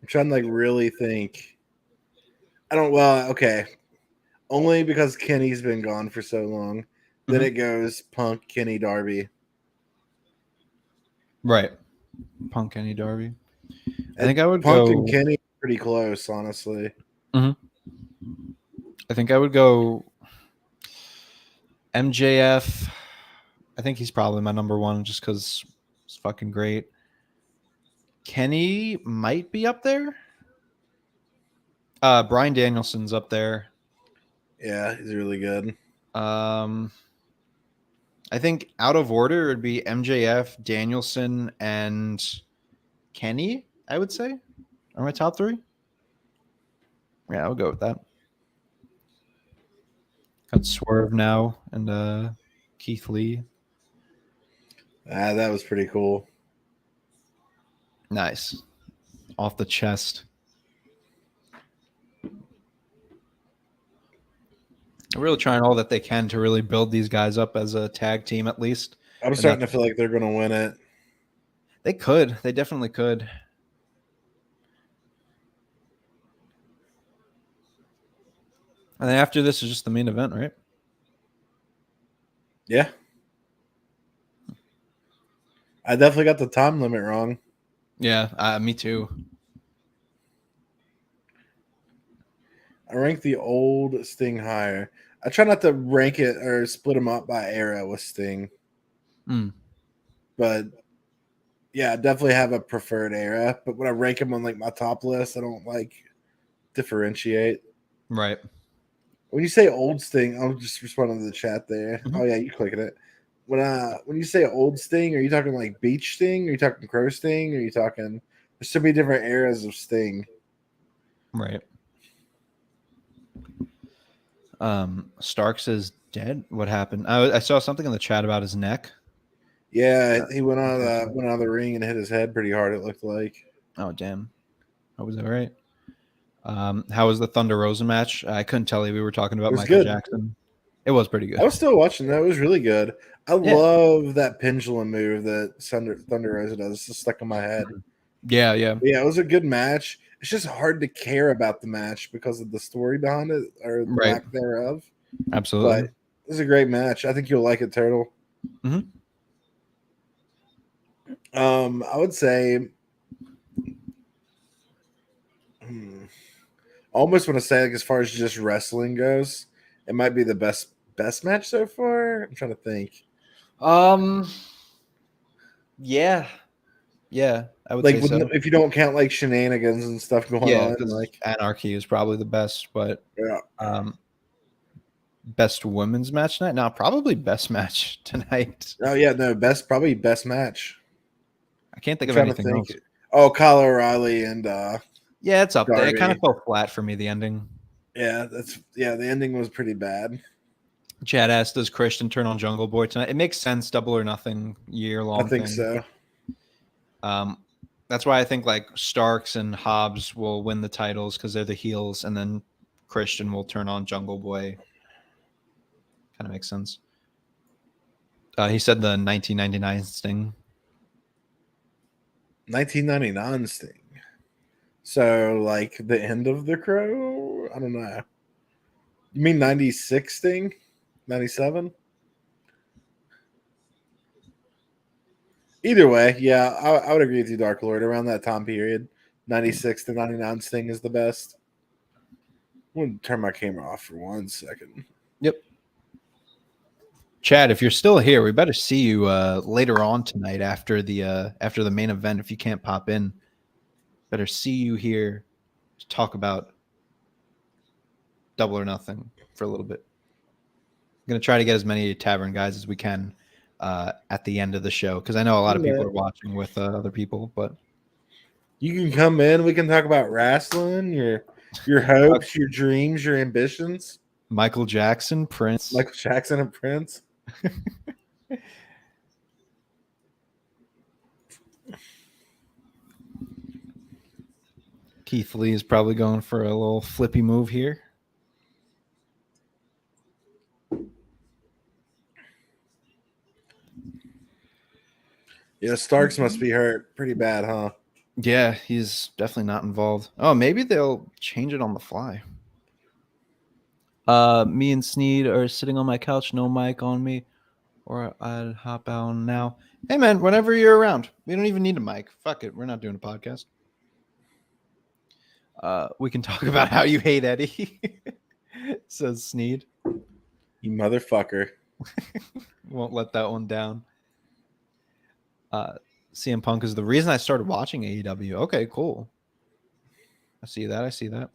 I'm trying to like really think. Okay. Only because Kenny's been gone for so long. Then it goes Punk, Kenny, Darby. Right. Punk, Kenny, Darby. I think I would Punk go. and Kenny are pretty close, honestly. I think I would go MJF. I think he's probably my number one just because he's fucking great. Kenny might be up there. Bryan Danielson's up there. Yeah, he's really good. I think out of order it would be MJF, Danielson, and Kenny, I would say, are my top three. Yeah, I would go with that. Got Swerve now and Keith Lee. That was pretty cool. Nice. Off the chest. They're really trying all that they can to really build these guys up as a tag team, at least. I'm starting to feel like they're going to win it. They could. They definitely could. And then after this is just the main event, right? Yeah. I definitely got the time limit wrong. Yeah, me too. I rank the old Sting higher. I try not to rank it or split them up by era with Sting. But yeah, I definitely have a preferred era. But when I rank them on like my top list, I don't like differentiate. Right. When you say old Sting, I'll just respond to the chat there. Mm-hmm. Oh yeah, you clicking it. When you say old Sting, are you talking like Beach Sting? Are you talking Crow Sting? Are you talking? There's so many different eras of Sting. Right. Starks is dead. What happened? I saw something in the chat about his neck. Yeah, he went out of the ring and hit his head pretty hard. It looked like. Oh damn! Oh, was that right? How was the Thunder Rosa match? I couldn't tell you. We were talking about Michael Jackson. It was pretty good. I was still watching that. It was really good. I love that pendulum move that Thunder Rosa does. It's just stuck in my head. Yeah. Yeah, it was a good match. It's just hard to care about the match because of the story behind it or lack thereof. Absolutely. But it was a great match. I think you'll like it, Turtle. Mm-hmm. I would say almost want to say, like, as far as just wrestling goes, it might be the best match so far. I'm trying to think. Yeah, I would like say so. If you don't count like shenanigans and stuff going on, like Anarchy is probably the best, but yeah. Best women's match tonight? No, probably best match tonight. Oh yeah, no, probably best match. I can't think of anything else. Oh, Kyle O'Reilly and yeah, it's up Darby. there. It kind of fell flat for me, the ending. Yeah, the ending was pretty bad. Chad asked, does Christian turn on Jungle Boy tonight? It makes sense, Double or Nothing year-long I think thing. So. That's why I think like Starks and Hobbs will win the titles because they're the heels, and then Christian will turn on Jungle Boy. Kind of makes sense. He said the 1999 Sting. 1999 Sting. So, like, the end of the Crow? I don't know. You mean 96 Sting? 97? Either way, yeah, I would agree with you, Dark Lord. Around that time period, 96 to 99 Sting is the best. I'm going to turn my camera off for 1 second. Yep. Chad, if you're still here, we better see you later on tonight after the main event. If you can't pop in, better see you here to talk about Double or Nothing for a little bit. I'm going to try to get as many Tavern guys as we can at the end of the show because I know a lot of people are watching with other people. But you can come in. We can talk about wrestling, your hopes, your dreams, your ambitions. Michael Jackson, Prince. Michael Jackson and Prince. Keith Lee is probably going for a little flippy move here. Yeah, Starks must be hurt pretty bad, huh? Yeah, he's definitely not involved. Oh, maybe they'll change it on the fly. Me and Sneed are sitting on my couch, no mic on me, or I'd hop out now. Hey, man, whenever you're around, we don't even need a mic. Fuck it, we're not doing a podcast. We can talk about how you hate Eddie, says Sneed. You motherfucker. Won't let that one down. CM Punk is the reason I started watching AEW. Okay, cool. I see that. Let's see what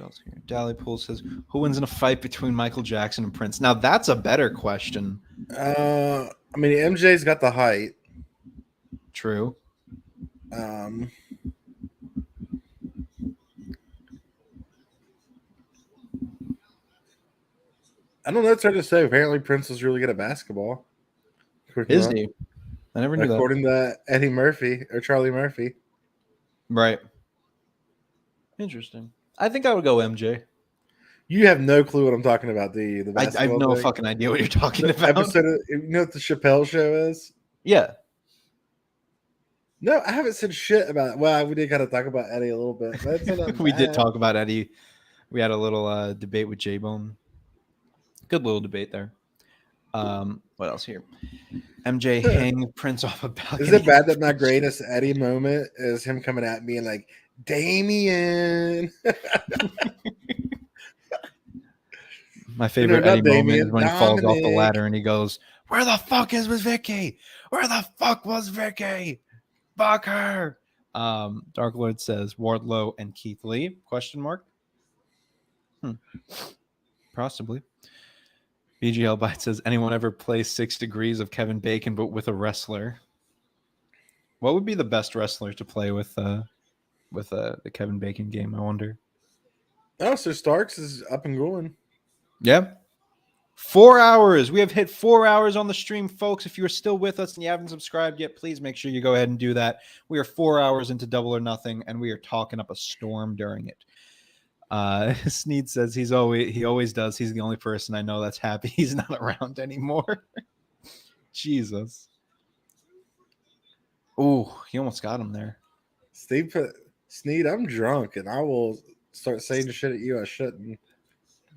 else here. Dally Pool says, who wins in a fight between Michael Jackson and Prince? Now, that's a better question. I mean, MJ's got the height. True. I don't know. It's hard to say. Apparently, Prince was really good at basketball. Is he? I never knew that. According to Eddie Murphy or Charlie Murphy. Right. Interesting. I think I would go MJ. You have no clue what I'm talking about. The I basketball have no thing? fucking idea what you're talking The about. episode of, you know what the Chappelle show is? Yeah. No, I haven't said shit about it. Well, we did kind of talk about Eddie a little bit. But it's We did talk about Eddie. We had a little debate with J-Bone. Good little debate there. What else here? MJ hang Prince off a balcony. Is it bad that my greatest Eddie moment is him coming at me and like, Damien? My favorite Eddie moment is when he falls off the Dominic. ladder and he goes, "Where the fuck was Vicky? Where the fuck was Vicky? Fuck her." Dark Lord says Wardlow and Keith Lee? Question mark. Possibly. BGL Bite says, anyone ever play 6 Degrees of Kevin Bacon but with a wrestler? What would be the best wrestler to play with the Kevin Bacon game, I wonder? Oh, so Starks is up and going. Yeah. 4 hours. We have hit 4 hours on the stream, folks. If you're still with us and you haven't subscribed yet, please make sure you go ahead and do that. We are 4 hours into Double or Nothing, and we are talking up a storm during it. Sneed says he always does. He's the only person I know that's happy he's not around anymore. Jesus. Oh, he almost got him there. Sneed, I'm drunk, and I will start saying shit at you I shouldn't.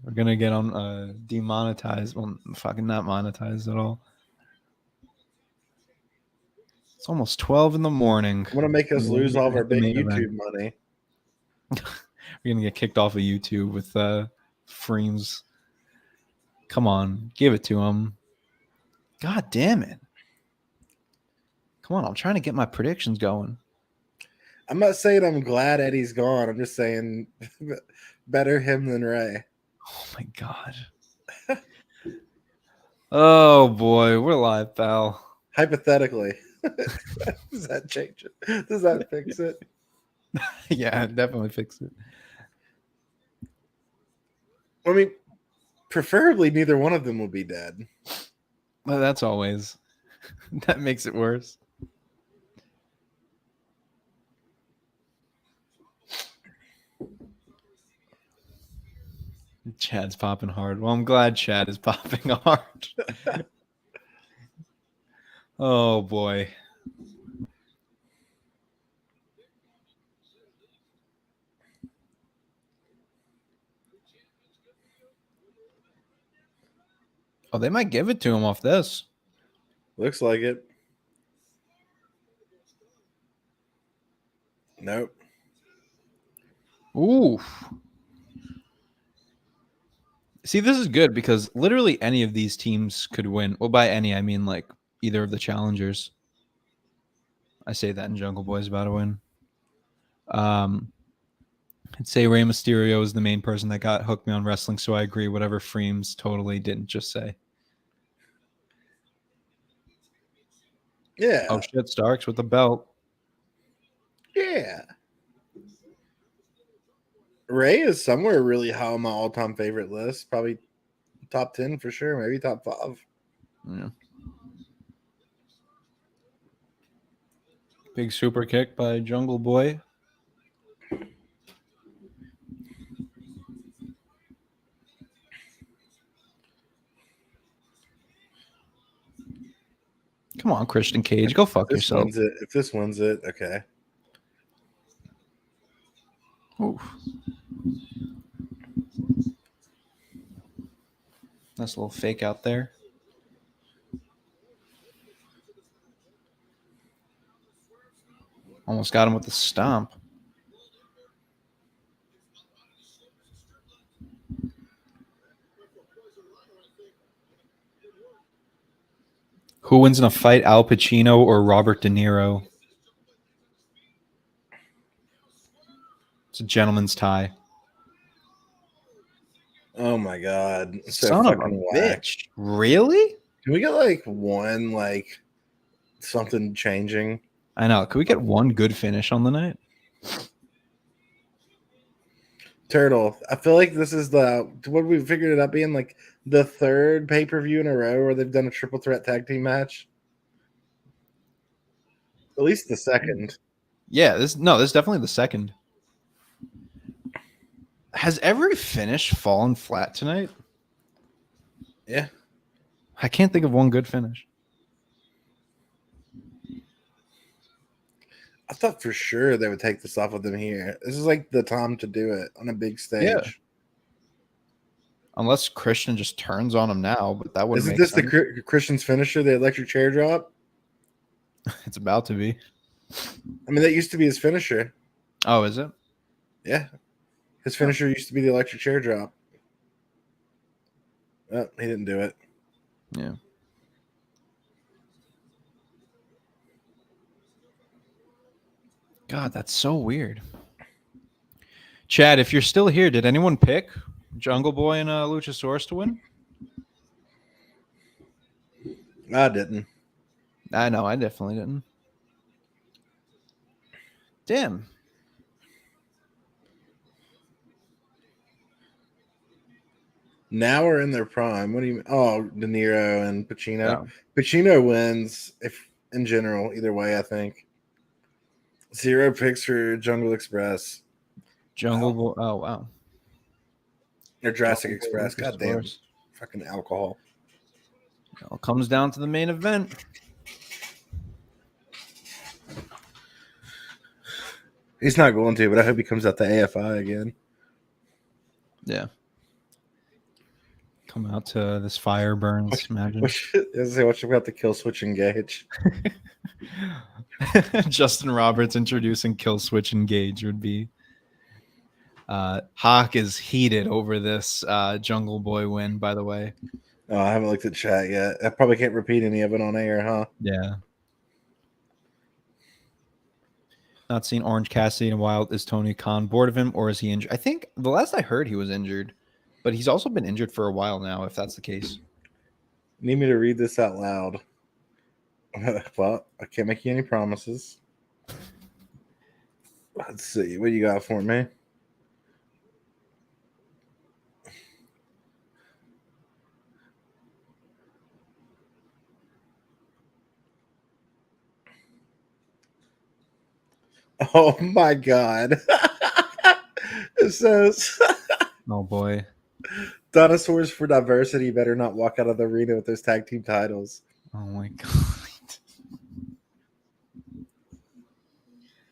We're gonna get on demonetized. Well, fucking not monetized at all. It's almost 12 in the morning. I'm gonna make us lose all of our big YouTube money. We're gonna get kicked off of YouTube with Freems. Come on, give it to him. God damn it. Come on, I'm trying to get my predictions going. I'm not saying I'm glad Eddie's gone. I'm just saying better him than Ray. Oh my god. Oh boy, we're live, pal. Hypothetically. Does that change it? Does that fix it? Yeah, definitely fix it. I mean, preferably neither one of them will be dead. Well, that's always that makes it worse. Chad's popping hard. Well, I'm glad Chad is popping hard. Oh boy. Oh, they might give it to him off this. Looks like it. Nope. Ooh. See, this is good because literally any of these teams could win. Well, by any, I mean like either of the challengers. I say that in Jungle Boy is about to win. I'd say Rey Mysterio is the main person that got hooked me on wrestling, so I agree whatever Freems totally didn't just say. Yeah. Oh shit, Starks with the belt. Yeah. Ray is somewhere really high on my all-time favorite list. Probably top 10 for sure. Maybe top 5. Yeah. Big super kick by Jungle Boy. Come on, Christian Cage. Go fuck yourself. If this wins it, okay. Oof. Nice little fake out there. Almost got him with the stomp. Who wins in a fight, Al Pacino or Robert De Niro? It's a gentleman's tie. Oh my god. So Son of a fucking whack. bitch. Really? Can we get like one like something changing? I know. Can we get one good finish on the night? Turtle. I feel like this is what we figured it up being like the third pay-per-view in a row where they've done a triple threat tag team match. At least the second. Yeah, this is definitely the second. Has every finish fallen flat tonight? Yeah. I can't think of one good finish. I thought for sure they would take this off of them here. This is like the time to do it on a big stage. Yeah. Unless Christian just turns on him now, but that wouldn't Isn't make this sense. the Christian's finisher, the electric chair drop? It's about to be. I mean, that used to be his finisher. Oh, is it? Yeah. His finisher used to be the electric chair drop. Oh, he didn't do it. Yeah. God, that's so weird. Chad, if you're still here, did anyone pick Jungle Boy and Luchasaurus to win? I didn't. I know, I definitely didn't. Damn. Now we're in their prime. What do you mean? Oh, De Niro and Pacino. Yeah. Pacino wins if in general, either way, I think. 0 picks for Jungle Express. Jungle Boy. Oh, wow. Or Jurassic Jungle Boy, Express. God damn. Luchasaurus. Fucking alcohol. It all comes down to the main event. He's not going to, but I hope he comes out to AFI again. Yeah. Come out to this fire burns. Imagine. Watch about the kill switch engage. Justin Roberts introducing Kill Switch Engage would be. Hawk is heated over this Jungle Boy win, by the way. Oh, I haven't looked at chat yet. I probably can't repeat any of it on air, huh? Yeah. Not seen Orange Cassidy in a while. Is Tony Khan bored of him, or is he injured? I think the last I heard he was injured, but he's also been injured for a while now, if that's the case. Need me to read this out loud? Well, I can't make you any promises. Let's see. What you got for me? Oh my God. It says Oh boy. Dinosaurs for Diversity better not walk out of the arena with those tag team titles. Oh my God.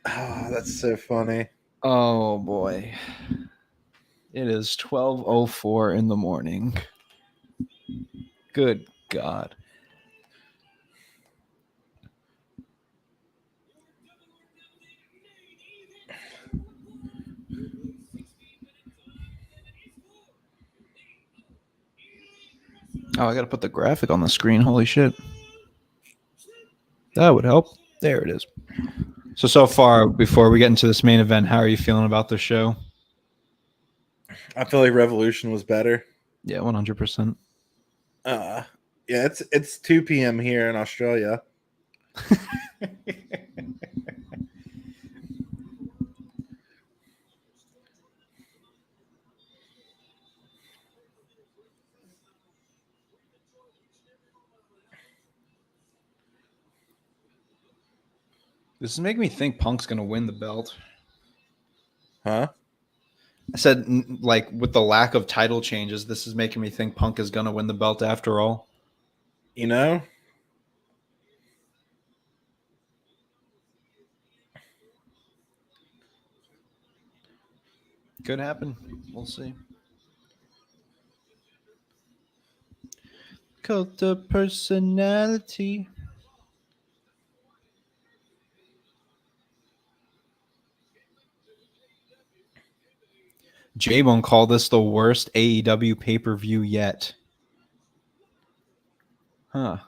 Oh, that's so funny. Oh boy. It is 12:04 in the morning. Good God. Oh, I gotta put the graphic on the screen. Holy shit. That would help. There it is. So far, before we get into this main event, how are you feeling about the show? I feel like Revolution was better. Yeah, 100%. Yeah, it's 2 p.m. here in Australia. This is making me think Punk's going to win the belt. Huh? I said, like, with the lack of title changes, this is making me think Punk is going to win the belt after all. You know? Could happen. We'll see. Cult of personality. J-Bone called this the worst AEW pay-per-view yet. Huh.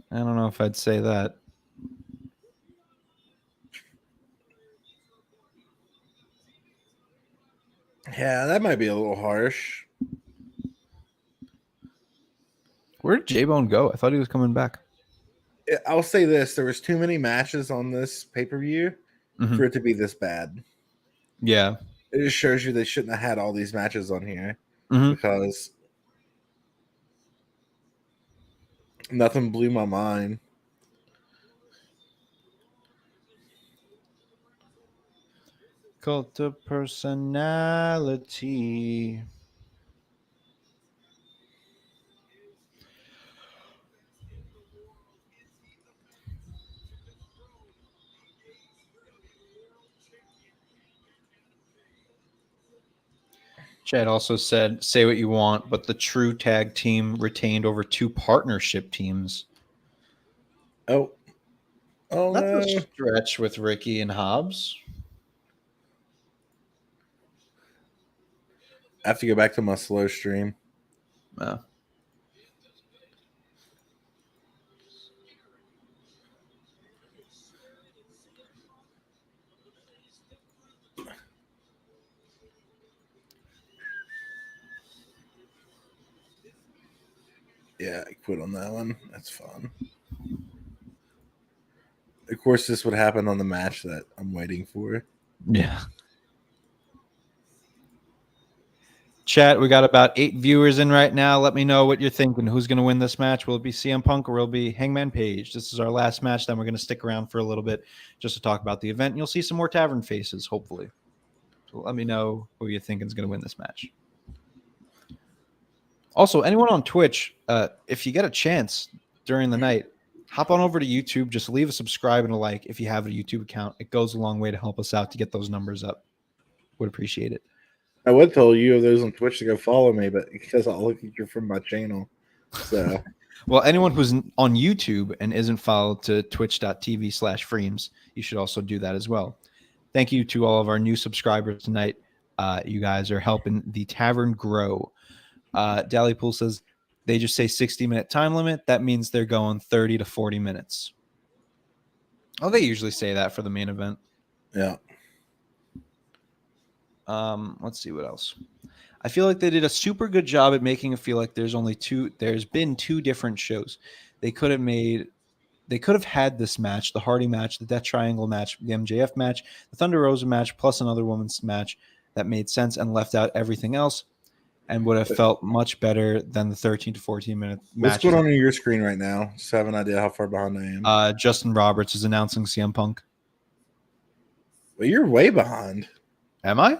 I don't know if I'd say that. Yeah, that might be a little harsh. Where did J-Bone go? I thought he was coming back. I'll say this. There was too many matches on this pay-per-view for it to be this bad. Yeah. It just shows you they shouldn't have had all these matches on here Mhm. because nothing blew my mind. Cult of personality. Chad also said, say what you want, but the true tag team retained over 2 partnership teams. Oh That's no! a stretch with Ricky and Hobbs. I have to go back to my slow stream. Yeah, I quit on that one. That's fun. Of course, this would happen on the match that I'm waiting for. Yeah. Chat, we got about 8 viewers in right now. Let me know what you're thinking. Who's going to win this match? Will it be CM Punk or will it be Hangman Page? This is our last match. Then we're going to stick around for a little bit just to talk about the event. And you'll see some more Tavern faces, hopefully. So let me know who you think is going to win this match. Also, anyone on Twitch, if you get a chance during the night, hop on over to YouTube. Just leave a subscribe and a like if you have a YouTube account. It goes a long way to help us out to get those numbers up. Would appreciate it. I would tell you of those on Twitch to go follow me, but because I'll look at you from my channel. So, well, anyone who's on YouTube and isn't followed to twitch.tv/Freems, you should also do that as well. Thank you to all of our new subscribers tonight. You guys are helping the Tavern grow. Dally says they just say 60-minute time limit. That means they're going 30 to 40 minutes. Oh, they usually say that for the main event. Yeah. Let's see what else. I feel like they did a super good job at making it feel like there's been 2 different shows. They could have had this match, the Hardy match, the Death Triangle match, the MJF match, the Thunder Rosa match, plus another women's match that made sense and left out everything else and would have felt much better than the 13 to 14 minute match. What's going on your screen right now? Just have an idea how far behind I am. Justin Roberts is announcing CM Punk. Well, you're way behind. Am I?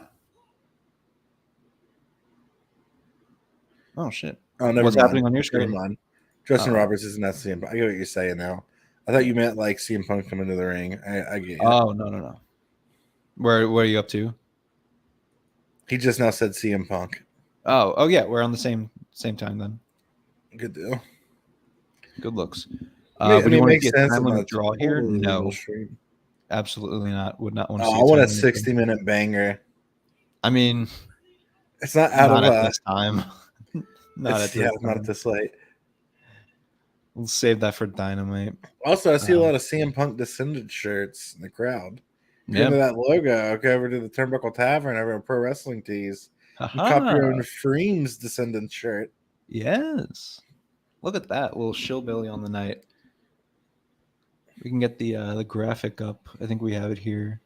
Oh, shit. Oh, never What's mind. happening on your screen? Never mind. Justin Roberts isn't that CM Punk. I get what you're saying now. I thought you meant like CM Punk coming to the ring. I get it. Oh, no. Where are you up to? He just now said CM Punk. Oh yeah, we're on the same time then. Good deal. Good looks. Would you want to get time limit draw here? No, stream. Absolutely not. Would not want to. I want a 60-minute banger. I mean, it's not out not of at this time. Not at this late. We'll save that for Dynamite. Also, I see a lot of CM Punk Descendant shirts in the crowd. Go to that logo. Go over to the Turnbuckle Tavern over at Pro Wrestling Tees. Cop your own Freems Descendant shirt. Yes. Look at that little shillbilly on the night. We can get the graphic up. I think we have it here.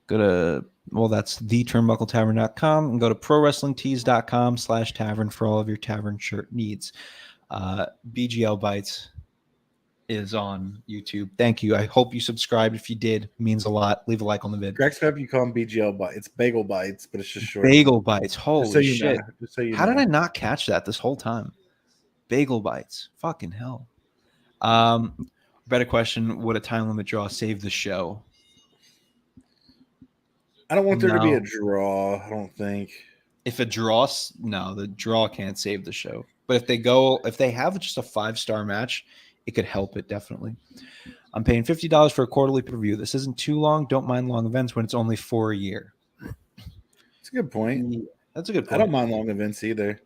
That's theturnbuckletavern.com and go to prowrestlingtees.com/tavern for all of your tavern shirt needs. BGL Bites is on YouTube. Thank you. I hope you subscribed. If you did, it means a lot. Leave a like on the vid. Greg's Cup, you call them BGL Bites. It's Bagel Bites, but it's just short. Bagel Bites. Holy shit. How did I not catch that this whole time? Bagel Bites. Fucking hell. Better question. Would a time limit draw save the show? I don't want there to be a draw. I don't think. If the draw can't save the show. But if they have just a 5-star match, it could help it definitely. I'm paying $50 for a quarterly per-view. This isn't too long. Don't mind long events when it's only for a year. That's a good point. That's a good point. I don't mind long events either.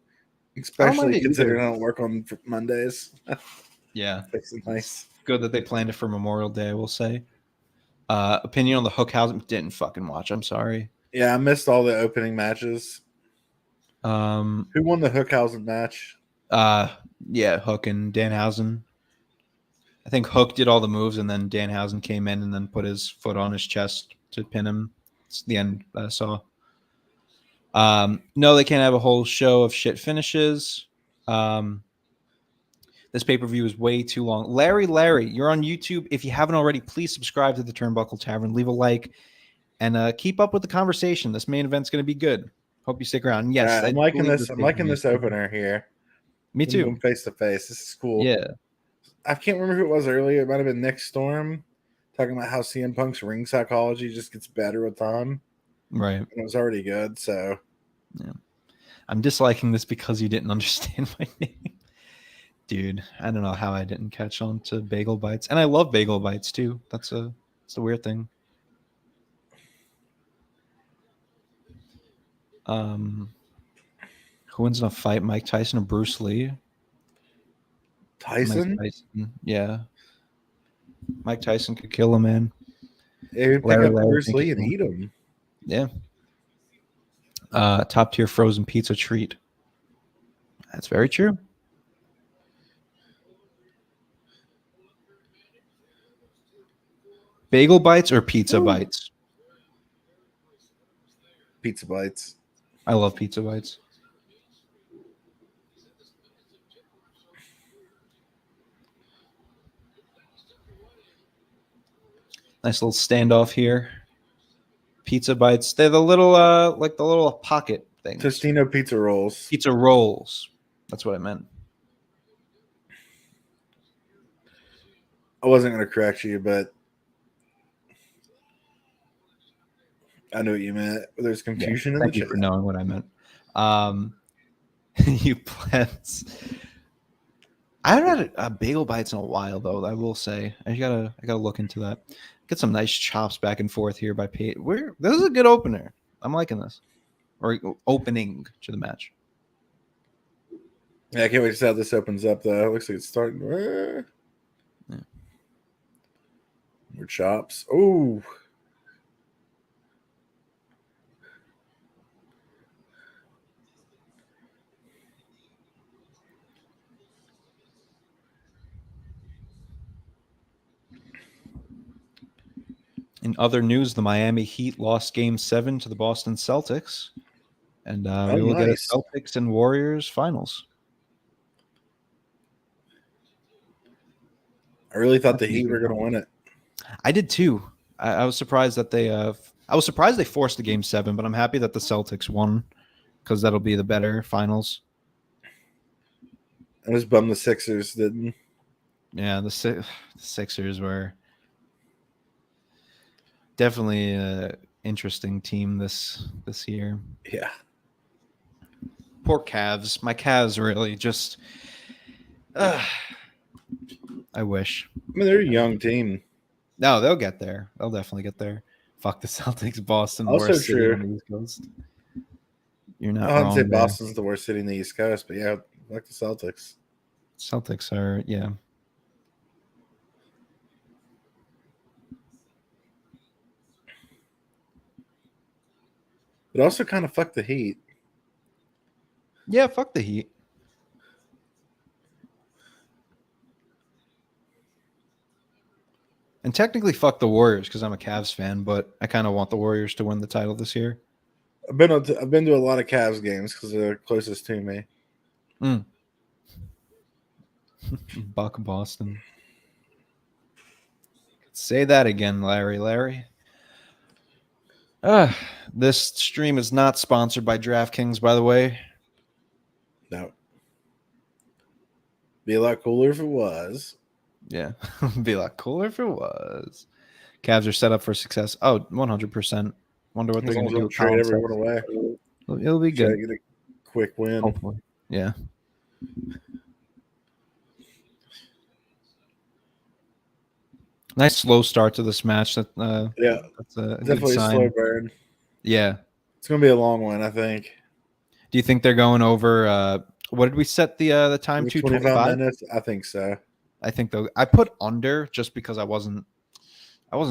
Especially considering I don't work on Mondays. Yeah. That's nice. Good that they planned it for Memorial Day, I will say. Opinion on the Hookhausen? Didn't fucking watch. I'm sorry. Yeah, I missed all the opening matches. Who won the Hookhausen match? Yeah, Hook and Danhausen. I think Hook did all the moves, and then Danhausen came in and then put his foot on his chest to pin him. It's the end that I saw. No, they can't have a whole show of shit finishes. This pay-per-view is way too long. Larry, you're on YouTube. If you haven't already, please subscribe to the Turnbuckle Tavern. Leave a like and keep up with the conversation. This main event's going to be good. Hope you stick around. Yes, I'm liking this. I'm liking this opener here. Me too. Face to face. This is cool. Yeah. I can't remember who it was earlier. It might have been Nick Storm talking about how CM Punk's ring psychology just gets better with time. Right. And it was already good. So, yeah. I'm disliking this because you didn't understand my name. Dude, I don't know how I didn't catch on to Bagel Bites. And I love Bagel Bites too. That's the weird thing. Who wins in a fight, Mike Tyson or Bruce Lee? Tyson? Yeah. Mike Tyson could kill a man. Yeah, he'd pick up Bruce Lee and eat him. Yeah. Top tier frozen pizza treat. That's very true. Bagel Bites or Pizza Bites? Pizza Bites. I love Pizza Bites. Nice little standoff here. Pizza Bites. They're the little like the little pocket things. Tostino pizza rolls. Pizza rolls. That's what I meant. I wasn't going to correct you, but I know what you meant. There's confusion in the Thank you chat. for knowing what I meant. You plans. I haven't had a Bagel Bites in a while, though. I will say I gotta look into that. Get some nice chops back and forth here by Paige. This is a good opener. I'm liking this, or opening to the match. Yeah, I can't wait to see how this opens up. Though it looks like it's starting. Yeah. More chops. Oh. In other news, the Miami Heat lost Game 7 to the Boston Celtics, and we will get a Celtics and Warriors finals. I really thought the Heat were going to win it. I did too. I was surprised that they. I was surprised they forced the Game 7, but I'm happy that the Celtics won because that'll be the better finals. I was bummed the Sixers didn't. Yeah, the Sixers were definitely an interesting team this year. Yeah. Poor Cavs. My Cavs really just. I wish. I mean, they're a young team. No, they'll get there. They'll definitely get there. Fuck the Celtics, Boston. Also worst true. city on the East Coast. You're not I wouldn't wrong say there. Boston's the worst city in the East Coast, but yeah, I like the Celtics. Celtics are, yeah. But also kind of fuck the Heat. Yeah, fuck the Heat. And technically fuck the Warriors because I'm a Cavs fan, but I kind of want the Warriors to win the title this year. I've been to a lot of Cavs games because they're closest to me. Buck Boston. Say that again, Larry. This stream is not sponsored by DraftKings, by the way. No. Be a lot cooler if it was. Yeah. Be a lot cooler if it was. Cavs are set up for success. Oh, 100%. Wonder what they're going to do. Trade everyone away. It'll be good. Get a quick win. Hopefully. Yeah. Nice slow start to this match. That's a definitely good sign. a slow burn. Yeah. It's going to be a long one, I think. Do you think they're going over? What did we set the time to? 25 minutes? I think so. I think though I put under just because I wasn't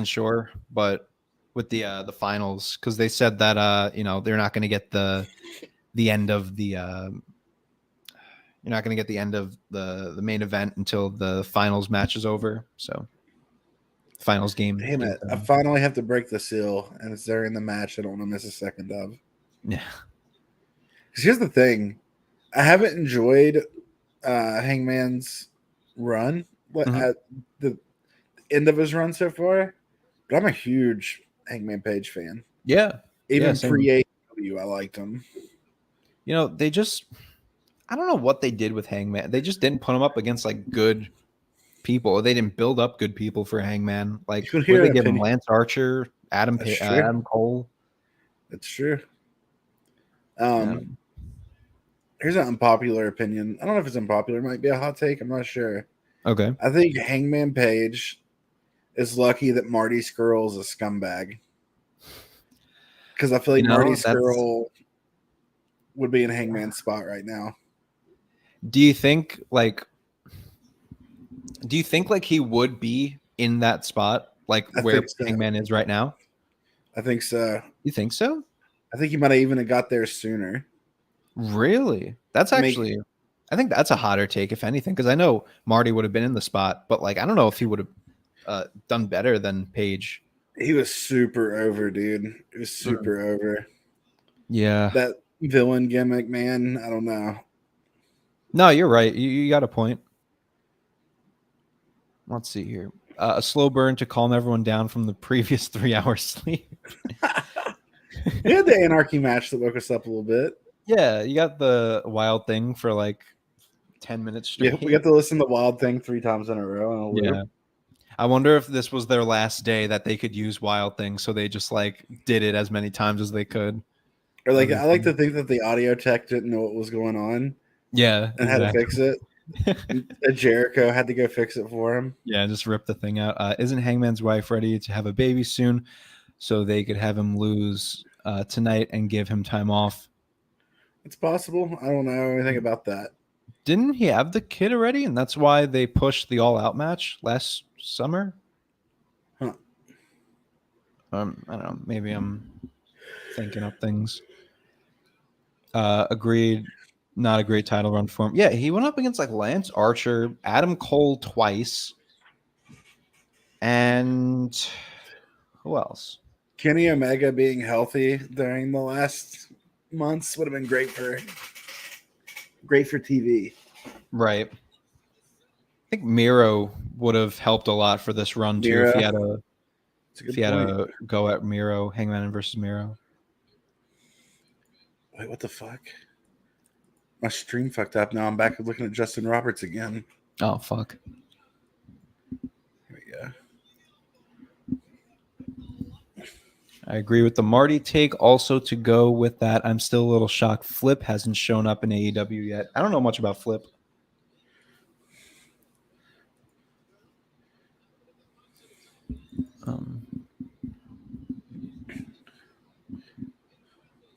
sure, but with the finals because they said that they're not going to get the end of the you're not going to get the end of the main event until the finals match is over. So finals game. Damn it! I finally have to break the seal, and it's during the match. I don't want to miss a second of. Yeah. Because here's the thing, I haven't enjoyed Hangman's run at the end of his run so far, but I'm a huge Hangman Page fan. Yeah. Even pre-AEW, I liked him. You know, they just, I don't know what they did with Hangman. They just didn't put him up against like good people. They didn't build up good people for Hangman. Like, You could what hear did they an give him? opinion. Lance Archer, Adam Cole. That's true. Here's an unpopular opinion. I don't know if it's unpopular. It might be a hot take. I'm not sure. Okay. I think Hangman Page is lucky that Marty Scurll's a scumbag. Because I feel like Marty Scurll would be in Hangman's spot right now. Do you think like he would be in that spot, like where Hangman is right now? I think so. You think so? I think he might have even got there sooner. Really? That's actually, I think that's a hotter take, if anything, because I know Marty would have been in the spot, but like I don't know if he would have done better than Paige. He was super over, dude. He was super over. Yeah. That villain gimmick, man. I don't know. No, you're right. You got a point. Let's see here. A slow burn to calm everyone down from the previous 3 hours sleep. We had the Anarchy match that woke us up a little bit. Yeah, you got the Wild Thing for like 10 minutes straight. Yeah, we got to listen to Wild Thing 3 times in a row. Yeah. I wonder if this was their last day that they could use Wild Thing, so they just like did it as many times as they could. Or like I like to think that the audio tech didn't know what was going on. Yeah. And had to fix it. And Jericho had to go fix it for him. Yeah, just rip the thing out. Isn't Hangman's wife ready to have a baby soon so they could have him lose tonight and give him time off? It's possible. I don't know anything about that. Didn't he have the kid already? And that's why they pushed the all-out match last summer? Huh. I don't know. Maybe I'm thinking up things. Agreed. Not a great title run for him. Yeah, he went up against like Lance Archer, Adam Cole twice, and who else? Kenny Omega being healthy during the last months would have been great for TV. Right. I think Miro would have helped a lot for this run too if he had a go at Miro, Hangman versus Miro. Wait, what the fuck? My stream fucked up. Now I'm back looking at Justin Roberts again. Oh fuck. Here we go. I agree with the Marty take. Also, to go with that, I'm still a little shocked Flip hasn't shown up in AEW yet. I don't know much about Flip.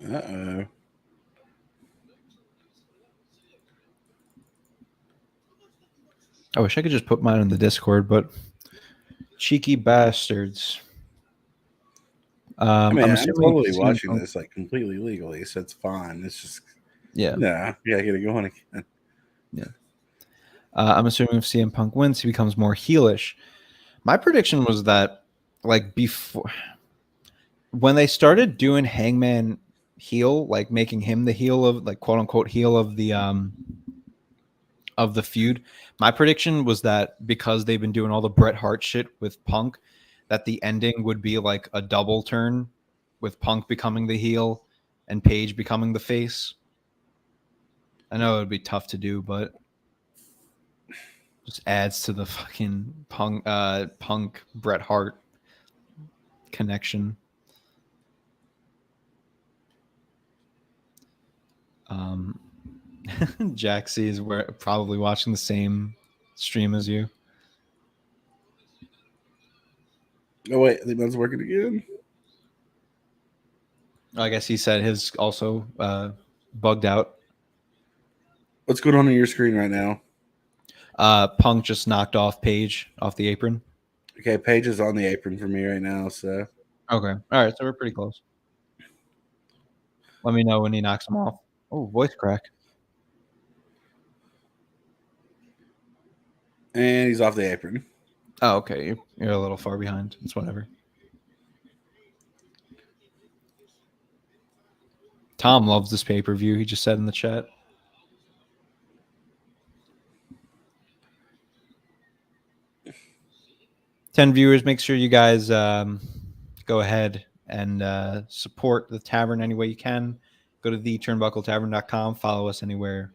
Uh-oh. I wish I could just put mine in the Discord, but cheeky bastards. I mean, I'm totally CM watching Punk- this like completely legally, so it's fine. It's just Yeah. get it going again. Yeah. I'm assuming if CM Punk wins, he becomes more heelish. My prediction was that, like, before when they started doing Hangman heel, like making him the heel of, like, quote unquote heel of the feud, my prediction was that because they've been doing all the Bret Hart shit with Punk, that the ending would be like a double turn with Punk becoming the heel and Paige becoming the face. I know it would be tough to do, but just adds to the fucking Punk Bret Hart connection. Jaxie is probably watching the same stream as you. Oh wait, I think that's working again. I guess he said his also bugged out. What's going on your screen right now? Punk just knocked off Paige off the apron. Okay, Paige is on the apron for me right now, so Okay. All right, so we're pretty close. Let me know when he knocks him off. Oh, voice crack. And he's off the apron. Oh, okay. You're a little far behind. It's whatever. Tom loves this pay-per-view. He just said in the chat. Ten viewers. Make sure you guys go ahead and support the Tavern any way you can. Go to theturnbuckletavern.com. Follow us anywhere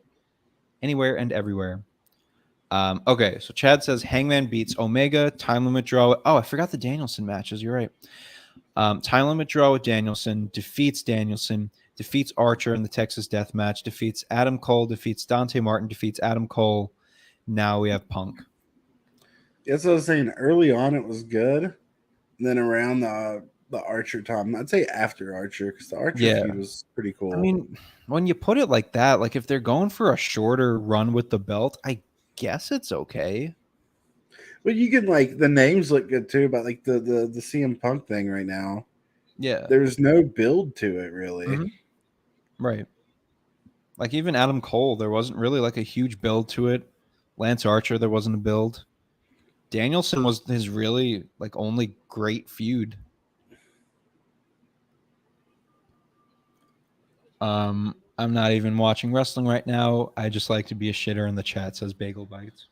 and everywhere. Okay, so Chad says Hangman beats Omega, time limit draw. Oh, I forgot the Danielson matches. You're right. Time limit draw with Danielson, defeats Archer in the Texas Death Match, defeats Adam Cole, defeats Dante Martin, defeats Adam Cole. Now we have Punk. That's what I was saying. Early on, it was good. And then around the Archer time, I'd say after Archer, because the Archer feud was pretty cool. I mean, when you put it like that, like if they're going for a shorter run with the belt, I guess it's okay. But you can like the names look good too, but like the CM Punk thing right now. Yeah. There's no build to it really. Mm-hmm. Right. Like even Adam Cole, there wasn't really like a huge build to it. Lance Archer, there wasn't a build. Danielson was his really like only great feud. I'm not even watching wrestling right now. I just like to be a shitter in the chat, says Bagel Bites.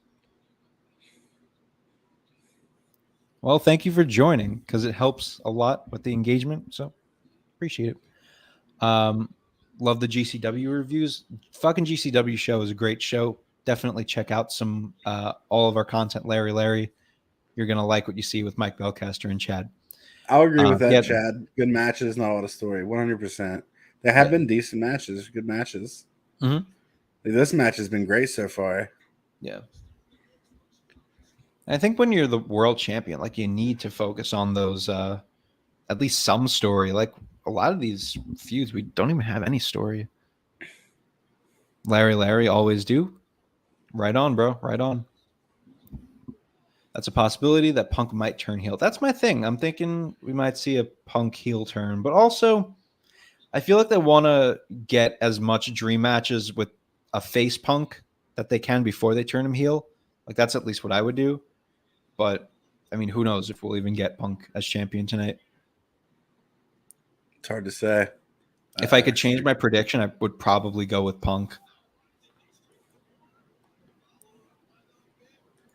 Well, thank you for joining because it helps a lot with the engagement. So appreciate it. Love the GCW reviews. Fucking GCW show is a great show. Definitely check out some all of our content, Larry. You're gonna like what you see with Mike Belcaster and Chad. I'll agree with that, Chad. Good matches, not a lot of story. 100%. There have been decent matches, good matches. Mm-hmm. This match has been great so far. Yeah. I think when you're the world champion, like you need to focus on those at least some story. Like a lot of these feuds, we don't even have any story. Larry always do. Right on, bro. Right on. That's a possibility that Punk might turn heel. That's my thing. I'm thinking we might see a Punk heel turn, but also I feel like they want to get as much dream matches with a face Punk that they can before they turn him heel. Like that's at least what I would do. But I mean, who knows if we'll even get Punk as champion tonight? It's hard to say. If I could change my prediction, I would probably go with Punk.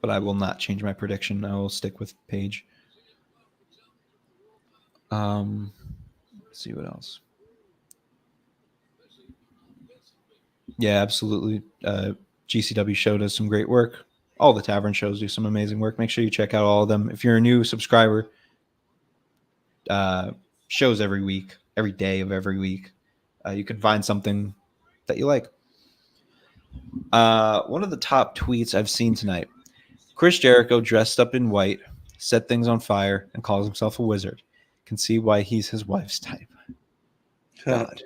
But I will not change my prediction. I will stick with Paige. Let's see what else. Yeah, absolutely. GCW show does some great work. All the Tavern shows do some amazing work. Make sure you check out all of them. If you're a new subscriber, shows every week, every day of every week. You can find something that you like. One of the top tweets I've seen tonight. Chris Jericho dressed up in white, set things on fire, and calls himself a wizard. Can see why he's his wife's type. God.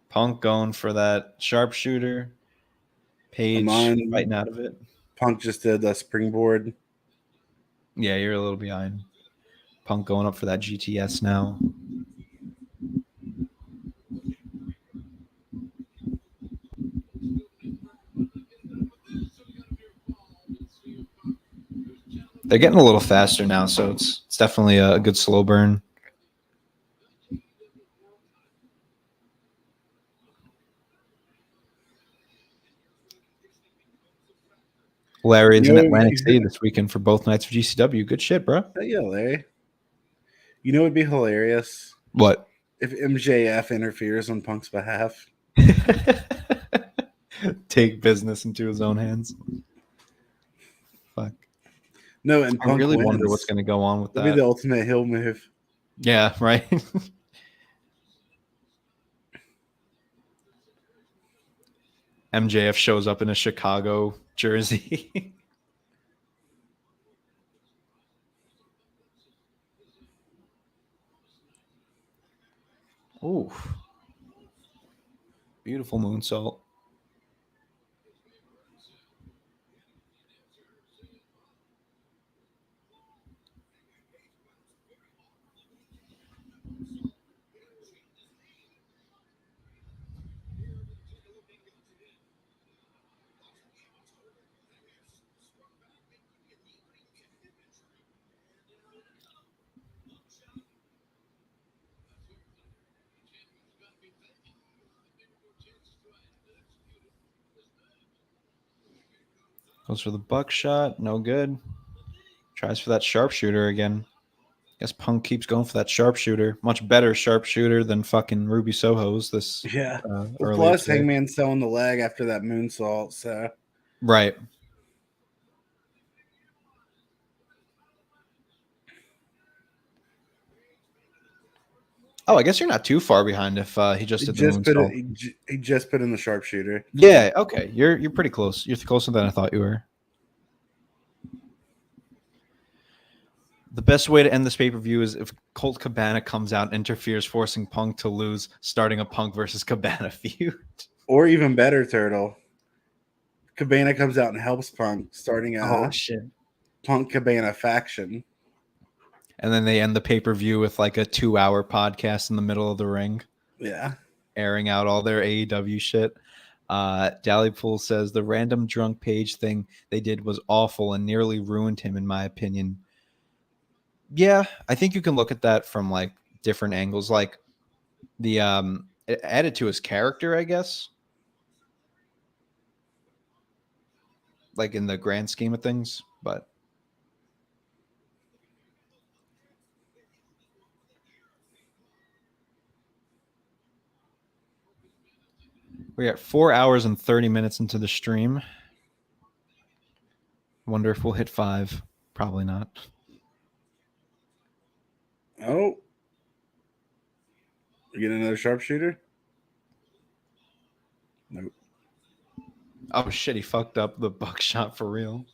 Punk going for that sharpshooter. Paige fighting out of it. Punk just did the springboard. Yeah, you're a little behind. Punk going up for that GTS now. They're getting a little faster now, so it's definitely a good slow burn. Larry's in Atlantic City this weekend for both nights of GCW. Good shit, bro. Yeah, Larry. You know what would be hilarious? What? If MJF interferes on Punk's behalf. Take business into his own hands. Fuck. No, and Punk I really wins. wonder what's going to go on with that. It'll be the ultimate heel move. Yeah, right? MJF shows up in a Chicago jersey. Ooh. Beautiful moonsault. Goes for the buckshot. No good. Tries for that sharpshooter again. Guess Punk keeps going for that sharpshooter. Much better sharpshooter than fucking Ruby Soho's this Yeah. Well, earlier plus, today. Hangman selling the leg after that moonsault. So Right. Oh, I guess you're not too far behind if he just did the moonsault. he just put in the sharpshooter. Yeah, okay. You're pretty close. You're closer than I thought you were. The best way to end this pay-per-view is if Colt Cabana comes out and interferes, forcing Punk to lose, starting a Punk versus Cabana feud. Or even better, Turtle. Cabana comes out and helps Punk, starting a Oh, shit. Punk Cabana faction. And then they end the pay-per-view with like a 2-hour podcast in the middle of the ring. Yeah. Airing out all their AEW shit. Dallypool says the random drunk Paige thing they did was awful and nearly ruined him, in my opinion. Yeah, I think you can look at that from like different angles. Like the it added to his character, I guess. Like in the grand scheme of things, but we're at 4 hours and 30 minutes into the stream. Wonder if we'll hit 5. Probably not. Oh. You get another sharpshooter? Nope. Oh shit, he fucked up the buckshot for real.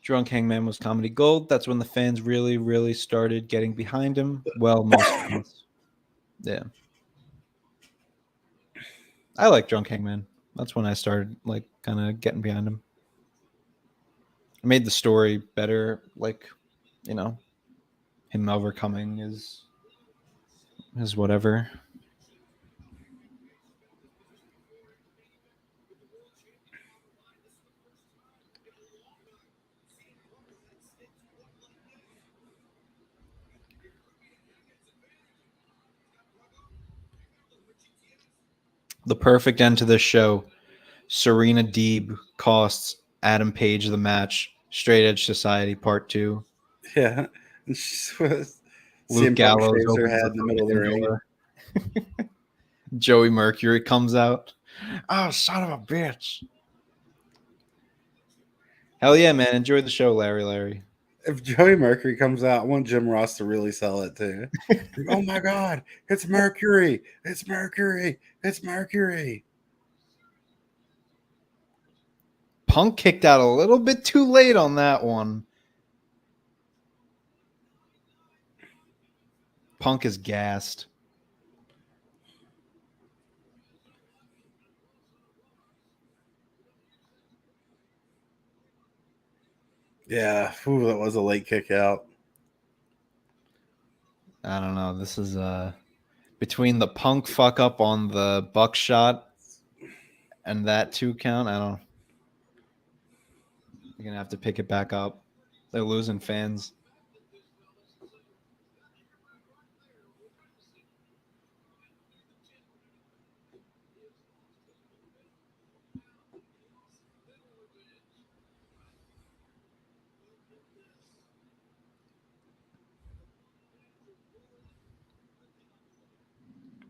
Drunk Hangman was comedy gold. That's when the fans really, really started getting behind him. Well, most fans. Yeah. I like Drunk Hangman. That's when I started like kind of getting behind him. It made the story better, like, you know, him overcoming his whatever. The perfect end to this show. Serena Deeb costs Adam Page the match. Straight Edge Society Part 2. Yeah. Luke CM Punk Gallows shaves her opens head in the middle of the ring. door. Joey Mercury comes out. Oh, son of a bitch. Hell yeah, man. Enjoy the show, Larry. If Joey Mercury comes out, I want Jim Ross to really sell it too. Oh my God, it's Mercury. It's Mercury. It's Mercury. Punk kicked out a little bit too late on that one. Punk is gassed. Yeah, ooh, that was a late kick out. I don't know. This is between the Punk fuck up on the buckshot and that 2 count. I don't. You're gonna have to pick it back up. They're losing fans.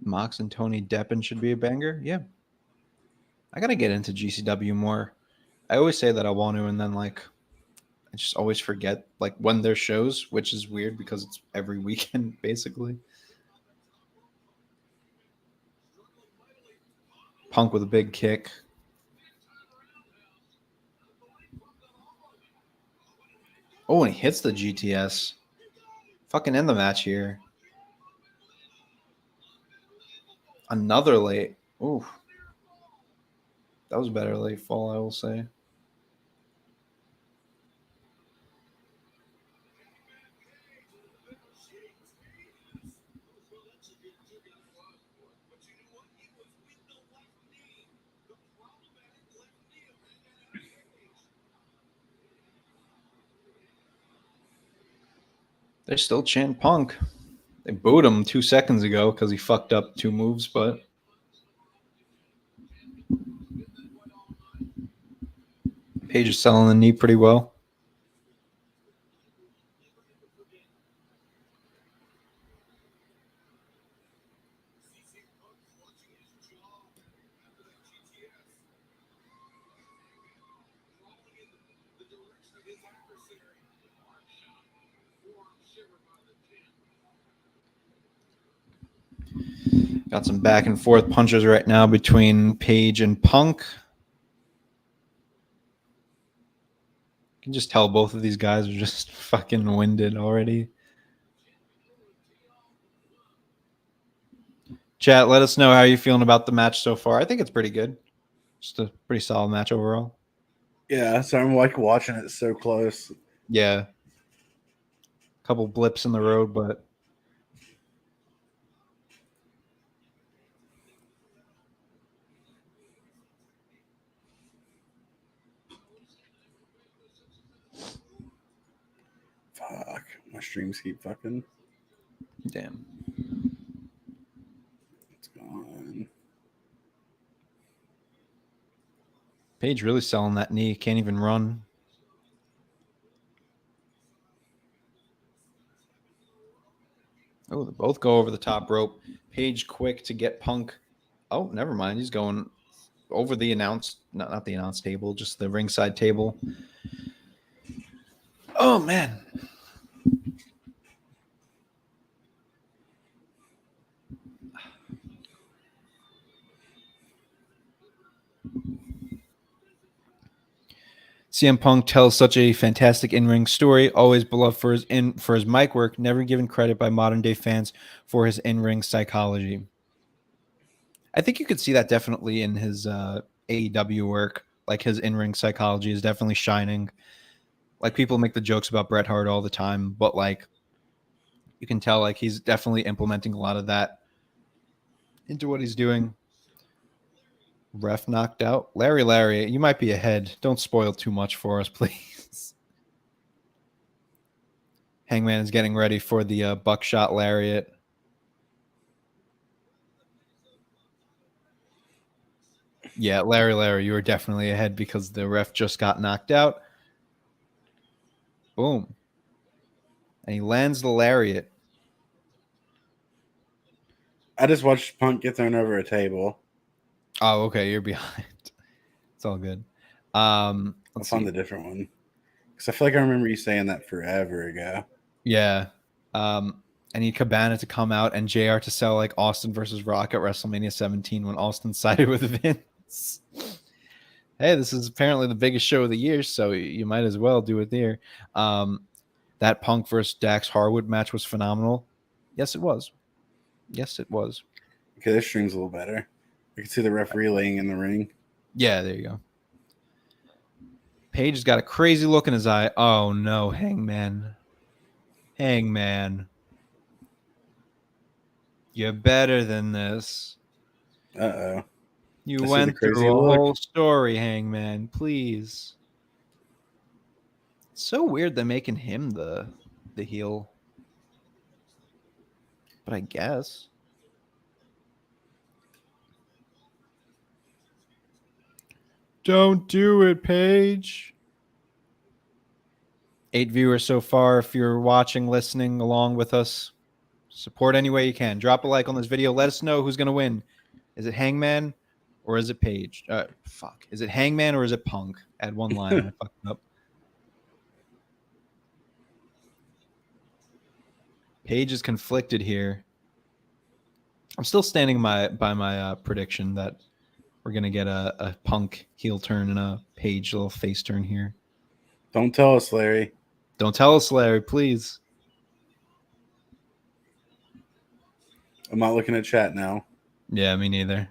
Mox and Tony Deppen should be a banger. Yeah. I gotta get into GCW more. I always say that I want to, and then like I just always forget like when there's shows, which is weird because it's every weekend basically. Punk with a big kick. Oh, and he hits the GTS. Fucking end the match here. Another late. Ooh. That was a better late fall, I will say. They're still chanting Punk. They booed him 2 seconds ago because he fucked up 2 moves, but Paige is selling the knee pretty well. Got some back and forth punches right now between Paige and Punk. You can just tell both of these guys are just fucking winded already. Chat, let us know how you're feeling about the match so far. I think it's pretty good. Just a pretty solid match overall. Yeah, so I'm like watching it so close. Yeah. Couple blips in the road, but fuck. My streams keep fucking. damn. It's gone. Paige really selling that knee. Can't even run. Oh, they both go over the top rope. Paige quick to get Punk. Oh, never mind. He's going over the not the announce table, just the ringside table. Oh, man. CM Punk tells such a fantastic in-ring story, always beloved for his mic work, never given credit by modern-day fans for his in-ring psychology. I think you could see that definitely in his AEW work. Like, his in-ring psychology is definitely shining. Like, people make the jokes about Bret Hart all the time, but like, you can tell like he's definitely implementing a lot of that into what he's doing. Ref knocked out. Larry, you might be ahead. Don't spoil too much for us, please. Hangman is getting ready for the buckshot lariat. Yeah, Larry, you were definitely ahead because the ref just got knocked out. Boom. And he lands the lariat. I just watched Punk get thrown over a table. Oh, okay. You're behind. It's all good. I'll Let's find see. a different one. Because I feel like I remember you saying that forever ago. Yeah. I need Cabana to come out and JR to sell like Austin versus Rock at WrestleMania 17 when Austin sided with Vince. Hey, this is apparently the biggest show of the year, so you might as well do it there. That Punk versus Dax Harwood match was phenomenal. Yes, it was. Okay, this stream's a little better. I can see the referee laying in the ring. Yeah, there you go. Paige has got a crazy look in his eye. Oh, no, Hangman. You're better than this. Uh-oh. You I see went the crazy through a look. whole story, Hangman. Please. It's so weird they're making him the heel. But I guess. Don't do it, Paige. 8 viewers so far. If you're watching, listening along with us, support any way you can. Drop a like on this video. Let us know who's going to win. Is it Hangman or is it Paige? Is it Hangman or is it Punk? Add one line. I fucked up. Paige is conflicted here. I'm still standing by my prediction that we're going to get a Punk heel turn and a Paige little face turn here. Don't tell us, Larry. Don't tell us, Larry, please. I'm not looking at chat now. Yeah, me neither.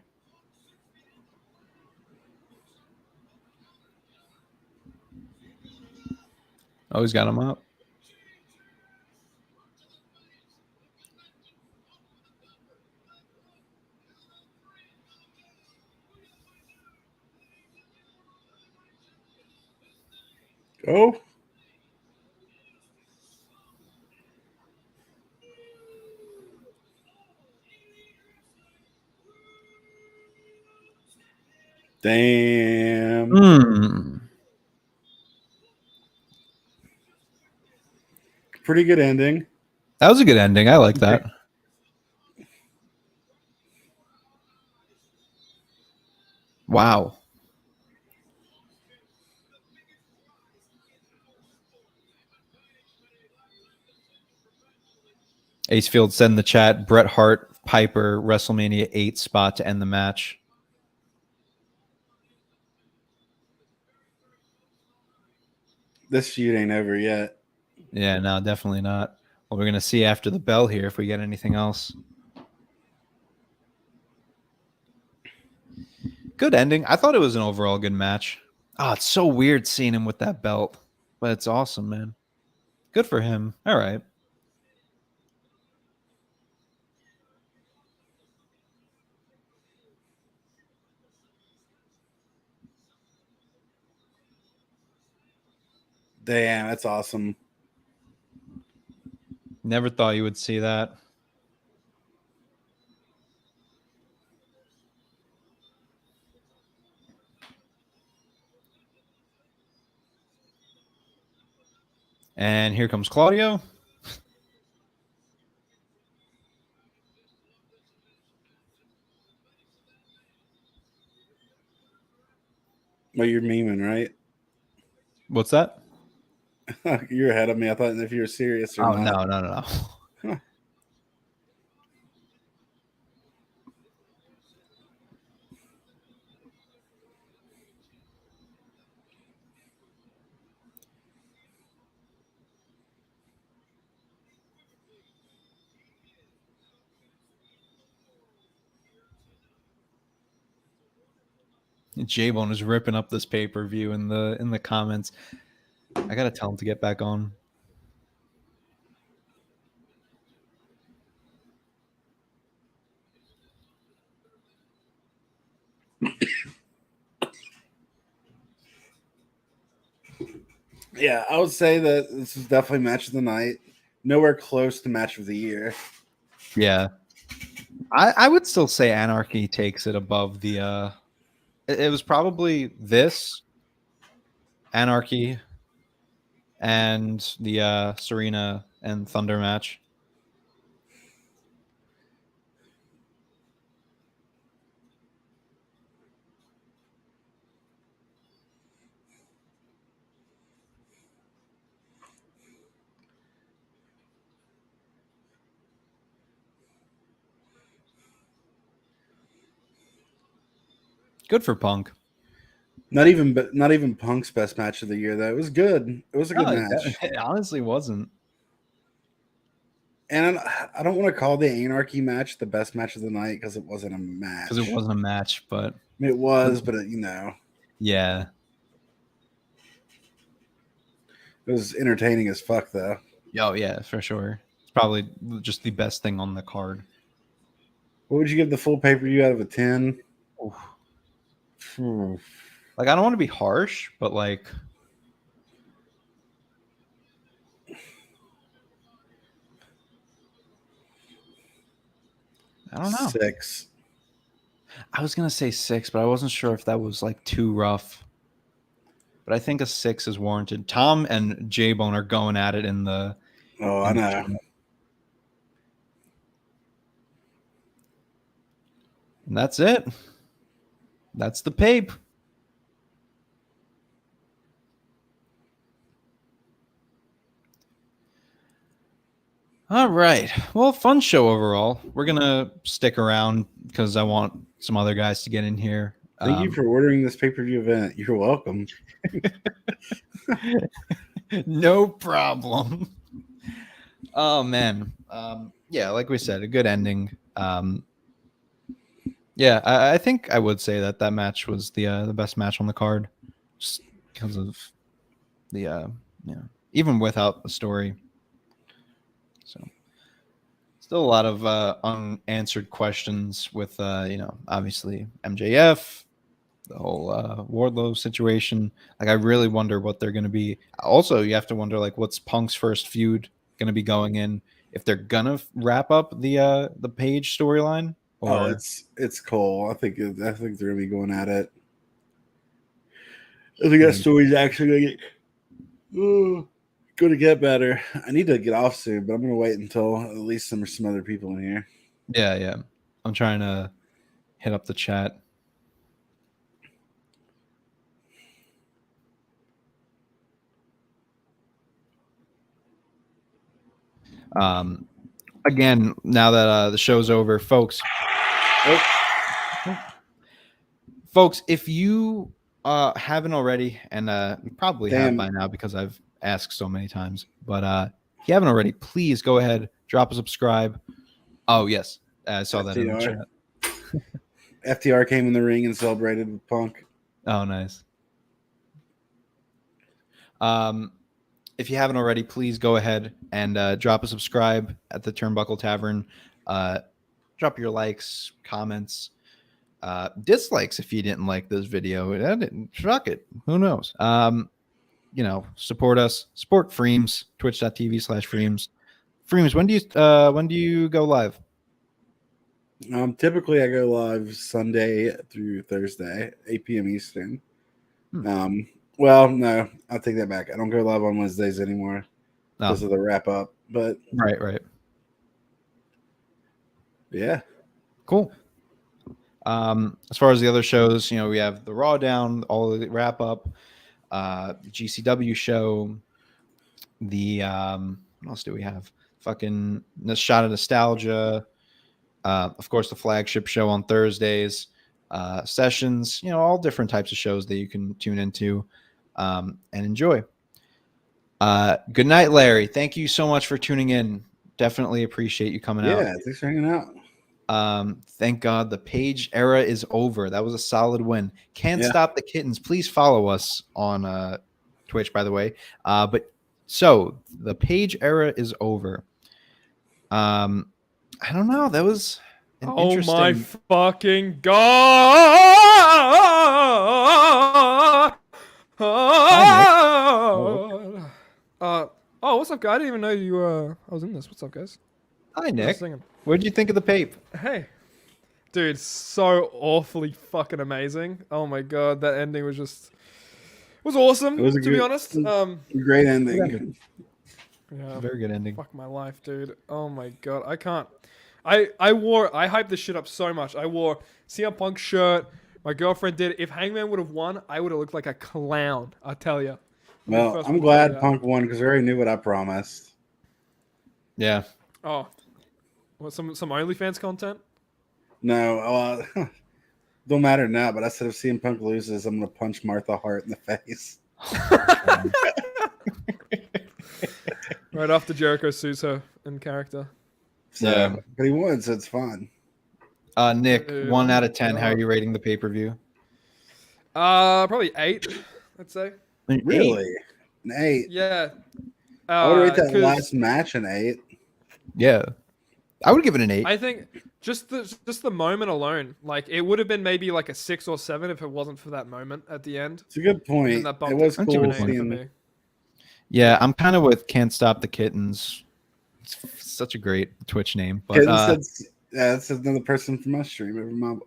Oh, he's got him up. Oh. Damn. Pretty good ending. That was a good ending. I like that. Wow. Acefield said in the chat, Bret Hart, Piper, WrestleMania 8 spot to end the match. This feud ain't over yet. Yeah, no, definitely not. Well, we're going to see after the bell here if we get anything else. Good ending. I thought it was an overall good match. Oh, it's so weird seeing him with that belt, but it's awesome, man. Good for him. All right. Damn, that's awesome. Never thought you would see that. And here comes Claudio. Well, you're memeing, right? What's that? You're ahead of me. I thought if you were serious or not. No. Huh. J-Bone is ripping up this pay-per-view in the comments. I gotta tell him to get back on. Yeah, I would say that this is definitely match of the night. Nowhere close to match of the year. Yeah. I would still say Anarchy takes it above the it was probably this Anarchy and the Serena and Thunder match. Good for Punk. Not even Punk's best match of the year, though. It was good. It was a good match. It honestly wasn't. And I don't want to call the Anarchy match the best match of the night because it wasn't a match. Because it wasn't a match, but it was, but you know. Yeah. It was entertaining as fuck, though. Oh, yeah, for sure. It's probably just the best thing on the card. What would you give the full pay-per-view out of a 10? Like, I don't want to be harsh, but like, I don't know. 6. I was gonna say 6, but I wasn't sure if that was like too rough. But I think a 6 is warranted. Tom and J-Bone are going at it in the. Oh, I know. And that's it. That's the pape. All right. Well, fun show overall. We're going to stick around because I want some other guys to get in here. Thank you for ordering this pay-per-view event. You're welcome. No problem. Oh, man. Yeah, like we said, a good ending. Yeah, I think I would say that match was the best match on the card, just because of the even without the story. So, still a lot of unanswered questions with obviously MJF, the whole Wardlow situation. Like, I really wonder what they're going to be. Also, you have to wonder like what's Punk's first feud going to be going in, if they're gonna wrap up the Paige storyline. Or it's Cole. I think they're gonna be going at it. I think that story's actually going to get better. I need to get off soon, but I'm going to wait until at least some other people in here. Yeah. I'm trying to hit up the chat. Again, now that the show's over, folks. Folks, if you haven't already, and you probably have by now because I've asked so many times, but if you haven't already, please go ahead, drop a subscribe. Oh, yes. I saw that in the chat. FTR came in the ring and celebrated with Punk. Oh, nice. If you haven't already, please go ahead and drop a subscribe at the Turnbuckle Tavern. Drop your likes, comments, dislikes if you didn't like this video. Fuck it. Who knows? Support us. Support Freems. Twitch.tv/Freems. Freems, when do you go live? Typically I go live Sunday through Thursday, 8 p.m. Eastern. Well, no, I'll take that back. I don't go live on Wednesdays anymore because of the wrap up. But right. Yeah. Cool. As far as the other shows, we have the Raw down, all of the wrap up, the GCW show, the what else do we have? Fucking Shot of Nostalgia. Of course, the flagship show on Thursdays, sessions, all different types of shows that you can tune into and enjoy. Good night, Larry. Thank you so much for tuning in. Definitely appreciate you coming out. Yeah, thanks for hanging out. Thank God the Paige era is over. That was a solid win. Can't Stop the Kittens. Please follow us on Twitch, by the way. But so the Paige era is over. I don't know. That was an interesting. Oh my fucking god! What's up, guy? I didn't even know you. I was in this. What's up, guys? Hi, Nick. What did you think of the pape? Hey, dude, so awfully fucking amazing. Oh my god, that ending was awesome. To be honest, great ending. Yeah, very good ending. Fuck my life, dude. Oh my god, I can't. I hyped this shit up so much. I wore CM Punk shirt. My girlfriend did. If Hangman would have won, I would have looked like a clown. I tell you. Well, I'm glad Punk won because I already knew what I promised. Yeah. Oh, what, some OnlyFans content? No, don't matter now. But I said if CM Punk loses, I'm gonna punch Martha Hart in the face. Right after Jericho sues her in character. So, but he won, so it's fun. Nick, 1 out of 10. How are you rating the pay-per-view? Probably 8. I'd say. Really? An 8? Yeah. I would rate that last match an 8. Yeah, I would give it an 8. I think just the moment alone, like it would have been maybe like a 6 or 7 if it wasn't for that moment at the end. It's a good point. It was cool seeing me. Yeah, I'm kind of with Can't Stop the Kittens. It's such a great Twitch name. But that's another person from my stream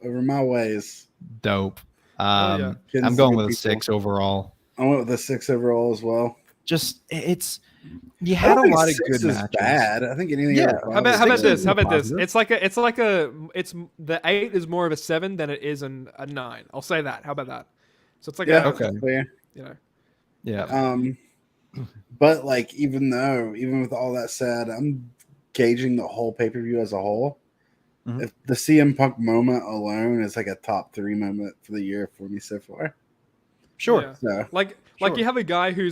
over my ways. Dope. I'm going with a 6 overall. I went with a 6 overall as well. Just you had a lot of good matches. Bad. I think anything. Yeah. How about this? It's the 8 is more of a 7 than it is a 9. I'll say that. How about that? So it's like okay. Yeah. But like, even with all that said, I'm gauging the whole pay-per-view as a whole. Mm-hmm. If the CM Punk moment alone is like a top 3 moment for the year for me so far. Sure. Yeah. So, like you have a guy who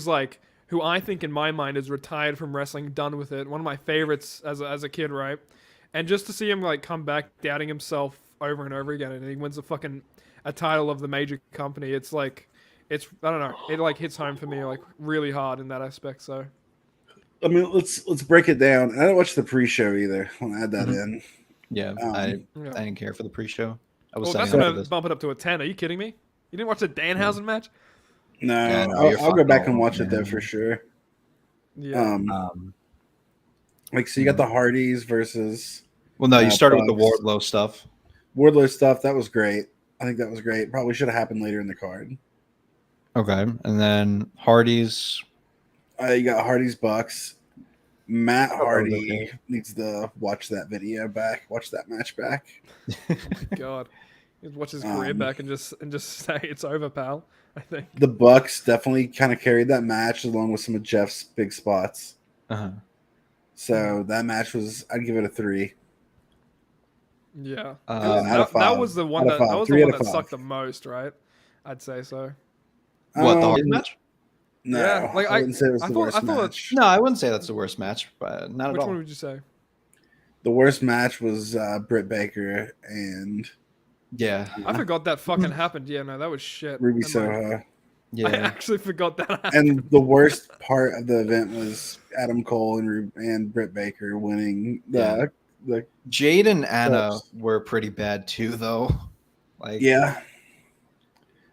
I think in my mind is retired from wrestling, done with it. One of my favorites as a kid, right? And just to see him like come back doubting himself over and over again, and he wins a title of the major company. It's like, I don't know. It like hits home for me like really hard in that aspect. So, I mean, let's break it down. I didn't watch the pre-show either. I want to add that in. Yeah, I didn't care for the pre-show. That's gonna bump it up to a 10. Are you kidding me? You didn't watch the Danhausen match? No, I'll go back and watch it though for sure. Yeah. So you got the Hardys versus. Well, no, you started with the Wardlow stuff. Wardlow stuff, that was great. I think that was great. Probably should have happened later in the card. Okay, and then Hardy's. You got Hardy's Bucks. Matt that was Hardy okay. needs to watch that video back. Watch that match back. God, he'd watch his career back and just say it's over, pal. I think The Bucks definitely kind of carried that match along with some of Jeff's big spots. Uh-huh. So that match was, I'd give it a 3. yeah. out of That 5. was the one Out of that 5. was 3 the out one of that 5. sucked the most, right? I'd say so. What, the Hardy match? No, Yeah, like, I wouldn't say it was I the thought- worst I thought- match. No, I wouldn't say that's the worst match, but not Which at all. one would you say? The worst match was Britt Baker and Yeah, I forgot that fucking happened. Yeah, no, that was shit. Ruby Never mind. Soho. I yeah. actually forgot that happened. And the worst part of the event was Adam Cole and Britt Baker winning the Jade and Anna Sucks. were pretty bad too, though. Like, yeah.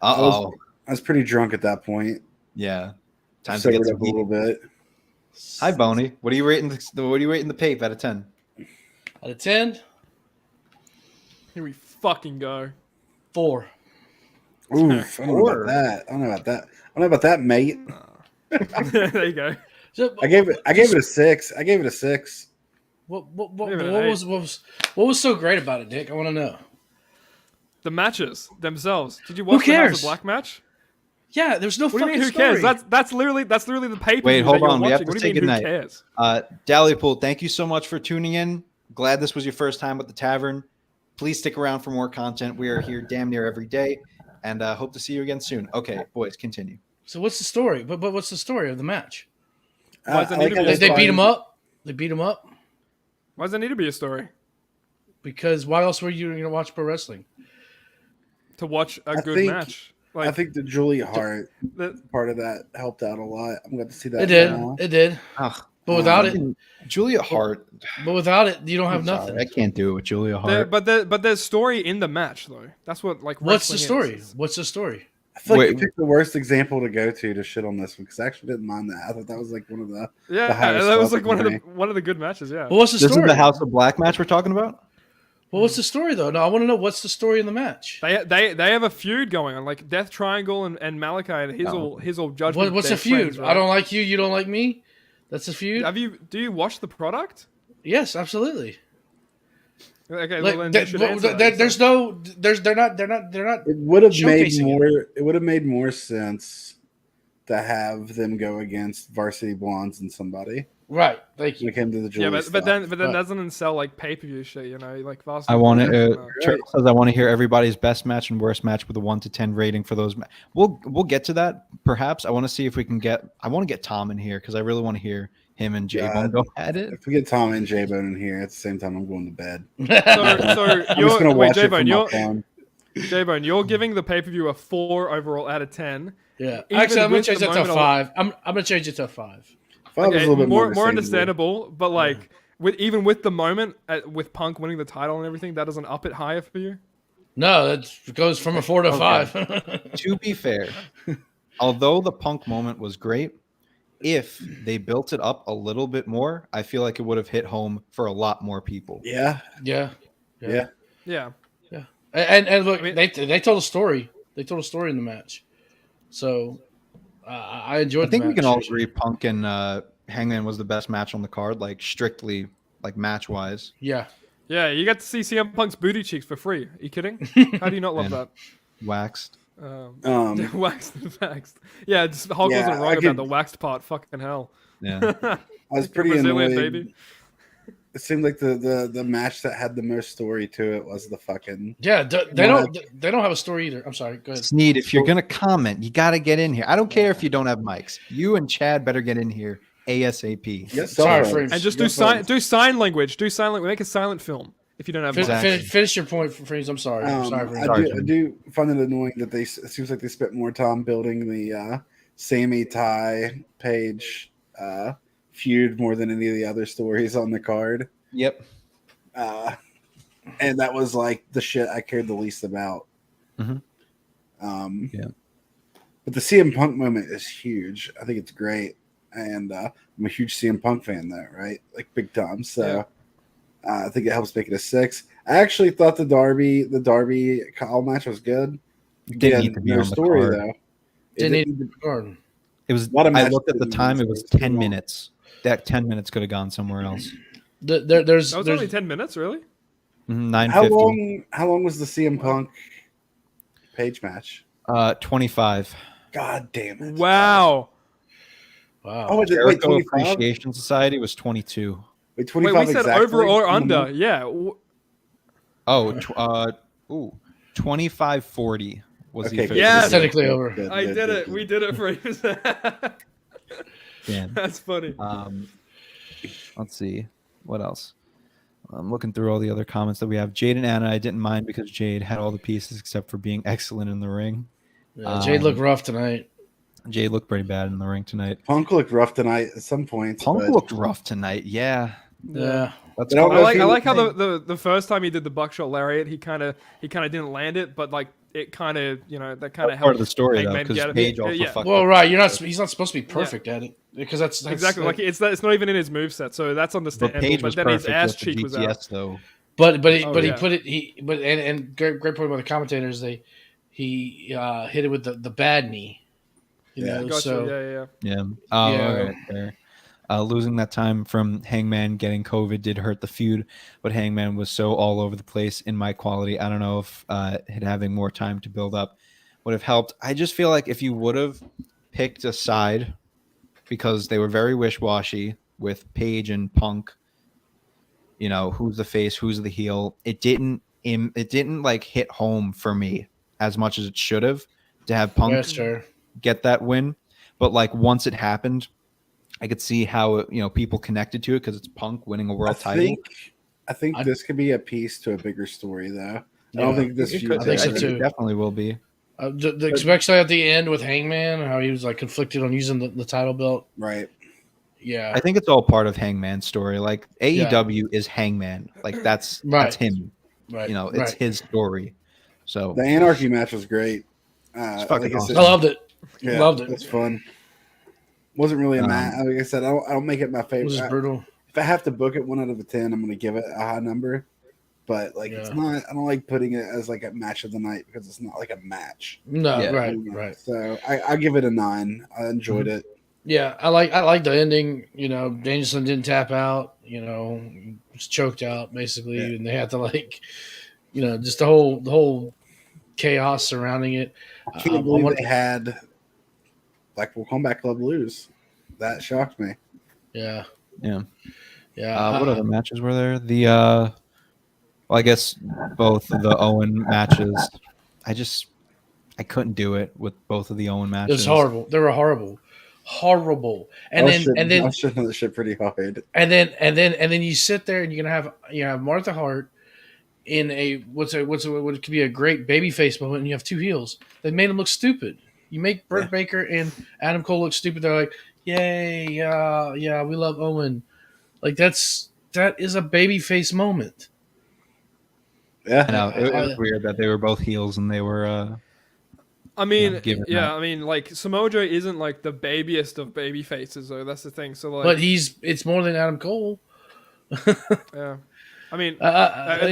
Uh-oh. I was pretty drunk at that point. Yeah. Time to get Sobered some up a little bit. Hi, Boney. What are you rating the pape out of 10? Out of 10, Here we fucking go. 4. Oof, I don't know about that. I don't know about that, mate. There you go. So, I gave it a 6. I gave it a 6. what Give it an was so great about it, Dick? I want to know. The matches themselves. Did you watch Who the House cares? of Black match? Yeah, there's no What do you fucking mean? Who story. cares? That's literally the paper. Wait, hold on. We have Watching. to What do say you mean? Who goodnight. cares? Dally Pool, thank you so much for tuning in. Glad this was your first time at the Tavern. Please stick around for more content. We are here damn near every day, and hope to see you again soon. Okay, boys, continue. So what's the story? But what's the story of the match? Why does it need to be They, a they story? beat him up. They beat him up Why does there need to be a story? because why else were you going to watch pro wrestling? To watch a I good think- match. I Like think the Julia Hart the, part of that helped out a lot. I'm glad to see that. It did. now. It did. Ugh, But without it, Julia Hart. you don't have I'm nothing. sorry, I can't do it with Julia there, Hart. but there's story in the match though. That's what like. What's the wrestling story? is. What's the story? I feel like Wait. you picked the worst example to go to shit on this one because I actually didn't mind that. I thought that was like one of the Yeah, highest that was stuff like for me. one of the good matches. Yeah. Well, what's the This story? is the House of Black match we're talking about? Well, what's the story though? No, I want to know what's the story in the match. They have a feud going on, like Death Triangle and Malachi and his all judgment. What's Day a feud? friends, right? I don't like you. You don't like me. That's a feud. Do you watch the product? Yes, absolutely. Okay, Like, well, then you should answer that. they're not. It would have made Showcasing more. It would have made more sense to have them go against Varsity Blondes and somebody Right. Thank when you. it came to the Yeah, Julia. but then Right. doesn't sell like pay per view shit, you know, like Varsity. I want Blondes, to. Turtle says I want to hear everybody's best match and worst match with a 1 to 10 rating for those. We'll get to that perhaps. I want to see if we can get. I want to get Tom in here because I really want to hear him and J Bone go at it. If we get Tom and J Bone in here at the same time, I'm going to bed. So I'm just you're gonna wait, watch it J-Bone, from my phone. J-Bone, you're giving the pay per view a 4 overall out of 10. Yeah. Even Actually, I'm gonna with change the that to a moment 5. I'm gonna change it to a 5. 5 is a little bit more understandable, but like with the moment with Punk winning the title and everything, that doesn't up it higher for you. No, that goes from a 4 to a 5. To be fair, although the Punk moment was great, if they built it up a little bit more, I feel like it would have hit home for a lot more people. Yeah, yeah. yeah. Yeah. And look, I mean- they told a story. They told a story in the match. So I enjoyed. I think the we match. can all agree Punk and Hangman was the best match on the card, like strictly like match wise. Yeah. Yeah, you got to see CM Punk's booty cheeks for free. Are you kidding? How do you not love that? Waxed. Waxed and waxed. Yeah, just Hulk Yeah, wasn't I wrong could- about the waxed part. Fucking hell. Yeah. I was pretty Brazilian annoyed. baby. It seemed like the match that had the most story to it was the fucking. Yeah. They don't have a story either. I'm sorry. Go ahead. Sneed, if you're gonna comment, you gotta get in here. I don't care if you don't have mics. You and Chad better get in here ASAP. Yes, Sorry, sir. Frames. And just Yes, do sign language. Do sign language. Make a silent film if you don't have. Exactly. mics. Finish your point, Frames. I'm sorry. I'm sorry. Frames. I do find it annoying that it seems like they spent more time building the Sammy Ty Paige feud more than any of the other stories on the card. Yep. And that was like the shit I cared the least about. Mhm. Yeah. But the CM Punk moment is huge. I think it's great. And I'm a huge CM Punk fan though, right? Like big time. So I think it helps make it a 6. I actually thought the Darby Kyle match was good. Didn't Again, need to be no on the story card. though. Didn't need to guard. It was. lot of I matches looked at the didn't time. It even was stay 10 long. minutes. That 10 minutes could have gone somewhere else. There's That was only 10 minutes, really? 9:50. How long was the CM Punk Paige match? 25. God damn it! Wow. wow. Oh, wait, Jericho 25? Appreciation Society was 22. Wait, Wait, 25 we said exactly? over or under. Yeah. Oh, 25:40 was the Okay, official. Yes. Technically over. Good, I good, did good, it. good. We did it for you. Damn. That's funny. Let's see. What else? I'm looking through all the other comments that we have. Jade and Anna, I didn't mind because Jade had all the pieces except for being excellent in the ring. Yeah, Jade looked rough tonight. Jade looked pretty bad in the ring tonight. Punk looked rough tonight at some points. Punk but looked rough tonight. Yeah. Yeah. That's But I don't know if I he like how looked- the first time he did the buckshot lariat, he kind of didn't land it, but like it kind of that kind of part of the story though, Hangman because get it. Paige also Yeah. fucked Well, up. right. He's not supposed to be perfect at it because that's Exactly, like it's not even in his moveset, so that's But understandable. Paige But was then his perfect ass with the cheek was GTS out. though. But he yeah. put it and great point by the commentators. He hit it with the bad knee. You know, Gotcha. so Yeah. Oh, Yeah. all right, fair. Losing that time from Hangman getting COVID did hurt the feud, but Hangman was so all over the place in my quality. I don't know if having more time to build up would have helped. I just feel like if you would have picked a side, because they were very wish-washy with Paige and Punk, you know, who's the face, who's the heel. It didn't like hit home for me as much as it should have to have Punk yeah, sure. get that win. But like once it happened, I could see how people connected to it because it's Punk winning a world title. I think this could be a piece to a bigger story, though. I don't Yeah. think this It feud. could I think so be. too. It definitely will be. Especially at the end with Hangman, how he was like conflicted on using the title belt. Right. Yeah, I think it's all part of Hangman's story. Like AEW is Hangman. Like that's him. right. It's his story. So The Anarchy match was great. fucking I awesome. said, I loved it. yeah, Loved it. It's fun. Wasn't really a match. Like I said, I don't make it my It favorite. was just brutal. If I have to book it 1 out of 10, I'm going to give it a high number. But like, it's Yeah. not. I don't like putting it as like a match of the night because it's not like a match. No, Yeah. right. So I give it a 9. I enjoyed it. Yeah, I like the ending. You know, Danielson didn't tap out. You know, he was choked out basically, Yeah. and they had to like, just the whole chaos surrounding it. I can't believe they had Blackpool Combat Club lose. That shocked me. Yeah, Yeah. yeah. What other matches were there? The I guess both of the Owen matches. I couldn't do it with both of the Owen It matches. was horrible. They were horrible. And then I was shitting on the shit pretty hard. And then you sit there and you're gonna have Martha Hart in what could be a great babyface moment, and you have two heels. They made him look stupid. You make Britt Baker and Adam Cole look stupid. They're like, "Yay, yeah, we love Owen." Like that is a babyface moment. Yeah. I know it was weird that they were both heels and they were. I mean, give it yeah, that. I mean, like Samoa Joe isn't like the babiest of baby faces, though. That's the thing. So like, But it's more than Adam Cole. yeah, I mean, You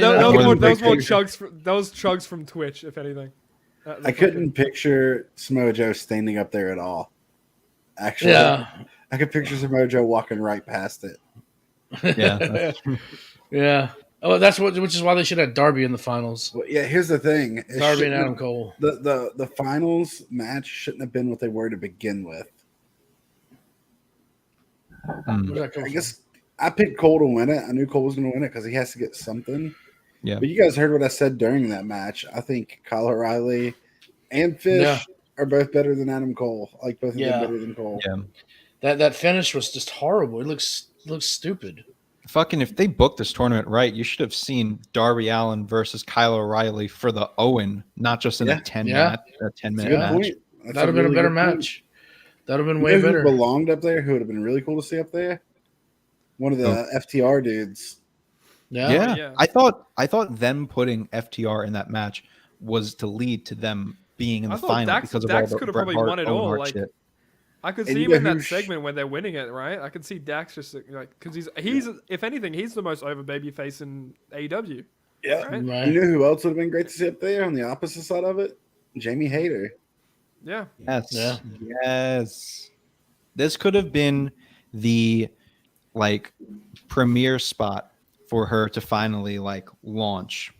those know. more chugs from Twitch, if anything. I couldn't picture Samoa Joe standing up there at all. Actually, Yeah. I could picture Samoa Joe walking right past it. Yeah. Yeah. Oh, which is why they should have Darby in the finals. Well, yeah, here's the thing. It Darby and shouldn't Adam have- Cole. The finals match shouldn't have been what they were to begin with. Mm. Where's that come I from? guess I picked Cole to win it. I knew Cole was going to win it because he has to get something. Yeah. But you guys heard what I said during that match. I think Kyle O'Reilly and Fish are both better than Adam Cole. I like both of them better than Cole. Yeah. That finish was just horrible. It looks stupid. Fucking, if they booked this tournament right, you should have seen Darby Allin versus Kyle O'Reilly for the Owen, not just in a 10 Yeah. That's a minute good match. point. That's That'd have been a really better good point. match. That'd have been You way know who better. belonged up there? Who would have been really cool to see up there? One of the FTR dudes. Yeah. Yeah. I thought them putting FTR in that match was to lead to them being in I the thought final Dax- because of Dax all the could have Bret probably Hart, won it Owen all, Hart like- shit. I could And see you him know in that who segment when they're winning it, right? I could see Dax just like because he's if anything he's the most over baby face in AEW. Yeah. Right? Right. You know who else would have been great to see up there on the opposite side of it? Jamie Hayter. Yeah. Yes. Yeah. Yes. This could have been the like premiere spot for her to finally like launch,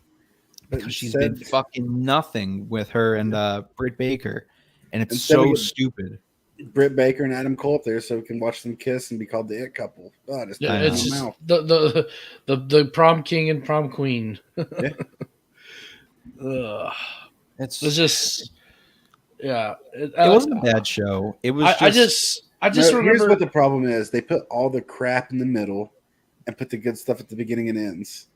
because she's been fucking nothing with her and Britt Baker, and it's Instead we so get stupid. Britt Baker and Adam Cole up there so we can watch them kiss and be called the It Couple. Oh, just Yeah, I it's know. just the prom king and prom queen. Yeah. Ugh. It's just it wasn't a bad show. It was I just Here's remember what the problem is: they put all the crap in the middle and put the good stuff at the beginning and ends,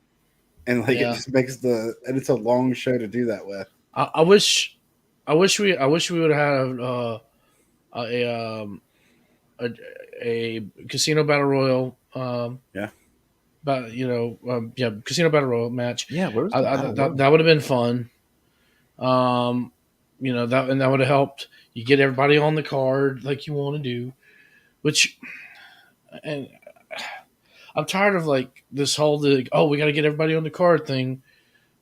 and like it just makes and it's a long show to do that with. I wish we would have had a casino battle royal. But casino battle royal match. Yeah, where was that would have been fun. That would have helped you get everybody on the card like you want to do, and I'm tired of like this whole we got to get everybody on the card thing.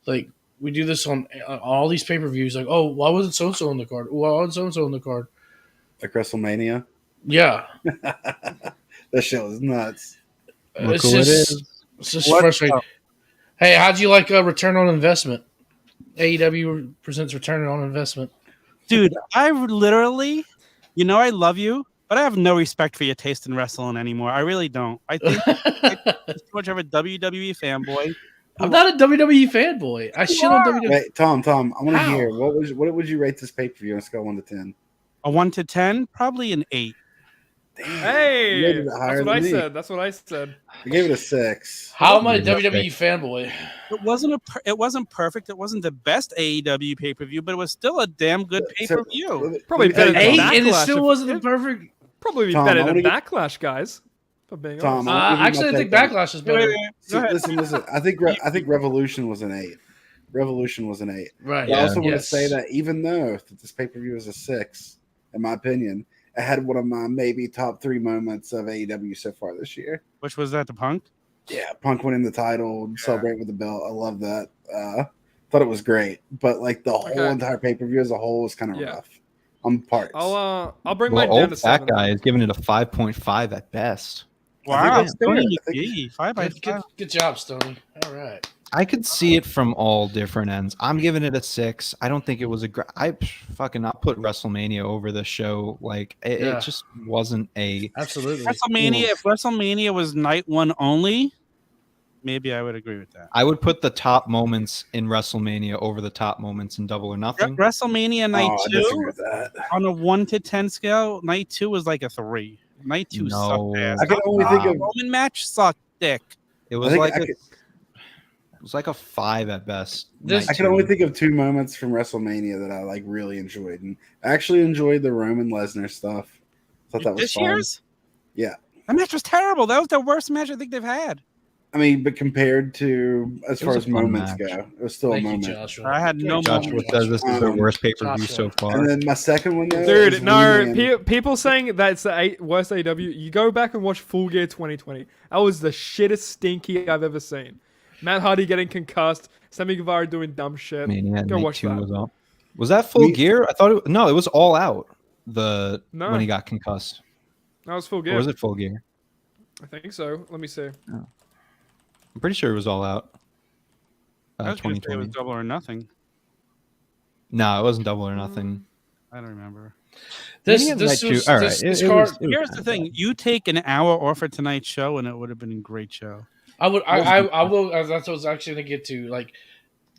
Like we do this on all these pay-per-views. Like, oh, why wasn't so-and-so on the card? Why wasn't so-and-so on the card? Like WrestleMania. Yeah. That show is nuts. It's just frustrating. Hey, how'd you like return on investment? AEW presents return on investment. Dude, I literally, I love you, but I have no respect for your taste in wrestling anymore. I really don't. I think you're too much of a WWE fanboy. I'm not a WWE fanboy. I shit on WWE. Wait, Tom, I want to hear what would you rate this pay-per-view on a scale 1 to 10? A 1 to 10, probably an 8. Damn, hey, that's what I said. I gave it a 6. How am I a WWE fanboy? It wasn't perfect. It wasn't the best AEW pay-per-view, but it was still a damn good pay-per-view. Probably better than Backlash. And it still wasn't perfect. Probably better than Backlash, guys. Tom, actually, I think Backlash is better. Listen. I think Revolution was an 8. Revolution was an 8. Right. I also want to say that even though this pay-per-view is a 6, in my opinion, it had one of my maybe top 3 moments of AEW so far this year. Which was that, the Punk? Yeah, Punk winning the title, celebrate with the belt. I love that. Thought it was great, but like the whole entire pay-per-view as a whole is kind of rough. On parts. I'll bring my down to 7. That guy is giving it a 5.5 at best. Wow, Stoney, 5/5. Good job, Stoney. All right. I could see it from all different ends. I'm giving it a 6. I don't think it was I fucking not put WrestleMania over the show. Like it just wasn't a absolutely WrestleMania. If WrestleMania was night 1 only, maybe I would agree with that. I would put the top moments in WrestleMania over the top moments in Double or Nothing. WrestleMania night 2 that. On a 1 to 10 scale, night 2 was like a 3. Night 2 sucked ass. I can only think of Roman match sucked dick. It was it was like a 5 at best. I can only think of 2 moments from WrestleMania that I like really enjoyed, and I actually enjoyed the Roman Lesnar stuff. Thought that was this fun. year's? Yeah, that match was terrible. That was the worst match I think they've had. I mean, but compared to as far as moments go, it was still a moment. I had no Joshua moment. says this is their worst pay-per-view so far. And then my second one, though, dude, no, people saying that's the worst AW. You go back and watch Full Gear 2020. That was the shittest stinky I've ever seen. Matt Hardy getting concussed, Sammy Guevara doing dumb shit. Go watch that. Was that Full Gear? I thought it was All Out. When he got concussed. That was Full Gear. Or was it Full Gear? I think so. Let me see. Oh. I'm pretty sure it was All Out. I was going to say 2020. it was Double or Nothing. No, it wasn't Double or Nothing. I don't remember. This card. Here's the thing: you take an hour off of tonight's show, and it would have been a great show. I will. That's what I was actually going to get to. Like,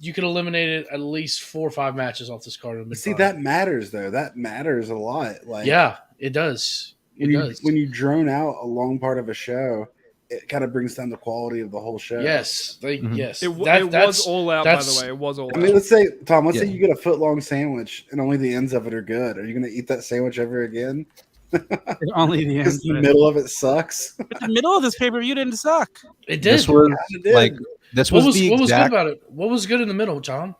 you could eliminate at least 4 or 5 matches off this card. See, that matters though. That matters a lot. Like, yeah, it does. When you drone out a long part of a show, it kind of brings down the quality of the whole show. Yes, yes. It was All Out, by the way. It was All Out. I mean, let's say, Tom, say you get a foot-long sandwich and only the ends of it are good. Are you going to eat that sandwich ever again? Only the ends. The middle of it sucks. But the middle of this pay-per-view didn't suck. It did. What was good about it? What was good in the middle, Tom?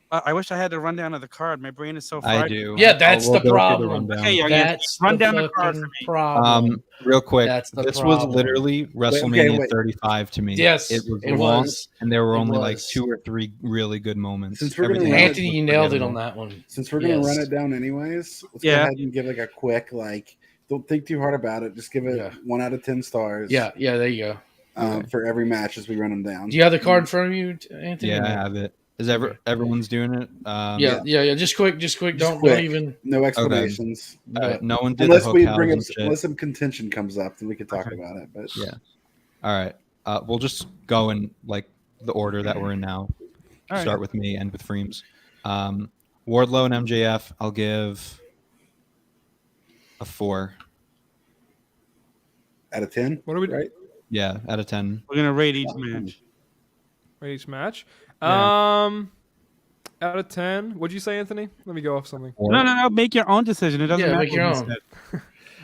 I wish I had the rundown of the card. My brain is so I fried. do. Yeah, that's We'll the go through the problem. rundown. Okay, yeah, That's run the down the card fucking for me. problem. Real quick, That's the this problem. was literally WrestleMania wait. 35 to me. Yes, it was it long, was. and there were It only like was. 2 or 3 really good moments. Since we're gonna Everything run else Anthony, was you nailed it forgettable. on that one. Since we're gonna Yes. run it down anyways, let's go Yeah. ahead and give like a quick don't think too hard about it. Just give it 1 out of 10 stars. Yeah, there you go. For every match as we run them down. Do you have the card in front of you, Anthony? Yeah, I have it. Is everyone's doing it? Yeah. Just quick. Don't quick. even. No explanations. No one did Unless the we bring up, Hookhausen shit. unless some contention comes up, then we can talk about it. But Yeah. All right. We'll just go in like the order that we're in now. All Start right. with me, end with Freems. Wardlow and MJF, I'll give a 4. out of 10, What are we right? Yeah, out of 10. We're gonna rate each match. Rate each match? Yeah. Out of 10. What'd you say, Anthony? Let me go off something. No. Make your own decision. It doesn't Yeah, matter. make your what own. you said.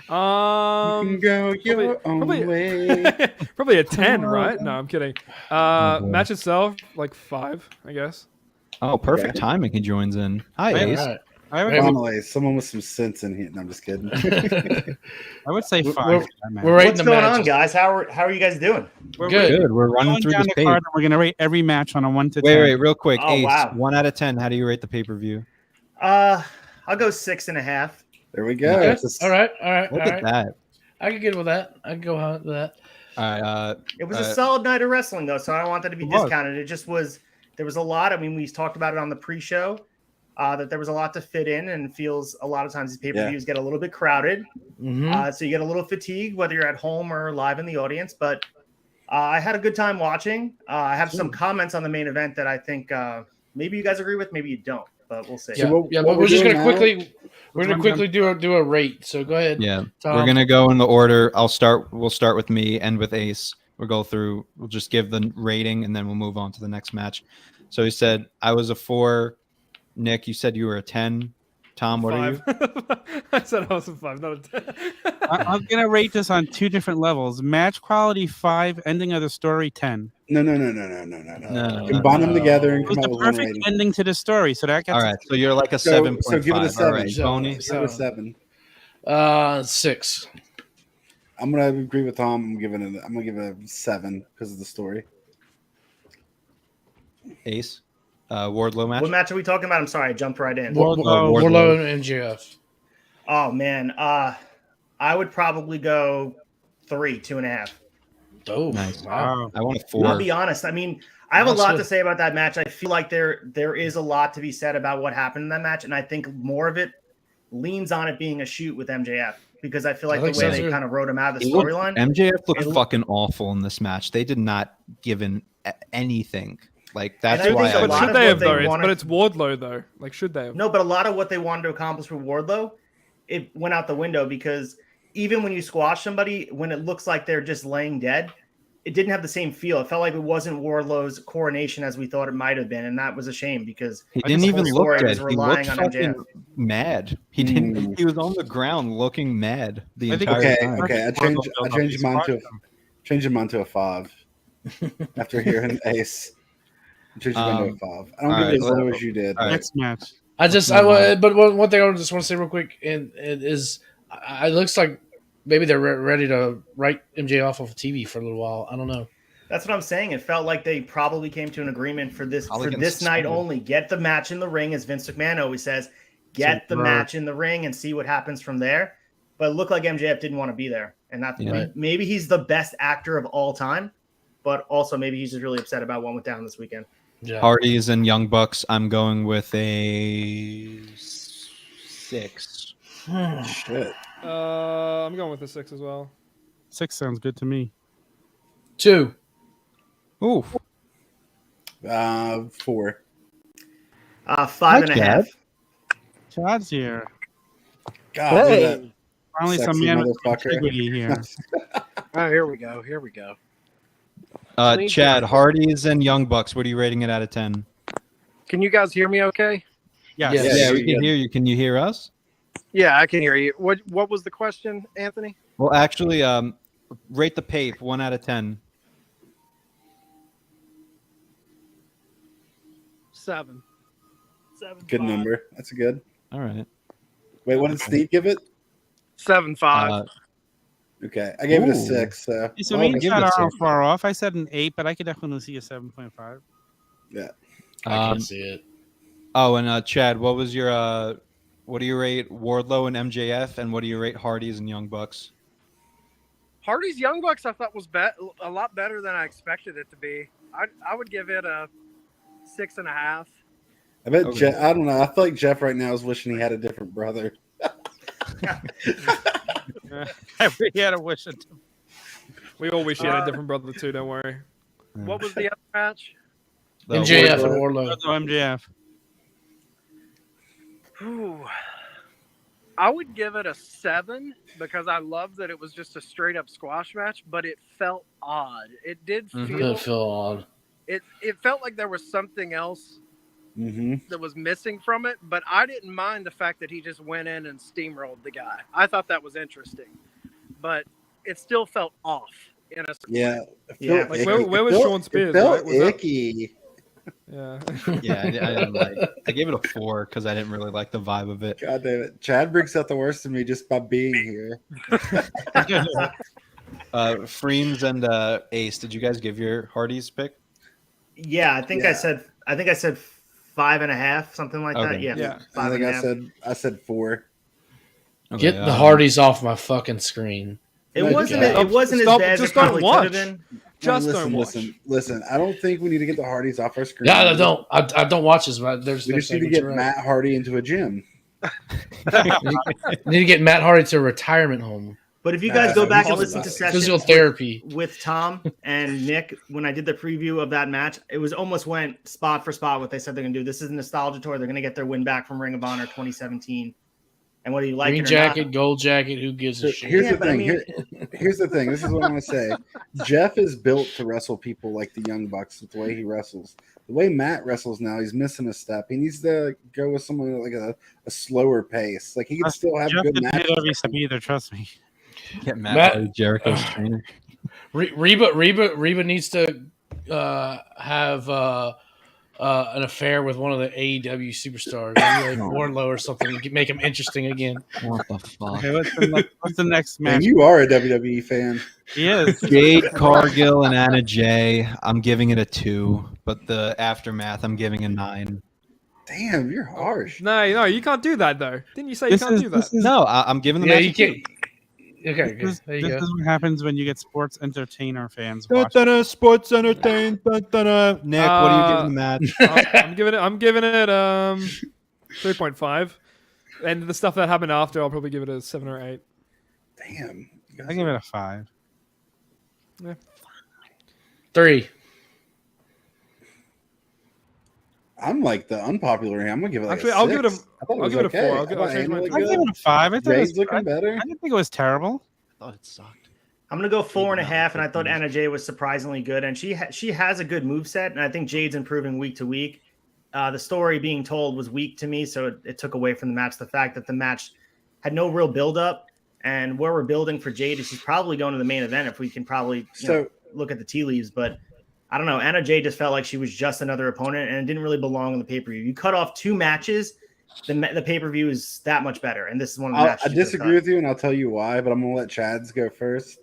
You can go your own probably- way. Probably a 10, right? No, I'm kidding. Match itself, like 5, I guess. Oh, perfect timing. He joins in. Hi, Right, Ace. All right. I would, Finally, someone with some sense in here. No, I'm just kidding. I would say 5. We're for that match. rating What's the going matches. on, guys? How are you guys doing? We're Good. Good. We're running going through down this the page. card, and we're gonna rate every match on a 1 to 10. Wait, real quick. Oh, Ace, wow. 1 out of 10. How do you rate the pay-per-view? I'll go 6.5. There we go. Okay. It's a- All right. Look at that. I can get with that. I can go with that. All right. It was a solid night of wrestling, though, so I don't want that to be It was. discounted. It just was. There was a lot. I mean, we talked about it on the pre-show. That there was a lot to fit in, and feels a lot of times these pay-per-views get a little bit crowded. Mm-hmm. So you get a little fatigue, whether you're at home or live in the audience. But I had a good time watching. I have some comments on the main event that I think maybe you guys agree with, maybe you don't, but we'll see. Yeah, what but we're we're just doing gonna now- quickly do a rate. So go ahead. Yeah, Tom. we're gonna go in the order. We'll start with me, end with Ace. We'll go through. We'll just give the rating, and then we'll move on to the next match. So he said I was a 4. Nick, you said you were a 10. Tom, what are you? 5. I said I was a 5, not a 10. I'm gonna rate this on 2 different levels. Match quality 5, ending of the story 10. No. No. Combine them together and It was come up the with one perfect rating. ending to the story, so that gets All right, so you're like a So 7.5. give it a 7. All right, Tony. Give it a 7. 6. I'm gonna agree with Tom. I'm gonna give it a 7 because of the story. Ace, Wardlow match. What match are we talking about? I'm sorry, I jumped right in. Wardlow and MJF. Oh man, I would probably go 3, 2.5. Oh, Nice. wow. I want a I'll 4. be honest. I mean, I have a That's lot good. to say about that match. I feel like there is a lot to be said about what happened in that match, and I think more of it leans on it being a shoot with MJF because I feel like I think the way so, they too. kind of wrote him out of the It looked- storyline. MJF looked it- fucking awful in this match. They did not give in anything. Like And that's I why. think a But lot should of they what have they though? wanted- But it's Wardlow though. Like, should they have? No, but a lot of what they wanted to accomplish with Wardlow, it went out the window because even when you squash somebody, when it looks like they're just laying dead, it didn't have the same feel. It felt like it wasn't Wardlow's coronation as we thought it might have been, and that was a shame because He didn't even whole look story dead. was He relying looked on fucking MJF. mad. He didn't. He was on the ground looking mad the I think- entire Okay, time. okay. I changed mine to a 5 after hearing Ace. I changed mine to a 5. I don't all give it as right, low as you did. all right. Next match. But one thing I just want to say real quick, and it is, it looks like maybe they're ready to write MJ off of TV for a little while. I don't know. That's what I'm saying. It felt like they probably came to an agreement for this Probably for getting this night suspended. only. Get the match in the ring, as Vince McMahon always says. Get the match in the ring and see what happens from there. But it looked like MJF didn't want to be there, and that's maybe he's the best actor of all time, but also maybe he's just really upset about what went down this weekend. Yeah. Hardys and Young Bucks. I'm going with a 6. Shit. I'm going with a 6 as well. 6 sounds good to me. 2. Ooh, 4. 5.5. Chad's here. God, look at that. Finally, some Sexy man with motherfucker. integrity here. Oh, here we go. Chad, Hardys and Young Bucks. What are you rating it out of 10? Can you guys hear me okay? Yes. Yes. Yeah, we can hear you. Can you hear us? Yeah, I can hear you. What was the question, Anthony? Well, actually, rate the Pape 1 out of 10. 7. Good number. That's a good. All right. Wait, what did Steve give it? 7.5. Okay, I gave it a Ooh. 6. So I'll me give and it Chad a are 6. far off. I said an 8, but I could definitely see a 7.5. Yeah. I can see it. Oh, and Chad, what was your what do you rate Wardlow and MJF, and what do you rate Hardy's and Young Bucks? Hardy's Young Bucks I thought was a lot better than I expected it to be. I would give it a 6.5. I bet Okay. Jeff, I don't know. I feel like Jeff right now is wishing he had a different brother. I really had a wish. We all wish you had a different brother too. Don't worry. What was the other match? The MJF and Wardlow- Wardlow. MJF. Ooh. I would give it a 7 because I love that it was just a straight up squash match, but it felt odd. It did It feel did feel odd. it felt like there was something else Mm-hmm. that was missing from it, but I didn't mind the fact that he just went in and steamrolled the guy. I thought that was interesting, but it still felt off. In a Yeah. Yeah, Like, where was Sean Spears? It felt Right? Was that- icky. Yeah. Yeah, I didn't like. I gave it a 4 because I didn't really like the vibe of it. God damn it. Chad brings out the worst in me just by being here. Freems and Ace, did you guys give your Hardy's pick? Yeah, I think I said 5.5, something like that. Okay. Yeah, Yeah. I think 5.5. I said 4. Okay, Get the Hardys off my fucking screen. It No, wasn't. just- It wasn't stop- as bad just as it don't probably watch. could have been. Just listen, don't watch. listen. I don't think we need to get the Hardys off our screen. Yeah, I don't. I don't watch this. But there's. We just need to get Matt Hardy into a gym. Need to get Matt Hardy to a retirement home. But if you guys go back and listen to sessions Physical therapy. with Tom and Nick, when I did the preview of that match, it was almost went spot for spot what they said they're going to do. This is a nostalgia tour. They're going to get their win back from Ring of Honor 2017. And whether you like Green it or jacket, not, gold jacket. Who gives a shit? Here's Yeah, the but I thing. mean- Here's the thing. This is what I'm going to say. Jeff is built to wrestle people like the Young Bucks with the way he wrestles. The way Matt wrestles now, he's missing a step. He needs to go with someone like a slower pace. Like he can still have Jeff good didn't hit matches. every step either. Trust me. Get Matt, Matt- Hardy, Jericho's trainer. Reba needs to have an affair with one of the AEW superstars, maybe like Wardlow or something, to make him interesting again. What the fuck? Okay, what's the next Man, match? you are a WWE fan. He is. Jade, Cargill, and Anna Jay. I'm giving it a 2, but the aftermath, I'm giving a 9. Damn, you're harsh. No, you can't do that though. Didn't you say you can't do that? No, I'm giving the Yeah, match you a 2. can't. Okay, This, there you this go. is what happens when you get sports entertainer fans watching. Da-da-da, sports entertain. Da-da-da. Nick, what are you giving the match? I'm giving it 3.5, and the stuff that happened after, I'll probably give it a 7 or 8. Damn. You guys I give it a 5. 3. I'm like the unpopular here. I'm gonna give it like Actually, a I'll 6. give it a- I thought I'll give it a 4. I'll I thought change my Anna looked I good. give it a 5. I thought it Jade's was, looking better. I didn't think it was terrible. I thought it sucked. I'm going to go 4.5, and I thought Anna Jay was surprisingly good, and she has a good moveset, and I think Jade's improving week to week. The story being told was weak to me, so it took away from the match. The fact that the match had no real build-up, and where we're building for Jade is she's probably going to the main event if we can probably look at the tea leaves, but I don't know. Anna Jay just felt like she was just another opponent, and it didn't really belong on the pay-per-view. You cut off 2 matches, the pay-per-view is that much better, and this is one of the matches. I disagree with you, and I'll tell you why, but I'm going to let Chad's go first.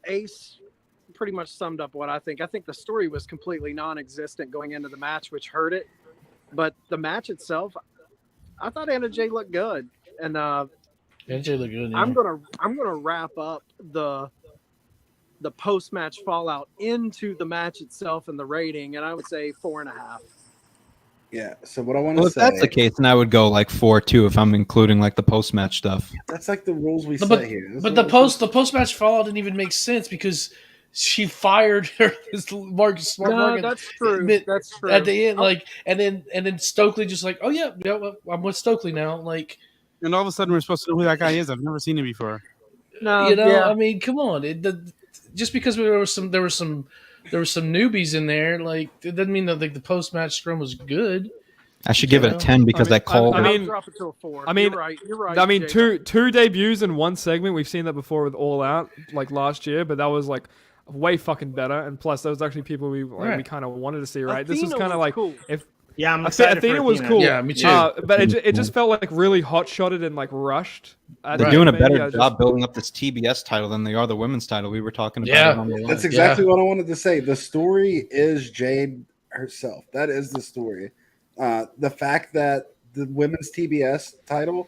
Ace pretty much summed up what I think. I think the story was completely non-existent going into the match, which hurt it. But the match itself, I thought Anna Jay looked good, and AJ look good. Yeah. I'm gonna wrap up the post-match fallout into the match itself and the rating, and I would say 4.5. Yeah. So what I want to Well, if say, that's the case, then I would go like 4 too if I'm including like the post match stuff. that's like the rules we But- set here. This But is the what- post match fallout didn't even make sense because she fired her Marcus No, Morgan that's true. That's true. at the end, like, and then Stokely just like, oh yeah, well, I'm with Stokely now, like, And all of a sudden, we're supposed to know who that guy is. I've never seen him before. No, you know, yeah. I mean, come on, just because there were some newbies in there, like, it doesn't mean that like the post match scrum was good. I should give it a 10 because that call. I mean, I'll drop it to a 4. I mean, you're right. I mean, Jay. two debuts in one segment. We've seen that before with All Out, like last year, but that was like way fucking better. And plus, those actually people we kind of wanted to see. Right, this was Athena kind of was like cool. if. Yeah, I'm excited. Athena for was Athena. cool. Yeah, me too. But it just felt like really hot-shotted and like rushed. They're doing a better job building up this TBS title than they are the women's title. We were talking about it on the line. That's exactly what I wanted to say. The story is Jade herself. That is the story. The fact that the women's TBS title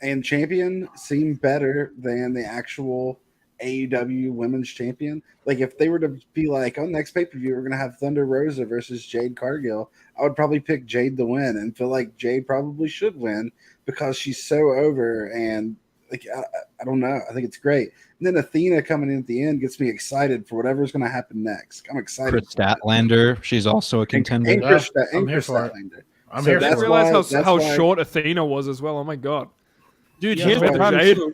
and champion seem better than the actual AEW women's champion. Like if they were to be like, on next pay-per-view, we're going to have Thunder Rosa versus Jade Cargill, I would probably pick Jade to win and feel like Jade probably should win because she's so over and like, I don't know. I think it's great. And then Athena coming in at the end gets me excited for whatever's going to happen next. I'm excited. Chris Statlander, she's also a contender. I'm here for it. I didn't realize how short Athena was as well. Oh my god. Dude, Yeah, here's the problem. Jade. too.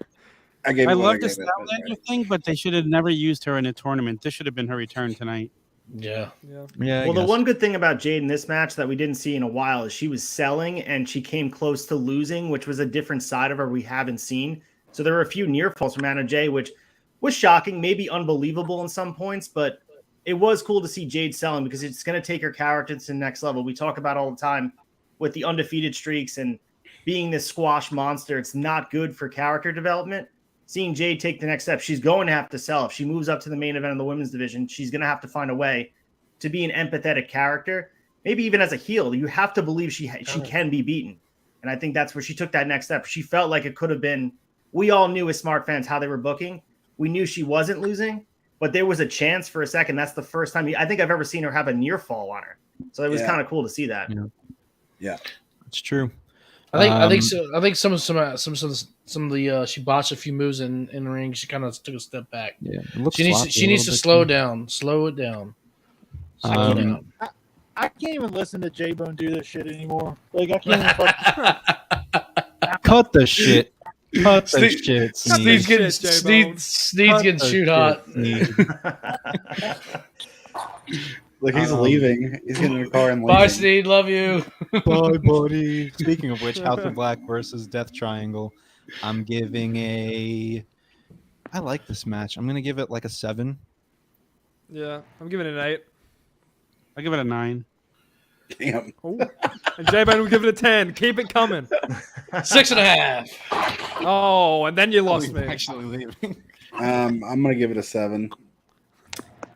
I love the Statlander thing, but they should have never used her in a tournament. This should have been her return tonight. Yeah. Well, the one good thing about Jade in this match that we didn't see in a while is she was selling and she came close to losing, which was a different side of her we haven't seen. So there were a few near falls from Anna Jay, which was shocking, maybe unbelievable in some points, but it was cool to see Jade selling because it's going to take her character to the next level. We talk about all the time with the undefeated streaks and being this squash monster. It's not good for character development. Seeing Jade take the next step, she's going to have to sell. If she moves up to the main event of the women's division, she's going to have to find a way to be an empathetic character. Maybe even as a heel, you have to believe she can be beaten. And I think that's where she took that next step. She felt like it could have been, we all knew as smart fans how they were booking. We knew she wasn't losing, but there was a chance for a second. That's the first time I think I've ever seen her have a near fall on her. So it was kind of cool to see that. Yeah, it's true. I think so. I think some of the she botched a few moves in the ring. She kind of took a step back. Yeah, she needs to slow down. Slow it down. Slow it down. I can't even listen to J-Bone do this shit anymore. Like I can't even cut the shit. Cut the shit. Sneed's getting shoot hot. Look, he's leaving. He's getting in the car and leaving. Bye, Sneed. Love you. Bye, buddy. Speaking of which, House of Black versus Death Triangle. I'm giving I like this match. I'm going to give it like a 7. Yeah, I'm giving it an 8. I'll give it a 9. Damn. Oh. And J-Bone will give it a 10. Keep it coming. 6.5. Oh, and then you lost me. Actually leaving. I'm going to give it a 7.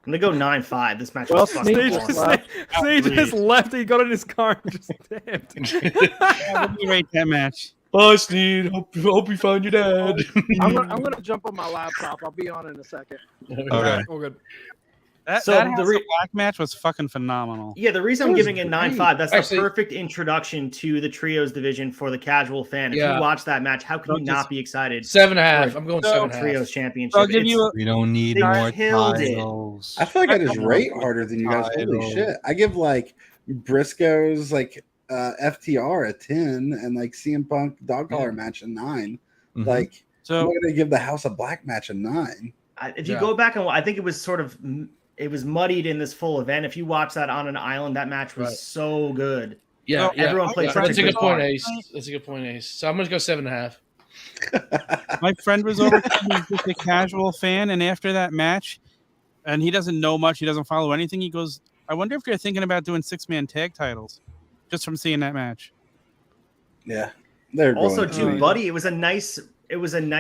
I'm going to go 9-5. This match Well, was fucking Sneed just left. He got in his car and just dipped. What do you rate that match? Bye, Sneed. Hope you find your dad. I'm gonna jump on my laptop. I'll be on in a second. Okay. All good. That So House the of Black match was fucking phenomenal. Yeah, the reason I'm giving it 9-5, that's Actually, the perfect introduction to the trios division for the casual fan. If you watch that match, how can you not be excited? 7.5. I'm going 7.5. Trios championship. I'll give you We don't need They more killed it. titles. I feel like I just rate harder than you guys. Holy shit. I give like Briscoe's like FTR a 10 and like CM Punk dog collar match a 9. Mhm. Like, So I'm going to give the House of Black match a 9. If you go back and I think it was sort of it was muddied in this full event. If you watch that on an island, that match was so good. Yeah, everyone played such That's a a good good point, part. Ace. That's a good point, Ace. So I'm gonna go 7.5. my friend was over. He's just a casual fan, and after that match, and he doesn't know much. He doesn't follow anything. He goes, "I wonder if they're thinking about doing 6-man tag titles," just from seeing that match. Yeah. They're Also, going too, Buddy, it was a nice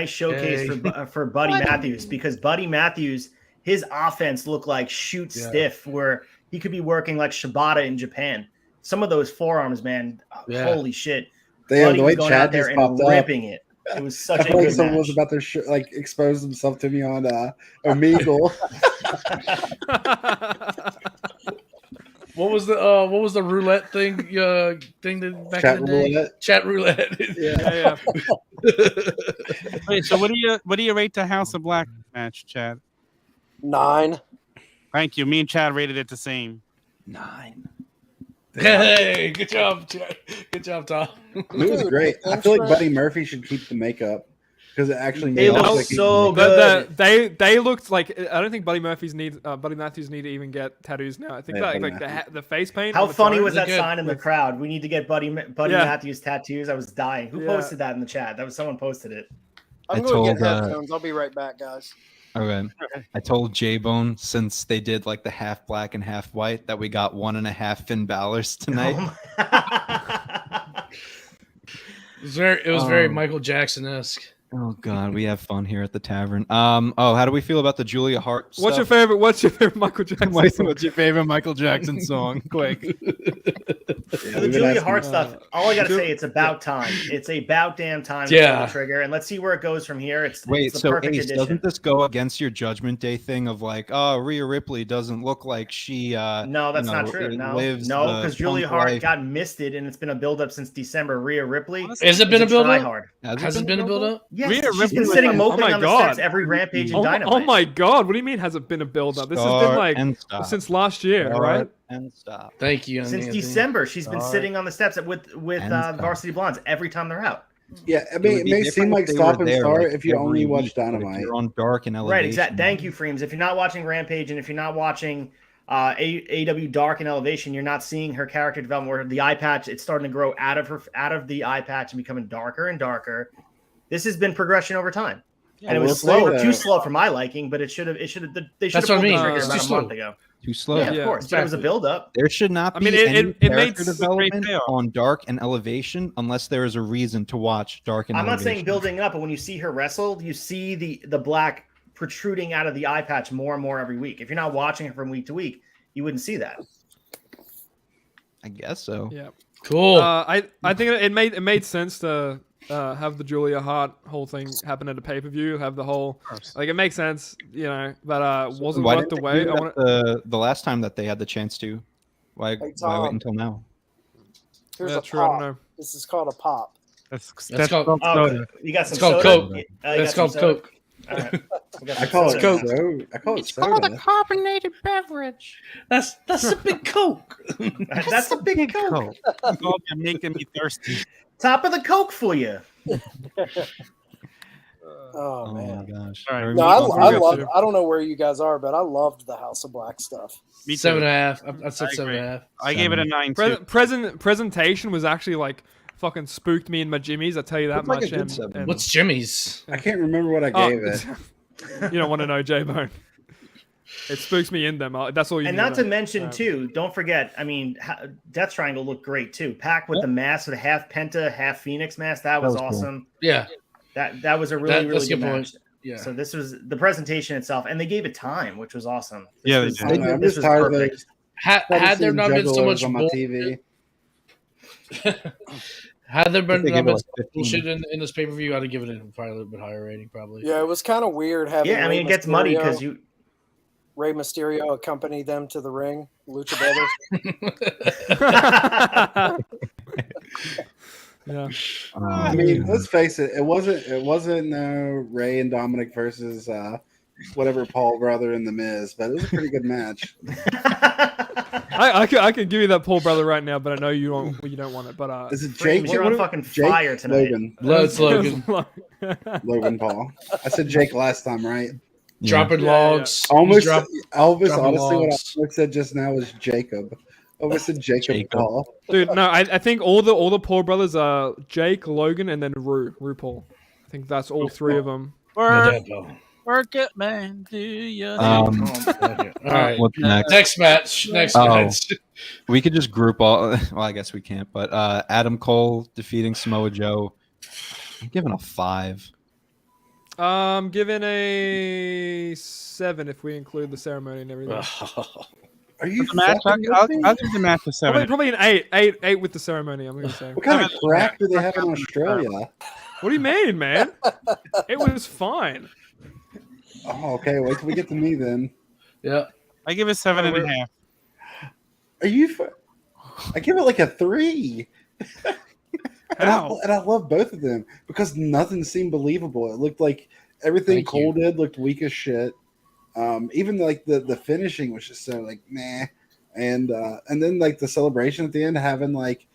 showcase for Buddy Matthews because Buddy Matthews, his offense looked like stiff, where he could be working like Shibata in Japan. Some of those forearms, man, holy shit! Damn, Buddy the was way going Chad out there just and popped up. ripping it. It was such I a feel like good someone match. was about to like expose himself to me on Omegle. What was the roulette thing? Thing that back Chat in the day? roulette. Chat roulette. Yeah. Wait, so what do you rate the House of Black match, Chad? 9. Thank you. Me and Chad rated it the same. 9. Hey, good job, Chad. Good job, Tom. It was great. I feel like Buddy Murphy should keep the makeup because it actually They makes look like so But good. they looked like I don't think Buddy Matthews need to even get tattoos now. I think Yeah, the face paint. How on the funny toes- was that good. sign in the crowd? We need to get Buddy Yeah. Matthews tattoos. I was dying. Who Yeah. posted that in the chat? That was someone posted it. I'm I going to get told, headphones. I'll be right back, guys. Okay. I told J-Bone since they did like the half black and half white that we got 1.5 Finn Balor's tonight. It was very Michael Jackson-esque. Oh God, we have fun here at the tavern. How do we feel about the Julia Hart stuff? What's your favorite Michael Jackson song? What's your favorite Michael Jackson song? Quick. The Julia Hart stuff. All I gotta say, it's about time. It's about damn time to pull the trigger, and let's see where it goes from here. It's the so perfect Ace, addition. doesn't this go against your Judgment Day thing of like, oh, Rhea Ripley doesn't look like she? No, that's not true. No, because Julia Hart got misted, and it's been a build-up since December. Rhea Ripley has it been a build-up? Has it been a build-up? Yes, she's been sitting moping on the steps every Rampage and Dynamite. Oh my God! What do you mean? Has it been a build-up? This has been like since last year, right? And stop. Thank you. Since December, she's been sitting on the steps with Varsity Blondes every time they're out. Yeah, I mean, it may seem like stop and start if you only watch Dynamite. You're on Dark and Elevation. Right, exactly. Thank you, Freems. If you're not watching Rampage and if you're not watching AEW Dark and Elevation, you're not seeing her character development where the eye patch, it's starting to grow out of the eye patch and becoming darker and darker. This has been progression over time. Yeah, and it was slow, too slow for my liking, but they should have pulled the trigger about a month ago. Too slow. Yeah, of course. Exactly. But it was a build-up. There should not be any character development on Dark and Elevation unless there is a reason to watch Dark and Elevation. I'm not saying building up, but when you see her wrestle, you see the black protruding out of the eye patch more and more every week. If you're not watching her from week to week, you wouldn't see that. I guess so. Yeah. Cool. I think it made sense to have the Julia Hart whole thing happen at a pay-per-view, have the whole it makes sense, but wasn't worth the wait. The last time that they had the chance to. Why wait until now? Here's yeah, a true. pop. I don't know. This is called a pop. That's called soda. You got some it's called soda? Coke. Yeah, it's called Coke. All right. I call it Coke. I call it It's called a carbonated beverage. That's a big Coke. That's a big Coke. You're making me thirsty. Top of the Coke for you. Oh man, my gosh! Right. No, I love. I don't know where you guys are, but I loved the House of Black stuff. Me too. 7.5. I said 7.5. I gave it a 9 too. Presentation was actually like fucking spooked me in my jimmies. I tell you that It's like much. a good 7. What's Jimmy's? I can't remember what I gave it. You don't want to know, J-Bone. It spooks me in them. That's all you. And need not to know. mention too, don't forget. I mean, Death Triangle looked great too. Packed with the mask, with a half Penta, half Phoenix mask. That was awesome. Cool. Yeah, that was a really good match. Yeah. So this was the presentation itself, and they gave it time, which was awesome. I'm just tired of it. Had there not been so much on my TV. Had there been bullshit in this pay-per-view, I'd have given it probably a little bit higher rating, probably. Yeah, it was kind of weird having. Yeah, I mean, it gets muddy because Rey Mysterio accompany them to the ring, Lucha Brothers. Yeah. I mean, let's face it. It wasn't Ray and Dominic versus whatever Paul brother and the Miz, but it was a pretty good match. I could give you that Paul brother right now, but I know you don't want it. But is it Jake? You're on fucking fire tonight. Logan. Logan Paul. I said Jake last time, right? Yeah. Dropping logs. Almost Elvis. Honestly, logs. what I said just now was Jacob. I almost said Jacob Paul. Dude, no, I think all the Paul brothers are Jake, Logan, and then RuPaul. I think that's all three of them. Work it, man. Do you? All right. What's Next match. Match. We could just group all. Well, I guess we can't. But Adam Cole defeating Samoa Joe. I'm giving a 5. Giving a 7 if we include the ceremony and everything. Are you match? I'll give the match a 7. Probably an 8 with the ceremony. I'm gonna say. What kind of crap do they have in Australia? What do you mean, man? It was fine. Oh, okay. Wait till we get to me then. Yeah, I give it 7.5. Are you? I give it like a 3. And I love both of them because nothing seemed believable. It looked like everything Cole did looked weak as shit. Even like the finishing was just so like meh, and then like the celebration at the end having like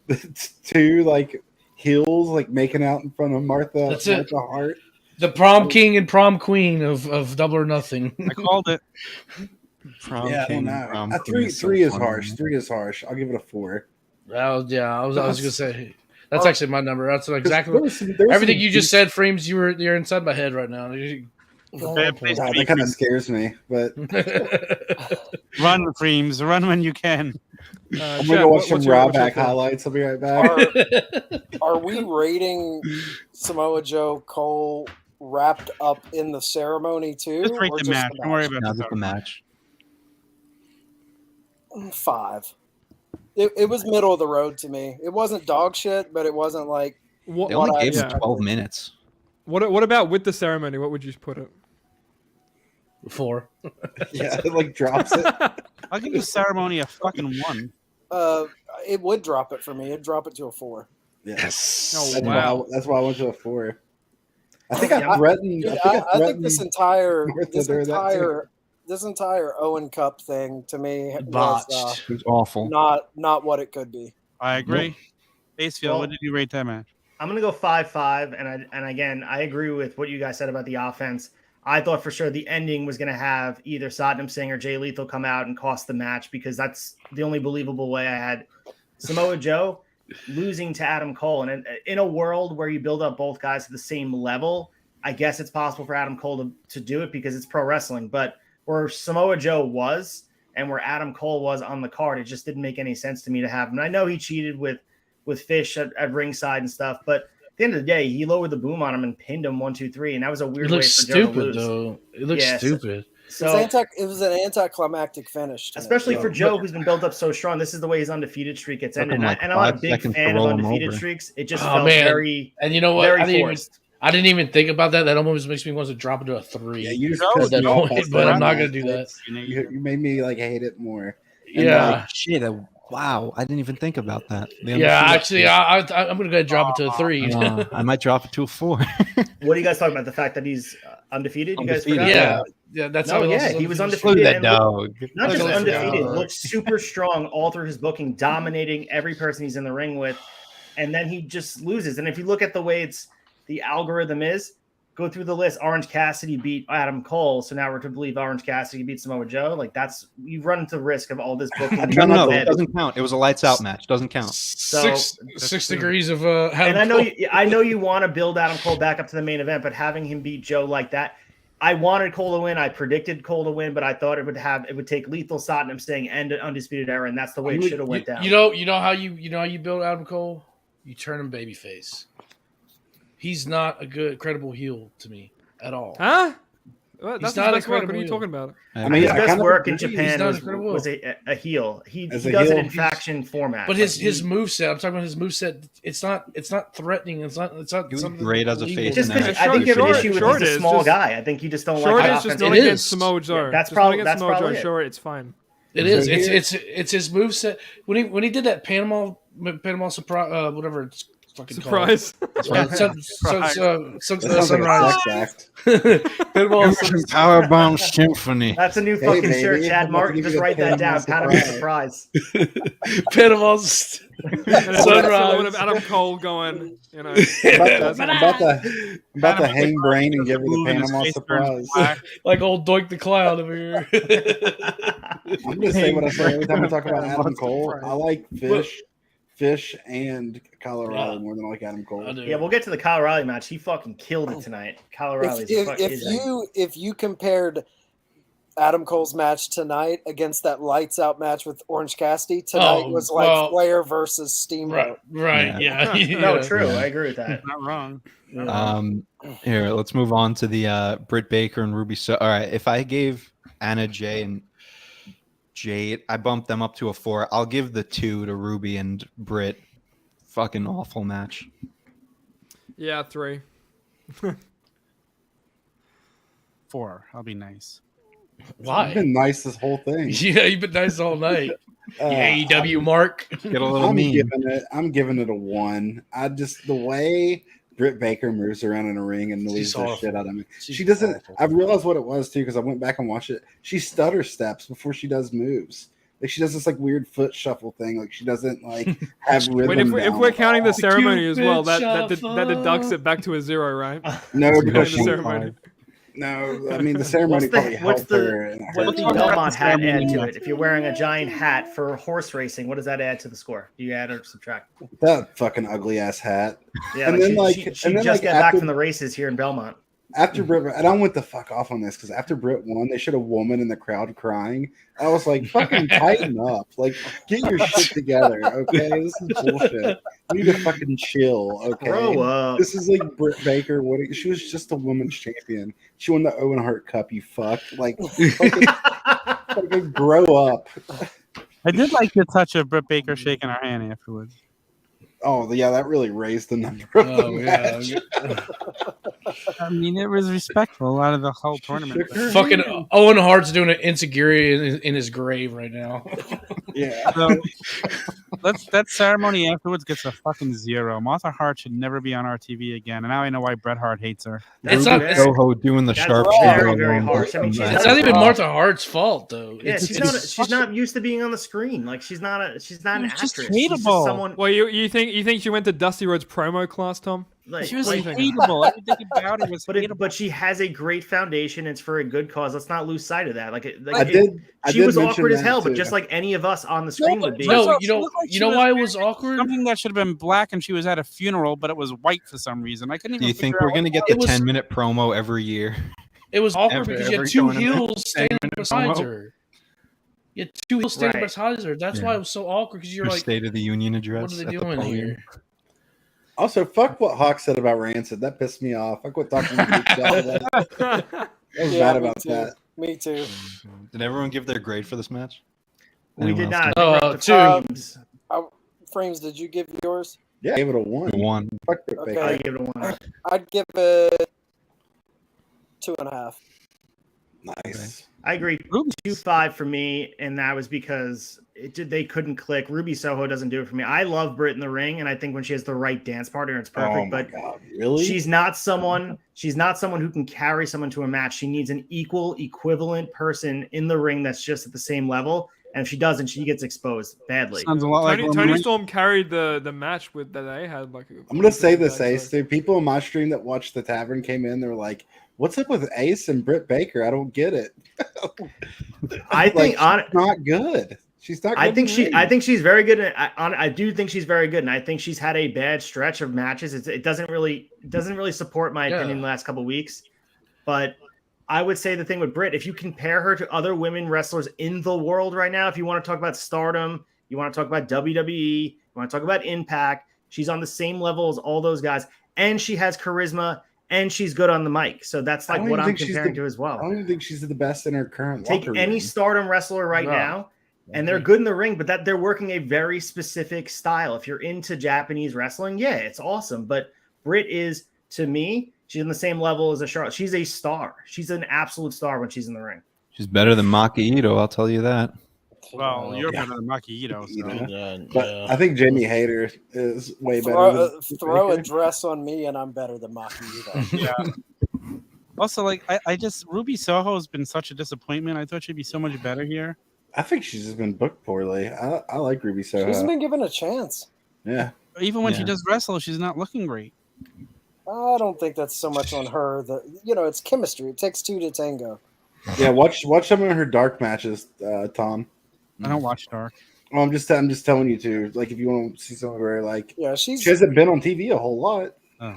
the two like heels like making out in front of Martha Hart. The prom king and prom queen of Double or Nothing. I called it. I don't know. Three is harsh. 3 is harsh. I'll give it a 4. I was gonna say that's actually my number. That's exactly there was everything you just said. Frames, you're inside my head right now. That kind of scares me, but Run, Freems. Run when you can. I'm gonna go watch some Raw back highlights. I'll be right back. Are we rating Samoa Joe Cole wrapped up in the ceremony too? Just rate the match. Don't worry about the match. 5. It was middle of the road to me. It wasn't dog shit, but it wasn't like They only gave him 12 minutes. What about with the ceremony? What would you put it? 4. Yeah, it like drops it. I'll give the ceremony a fucking 1. It would drop it for me. It'd drop it to a 4. Yes. Oh, wow. That's why I went to a 4. I think I threatened. I think this entire Owen Cup thing to me was it was awful. Not what it could be. I agree. Basefield, what did you rate that match? I'm gonna go 5-5, and again, I agree with what you guys said about the offense. I thought for sure the ending was gonna have either Satnam Singh or Jay Lethal come out and cost the match, because that's the only believable way I had Samoa Joe losing to Adam Cole. And in a world where you build up both guys to the same level, I guess it's possible for Adam Cole to do it because it's pro wrestling. But where Samoa Joe was and where Adam Cole was on the card, it just didn't make any sense to me to have him. And I know he cheated with Fish at ringside and stuff, but at the end of the day, he lowered the boom on him and pinned him 1, 2, 3, and that was a weird way for Joe to lose. It looks stupid. So it was an anticlimactic finish, especially for Joe, who's been built up so strong. This is the way his undefeated streak gets ended. And I'm not a big fan of undefeated streaks. It just felt very, and you know what? I didn't even think about that. That almost makes me want to drop it to a 3. Yeah, you just but I'm not gonna do that. You made me like hate it more. And like, shit. Wow, I didn't even think about that. Yeah, actually, I'm gonna go ahead and drop it to a 3. I might drop it to a 4. What are you guys talking about? The fact that he's undefeated? You guys forgot? Yeah, that's how he was undefeated. That dog. Not just undefeated, looked super strong all through his booking, dominating every person he's in the ring with, and then he just loses. And if you look at the way the algorithm is, go through the list. Orange Cassidy beat Adam Cole, so now we're to believe Orange Cassidy beat Samoa Joe. Like you run into the risk of all this booking. No, it doesn't count. It was a lights out match. Doesn't count. So 6 degrees of and I know you want to build Adam Cole back up to the main event, but having him beat Joe like that, I wanted Cole to win. I predicted Cole to win, but I thought it would take Lethal, Satnam Singh, and an Undisputed Era, and that's the way it should have went down. You know how you build Adam Cole? You turn him babyface. He's not a good, credible heel to me at all. Huh? Well, He's that's not his best work. incredible What are you heel. talking about? I mean, his best work in Japan incredible. was a heel. He does a heel, it in faction format. But his moveset, I'm talking about his moveset. It's not threatening. It's not. He was great as a face. Just because I think you have an issue with he's a small guy. I think you just don't like. Short is just not against Samoa Joe. That's probably it. Sure, it's fine. It is. It's his moveset. When he did that Panama surprise, whatever it's fucking surprise. Sunrise. Powerbomb Symphony. That's a new fucking shirt, Chad Martin. Just write that down. Panama surprise. Panama Sunrise. Of Adam Cole going, you know. about to hang brain and give her the Panama surprise. Like old Doink the Clown over here. I'm just saying what I say every time we talk about Adam Cole. I like Fish and Kyle O'Reilly more than I like Adam Cole. Yeah, we'll get to the Kyle O'Reilly match. He fucking killed it tonight. Kyle O'Reilly. If you compared Adam Cole's match tonight against that lights out match with Orange Cassidy, tonight was like Flair versus Steamboat. Right. Yeah. No, true. I agree with that. Not wrong. Here, let's move on to the Britt Baker and Ruby. So, all right, if I gave Anna Jay and Jade, I bumped them up to a 4. I'll give the 2 to Ruby and Britt. Fucking awful match. Yeah, 3. 4. I'll be nice. Why? You've been nice this whole thing. Yeah, you've been nice all night. AEW Mark. Get a little mean. I'm giving it a 1. The way Britt Baker moves around in a ring and leaves the shit out of me. She doesn't. Awful. I realized what it was too because I went back and watched it. She stutter steps before she does moves. Like she does this like weird foot shuffle thing. Like she doesn't like have rhythm. Wait, if we're counting the ceremony as well, that deducts it back to a 0, right? No, because the ceremony. No, I mean the ceremony probably helped her. What's the Belmont hat add to it? If you're wearing a giant hat for horse racing, what does that add to the score? Do you add or subtract? That fucking ugly ass hat. Yeah, and then she just got back from the races here in Belmont. After Britt, and I went the fuck off on this because after Britt won, they showed a woman in the crowd crying. I was like, fucking tighten up. Like, get your shit together, okay? This is bullshit. You need to fucking chill, okay? Grow up. This is like Britt Baker. She was just a women's champion. She won the Owen Hart Cup, you fuck. Like, fucking grow up. I did like the touch of Britt Baker shaking her hand afterwards. Oh, yeah, that really raised the number of the match. I mean, it was respectful out of the whole tournament. Fucking Owen Hart's doing an insecurity in his grave right now. Yeah. So, that ceremony afterwards gets a fucking 0. Martha Hart should never be on our TV again, and now I know why Bret Hart hates her. It's not Soho doing the sharp very, very harsh. I mean, it's not even Martha Hart's fault though. Yeah, she's not used to being on the screen. Like she's not an actress. She's just hateable. someone. Well, you think she went to Dusty Rhodes promo class, Tom? Like, She was like- hateable. Everything about it was hateable. but she has a great foundation. It's for a good cause. Let's not lose sight of that. I did She was mention awkward as that, hell, too. but just like any of us on the screen would be. No, First you off, she know looked like why she it was was awkward? Something that should have been black, and she was at a funeral, but it was white for some reason. I couldn't even. Do you think figure we're out going to get what the it was. 10-minute promo every year? It was awkward Ever- because you ever had two going to heels standing 10-minute beside promo? her. You had two heels standing Right. beside her. That's why it was so awkward because you're Her like, State of the Union address. what are at they the doing podium. here? Also, fuck what Hawk said about Rancid. That pissed me off. I quit talking to you. I was mad about that. Me too. Did everyone give their grade for this match? We did Anyone else not. do? We're up to frames. Frames, did you give yours? Yeah, I gave it a 1. 1. Fuck Britt Okay. Baker. I give it a 1. I'd give it 2.5. Nice. I agree. 2.5 for me, and that was because they couldn't click. Ruby Soho doesn't do it for me. I love Britt in the ring, and I think when she has the right dance partner, it's perfect. Oh my but God, really? she's not someone who can carry someone to a match. She needs an equivalent person in the ring that's just at the same level. And if she doesn't, she gets exposed badly. Sounds a lot like Tony Storm carried the match that they had. Like, I'm gonna say this, Ace. Dude, people in my stream that watched the Tavern came in. They're like, "What's up with Ace and Britt Baker? I don't get it." I think she's not good. She's not. Good I think in the ring. I think she's very good. I do think she's very good, and I think she's had a bad stretch of matches. It doesn't really support my opinion the last couple of weeks, but I would say the thing with Britt, if you compare her to other women wrestlers in the world right now, if you want to talk about Stardom, you want to talk about WWE, you want to talk about Impact, she's on the same level as all those guys, and she has charisma, and she's good on the mic. So that's like what I'm comparing to as well. I don't even think she's the best in her current. Take locker any room. Stardom wrestler right now, and they're good in the ring, but that they're working a very specific style. If you're into Japanese wrestling, yeah, it's awesome. But Britt is, to me, she's on the same level as a Charlotte. She's a star. She's an absolute star when she's in the ring. She's better than Maki Ito, I'll tell you that. Well, you're better than Maki Ito. So. But I think Jamie Hayter is way better. Throw a dress on me, and I'm better than Maki Ito. Yeah. Also, like I just Ruby Soho has been such a disappointment. I thought she'd be so much better here. I think she's just been booked poorly. I like Ruby Soho. She's been given a chance. Yeah. Even when she does wrestle, she's not looking great. I don't think that's so much on her. It's chemistry. It takes two to tango. Yeah, watch some of her dark matches, Tom. I don't watch dark. Well, I'm just telling you to, like, if you want to see some of her, like, she hasn't been on TV a whole lot. Oh.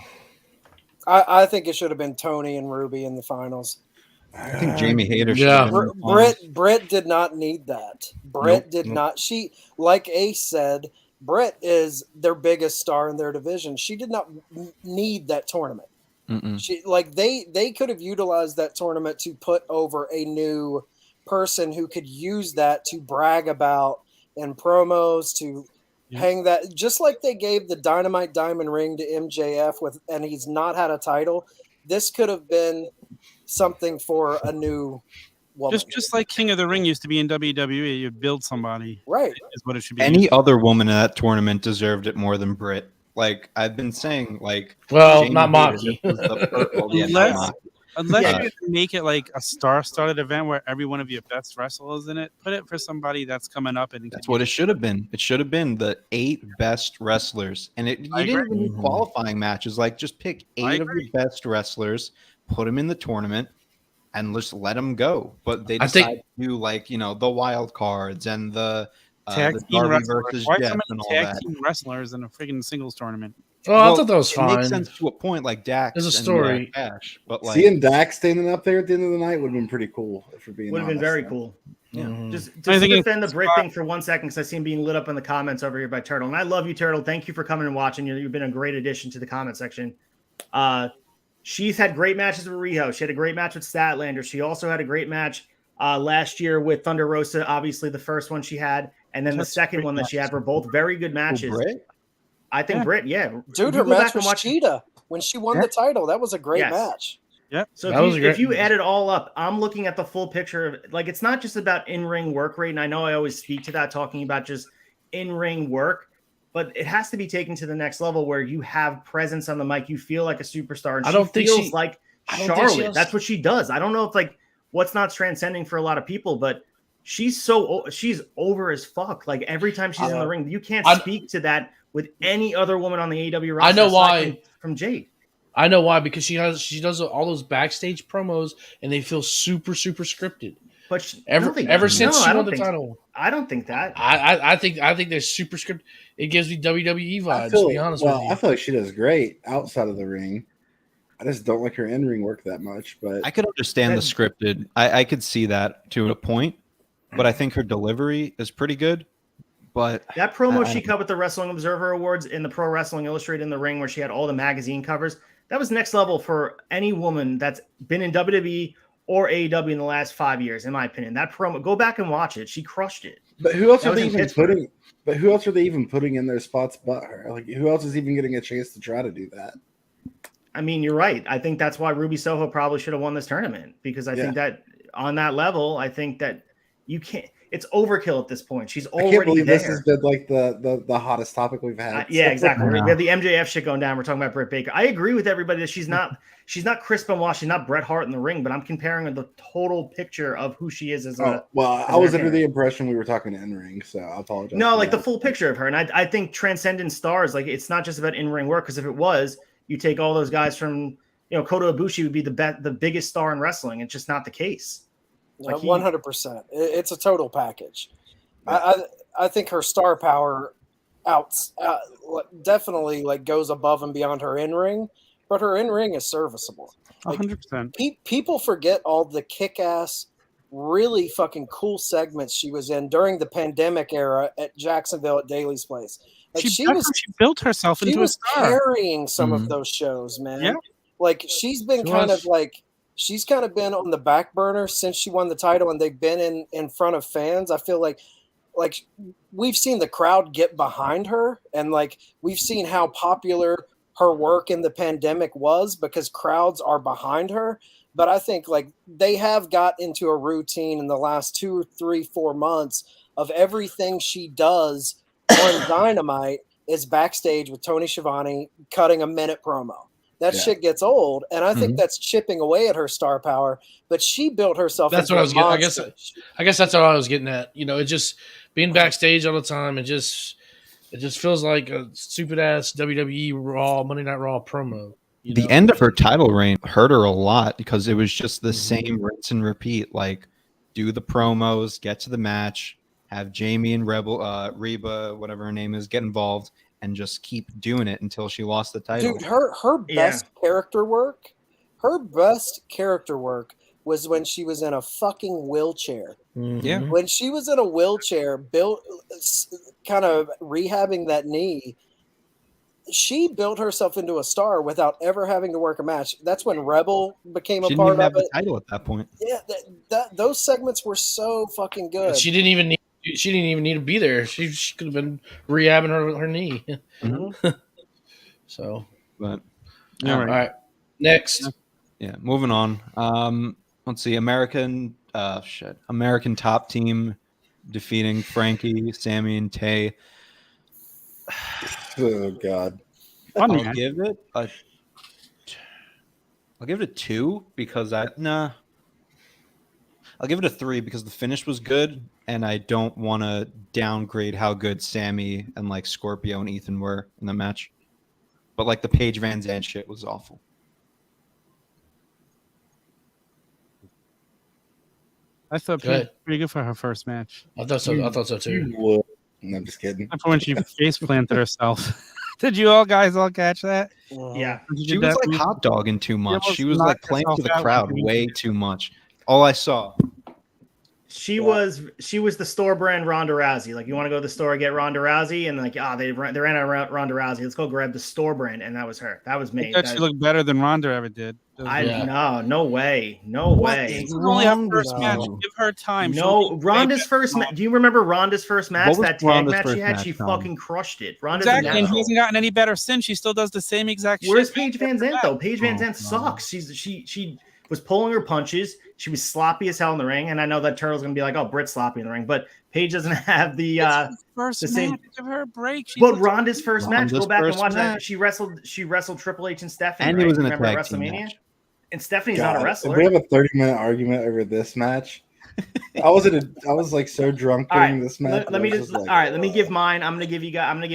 I think it should have been Tony and Ruby in the finals. I think Jamie Hayter should have been in the finals. Britt did not need that. Britt did not. She, like Ace said, Britt is their biggest star in their division. She did not need that tournament. They could have utilized that tournament to put over a new person who could use that to brag about in promos, to hang that, just like they gave the Dynamite Diamond ring to MJF and he's not had a title. This could have been something for a new woman. Just like King of the Ring used to be in WWE, you'd build somebody. Right. Is what it should be. Any other woman in that tournament deserved it more than Britt. Like I've been saying, like not Maki. Unless you make it like a star-studded event where every one of your best wrestlers in it, put it for somebody that's coming up. And that's what it should have been. It should have been the 8 best wrestlers, and you didn't even need qualifying matches. Like just pick 8 of your best wrestlers, put them in the tournament, and just let them go. But they decided to do like the wild cards and the Tag the team Darby wrestlers. versus Why Jeff so many and all tag that. team wrestlers in a freaking singles tournament? Oh, I thought that was It fine. makes sense to a point, like Dax. There's a and, story. Cash, but like seeing Dax standing up there at the end of the night would have been pretty cool. If we're being Would have been honest. very cool. Yeah. Just I to think defend the Britt thing for 1 second, because I see him being lit up in the comments over here by Turtle. And I love you, Turtle. Thank you for coming and watching. You've been a great addition to the comment section. She's had great matches with Riho. She had a great match with Statlander. She also had a great match last year with Thunder Rosa, obviously the first one she had. And then the second one that she had were both very good matches. Britt? I think Britt, Dude, her match with Cheetah when she won the title, that was a great match. Yep. So if you add it all up, I'm looking at the full picture of like it's not just about in-ring work rate. And I know I always speak to that talking about just in-ring work, but it has to be taken to the next level where you have presence on the mic. You feel like a superstar. And I don't think feels she- like I don't think Charlotte. she has- That's what she does. I don't know if like what's not transcending for a lot of people, but she's over as fuck. Like every time she's in the ring, you can't speak to that with any other woman on the AEW roster. I know aside why. from Jade. I know why, because she does all those backstage promos and they feel super scripted. But ever since she won the title, I don't think that. I think they're super scripted. It gives me WWE vibes. To be honest with you, I feel like she does great outside of the ring. I just don't like her in-ring work that much. But I could understand the scripted. I could see that to a point, but I think her delivery is pretty good. But that promo she cut with the Wrestling Observer Awards in the Pro Wrestling Illustrated in the ring, where she had all the magazine covers, that was next level for any woman that's been in WWE or AEW in the last 5 years, in my opinion. That promo, go back and watch it. She crushed it. But who else That are was they in even Pittsburgh. putting? But who else are they even putting in their spots but her? Like who else is even getting a chance to try to do that? I mean, you're right. I think that's why Ruby Soho probably should have won this tournament, because I think that on that level, I think that you can't. It's overkill at this point. She's I can't already believe there. this has been like the hottest topic we've had. Yeah, so exactly. far. We have the MJF shit going down. We're talking about Britt Baker. I agree with everybody that she's not Chris Benoit. She's not Bret Hart in the ring, but I'm comparing the total picture of who she is as a. I was under the impression we were talking in ring, so I apologize. No, for like that. the full picture of her, and I think transcendent stars. Like it's not just about in ring work, because if it was, you take all those guys from Kota Ibushi would be the biggest star in wrestling. It's just not the case. Like 100%. It's a total package. I think her star power definitely like goes above and beyond her in ring, but her in ring is serviceable. 100%. People forget all the kick ass, really fucking cool segments she was in during the pandemic era at Jacksonville at Daly's Place. Like She built herself into a star. Carrying some of those shows, man. Yeah. Like she's been she's kind of been on the back burner since she won the title, and they've been in front of fans. I feel like we've seen the crowd get behind her, and like we've seen how popular her work in the pandemic was because crowds are behind her. But I think like they have got into a routine in the last 2, 3, 4 months of everything she does on Dynamite is backstage with Tony Schiavone cutting a minute promo. That shit gets old, and I think that's chipping away at her star power. But she built herself. That's into what I was a getting. monster. I guess that's what I was getting at. It just being backstage all the time. It just feels like a stupid ass WWE Raw Monday Night Raw promo. The end of her title reign hurt her a lot because it was just the same rinse and repeat. Like, do the promos, get to the match, have Jamie and Reba, whatever her name is, get involved, and just keep doing it until she lost the title. Dude, her best character work, was when she was in a fucking wheelchair. Yeah. When she was in a wheelchair, kind of rehabbing that knee, she built herself into a star without ever having to work a match. That's when Rebel became She a didn't part even have of it. the title at that point. Yeah, those segments were so fucking good. She didn't even need to be there. She could have been rehabbing her knee. So, but all right. Next. Yeah, moving on. Let's see. American top team defeating Frankie, Sammy, and Tay. Oh God! I'll give it a 2 because I'll give it a 3 because the finish was good, and I don't want to downgrade how good Sammy and like Scorpio and Ethan were in the match. But like the Paige VanZant shit was awful. I thought pretty good for her first match. I thought so too. No, I'm just kidding. That's when she face planted herself. Did you all guys catch that? Yeah. She was like hot dogging too much. She was like playing to the herself out crowd when she way too much. All I saw. She was the store brand Ronda Rousey. Like, you want to go to the store and get Ronda Rousey, and like, they ran out of Ronda Rousey. Let's go grab the store brand, and that was her. That was me. She looked better than Ronda ever did. No way. It's only her first match. Give her time. No, Ronda's first match. Do you remember Ronda's first match? That tag match she had, she fucking crushed it. Ronda's exactly, and she hasn't gotten any better since. She still does the same exact Where's shit. Paige VanZant though? Paige VanZant sucks. She was pulling her punches. She was sloppy as hell in the ring, and I know that Turtle's gonna be like, "Oh, Britt's sloppy in the ring," but Paige doesn't have the same. Match. Give her a break. But Ronda's first match. Go back and watch that. She wrestled Triple H and Stephanie. And it was in a Remember tag WrestleMania? team match. And Stephanie's not a wrestler. If we have a 30-minute argument over this match. I was like so drunk during this match. Let me give mine. I'm gonna give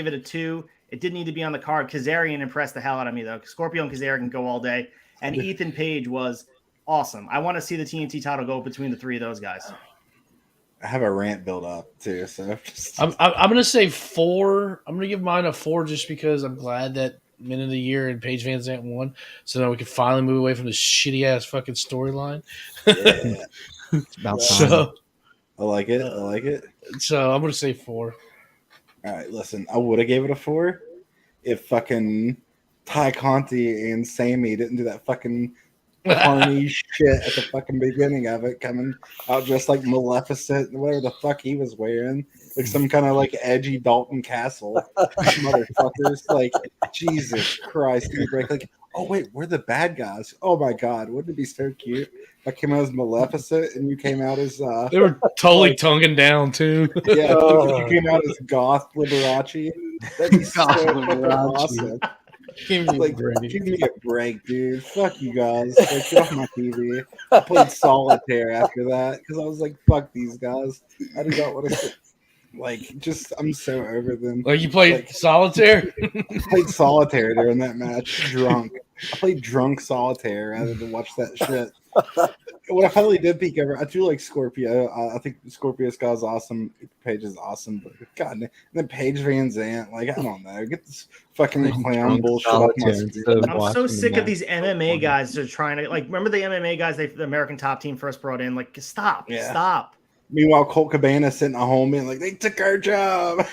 it a 2. It didn't need to be on the card. Kazarian impressed the hell out of me though. Scorpio and Kazarian can go all day, and Ethan Page was awesome. I want to see the TNT title go between the 3 of those guys. I have a rant build up too, so I'm gonna say 4. I'm gonna give mine a 4 just because I'm glad that minute of the year and Paige VanZant won, so now we can finally move away from this shitty ass fucking storyline. Yeah. It's about time. So I like it. So I'm gonna say 4. All right, listen, I would have gave it a 4 if fucking Ty Conti and Sammy didn't do that fucking carny shit at the fucking beginning of it, coming out dressed like Maleficent and whatever the fuck he was wearing, like some kind of like edgy Dalton Castle motherfuckers. Like, Jesus Christ, you break like, oh wait, we're the bad guys. Oh my god, wouldn't it be so cute? I came out as Maleficent and you came out as they were totally tonguing down too. Yeah, you came out as Goth Liberace. That'd be so fucking awesome. Give me a break, dude. Fuck you guys. Like, get off my TV. I played solitaire after that because I was like, fuck these guys. I do not want to. Like, just I'm so over them. Like, you played solitaire? I played solitaire during that match, drunk. I played drunk solitaire rather than watch that shit. What I finally did peek over, I do like Scorpio. I think Scorpio Sky's awesome. Paige is awesome, but God, and then Paige VanZant, like, I don't know, get this fucking clown bullshit off my screen. I'm so sick of these MMA guys that are trying to, like, remember the MMA guys the American Top Team first brought in? Like, stop. Meanwhile, Colt Cabana sitting at home being like, they took our job.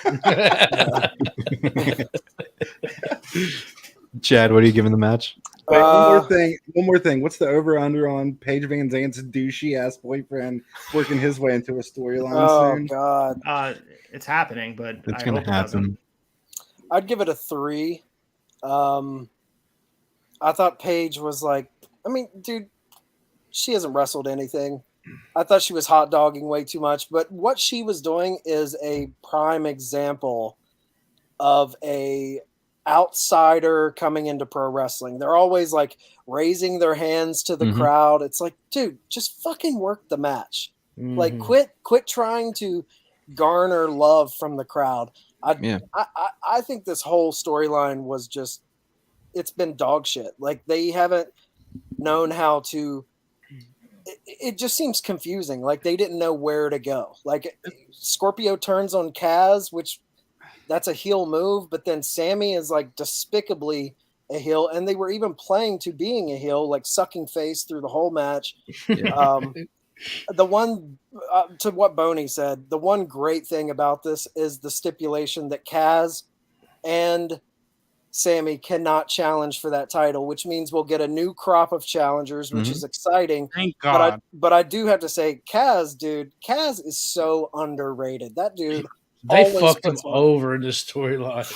Chad, what are you giving the match? Wait, one more thing. What's the over/under on Paige VanZant's douchey ass boyfriend working his way into a storyline soon? Oh God, it's happening, but it's going to happen. I'd give it a 3. I thought Paige was like, I mean, dude, she hasn't wrestled anything. I thought she was hot dogging way too much, but what she was doing is a prime example of a outsider coming into pro wrestling. They're always like raising their hands to the crowd. It's like, dude, just fucking work the match. Like, quit trying to garner love from the crowd. I think this whole storyline was just, it's been dog shit. Like, they haven't known how to. It just seems confusing. Like, they didn't know where to go. Like, Scorpio turns on Kaz, which that's a heel move, but then Sammy is like despicably a heel, and they were even playing to being a heel, like sucking face through the whole match. The one to what Boney said, the one great thing about this is the stipulation that Kaz and Sammy cannot challenge for that title, which means we'll get a new crop of challengers, which is exciting. Thank God. But I do have to say, Kaz is so underrated. That dude. They fucked him over in this storyline.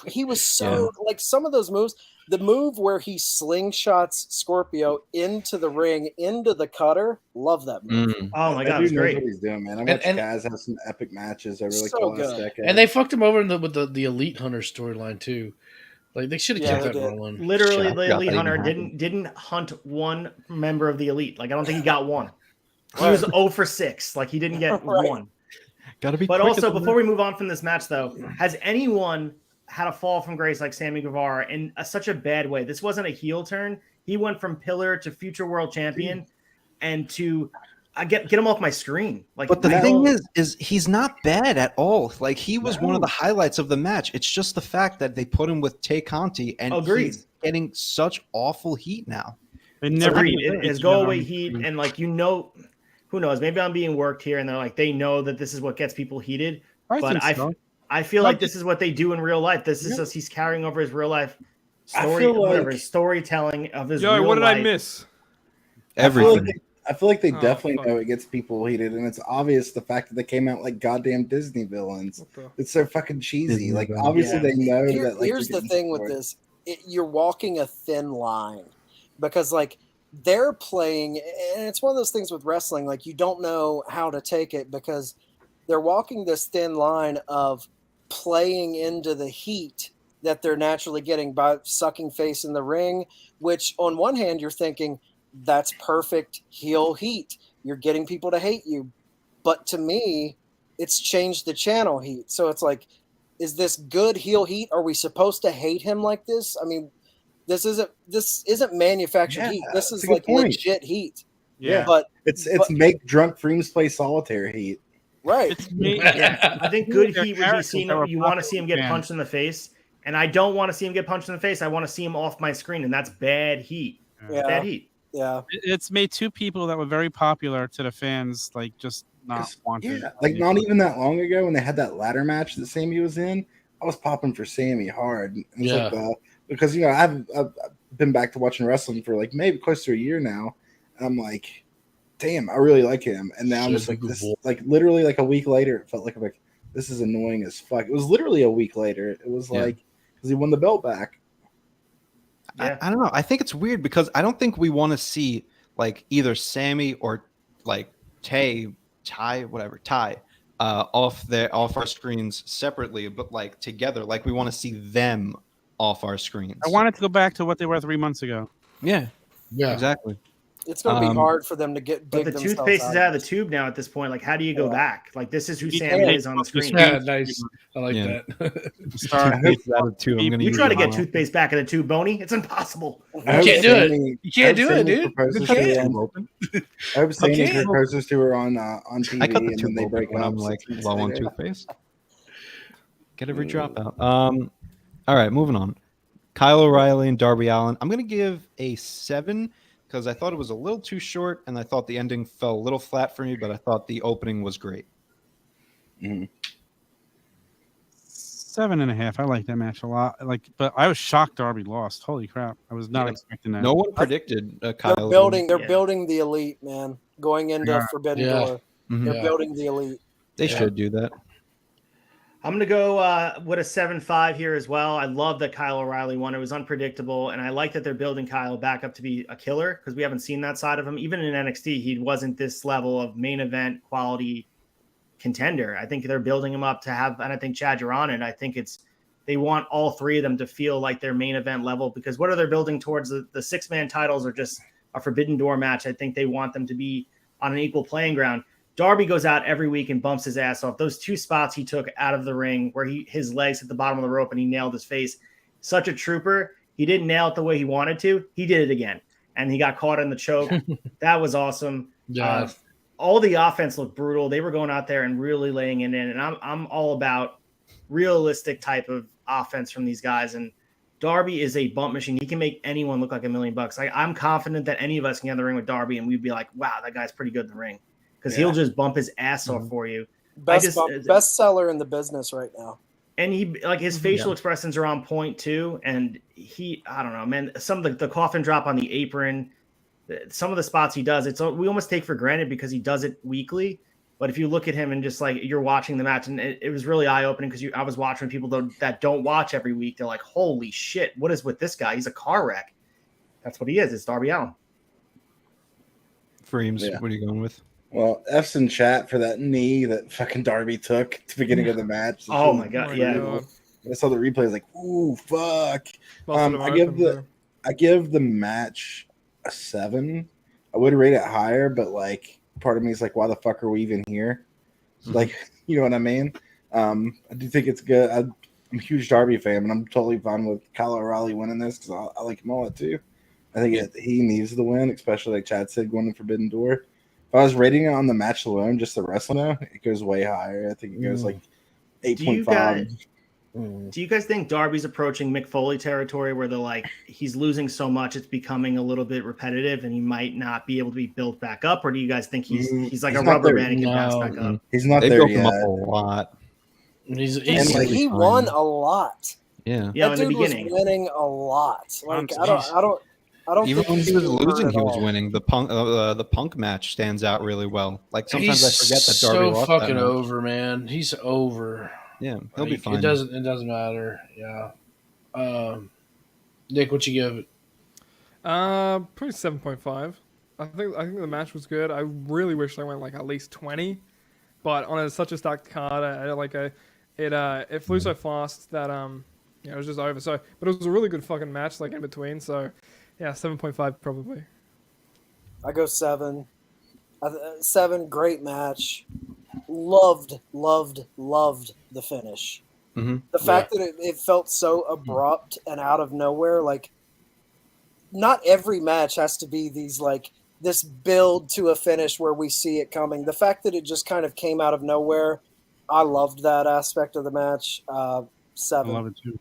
He was so like some of those moves. The move where he slingshots Scorpio into the ring, into the cutter. Love that move. Oh my God, it's great. What he's doing, man. I watched Kaz have some epic matches over like the last decade. And they fucked him over with the Elite Hunter storyline too. Like, they should have kept that rolling. Literally, the Elite Hunter didn't hunt one member of the Elite. Like, I don't think he got one. He was 0 for 6. Like, he didn't get one. Gotta be. But also, before we move on from this match, though, has anyone had a fall from grace like Sammy Guevara in such a bad way? This wasn't a heel turn. He went from pillar to future world champion and to I get him off my screen. Like, but the thing is he's not bad at all. Like he was one of the highlights of the match. It's just the fact that they put him with Tay Conti, and he's getting such awful heat now. Agreed. It's go away heat, and like who knows? Maybe I'm being worked here, and they're like they know that this is what gets people heated. I feel like this is what they do in real life. This is just he's carrying over his real life story, his storytelling of his. Yo, real what did life. I miss? Everything. I feel like they definitely know it gets people heated, and it's obvious the fact that they came out like goddamn Disney villains. It's so fucking cheesy. Like obviously they know that. Like, here's the thing with this: you're walking a thin line because like they're playing, and it's one of those things with wrestling. Like you don't know how to take it because they're walking this thin line of playing into the heat that they're naturally getting by sucking face in the ring. Which on one hand you're thinking, that's perfect heel heat. You're getting people to hate you. But to me, it's changed the channel heat. So it's like, is this good heel heat? Are we supposed to hate him like this? I mean, this isn't manufactured heat. This is like legit heat. Yeah. But it's make drunk Freems play solitaire heat. Right. I think good heat would be seen. You want to see him get punched in the face. And I don't want to see him get punched in the face. I want to see him off my screen. And that's bad heat. Bad heat. Yeah, it's made two people that were very popular to the fans like just not wanted. Yeah, like not even that long ago when they had that ladder match that Sammy was in, I was popping for Sammy hard. And it's like, because I've been back to watching wrestling for like maybe close to a year now. And I'm like, damn, I really like him. And now I'm just like this, like literally like a week later, it felt like I'm like, this is annoying as fuck. It was literally a week later. It was like because he won the belt back. I don't know. I think it's weird because I don't think we want to see like either Sammy or like Ty off our screens separately, but like together. Like we want to see them off our screens. I wanted to go back to what they were 3 months ago. Yeah, exactly. It's going to be hard for them to get. But the toothpaste is out of the tube now. At this point, like, how do you go back? Like, this is who Sammy is on the screen. Yeah, nice. I like that. You try to get toothpaste back in the tube, Boney. It's impossible. You can't do it. You can't do it, dude. I hope Sammy proposes to her on TV, I cut the and tube then they break when up. I'm like low on toothpaste. Get every drop out. All right, moving on. Kyle O'Reilly and Darby Allin. I'm gonna give a 7. Because I thought it was a little too short, and I thought the ending fell a little flat for me, but I thought the opening was great. 7.5. I like that match a lot. But I was shocked Darby lost. Holy crap! I was not expecting that. No one predicted Kyle. They're building the elite, man. Going into Forbidden Door, they're building the elite. They should do that. I'm going to go with a 7.5 here as well. I love that Kyle O'Reilly won. It was unpredictable, and I like that they're building Kyle back up to be a killer because we haven't seen that side of him. Even in NXT, he wasn't this level of main event quality contender. I think they're building him up to have, and I think Chad, you're on it. I think they want all three of them to feel like they're main event level because what are they building towards? The 6-man titles are just a Forbidden Door match. I think they want them to be on an equal playing ground. Darby goes out every week and bumps his ass off. Those 2 spots he took out of the ring where his legs hit the bottom of the rope and he nailed his face. Such a trooper. He didn't nail it the way he wanted to. He did it again. And he got caught in the choke. That was awesome. Yeah. All the offense looked brutal. They were going out there and really laying it in. And I'm all about realistic type of offense from these guys. And Darby is a bump machine. He can make anyone look like $1 million. I'm confident that any of us can get in the ring with Darby and we'd be like, wow, that guy's pretty good in the ring. Because he'll just bump his ass off for you. Best seller in the business right now. And his facial expressions are on point too. And I don't know, man. Some of the coffin drop on the apron, some of the spots he does, we almost take for granted because he does it weekly. But if you look at him and just like you're watching the match, and it was really eye opening because I was watching people that don't watch every week. They're like, holy shit, what is with this guy? He's a car wreck. That's what he is. It's Darby Allin. Frames, what are you going with? Well, F's in chat for that knee that fucking Darby took at the beginning of the match. Oh my god, yeah. I saw the replay. I was like, ooh, fuck. I give the match a 7. I would rate it higher, but like part of me is like, why the fuck are we even here? Like, you know what I mean? I do think it's good. I'm a huge Darby fan, and I'm totally fine with Kyle O'Reilly winning this because I like him all too. I think he needs the win, especially like Chad said, going to Forbidden Door. If I was rating it on the match alone, just the wrestling, it goes way higher. I think it goes like 8.5. Do you guys think Darby's approaching Mick Foley territory where they're like, he's losing so much it's becoming a little bit repetitive and he might not be able to be built back up? Or do you guys think he's like a rubber band and can bounce back up? He's not They there built yet. him up a lot. He won a lot. Yeah, That in the dude was beginning. winning a lot. Like I don't. Even think when he's he was hurt losing, at he was all. winning. The Punk match stands out really well. Like sometimes He's I forget that Darby so lost that fucking match. over, man. He's over. Yeah, he'll be Like, fine. It doesn't matter. Yeah. Nick, what you give it? Probably 7.5. I think the match was good. I really wish they went like at least 20, but on such a stacked card, it flew so fast that it was just over. So, but it was a really good fucking match, like in between. So, yeah, 7.5 probably. I go 7. 7, great match. Loved the finish. Mm-hmm. The fact that it felt so abrupt and out of nowhere. Like, not every match has to be this build to a finish where we see it coming. The fact that it just kind of came out of nowhere, I loved that aspect of the match. 7. I love it too.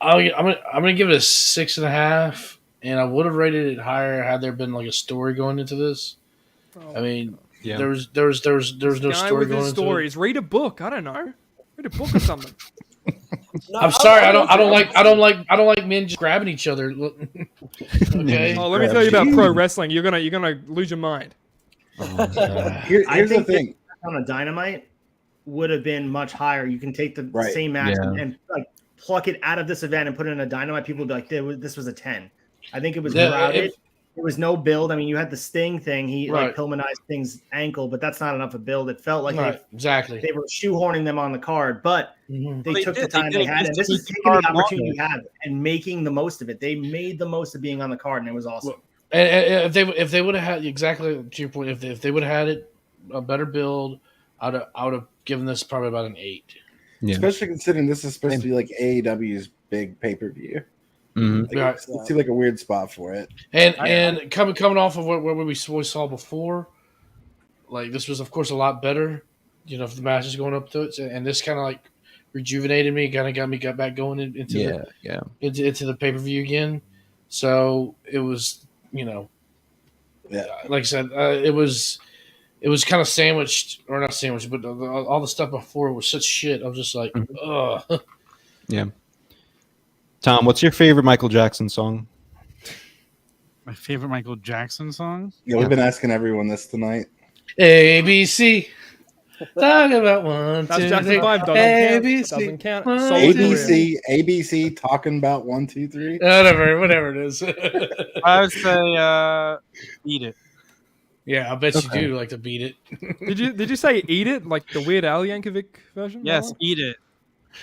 I'm gonna give it a 6.5, and I would have rated it higher had there been like a story going into this. I mean, there was no Guy story with going his into stories. Read a book. I don't know. Read a book or something. No, I'm sorry. I don't like men just grabbing each other. Okay. Oh, let me tell you about pro wrestling. You're gonna lose your mind. Here's the thing. On a Dynamite would have been much higher. You can take the same match and like pluck it out of this event and put it in a Dynamite. People would be like, this was a 10. I think it was crowded. There was no build. I mean, you had the Sting thing. He like Pillmanized Sting's ankle, but that's not enough of build. It felt like they were shoehorning them on the card, but they took the time they had. And this is taking the opportunity you have and making the most of it. They made the most of being on the card, and it was awesome. And if they would have had exactly to your point, if they would have had it a better build, I would have given this probably about an 8. Yeah. Especially considering this is supposed to be like AEW's big pay-per-view. Mm-hmm. Like, it seemed like a weird spot for it. And coming off of what we saw before, like this was of course a lot better. You know, if the match is going up to it, and this kind of like rejuvenated me, kind of got back going into the pay-per-view again. So it was, like I said, it was kind of sandwiched, or not sandwiched, but all the stuff before was such shit. I was just like, ugh. Yeah. Tom, what's your favorite Michael Jackson song? My favorite Michael Jackson song? Yeah, we've been asking everyone this tonight. ABC. Talk about 1, 2, 3. ABC. Doesn't count. ABC talking about 1, 2, 3. Whatever it is. I would say Eat It. Yeah, I bet you do like to beat it. Did you say Eat It, like the Weird Al Yankovic version? Yes, Eat It.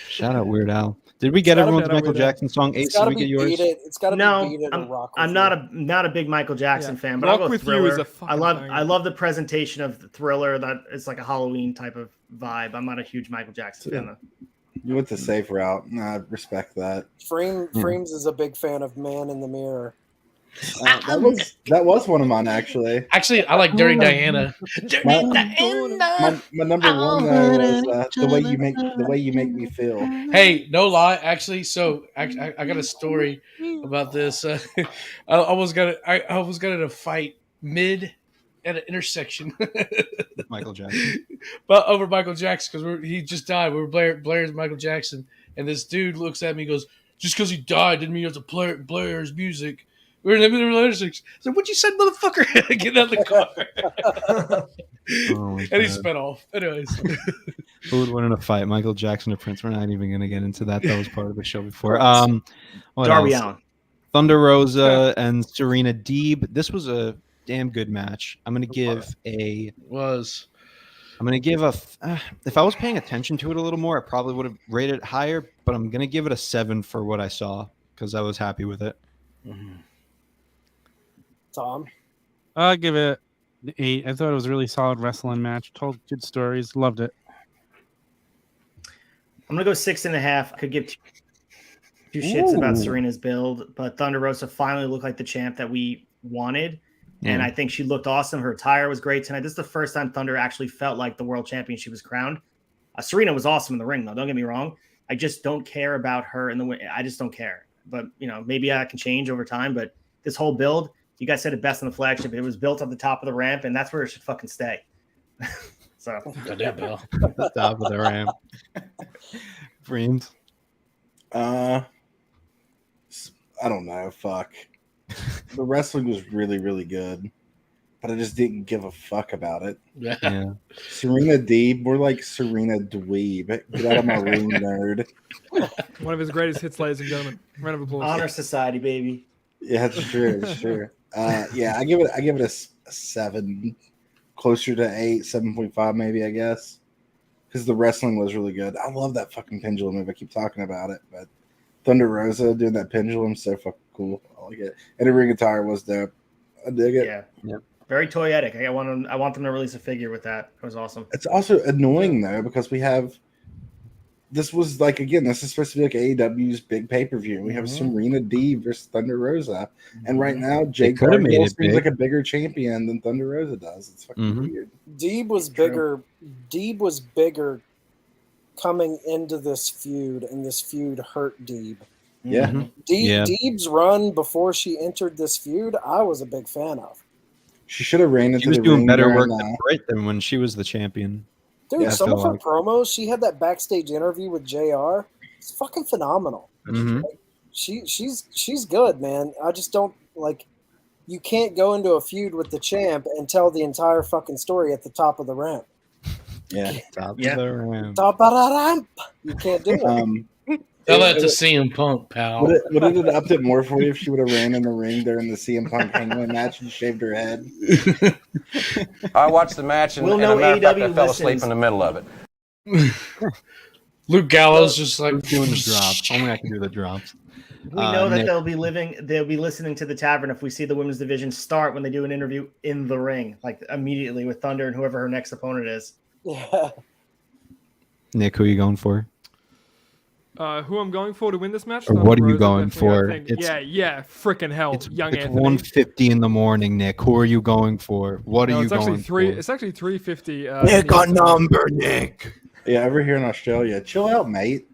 Shout out Weird Al. Did we get everyone's Michael Jackson song? Ace, did we get yours? It's got to be Beat It or Rock With I'm not a big Michael Jackson fan, but Rock I'll go With Thriller. You is a fucking banger. I love the presentation of the Thriller. That it's like a Halloween type of vibe. I'm not a huge Michael Jackson fan. You went the safe route. I respect that. Freems is a big fan of Man in the Mirror. That was one of mine, actually. Actually, I like Dirty Diana. My number one though is the way you make me feel. Hey, no lie, actually. So I got a story about this. I was gonna fight mid at an intersection. Michael Jackson. But over Michael Jackson because he just died. We were Blair's Michael Jackson, and this dude looks at me and goes, "Just because he died didn't mean you have to play Blair's music." We were in the middle of the intersection. I said, "What you said, motherfucker?" Get out of the car. And he sped off. Anyways. Who would win in a fight, Michael Jackson or Prince? We're not even going to get into that. That was part of the show before. Darby Allin. Thunder Rosa and Serena Deeb. This was a damn good match. I'm going to give if I was paying attention to it a little more, I probably would have rated it higher, but I'm going to give it a 7 for what I saw because I was happy with it. Mm-hmm. Tom? I'll give it an 8. I thought it was a really solid wrestling match. Told good stories. Loved it. I'm gonna go 6.5. Could give two shits about Serena's build, but Thunder Rosa finally looked like the champ that we wanted. And I think she looked awesome. Her attire was great tonight. This is the first time Thunder actually felt like the world champion. She was crowned. Serena was awesome in the ring, though. Don't get me wrong. I just don't care about her in the win. I just don't care. But, maybe I can change over time. But this whole build, you guys said it best on the flagship. It was built at the top of the ramp, and that's where it should fucking stay. So, goddamn, Bill. The top of the ramp. Dreams. I don't know. Fuck. The wrestling was really, really good, but I just didn't give a fuck about it. Yeah. Serena Deeb, we're like Serena Dweeb. Get out of my ring, nerd. One of his greatest hits, ladies and gentlemen. Round of applause. Honor Society, baby. Yeah, it's true. It's true. Yeah, I give it a 7, closer to 8, 7.5 maybe, I guess, because the wrestling was really good. I love that fucking pendulum move. I keep talking about it, but Thunder Rosa doing that pendulum so fucking cool. I like it. And the ring guitar was dope. I dig it. Yeah. Very toyetic. I want them to release a figure with that. It was awesome. It's also annoying though because this was like, again, this is supposed to be like AEW's big pay-per-view. We have Serena Deeb versus Thunder Rosa. And right now, Jade Cargill seems like a bigger champion than Thunder Rosa does. It's fucking weird. Deeb was bigger. Deeb was bigger coming into this feud, and this feud hurt Deeb. Yeah. Deeb's run before she entered this feud, I was a big fan of. She should have ran into She was the doing ring better during work than Britt than when she was the champion. Dude, some of her promos, she had that backstage interview with JR. It's fucking phenomenal. Like, she's good, man. I just don't like. You can't go into a feud with the champ and tell the entire fucking story at the top of the ramp. Yeah, top of the ramp. Top of the ramp. You can't do it. Tell that to CM Punk, pal. Would it have upped it more for you if she would have ran in the ring during the CM Punk Hangman match and shaved her head? I watched the match and, We'll and know a matter of fact, I AEW fell asleep listens. in the middle of it. Luke Gallows just like doing the drops. Only I can do the drops. We know that Nick. they'll be listening to the Tavern if we see the women's division start when they do an interview in the ring, like immediately with Thunder and whoever her next opponent is. Yeah. Nick, who are you going for? Who I'm going for to win this match? Or what are you Rosa, going definitely, I for? think. Yeah, freaking hell, young It's Anthony. 1:50 in the morning, Nick. Who are you going for? What are you it's actually going three. for? It's actually 350. Nick on number, Nick. Yeah, over here in Australia. Chill out, mate.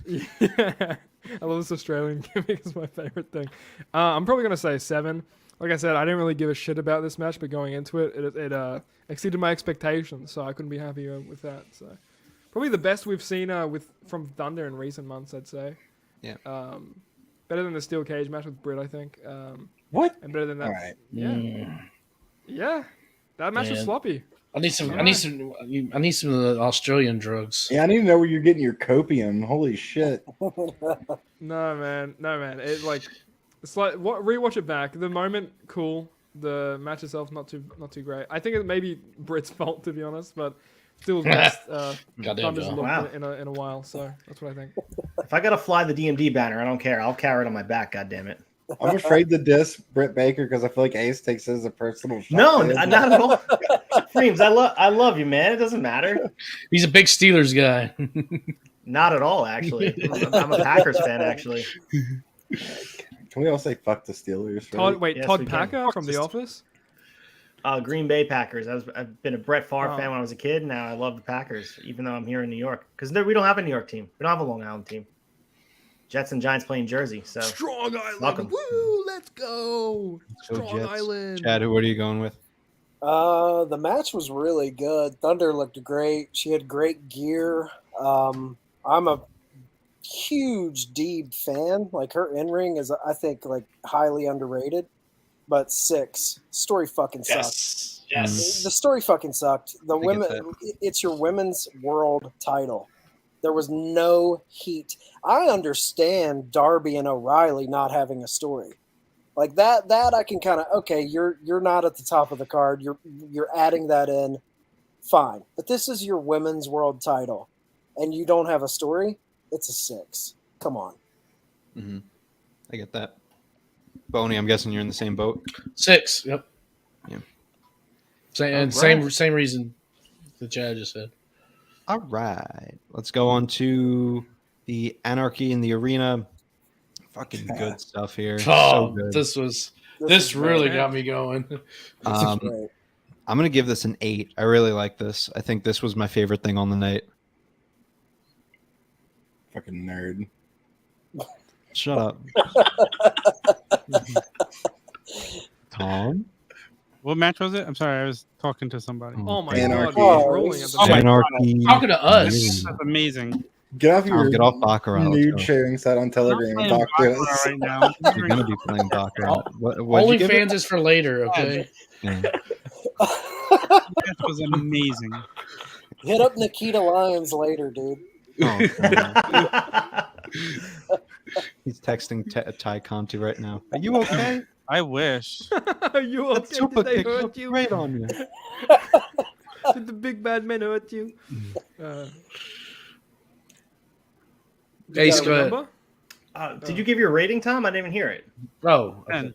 Yeah, I love this Australian gimmick. It's my favorite thing. I'm probably gonna say 7. Like I said, I didn't really give a shit about this match, but going into it, it exceeded my expectations, so I couldn't be happier with that. So probably the best we've seen from Thunder in recent months, I'd say. Yeah. Better than the steel cage match with Britt, I think. What? And better than that. All right. Yeah. Yeah. That match was Man. sloppy. I need some of the Australian drugs. Yeah, I need to know where you're getting your copium. Holy shit. No man. It's like rewatch it back. The moment cool. The match itself not too great. I think it may be Britt's fault to be honest, but still best Thunder's look in a while. So that's what I think. If I gotta fly the DMD banner, I don't care. I'll carry it on my back. God damn it. I'm afraid to diss Britt Baker because I feel like Ace takes it as a personal shot. No, not at all. Freems, I love you, man. It doesn't matter. He's a big Steelers guy. Not at all, actually. I'm a Packers fan, actually. Can we all say fuck the Steelers? Right? Todd Packer from The Office? Green Bay Packers. I've been a Brett Favre Oh. fan when I was a kid. Now I love the Packers, even though I'm here in New York. Because we don't have a New York team. We don't have a Long Island team. Jets and Giants play in Jersey. So Strong Island. Welcome. Woo, let's go. Go Strong Jets. Island. Chad, what are you going with? The match was really good. Thunder looked great. She had great gear. I'm a huge Deeb fan. Like her in ring is, I think, like highly underrated. But 6 story fucking sucked. Yes. The story fucking sucked. The I get women, that. it's your women's world title. There was no heat. I understand Darby and O'Reilly not having a story. Like that I can kind of, okay, you're not at the top of the card. You're adding that in. Fine. But this is your women's world title and you don't have a story? It's a 6. Come on. Mm-hmm. I get that. Boney, I'm guessing you're in the same boat. 6. Yep. Yeah. Same reason that Chad just said. All right. Let's go on to the Anarchy in the Arena. Fucking good stuff here. Oh, So good. this was This really got me going. I'm gonna give this an 8. I really like this. I think this was my favorite thing on the night. Fucking nerd. Shut up. Tom? What match was it? I'm sorry, I was talking to somebody. Oh my Anarchy. god, he's rolling at the my Anarchy. Talking to us. That's amazing. Get off your Get off Baccarat. let's nude go. sharing site on Telegram and talk to us. Right now. You're gonna be playing Baccarat. What'd you Only give fans it? is for later, okay? Yeah. That was amazing. Hit up Nikita Lyons later, dude. Oh, God. He's texting Ty Conti right now. Are you okay? I wish. Are you That okay? super Did they kick hurt looked you? great on you. Did the big bad man hurt you? Ace, you go ahead. remember? Did you give your rating, Tom? I didn't even hear it. Oh, And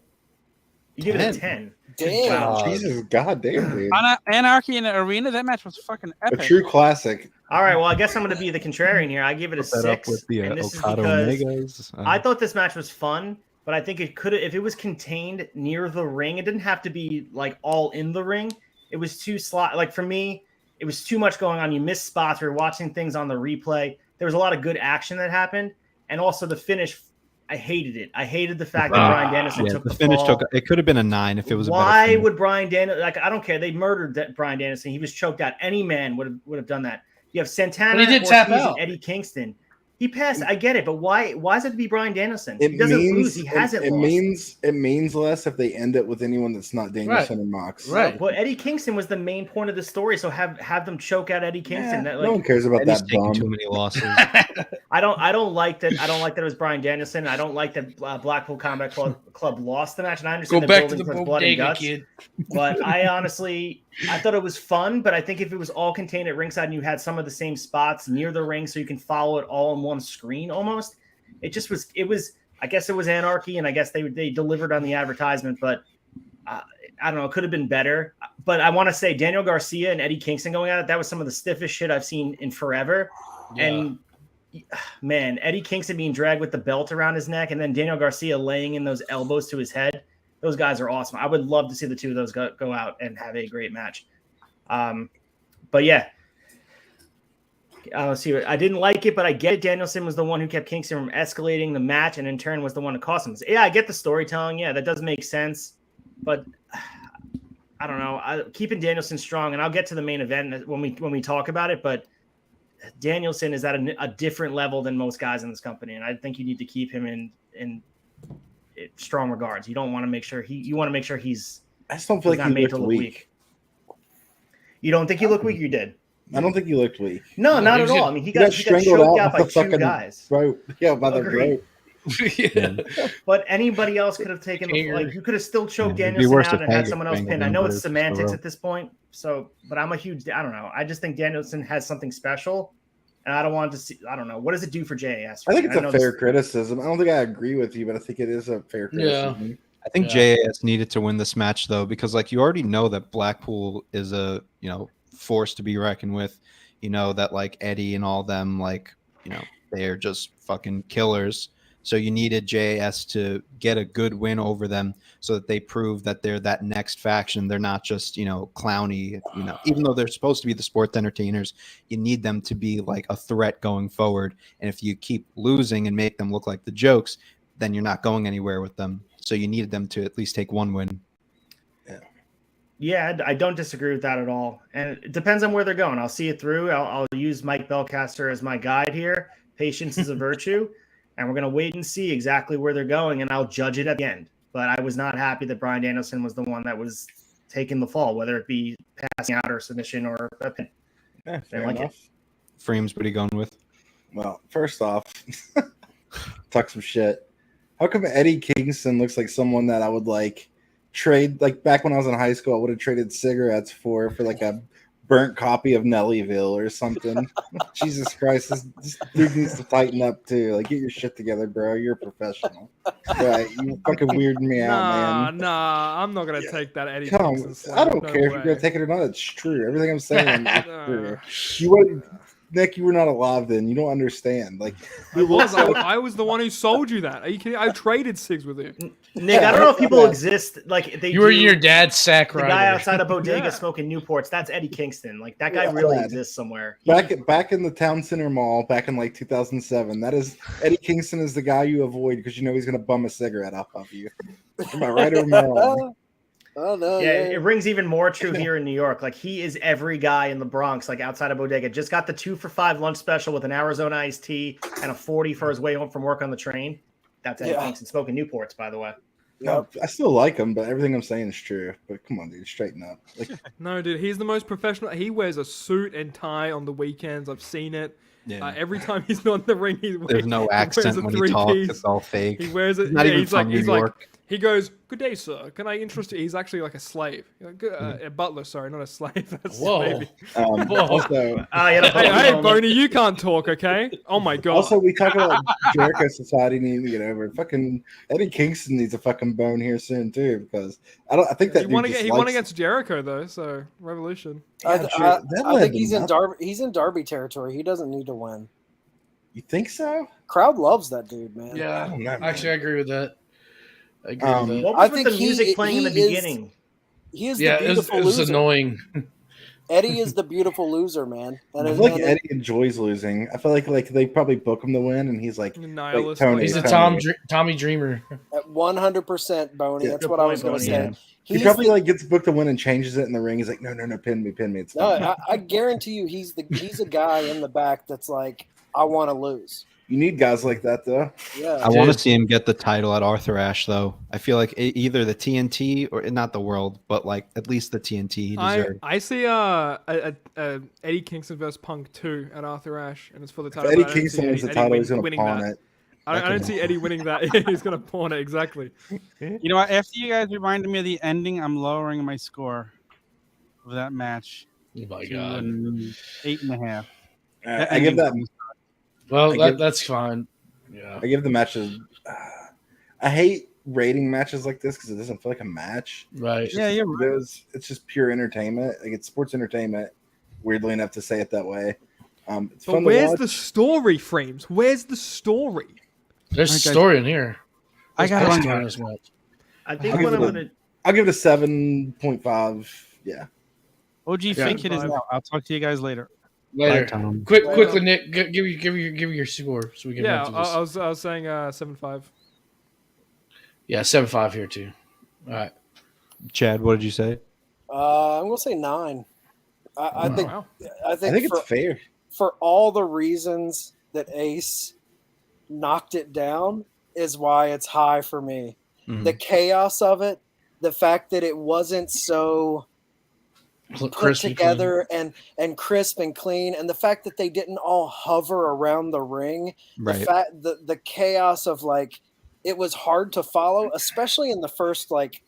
You give it a 10. Damn. Wow. Jesus, goddamn, dude. Anarchy in the Arena, that match was fucking A epic. true classic. All right, well, I guess I'm going to be the contrarian here. I give it a Put that up 6. with the And this is Okada because Omegas. I thought this match was fun, but I think it could have, if it was contained near the ring, it didn't have to be like all in the ring. It was too like for me, it was too much going on. You missed spots. We were watching things on the replay. There was a lot of good action that happened. And also the finish, I hated it. I hated the fact that Bryan Danielson took the finish fall. it could have been a 9 if it was a better Why finish. would Bryan Danielson, like, I don't care. They murdered Bryan Danielson. He was choked out. Any man would have done that. You have Santana, But he did Ortiz, tap and out. Eddie Kingston. He passed. I get it, but why is it to be Bryan Danielson? It He doesn't means, lose. He hasn't it lost. means less if they end it with anyone that's not Danielson or Mox. Right. Well, Eddie Kingston was the main point of the story, so have them choke out Eddie Kingston. Yeah, That, no one cares about Eddie's that taking bum. too many losses. I don't like that. I don't like that it was Bryan Danielson. I don't like that Blackpool Combat Club lost the match. And I understand Go they're back to building the towards blood and bodega, guts. kid. But I honestly, I thought it was fun. But I think if it was all contained at ringside and you had some of the same spots near the ring, so you can follow it all on one screen, almost, it just was. It was. I guess it was anarchy, and I guess they delivered on the advertisement. But I don't know. It could have been better. But I want to say Daniel Garcia and Eddie Kingston going at it. That was some of the stiffest shit I've seen in forever. Yeah. And man, Eddie Kingston being dragged with the belt around his neck, and then Daniel Garcia laying in those elbows to his head. Those guys are awesome. I would love to see the two of those go out and have a great match. But yeah, let's see. I didn't like it, but I get it. Danielson was the one who kept Kingston from escalating the match, and in turn was the one to cost him. Yeah, I get the storytelling. Yeah, that does make sense. But I don't know. Keeping Danielson strong, and I'll get to the main event when we talk about it. But Danielson is at a different level than most guys in this company, and I think you need to keep him in strong regards. You don't want to make sure you want to make sure he's. I just don't feel like he looked weak. You don't think he looked weak? You did. I don't think he looked weak. No, not at all. I mean, he got strangled choked out by the two fucking guys. throat. Yeah, by the Agreed. throat. Yeah. But anybody else could have taken you could have still choked Yeah, it'd be Danielson worse out if and had Hager someone else strangled pinned. I him know versus it's semantics Swerve. at this point. So, but I'm a huge. I don't know. I just think Danielson has something special, and I don't want to see. I don't know. What does it do for JAS? I think it's know a fair this- criticism. I don't think I agree with you, but I think it is a fair criticism. I think JAS needed to win this match though, because like you already know that Blackpool is a force to be reckoned with. You know that like Eddie and all them, like they are just fucking killers. So you needed JAS to get a good win over them, so that they prove that they're that next faction. They're not just clowny. Even though they're supposed to be the sports entertainers, you need them to be like a threat going forward. And if you keep losing and make them look like the jokes, then you're not going anywhere with them. So you needed them to at least take one win. Yeah, I don't disagree with that at all. And it depends on where they're going. I'll see it through. I'll use Mike Belcaster as my guide here. Patience is a virtue. And we're going to wait and see exactly where they're going, and I'll judge it at the end. But I was not happy that Bryan Danielson was the one that was taking the fall, whether it be passing out or submission or a pin. Yeah, fair like enough. Frames, what are you going with? Well, first off, talk some shit. How come Eddie Kingston looks like someone that I would like trade? Like back when I was in high school, I would have traded cigarettes for like a burnt copy of Nellyville or something. Jesus Christ, this dude needs to tighten up too. Like, get your shit together, bro. You're a professional. Right? You fucking weirding me out, man. Nah, I'm not gonna take that Eddie Come Kingston on, slam. I don't No care if way. you're gonna take it or not. It's true. Everything I'm saying is true. Nick, you were not alive then. You don't understand. Like, I was the one who sold you that. Are you kidding? I traded Sigs with you. Nick, I don't know if people exist like they. You were do. your dad's sack The rider. guy outside of Bodega smoking Newports. That's Eddie Kingston. Like that guy really exists somewhere. Back in the Town Center Mall, back in like 2007. That is Eddie Kingston is the guy you avoid because you know he's going to bum a cigarette off of you. Am I right or am I wrong? Oh no! Yeah, it rings even more true here in New York. Like he is every guy in the Bronx, like outside of Bodega. Just got the 2 for $5 lunch special with an Arizona iced tea and a 40 for his way home from work on the train. That's Eddie Kingston smoking Newports, by the way. No, I still like him, but everything I'm saying is true. But come on, dude, straighten up. Like, no, dude, he's the most professional. He wears a suit and tie on the weekends. I've seen it. Yeah. Every time he's not in the ring, there's no accent when he talks. It's all fake. He wears it. Not even from New York. He goes, "Good day, sir. Can I interest you?" He's actually like a slave, a butler. Sorry, not a slave. That's Whoa. Also, hey, Boney, you can't talk, okay? Oh my god. Also, we talk about Jericho Society needing to get over it. Fucking Eddie Kingston needs a fucking bone here soon too, because I think that he won against Jericho though, so Revolution. I think he's in Darby. He's in Darby territory. He doesn't need to win. You think so? Crowd loves that dude, man. Yeah, actually, I agree with that. I agree with that. What was with the music playing in the beginning? He is the beautiful it was loser. Annoying. Eddie is the beautiful loser, man. And I feel like Eddie enjoys losing. I feel like they probably book him to win, and he's like nihilist. He's a Tommy Dreamer. At 100%, Boney. That's what I was going to say. Yeah. He probably like gets booked to win and changes it in the ring. He's like, no, pin me. It's no. I guarantee you, he's a guy in the back that's like, I want to lose. You need guys like that, though. Yeah, I want to see him get the title at Arthur Ashe, though. I feel like either the TNT or not the world, but like at least the TNT he deserved. I see Eddie Kingston versus Punk 2 at Arthur Ashe, and it's for the title. If Eddie Kingston wins the title, he's going to pawn it. I don't see Eddie winning that. He's going to pawn it, exactly. You know what? After you guys reminded me of the ending, I'm lowering my score of that match. Oh my god, 8.5. I give that. Well, that's fine. Yeah, I give the matches. I hate rating matches like this because it doesn't feel like a match. Right? It's just, it's just pure entertainment. Like it's sports entertainment. Weirdly enough to say it that way. It's but fun where's to watch. the story, Frames? Where's the story? There's a story in here. I got one. I think what I'm gonna. I'll give it a 7.5. Yeah. OG Fink it is now. I'll talk to you guys later. Later. Quickly, Nick, give your score so we can. Yeah, run through this. I was saying 7.5. Yeah, 7.5 here too. All right. Chad, what did you say? I'm gonna say 9. I think it's fair for all the reasons that Ace knocked it down is why it's high for me. Mm-hmm. The chaos of it, the fact that it wasn't so put together and crisp and clean, and the fact that they didn't all hover around the ring, Right. the chaos of like it was hard to follow, especially in the first like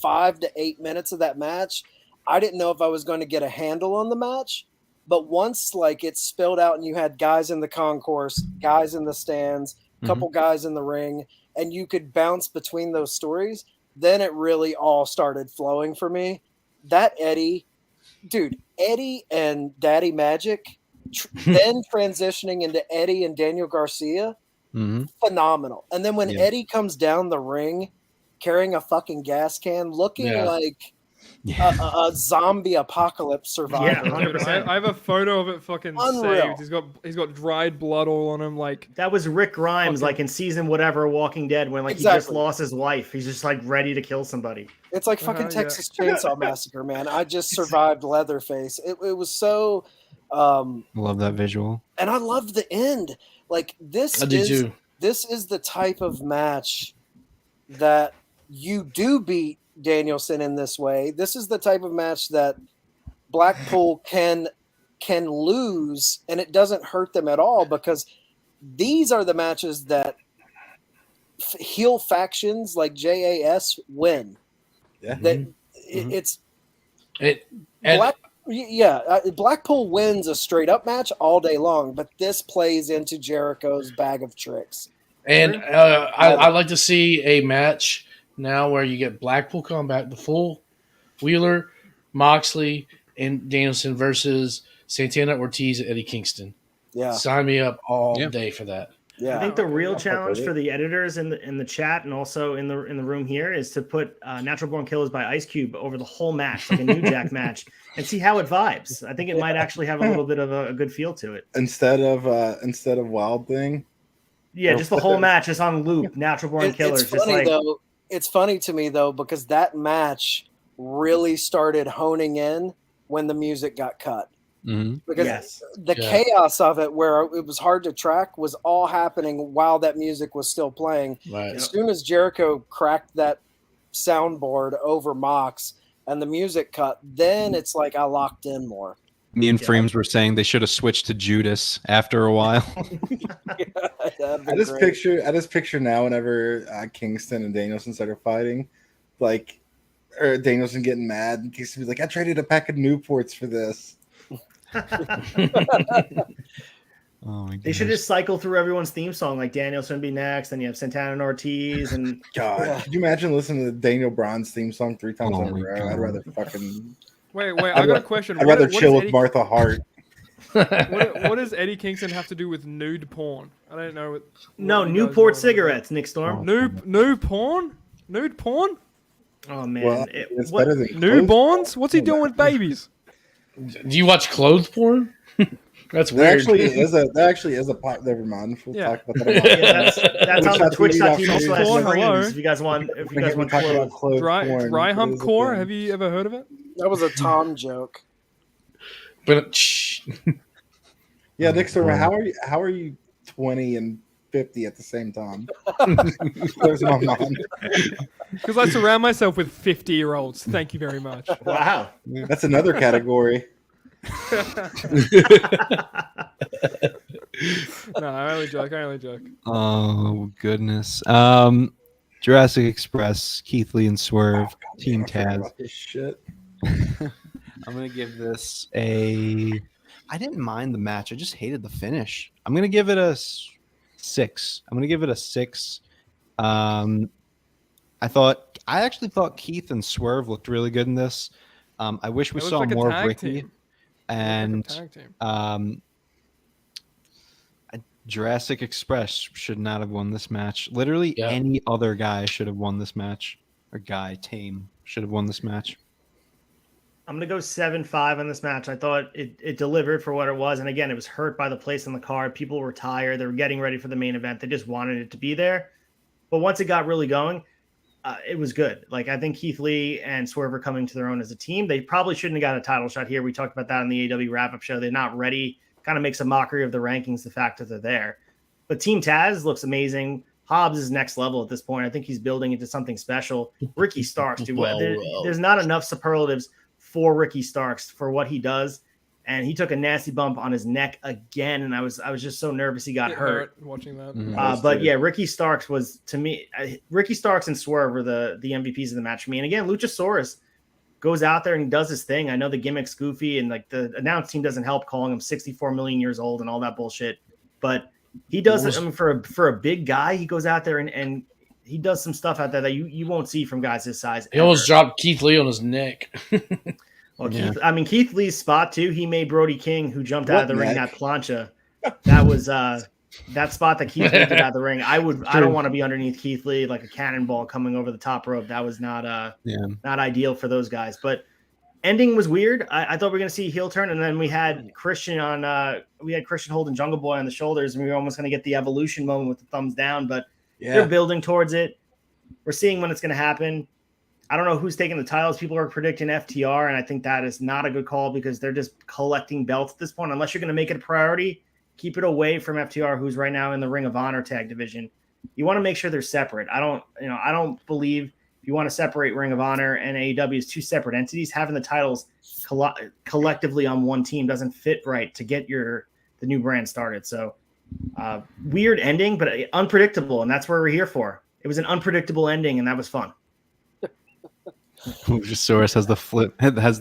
5 to 8 minutes of that match. I didn't know if I was going to get a handle on the match, but once like it spilled out and you had guys in the concourse, guys in the stands, a couple guys in the ring, and you could bounce between those stories, then it really all started flowing for me. That Eddie and Daddy Magic, then transitioning into Eddie and Daniel Garcia, phenomenal. And then when Eddie comes down the ring carrying a fucking gas can, looking like a zombie apocalypse survivor. Yeah, 100%. I have a photo of it fucking Unreal. saved. He's got dried blood all on him. Like That was Rick Grimes, like in season whatever Walking Dead, when like he just lost his wife. He's just like ready to kill somebody. It's like fucking Texas Chainsaw Massacre, man. I just survived Leatherface. It was so. Love that visual. And I loved the end. Like this I did too. This is the type of match that you do beat Danielson in this way. This is the type of match that Blackpool can lose, and it doesn't hurt them at all, because these are the matches that heel factions like JAS win. Yeah. Blackpool wins a straight up match all day long, but this plays into Jericho's bag of tricks. And I'd like to see a match now where you get Blackpool come back, the full Wheeler, Moxley, and Danielson versus Santana, Ortiz, and Eddie Kingston. Yeah. Sign me up all day for that. Yeah. I think the real I'll fuck challenge with for it. the editors in the chat and also in the room here is to put Natural Born Killers by Ice Cube over the whole match, like a New Jack match, and see how it vibes. I think it might actually have a little bit of a good feel to it. Instead of Wild Thing. Yeah, just the whole match is on loop. Natural Born Killers. It's funny though. It's funny to me though because that match really started honing in when the music got cut. Because the chaos of it, where it was hard to track, was all happening while that music was still playing. Right. As soon as Jericho cracked that soundboard over Mox and the music cut, then it's like I locked in more. Me and Frames were saying they should have switched to Judas after a while. I just picture now whenever Kingston and Danielson started fighting, like, or Danielson getting mad and Kingston be like, "I traded a pack of Newports for this." Oh my They should just cycle through everyone's theme song, like Danielson be next, and you have Santana and Ortiz, and God, could you imagine listening to Daniel Bryan's theme song 3 times in a row? I'd rather fucking Wait, I got a question. I'd rather chill with Martha Hart. What does Eddie Kingston have to do with nude porn? I don't know. No, Newport cigarettes, Nick Storm. Nude porn? Nude porn? Oh man, Well, it's better than newborns? What's he doing with babies? Do you watch clothes porn? That's There weird. actually is a pot. Never mind. We'll talk about that. Yeah, that's on the Twitch.tv/streams. Hello. If you guys want talk about clothes Dry porn, hump it is a core? thing. Have you ever heard of it? That was a Tom joke. But Yeah, Nick Storm, how are you 20 and 50 at the same time? There's my mind. Because I surround myself with 50-year-olds. Thank you very much. Wow. That's another category. No, I only joke. Oh goodness. Jurassic Express, Keith Lee and Swerve, Team Taz. This shit. I'm gonna give this a. I didn't mind the match. I just hated the finish. I'm gonna give it a 6. I'm gonna give it a 6. I actually thought Keith and Swerve looked really good in this. I wish we It looked saw like a more of tag Ricky. team. And Tag team. Jurassic Express should not have won this match. Literally any other guy should have won this match. Or team should have won this match. I'm going to go 7-5 on this match. I thought it delivered for what it was. And again, it was hurt by the place on the card. People were tired. They were getting ready for the main event. They just wanted it to be there. But once it got really going, it was good. Like, I think Keith Lee and Swerve are coming to their own as a team. They probably shouldn't have got a title shot here. We talked about that in the AEW wrap-up show. They're not ready. Kind of makes a mockery of the rankings, the fact that they're there. But Team Taz looks amazing. Hobbs is next level at this point. I think he's building into something special. Ricky Starks, dude. There's not enough superlatives for Ricky Starks for what he does. And he took a nasty bump on his neck again. And I was just so nervous he got hurt watching that. But yeah, Ricky Starks was, to me, Ricky Starks and Swerve were the MVPs of the match for me. And again, Luchasaurus goes out there and he does his thing. I know the gimmick's goofy and like the announce team doesn't help calling him 64 million years old and all that bullshit. But he does it. I mean, for a big guy, he goes out there and he does some stuff out there that you won't see from guys his size. He almost dropped Keith Lee on his neck. Well, Keith Lee's spot too. He made Brody King, who jumped out of the ring, that plancha. That was that spot that Keith Lee did out of the ring. I don't want to be underneath Keith Lee like a cannonball coming over the top rope. That was not ideal for those guys. But ending was weird. I thought we were gonna see a heel turn, and then we had Christian holding Jungle Boy on the shoulders, and we were almost gonna get the evolution moment with the thumbs down. But they're building towards it. We're seeing when it's gonna happen. I don't know who's taking the titles. People are predicting FTR, and I think that is not a good call because they're just collecting belts at this point. Unless you're going to make it a priority, keep it away from FTR, who's right now in the Ring of Honor tag division. You want to make sure they're separate. I don't believe if you want to separate Ring of Honor and AEW as two separate entities, having the titles collectively on one team doesn't fit right to get the new brand started. So weird ending, but unpredictable, and that's what we're here for. It was an unpredictable ending, and that was fun. Luchasaurus has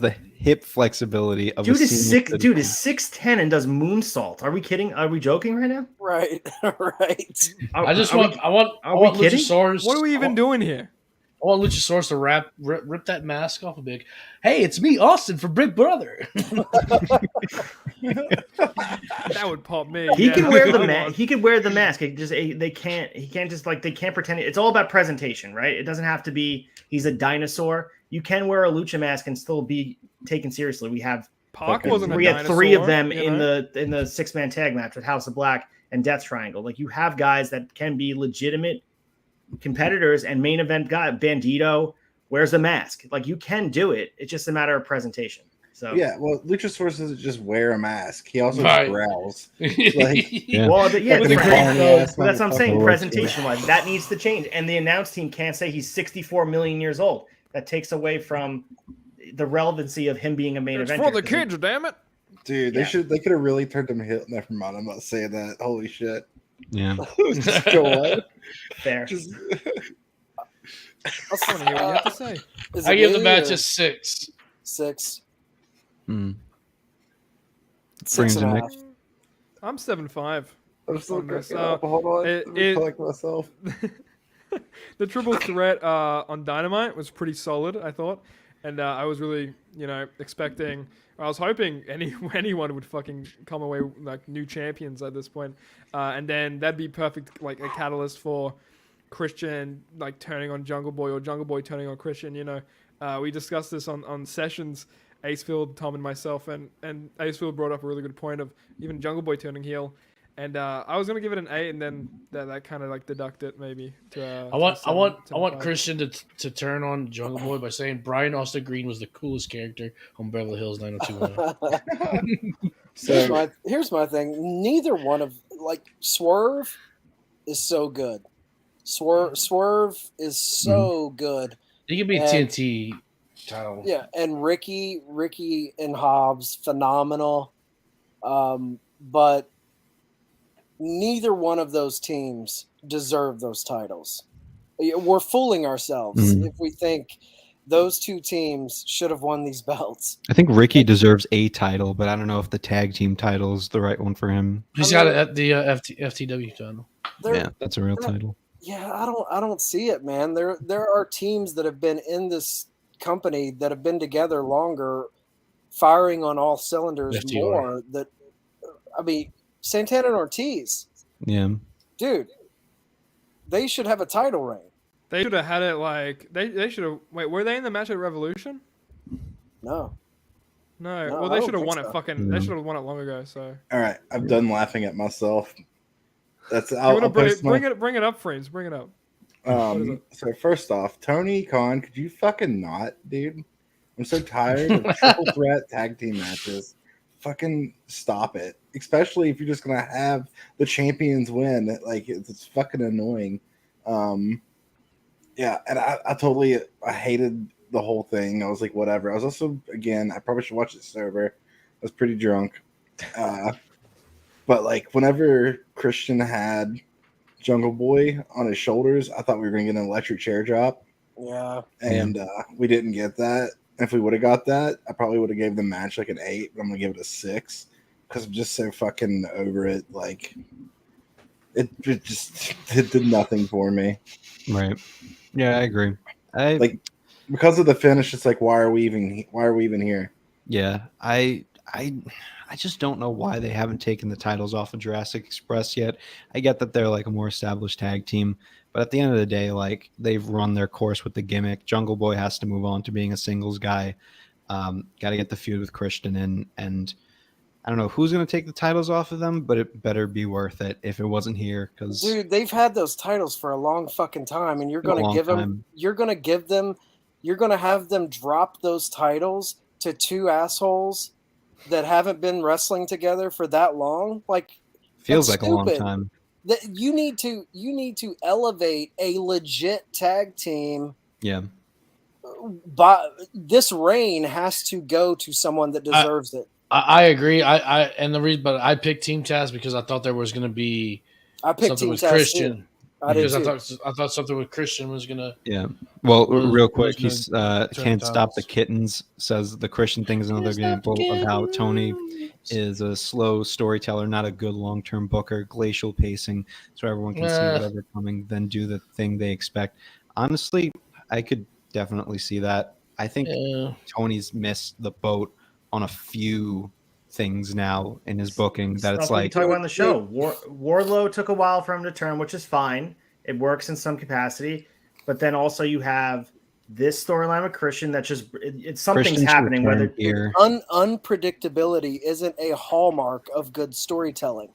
the hip flexibility of dude is 6'10" and does moonsault. Are we kidding? Are we joking right now? Right. I want Luchasaurus. What are we even doing here? I want Luchasaurus to rip that mask off a big. Hey, it's me, Austin, from Big Brother. That would pop me. He can wear the mask. He could wear the mask. They can't. He can't just they can't pretend. It's all about presentation, right? It doesn't have to be. He's a dinosaur. You can wear a lucha mask and still be taken seriously. We have. Park wasn't We a had three of dinosaur, them you in know? the 6-man tag match with House of Black and Death Triangle. Like you have guys that can be legitimate competitors and main event guy. Bandito wears the mask. Like you can do it. It's just a matter of presentation. So yeah, well, Luchasaurus doesn't just wear a mask; he also growls. Well, that's what I'm saying. Presentation wise, that needs to change. And the announce team can't say he's 64 million years old. That takes away from the relevancy of him being a main event. For the kids, damn it. Dude, they could have really turned him heel. Never mind, I'm not saying that. Holy shit. Yeah. Just go on. Fair. I want to hear what you have to say. I give the match a 6. 6. Mm. 6.5. I'm 7.5. I'm still on this. cracking up. Hold on. Let me collect myself. The triple threat on Dynamite was pretty solid, I thought. And I was really, expecting, I was hoping anyone would fucking come away like new champions at this point. And then that'd be perfect, like a catalyst for Christian, like turning on Jungle Boy or Jungle Boy turning on Christian. We discussed this on sessions, Acefield, Tom, and myself, and Acefield brought up a really good point of even Jungle Boy turning heel. And I was gonna give it an 8, and then that kind of like deduct it maybe. I want Christian to turn on Jungle Boy by saying Brian Austin Green was the coolest character on Beverly Hills 90210. Here's my thing. Neither one of Swerve is so good. Swerve is so good. He could be TNT title. Yeah, and Ricky and Hobbs, phenomenal. But neither one of those teams deserve those titles. We're fooling ourselves if we think those two teams should have won these belts. I think Ricky deserves a title, but I don't know if the tag team title is the right one for him. He's got the FTW title. Yeah, that's a real title. Yeah, I don't see it, man. There are teams that have been in this company that have been together longer, firing on all cylinders FTR. more. Santana and Ortiz. Yeah. Dude, they should have a title reign. They should have had it like they should have. Wait, were they in the match at Revolution? No. No. No, Well, I they don't should have think won it. so. Fucking. They should have won it long ago. So. All right, I'm done laughing at myself. That's You I'll want to bring post it? Bring it up, frames. Bring it up. So first off, Tony Khan, could you fucking not, dude? I'm so tired of triple threat tag team matches. Fucking stop it. Especially if you're just gonna have the champions win. Like it's fucking annoying. Yeah, and I hated the whole thing. I was like, whatever. I was also, again, I probably should watch it sober. I was pretty drunk. But like whenever Christian had Jungle Boy on his shoulders, I thought we were gonna get an electric chair drop. Yeah. And we didn't get that. If we would have got that, I probably would have gave the match like an 8, but I'm gonna give it a 6 because I'm just so fucking over it. Like it did nothing for me. Right. Yeah, I agree. Like because of the finish, it's like why are we even here? Yeah, I just don't know why they haven't taken the titles off of Jurassic Express yet. I get that they're like a more established tag team, but at the end of the day, like they've run their course with the gimmick. Jungle Boy has to move on to being a singles guy. Got to get the feud with Christian in, and I don't know who's going to take the titles off of them, but it better be worth it if it wasn't here. Because dude, they've had those titles for a long fucking time, and you're going to have them drop those titles to two assholes that haven't been wrestling together for that long. Like, feels like a long time. That you need to elevate a legit tag team. Yeah. But this reign has to go to someone that deserves it. I agree. And the reason, but I picked Team Taz because I thought there was going to be something with Christian. Because I thought something with Christian was gonna. Yeah. Well, real quick, he's can't stop the kittens. Says the Christian thing is another example of how Tony is a slow storyteller, not a good long-term booker. Glacial pacing, so everyone can see whatever coming, then do the thing they expect. Honestly, I could definitely see that. I think Tony's missed the boat on a few things now in his booking that it's Stuff we like talk about on the show. Wardlow took a while for him to turn, which is fine. It works in some capacity, but then also you have this storyline with Christian that just it's something's Christian's happening. return Whether here. Unpredictability isn't a hallmark of good storytelling.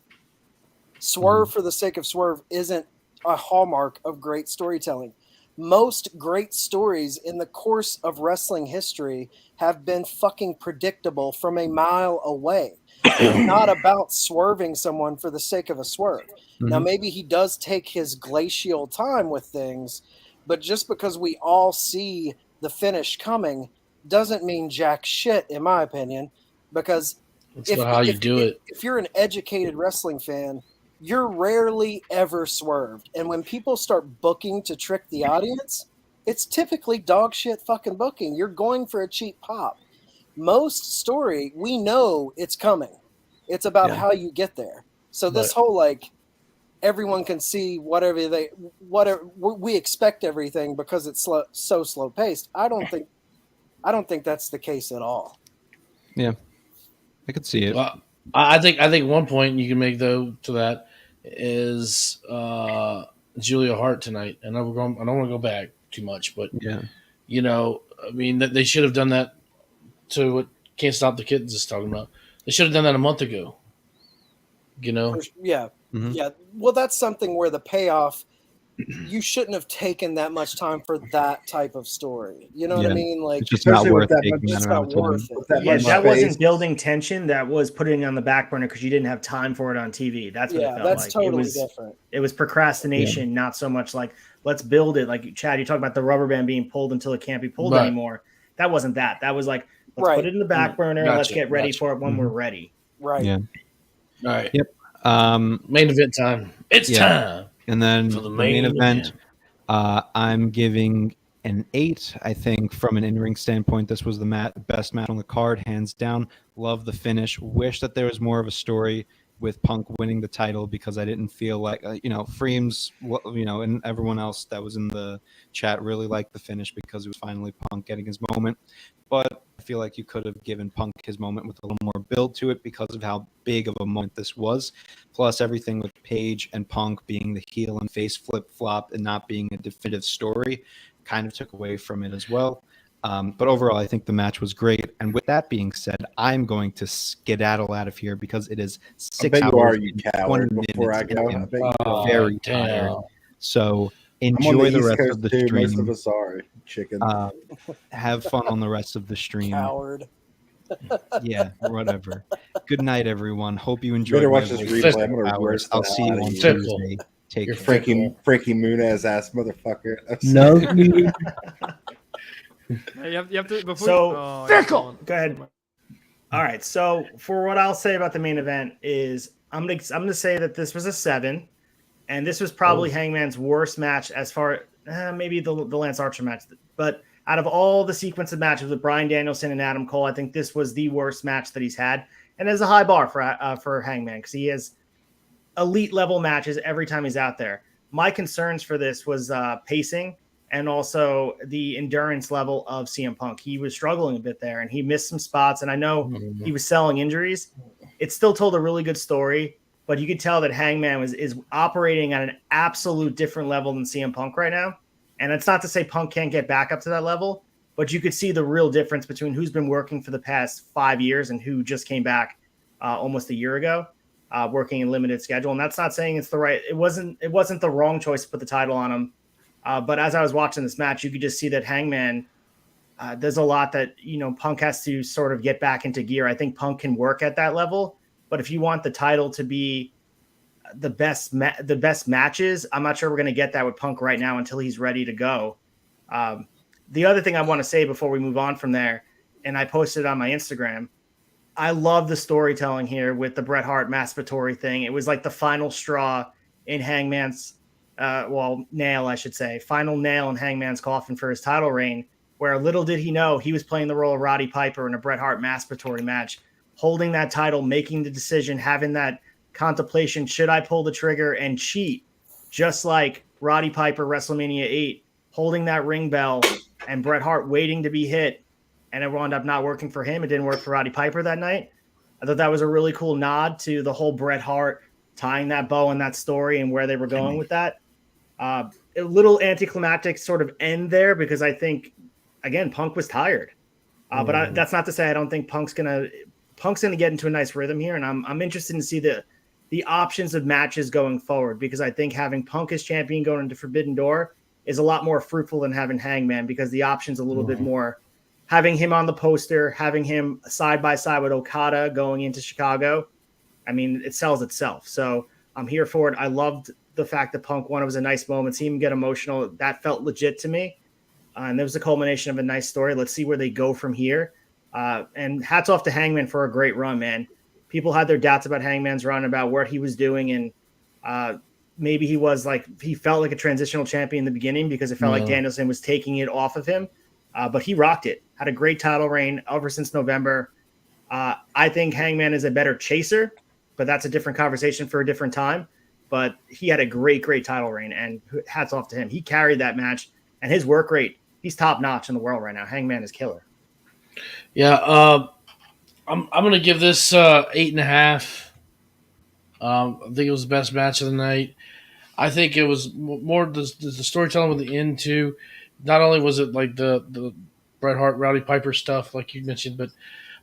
Swerve for the sake of swerve isn't a hallmark of great storytelling. Most great stories in the course of wrestling history have been fucking predictable from a mile away. It's not about swerving someone for the sake of a swerve. Now, maybe he does take his glacial time with things, but just because we all see the finish coming doesn't mean jack shit, in my opinion, because That's not how you do it. If you're an educated wrestling fan, you're rarely ever swerved. And when people start booking to trick the audience, it's typically dog shit fucking booking. You're going for a cheap pop. Most story, we know it's coming. It's about how you get there. So this whole like everyone can see whatever we expect everything because it's so slow paced. I don't think that's the case at all. Yeah, I could see it. Well, I think one point you can make though to that is Julia Hart tonight, and I don't want to go back too much, but you know, I mean, they should have done that to what Can't Stop the Kittens is talking about. They should have done that a month ago. You know, yeah. Well, that's something where the payoff. You shouldn't have taken that much time for that type of story. You know what I mean? Like, it's just not worth taking it's not worth it. That wasn't building tension. That was putting it on the back burner because you didn't have time for it on TV. That's what it felt that's like. Totally different. It was procrastination, not so much like let's build it. Like Chad, you talk about the rubber band being pulled until it can't be pulled anymore. That wasn't that. That was like let's put it in the back burner and let's get ready for it when we're ready. Right. Yeah. All right. Yep. Main event time. It's time. And then for the main event, I'm giving an 8. I think from an in-ring standpoint, this was the best match on the card, hands down. Love the finish. Wish that there was more of a story with Punk winning the title because I didn't feel like, Freems, and everyone else that was in the chat really liked the finish because it was finally Punk getting his moment. But I feel like you could have given Punk his moment with a little more build to it because of how big of a moment this was. Plus everything with Paige and Punk being the heel and face flip-flop and not being a definitive story kind of took away from it as well. But overall, I think the match was great. And with that being said, I'm going to skedaddle out of here because it is 6 hours you and coward, 20 before I minutes. go. and I bet you I'm very tired. So enjoy the rest of the stream. Most of us are chicken. Have fun on the rest of the stream. Coward. Yeah, whatever. Good night, everyone. Hope you enjoyed. Better watch this replay. I'm gonna hours. I'll see you on Tuesday. Tuesday. Take Your care. Frankie Muniz ass motherfucker. No. You have to before. So Fickle. Go ahead. All right. So for what I'll say about the main event is I'm gonna say that this was a 7, and this was probably Hangman's worst match as far maybe the Lance Archer match, but out of all the sequence of matches with Bryan Danielson and Adam Cole, I think this was the worst match that he's had, and there's a high bar for Hangman because he has elite level matches every time he's out there. My concerns for this was pacing and also the endurance level of CM Punk. He was struggling a bit there, and he missed some spots, and I know he was selling injuries. It still told a really good story, but you could tell that Hangman is operating at an absolute different level than CM Punk right now. And it's not to say Punk can't get back up to that level, but you could see the real difference between who's been working for the past 5 years and who just came back almost a year ago, working in limited schedule. And that's not saying it's the right. It wasn't the wrong choice to put the title on him. But as I was watching this match, you could just see that Hangman, there's a lot that, Punk has to sort of get back into gear. I think Punk can work at that level, but if you want the title to be the best matches, I'm not sure we're going to get that with Punk right now until he's ready to go. The other thing I want to say before we move on from there, and I posted on my Instagram, I love the storytelling here with the Bret Hart masturbatory thing. It was like the final straw in Hangman's nail, I should say, final nail in Hangman's coffin for his title reign, where little did he know he was playing the role of Roddy Piper in a Bret Hart masturbatory match, holding that title, making the decision, having that contemplation, should I pull the trigger and cheat, just like Roddy Piper WrestleMania 8 holding that ring bell and Bret Hart waiting to be hit, and it wound up not working for him. It didn't work for Roddy Piper that night. I thought that was a really cool nod to the whole Bret Hart tying that bow in that story and where they were going with that. A little anticlimactic sort of end there because I think, again, Punk was tired. But that's not to say I don't think Punk's gonna get into a nice rhythm here, and I'm interested to see the options of matches going forward because I think having Punk as champion going into Forbidden Door is a lot more fruitful than having Hangman because the options a little bit more. Having him on the poster, having him side by side with Okada going into Chicago, I mean, it sells itself. So I'm here for it. I loved the fact that Punk won. It was a nice moment. Seeing him get emotional, that felt legit to me. And there was a culmination of a nice story. Let's see where they go from here. And hats off to Hangman for a great run, man. People had their doubts about Hangman's run, about what he was doing. And maybe he felt like a transitional champion in the beginning because it felt like Danielson was taking it off of him. But he rocked it. Had a great title reign ever since November. I think Hangman is a better chaser, but that's a different conversation for a different time. But he had a great title reign, and hats off to him. He carried that match, and his work rate, he's top notch in the world right now. Hangman is killer. Yeah, I'm going to give this 8.5. I think it was the best match of the night. I think it was more the storytelling with the end too. Not only was it like the Bret Hart, Rowdy Piper stuff, like you mentioned, but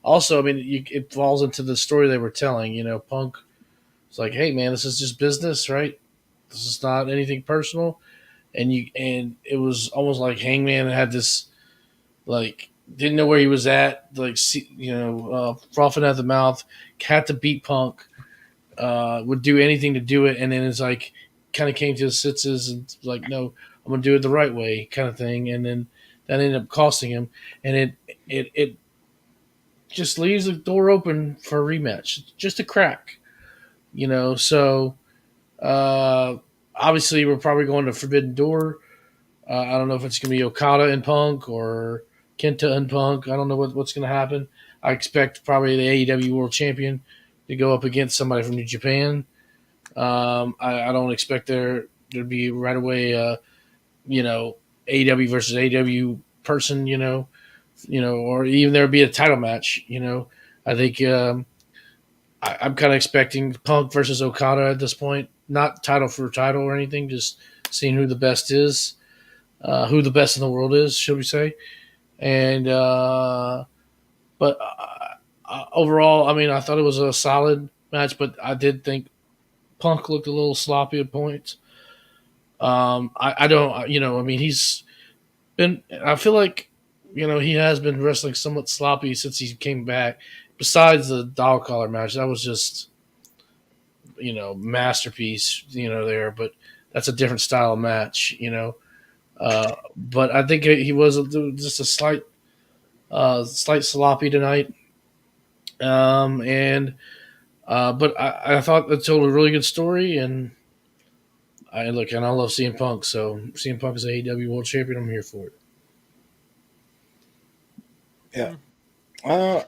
also, I mean, it falls into the story they were telling. You know, Punk was like, "Hey, man, this is just business, right? This is not anything personal." And it was almost like Hangman had this, like, didn't know where he was at, like, frothing at the mouth, had to beat Punk, would do anything to do it, and then it's like, kind of came to his senses and like, no, I'm going to do it the right way kind of thing. And then that ended up costing him. And it just leaves the door open for a rematch, just a crack, you know? So, obviously we're probably going to Forbidden Door. I don't know if it's going to be Okada and Punk or Kenta and Punk. I don't know what's going to happen. I expect probably the AEW World Champion to go up against somebody from New Japan. I don't expect there to be right away, AEW versus AEW person, or even there be a title match. I think I'm kind of expecting Punk versus Okada at this point, not title for title or anything, just seeing who the best is, who the best in the world is, should we say? And but overall, I mean, I thought it was a solid match, but I did think Punk looked a little sloppy at points. I don't, I mean, he's been, I feel like, he has been wrestling somewhat sloppy since he came back. Besides the dog collar match, that was just, masterpiece, there, but that's a different style of match, but I think he was just a slight sloppy tonight. But I thought it told a really good story, and I love CM Punk, so CM Punk is AEW World Champion. I'm here for it. Yeah. I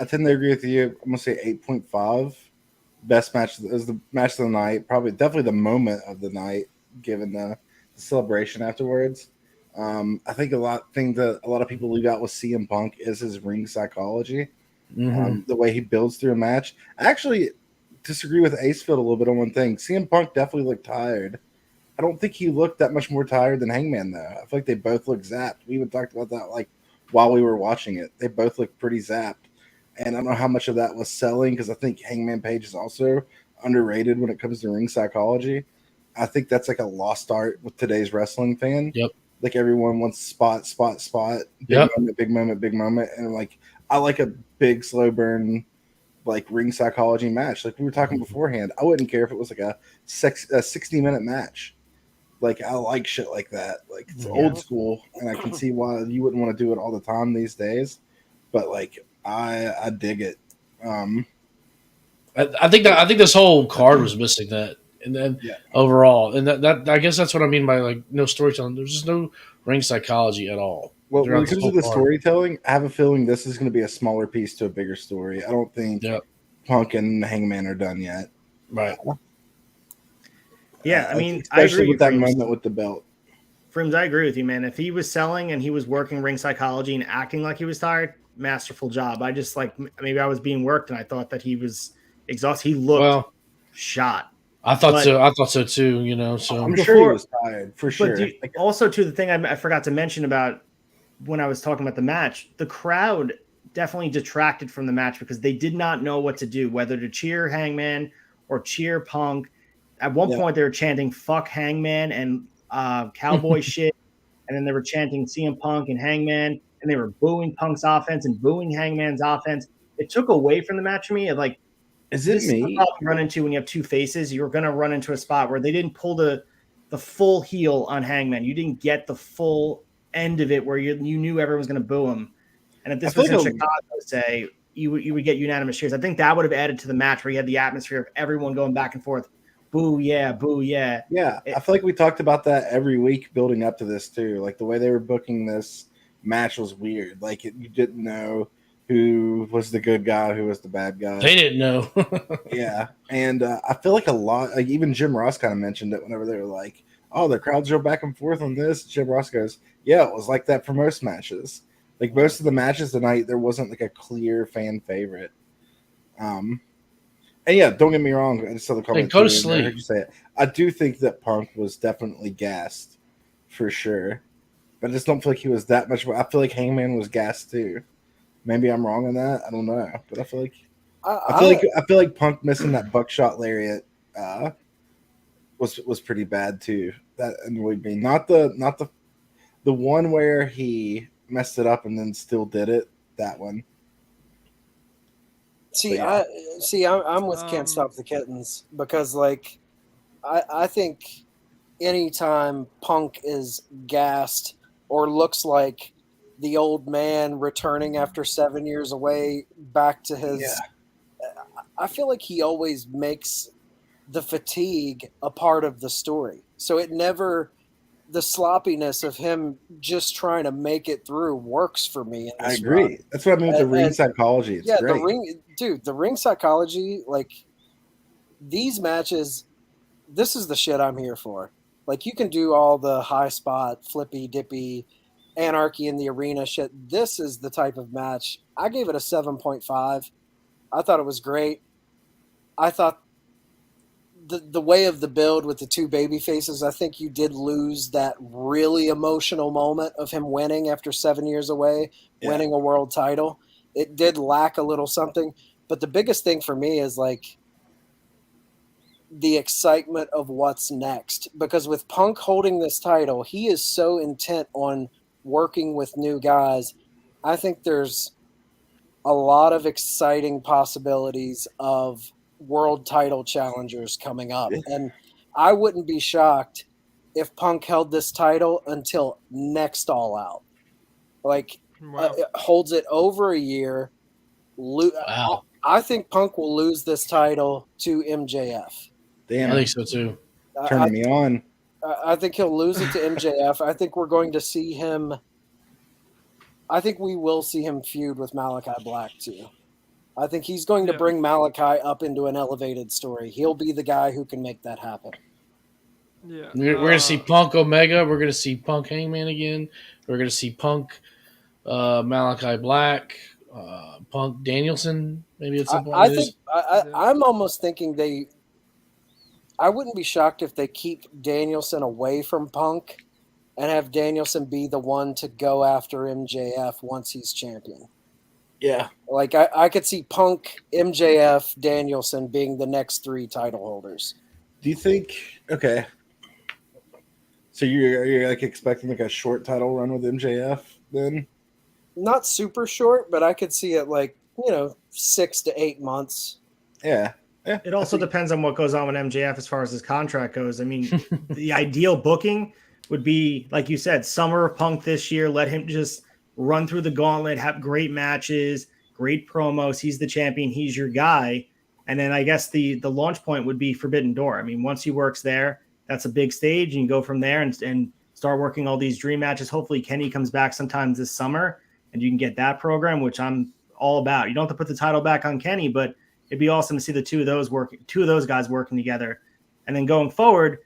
tend to agree with you. I'm gonna say 8.5. Best match is the match of the night, definitely the moment of the night, given the celebration afterwards. I think a lot of people leave out with CM Punk is his ring psychology. The way he builds through a match. I actually disagree with Acefield a little bit on one thing. CM Punk definitely looked tired. I don't think he looked that much more tired than Hangman, though. I feel like they both looked zapped. We even talked about that like while we were watching it. They both looked pretty zapped. And I don't know how much of that was selling, because I think Hangman Page is also underrated when it comes to ring psychology. I think that's like a lost art with today's wrestling fan. Yep. Like everyone wants spot. Big moment. And like, I like a big slow burn, like ring psychology match. Like we were talking beforehand, I wouldn't care if it was like a 60-minute match. Like I like shit like that. Like it's old school, and I can see why you wouldn't want to do it all the time these days. But like I dig it. I think this whole card was missing that, and then overall, and that I guess that's what I mean by like no storytelling. There's just no ring psychology at all. Well, when it comes to the storytelling, I have a feeling this is going to be a smaller piece to a bigger story. I don't think Punk and Hangman are done yet. Right. Yeah, I mean, I especially agree with that Freems. moment with the belt. Freems, I agree with you, man. If he was selling and he was working ring psychology and acting like he was tired, masterful job. I just like maybe I was being worked and I thought that he was exhausted. He looked shot. I thought so. I thought so too. You know, so I'm sure he was tired for sure. But also, too, the thing I forgot to mention about when I was talking about the match, the crowd definitely detracted from the match because they did not know what to do, whether to cheer Hangman or cheer Punk. At one point, they were chanting "fuck Hangman" and cowboy shit, and then they were chanting CM Punk and Hangman, and they were booing Punk's offense and booing Hangman's offense. It took away from the match for me. Of like, is it this me? Is the problem you run into when you have two faces. You're going to run into a spot where they didn't pull the full heel on Hangman. You didn't get the full end of it where you knew everyone was going to boo him. And if this was in Chicago, say, you would get unanimous cheers. I think that would have added to the match where you had the atmosphere of everyone going back and forth. Boo, yeah, boo, yeah. Yeah, I feel like we talked about that every week building up to this too. Like the way they were booking this match was weird. Like you didn't know who was the good guy, who was the bad guy. They didn't know. Yeah, and I feel like a lot, like even Jim Ross kind of mentioned it whenever they were like, "Oh, the crowds go back and forth on this." Jim Ross goes, "Yeah, it was like that for most matches. Like most of the matches tonight, there wasn't like a clear fan favorite." And yeah, don't get me wrong. I just saw the comment. Hey, go to sleep. I heard you say it. I do think that Punk was definitely gassed for sure, but I just don't feel like he was that much. I feel like Hangman was gassed too. Maybe I'm wrong on that. I don't know, but I feel like I feel like Punk missing that buckshot lariat was pretty bad too. That annoyed me. Not the one where he messed it up and then still did it. That one. I'm with Can't Stop the Kittens because like I think anytime Punk is gassed or looks like the old man returning after 7 years away back to his I feel like he always makes the fatigue a part of the story. So it never the sloppiness of him just trying to make it through works for me. I agree. Run. That's what I mean with the ring psychology. It's great. The ring psychology, like these matches, this is the shit I'm here for. Like you can do all the high spot, flippy, dippy, anarchy in the arena shit. This is the type of match. I gave it a 7.5. I thought it was great. I thought the way of the build with the two baby faces, I think you did lose that really emotional moment of him winning after 7 years away, winning a world title. It did lack a little something. But the biggest thing for me is like the excitement of what's next. Because with Punk holding this title, he is so intent on working with new guys. I think there's a lot of exciting possibilities of world title challengers coming up. And I wouldn't be shocked if Punk held this title until next All Out. Like, holds it over a year. Wow. I think Punk will lose this title to MJF. Damn. I think so too. Turning me on. I think he'll lose it to MJF. I think we're going to see him. I think we will see him feud with Malachi Black too. I think he's going to bring Malachi up into an elevated story. He'll be the guy who can make that happen. Yeah, we're going to see Punk Omega. We're going to see Punk Hangman again. We're going to see Punk Malachi Black, Punk Danielson. Maybe at some point. I'm almost thinking I wouldn't be shocked if they keep Danielson away from Punk and have Danielson be the one to go after MJF once he's champion. Yeah. Like I could see Punk, MJF, Danielson being the next three title holders. Do you think okay. So you're like expecting like a short title run with MJF then? Not super short, but I could see it like, 6 to 8 months. Yeah. It also depends on what goes on with MJF as far as his contract goes. I mean, the ideal booking would be, like you said, summer of Punk this year. Let him just run through the gauntlet, have great matches, great promos. He's the champion. He's your guy. And then I guess the launch point would be Forbidden Door. I mean, once he works there, that's a big stage. You can go from there and start working all these dream matches. Hopefully Kenny comes back sometime this summer and you can get that program, which I'm all about. You don't have to put the title back on Kenny, but it'd be awesome to see the two of those guys working together. And then going forward,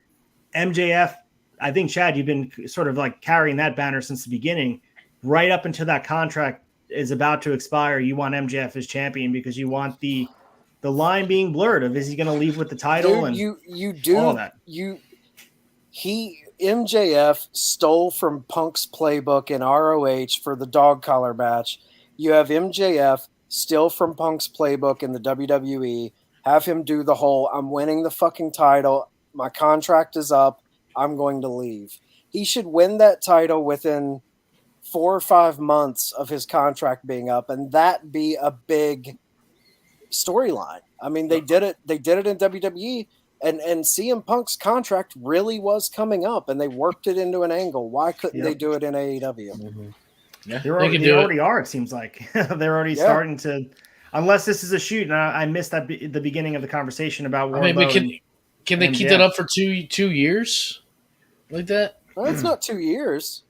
MJF, I think, Chad, you've been sort of like carrying that banner since the beginning. Right up until that contract is about to expire, you want MJF as champion because you want the line being blurred of is he going to leave with the title. Dude, and you do all of that. MJF stole from Punk's playbook in ROH for the dog collar match. You have MJF steal from Punk's playbook in the WWE, have him do the whole I'm winning the fucking title, my contract is up, I'm going to leave. He should win that title within 4 or 5 months of his contract being up, and that be a big storyline. I mean, they did it in WWE, and CM Punk's contract really was coming up, and they worked it into an angle. Why couldn't they do it in AEW? Mm-hmm. Yeah. They already are, it seems like. They're already starting to, unless this is a shoot, and I missed that the beginning of the conversation about Wardlow. Can they keep that up for 2 years like that? Well, it's not 2 years.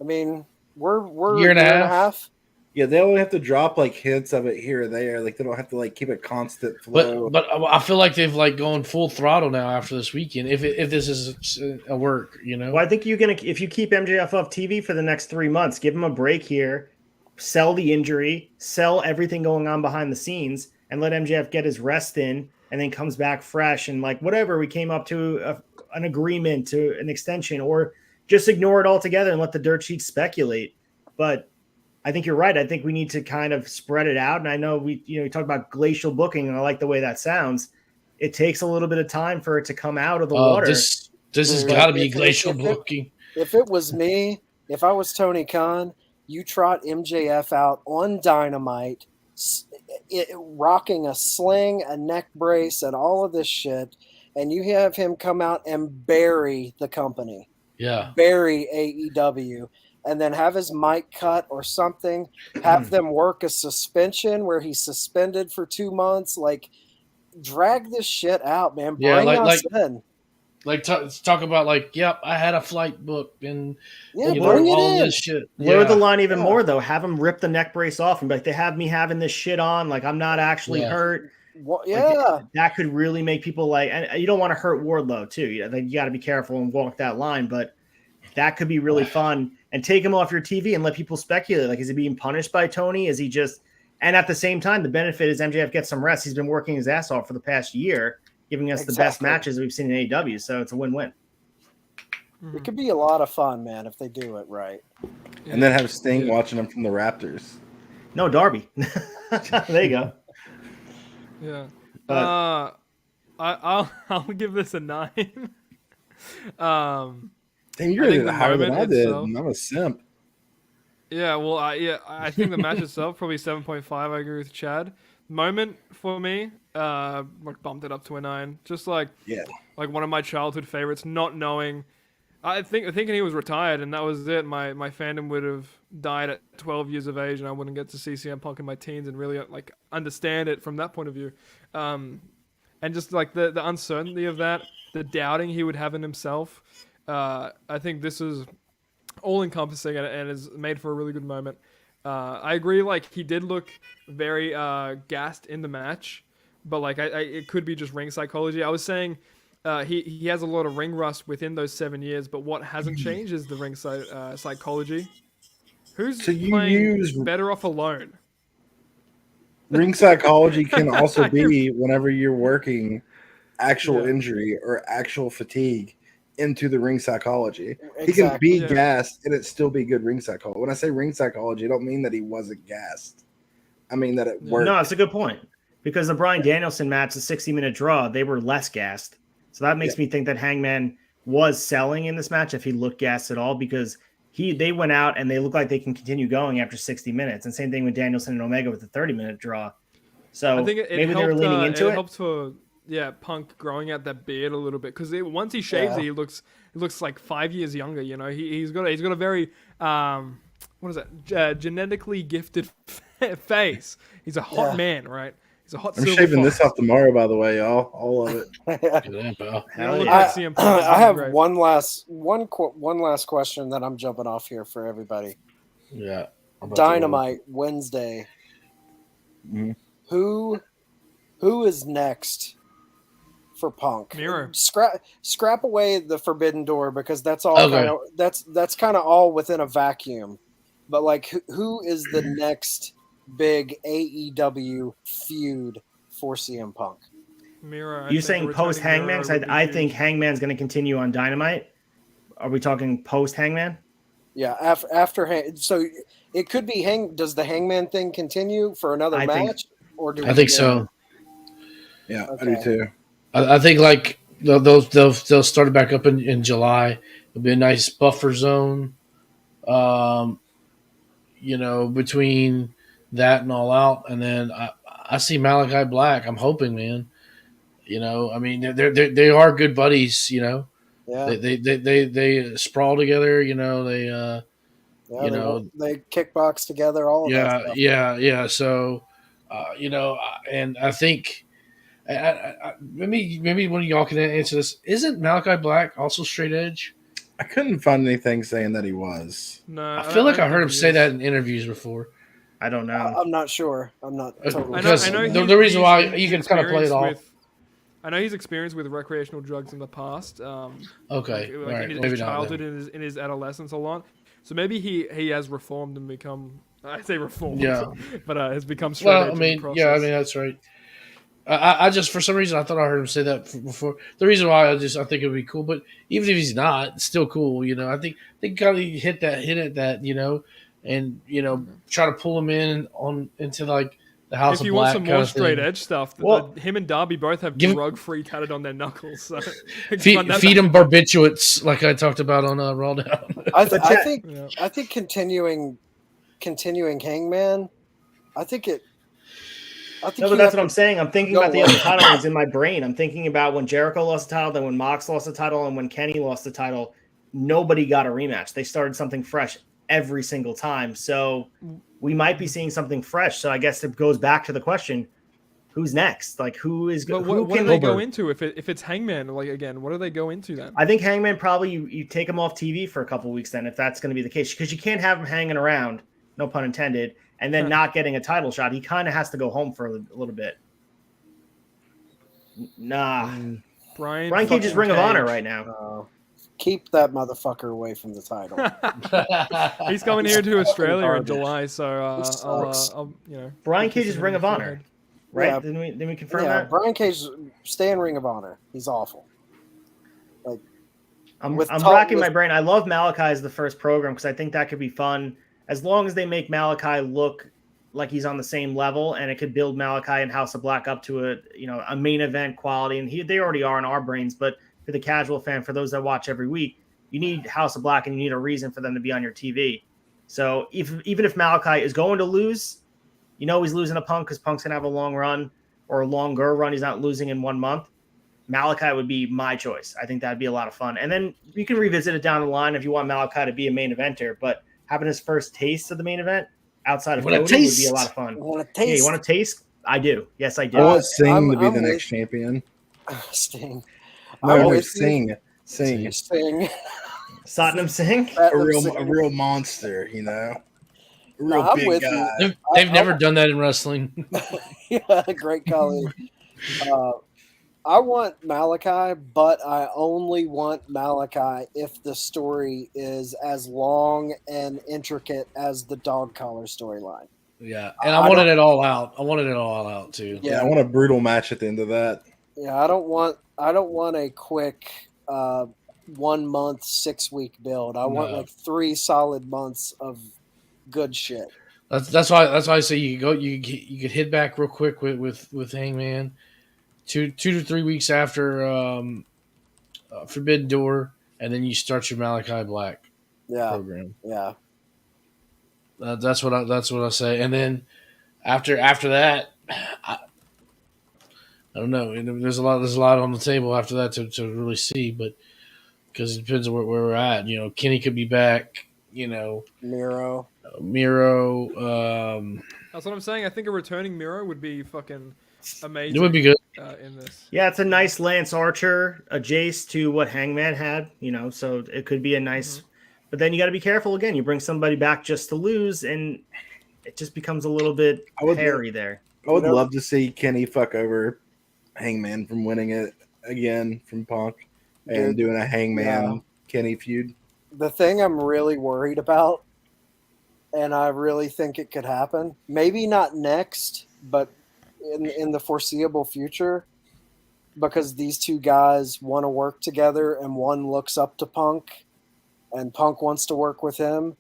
I mean, we're year and a half. Yeah, they only have to drop like hints of it here or there. Like they don't have to like keep a constant flow. But I feel like they've like gone full throttle now after this weekend. If this is a work, you know. Well, I think if you keep MJF off TV for the next 3 months, give him a break here, sell the injury, sell everything going on behind the scenes, and let MJF get his rest in, and then comes back fresh and like whatever we came up to an agreement to an extension, or just ignore it altogether and let the dirt sheets speculate. But I think you're right. I think we need to kind of spread it out. And I know we talk about glacial booking, and I like the way that sounds. It takes a little bit of time for it to come out of the water. This has got to be glacial booking. If it was me, if I was Tony Khan, you trot MJF out on Dynamite, rocking a sling, a neck brace, and all of this shit, and you have him come out and bury the company. Yeah. Bury AEW. And then have his mic cut or something, have them work a suspension where he's suspended for 2 months. Like, drag this shit out, man. Bring us in. Like, talk about, like, yep, I had a flight booked and bring it in. This shit. Blur the line even more, though. Have him rip the neck brace off and be like, they have me having this shit on. Like, I'm not actually hurt. Well, like, that could really make people like, and you don't want to hurt Wardlow, too. You got to be careful and walk that line, but that could be really fun. And take him off your TV and let people speculate. Like, is he being punished by Tony? Is he just... And at the same time, the benefit is MJF gets some rest. He's been working his ass off for the past year, giving us the best matches we've seen in AEW. So it's a win-win. It could be a lot of fun, man, if they do it right. And then have Sting watching them from the Raptors. No, Darby. There you go. Yeah. I'll give this a 9. Damn, you're even higher than I did. I'm a simp. Yeah, well, I think the match itself probably 7.5. I agree with Chad. Moment for me, like bumped it up to a 9. Just like one of my childhood favorites. Not knowing, thinking he was retired and that was it. My fandom would have died at 12 years of age, and I wouldn't get to see CM Punk in my teens and really like understand it from that point of view. And just like the uncertainty of that, the doubting he would have in himself. I think this is all-encompassing and is made for a really good moment. I agree, like, he did look very gassed in the match, but, like, it could be just ring psychology. I was saying he has a lot of ring rust within those 7 years, but what hasn't changed is the ring psychology. Who's playing better off alone? Ring psychology can also be whenever you're working actual injury or actual fatigue into the ring psychology. Exactly. He can be gassed and it still be good ring psychology. When I say ring psychology, I don't mean that he wasn't gassed. I mean that it worked. No, it's a good point. Because the Bryan Danielson match, the 60-minute draw, they were less gassed. So that makes me think that Hangman was selling in this match if he looked gassed at all, because they went out and they look like they can continue going after 60 minutes. And same thing with Danielson and Omega with the 30-minute draw. So I think maybe they were leaning into it. It helped for Punk growing out that beard a little bit, because once he shaves it, he looks like 5 years younger. You know, he's got a very what is that, genetically gifted face. He's a hot man, right? He's a hot. I'm shaving this off tomorrow, by the way, y'all. All of it. I have one last question that I'm jumping off here for everybody. Yeah. Dynamite Wednesday. Mm-hmm. Who is next for Punk. Miro. Scrap away the Forbidden Door because that's all. Okay. That's kind of all within a vacuum. But like, who is the next big AEW feud for CM Punk? Miro. You saying post Hangman? Because I think Hangman's going to continue on Dynamite. Are we talking post Hangman? Yeah, after so it could be Does the Hangman thing continue for another match, or do I think so? Yeah, Okay. I do too. I think like they'll start it back up in July. It'll be a nice buffer zone, between that and All Out, and then I see Malachi Black. I'm hoping, man. I mean, they are good buddies. Yeah. They sprawl together. They kickbox together. All of that stuff. Yeah. So, and I think maybe one of y'all can answer this. Isn't Malachi Black also straight edge? I couldn't find anything saying that he was. No, I feel like I heard him say that in interviews before. I don't know. I'm not sure. I'm not totally. Because I know the reason why you can kind of play it off. I know he's experienced with recreational drugs in the past. Okay, in his childhood, in his adolescence, a lot. So maybe he has reformed and become. I say reformed. Yeah, but has become straight edge. That's right. I just for some reason I thought I heard him say that before. The reason why I think it would be cool, but even if he's not, it's still cool. I think they kind of hit at that, and try to pull him into like the House of Black. If you want some more straight thing. edge stuff, him and Darby both have drug-free tatted on their knuckles. So feed them barbiturates, like I talked about on Raw Down. I think continuing Hangman. But that's what I'm saying. I'm thinking about the other titles in my brain. I'm thinking about when Jericho lost the title, then when Mox lost the title, and when Kenny lost the title. Nobody got a rematch. They started something fresh every single time. So we might be seeing something fresh. So I guess it goes back to the question: who's next? Like, who is good? What do they go into if it's Hangman? Like again, what do they go into then? I think Hangman probably you take him off TV for a couple weeks then, if that's going to be the case, because you can't have him hanging around, no pun intended, and then not getting a title shot. He kind of has to go home for a little bit. Nah, Brian Cage is Ring of Honor right now. Keep that motherfucker away from the title. He's coming here to Australia in July, so I'll Brian Cage is Ring of Honor, right? Yeah. Didn't we confirm that? Brian Cage stay in Ring of Honor. He's awful. Like I'm racking my brain. I love Malachi as the first program because I think that could be fun as long as they make Malachi look like he's on the same level, and it could build Malachi and House of Black up to a main event quality. And they already are in our brains, but for the casual fan, for those that watch every week, you need House of Black and you need a reason for them to be on your TV. So even if Malachi is going to lose, he's losing to Punk because Punk's going to have a long run or a longer run. He's not losing in 1 month. Malachi would be my choice. I think that'd be a lot of fun. And then you can revisit it down the line if you want Malachi to be a main eventer, but having his first taste of the main event outside of Cody would be a lot of fun. You want to you want to taste? I do. Yes, I do. I want Sting to be the next champion. Sting. No, Sing. Satnam Singh? A real monster, a real big guy. They've never done that in wrestling. Yeah, great colleague. I want Malachi, but I only want Malachi if the story is as long and intricate as the dog collar storyline. Yeah, and I wanted it all out. I wanted it all out too. Yeah, I want a brutal match at the end of that. Yeah, I don't want a quick 1 month, 6 week build. I want like 3 solid months of good shit. That's why I say you could hit back real quick with Hangman, 2 to 3 weeks after Forbidden Door, and then you start your Malachi Black program. Yeah, that's what I say. And then after that, I don't know. There's a lot on the table after that to really see, but because it depends on where we're at. Kenny could be back. Miro. That's what I'm saying. I think a returning Miro would be fucking amazing. It would be good in this. Yeah, it's a nice Lance Archer adjacent to what Hangman had. So it could be a nice. Mm-hmm. But then you got to be careful again. You bring somebody back just to lose, and it just becomes a little bit hairy there. I would love to see Kenny fuck over Hangman from winning it again from Punk and doing a Hangman Kenny feud. The thing I'm really worried about, and I really think it could happen, maybe not next, but in the foreseeable future, because these two guys want to work together and one looks up to Punk and Punk wants to work with him,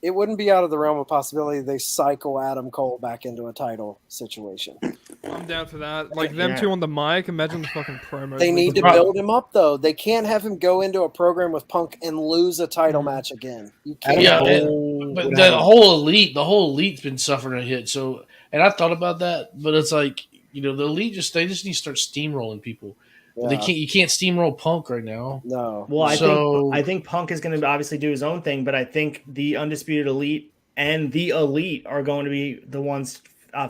it wouldn't be out of the realm of possibility they cycle Adam Cole back into a title situation. I'm down for that. Like them two on the mic. Imagine the fucking promos. They need to build him up, though. They can't have him go into a program with Punk and lose a title match again. You can't. Yeah, but the whole elite's been suffering a hit. So, and I thought about that, but it's like, you know, the elite they just need to start steamrolling people. Yeah. You can't steamroll Punk right now. No. Well, I think Punk is going to obviously do his own thing, but I think the Undisputed Elite and the Elite are going to be the ones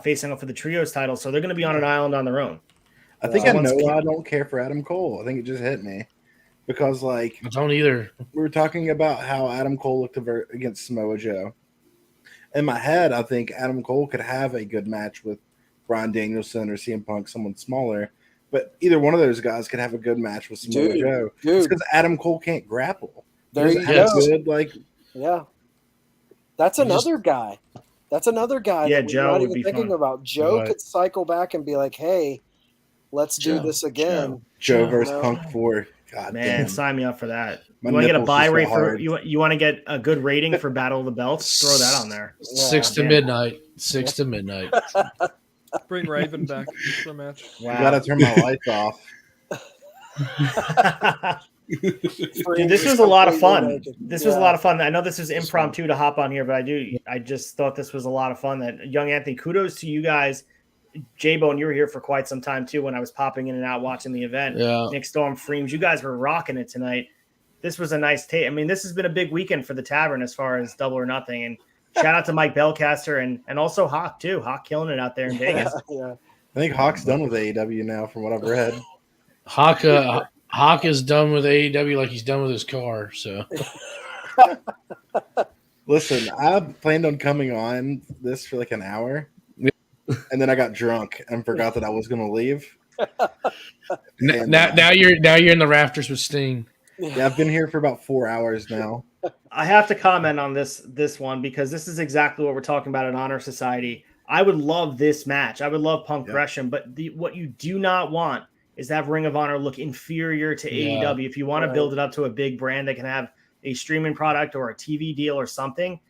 facing up for the trios title, so they're going to be on an island on their own. I think I know why I don't care for Adam Cole. I think it just hit me because, like, I don't either. We were talking about how Adam Cole looked against Samoa Joe. In my head, I think Adam Cole could have a good match with Bryan Danielson or CM Punk, someone smaller. But either one of those guys could have a good match with Samoa Joe. It's because Adam Cole can't grapple. There you go. Good, that's another guy. That's another guy. Yeah, that Joe we're not would even be thinking fun. about. Joe could cycle back and be like, "Hey, let's do this again." Joe versus Punk 4. God Man, damn. sign me up for that. My You want to get a nipples buy just rate got for hard. you want to get a good rating for Battle of the Belts? Throw that on there. 6 to midnight. 6 to midnight. Bring Raven back for a match. Wow. I gotta turn my lights off. Dude, this was a lot of fun. This was a lot of fun. I know this was impromptu to hop on here, but I just thought this was a lot of fun. That Young Anthony, kudos to you guys. J-Bone, you were here for quite some time too when I was popping in and out watching the event. Yeah. Nick Storm, Freems, you guys were rocking it tonight. This was a nice take. I mean, this has been a big weekend for the Tavern as far as Double or Nothing. And shout out to Mike Bellcaster and also Hawk too. Hawk killing it out there in Vegas. Yeah. I think Hawk's done with AEW now, from what I've read. Hawk is done with AEW like he's done with his car. So, listen, I planned on coming on this for like an hour, and then I got drunk and forgot that I was going to leave. Now you're in the rafters with Sting. Yeah, I've been here for about 4 hours now. I have to comment on this one because this is exactly what we're talking about in Honor Society. I would love this match. I would love Punk Gresham, but what you do not want is to have Ring of Honor look inferior to AEW. If you want to build it up to a big brand that can have a streaming product or a TV deal or something,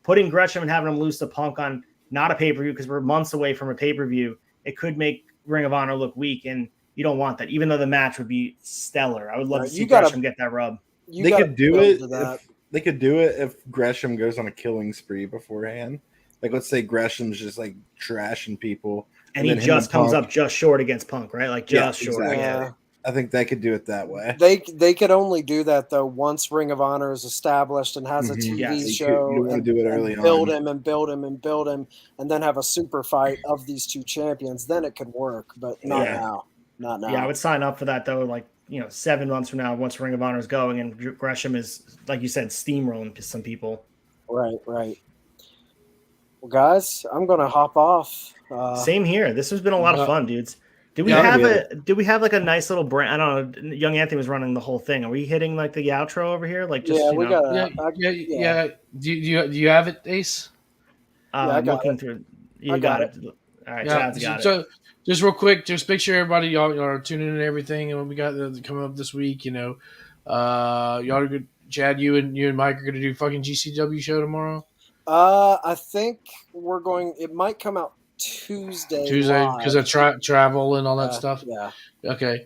putting Gresham and having him lose to Punk on not a pay-per-view because we're months away from a pay-per-view, it could make Ring of Honor look weak, and you don't want that, even though the match would be stellar. I would love to see Gresham get that rub. They could do it if Gresham goes on a killing spree beforehand. Like, let's say Gresham's just like trashing people, and he just comes up just short against Punk, right? Like just short. Exactly. Yeah. I think they could do it that way. They could only do that though once Ring of Honor is established and has a TV show. You want to do it early on. Build him, and then have a super fight of these two champions. Then it could work, but not now. Not now. Yeah, I would sign up for that though. Like 7 months from now, once Ring of Honor is going, and Gresham is, like you said, steamrolling to some people. Right. Well, guys, I'm gonna hop off. Same here. This has been a lot of fun, dudes. Do we have like a nice little brand? I don't know. Young Anthony was running the whole thing. Are we hitting like the outro over here? Like just Do you have it, Ace? I'm looking through. You got it. All right, Chad's got it. Just real quick, just make sure everybody y'all are tuning in and everything, and what we got coming up this week. Y'all are good. Chad, you and Mike are gonna do fucking GCW show tomorrow. I think we're going. It might come out Tuesday because of travel and all that stuff. Yeah. Okay.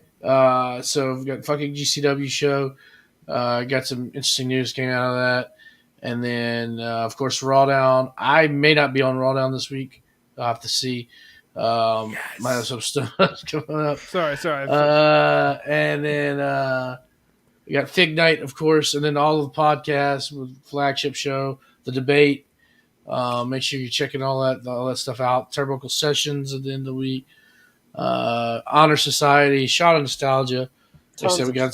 So we've got fucking GCW show. Got some interesting news came out of that, and then of course Raw Down. I may not be on Raw Down this week. I'll have to see. Might have some stuff coming up. Sorry. And then we got Fig Night, of course, and then all of the podcasts with Flagship Show, the debate. Make sure you're checking all that stuff out. Turnbuckle Sessions at the end of the week. Honor Society, Shot of Nostalgia. Like I said, we got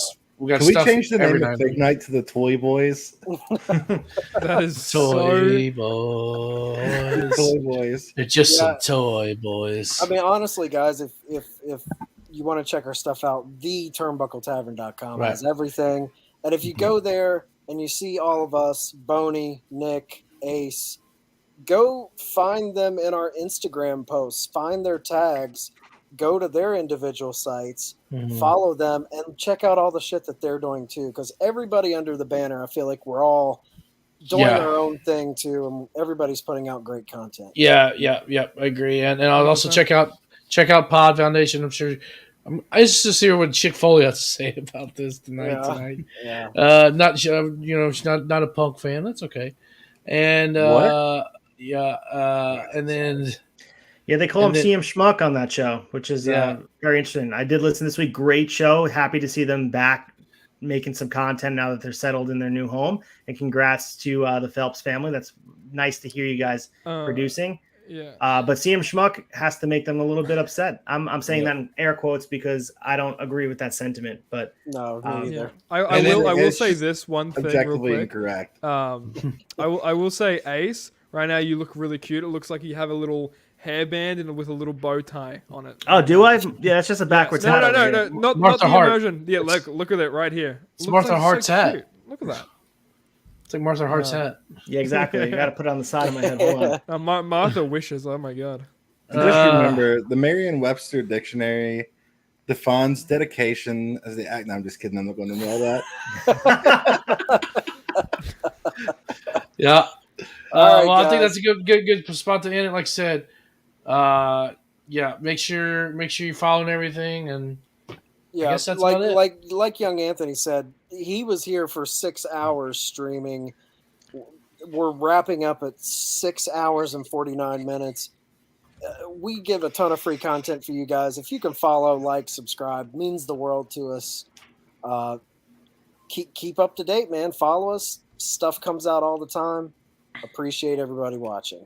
Can we change the name of Big Night to the Toy Boys? That is Toy Boys. Toy Boys. They're just some toy boys. I mean, honestly, guys, if you want to check our stuff out, theturnbuckletavern.com Right. has everything. And if you go there and you see all of us, Boney, Nick, Ace, go find them in our Instagram posts, find their tags, go to their individual sites, follow them, and check out all the shit that they're doing too. Because everybody under the banner, I feel like we're all doing our own thing too, and everybody's putting out great content. Yeah, I agree. And I'll also check out Pod Foundation. I'm sure. I just to hear what Chick Foley has to say about this tonight. Yeah. Not she's not a Punk fan. That's okay. And and then they call him CM Schmuck on that show, which is very interesting. I did listen this week. Great show. Happy to see them back making some content now that they're settled in their new home. And congrats to the Phelps family. That's nice to hear you guys producing. Yeah. But CM Schmuck has to make them a little bit upset. I'm saying that in air quotes because I don't agree with that sentiment. But no, me either. I will say this one thing objectively real quick. incorrect. I will say, Ace, right now you look really cute. It looks like you have a little hairband and with a little bow tie on it. Oh, do I? Yeah, it's just a backwards hat. No, not the immersion. Yeah, look at it right here. It's Martha Hart's hat. Cute. Look at that. It's like Martha Hart's hat. Yeah, exactly. You got to put it on the side of my head. Hold on. Martha wishes. Oh my god. Just remember, the Merriam-Webster dictionary defines dedication as the act. No, I'm just kidding. I'm not going to know that. Yeah. All right, I think guys. that's a good spot to end it. Like I said, make sure you're following everything, and I guess that's about it. Like young Anthony said, he was here for 6 hours streaming. We're wrapping up at 6 hours and 49 minutes. We give a ton of free content for you guys. If you can follow, like, subscribe, means the world to us. Keep up to date, man. Follow us. Stuff comes out all the time. Appreciate everybody watching.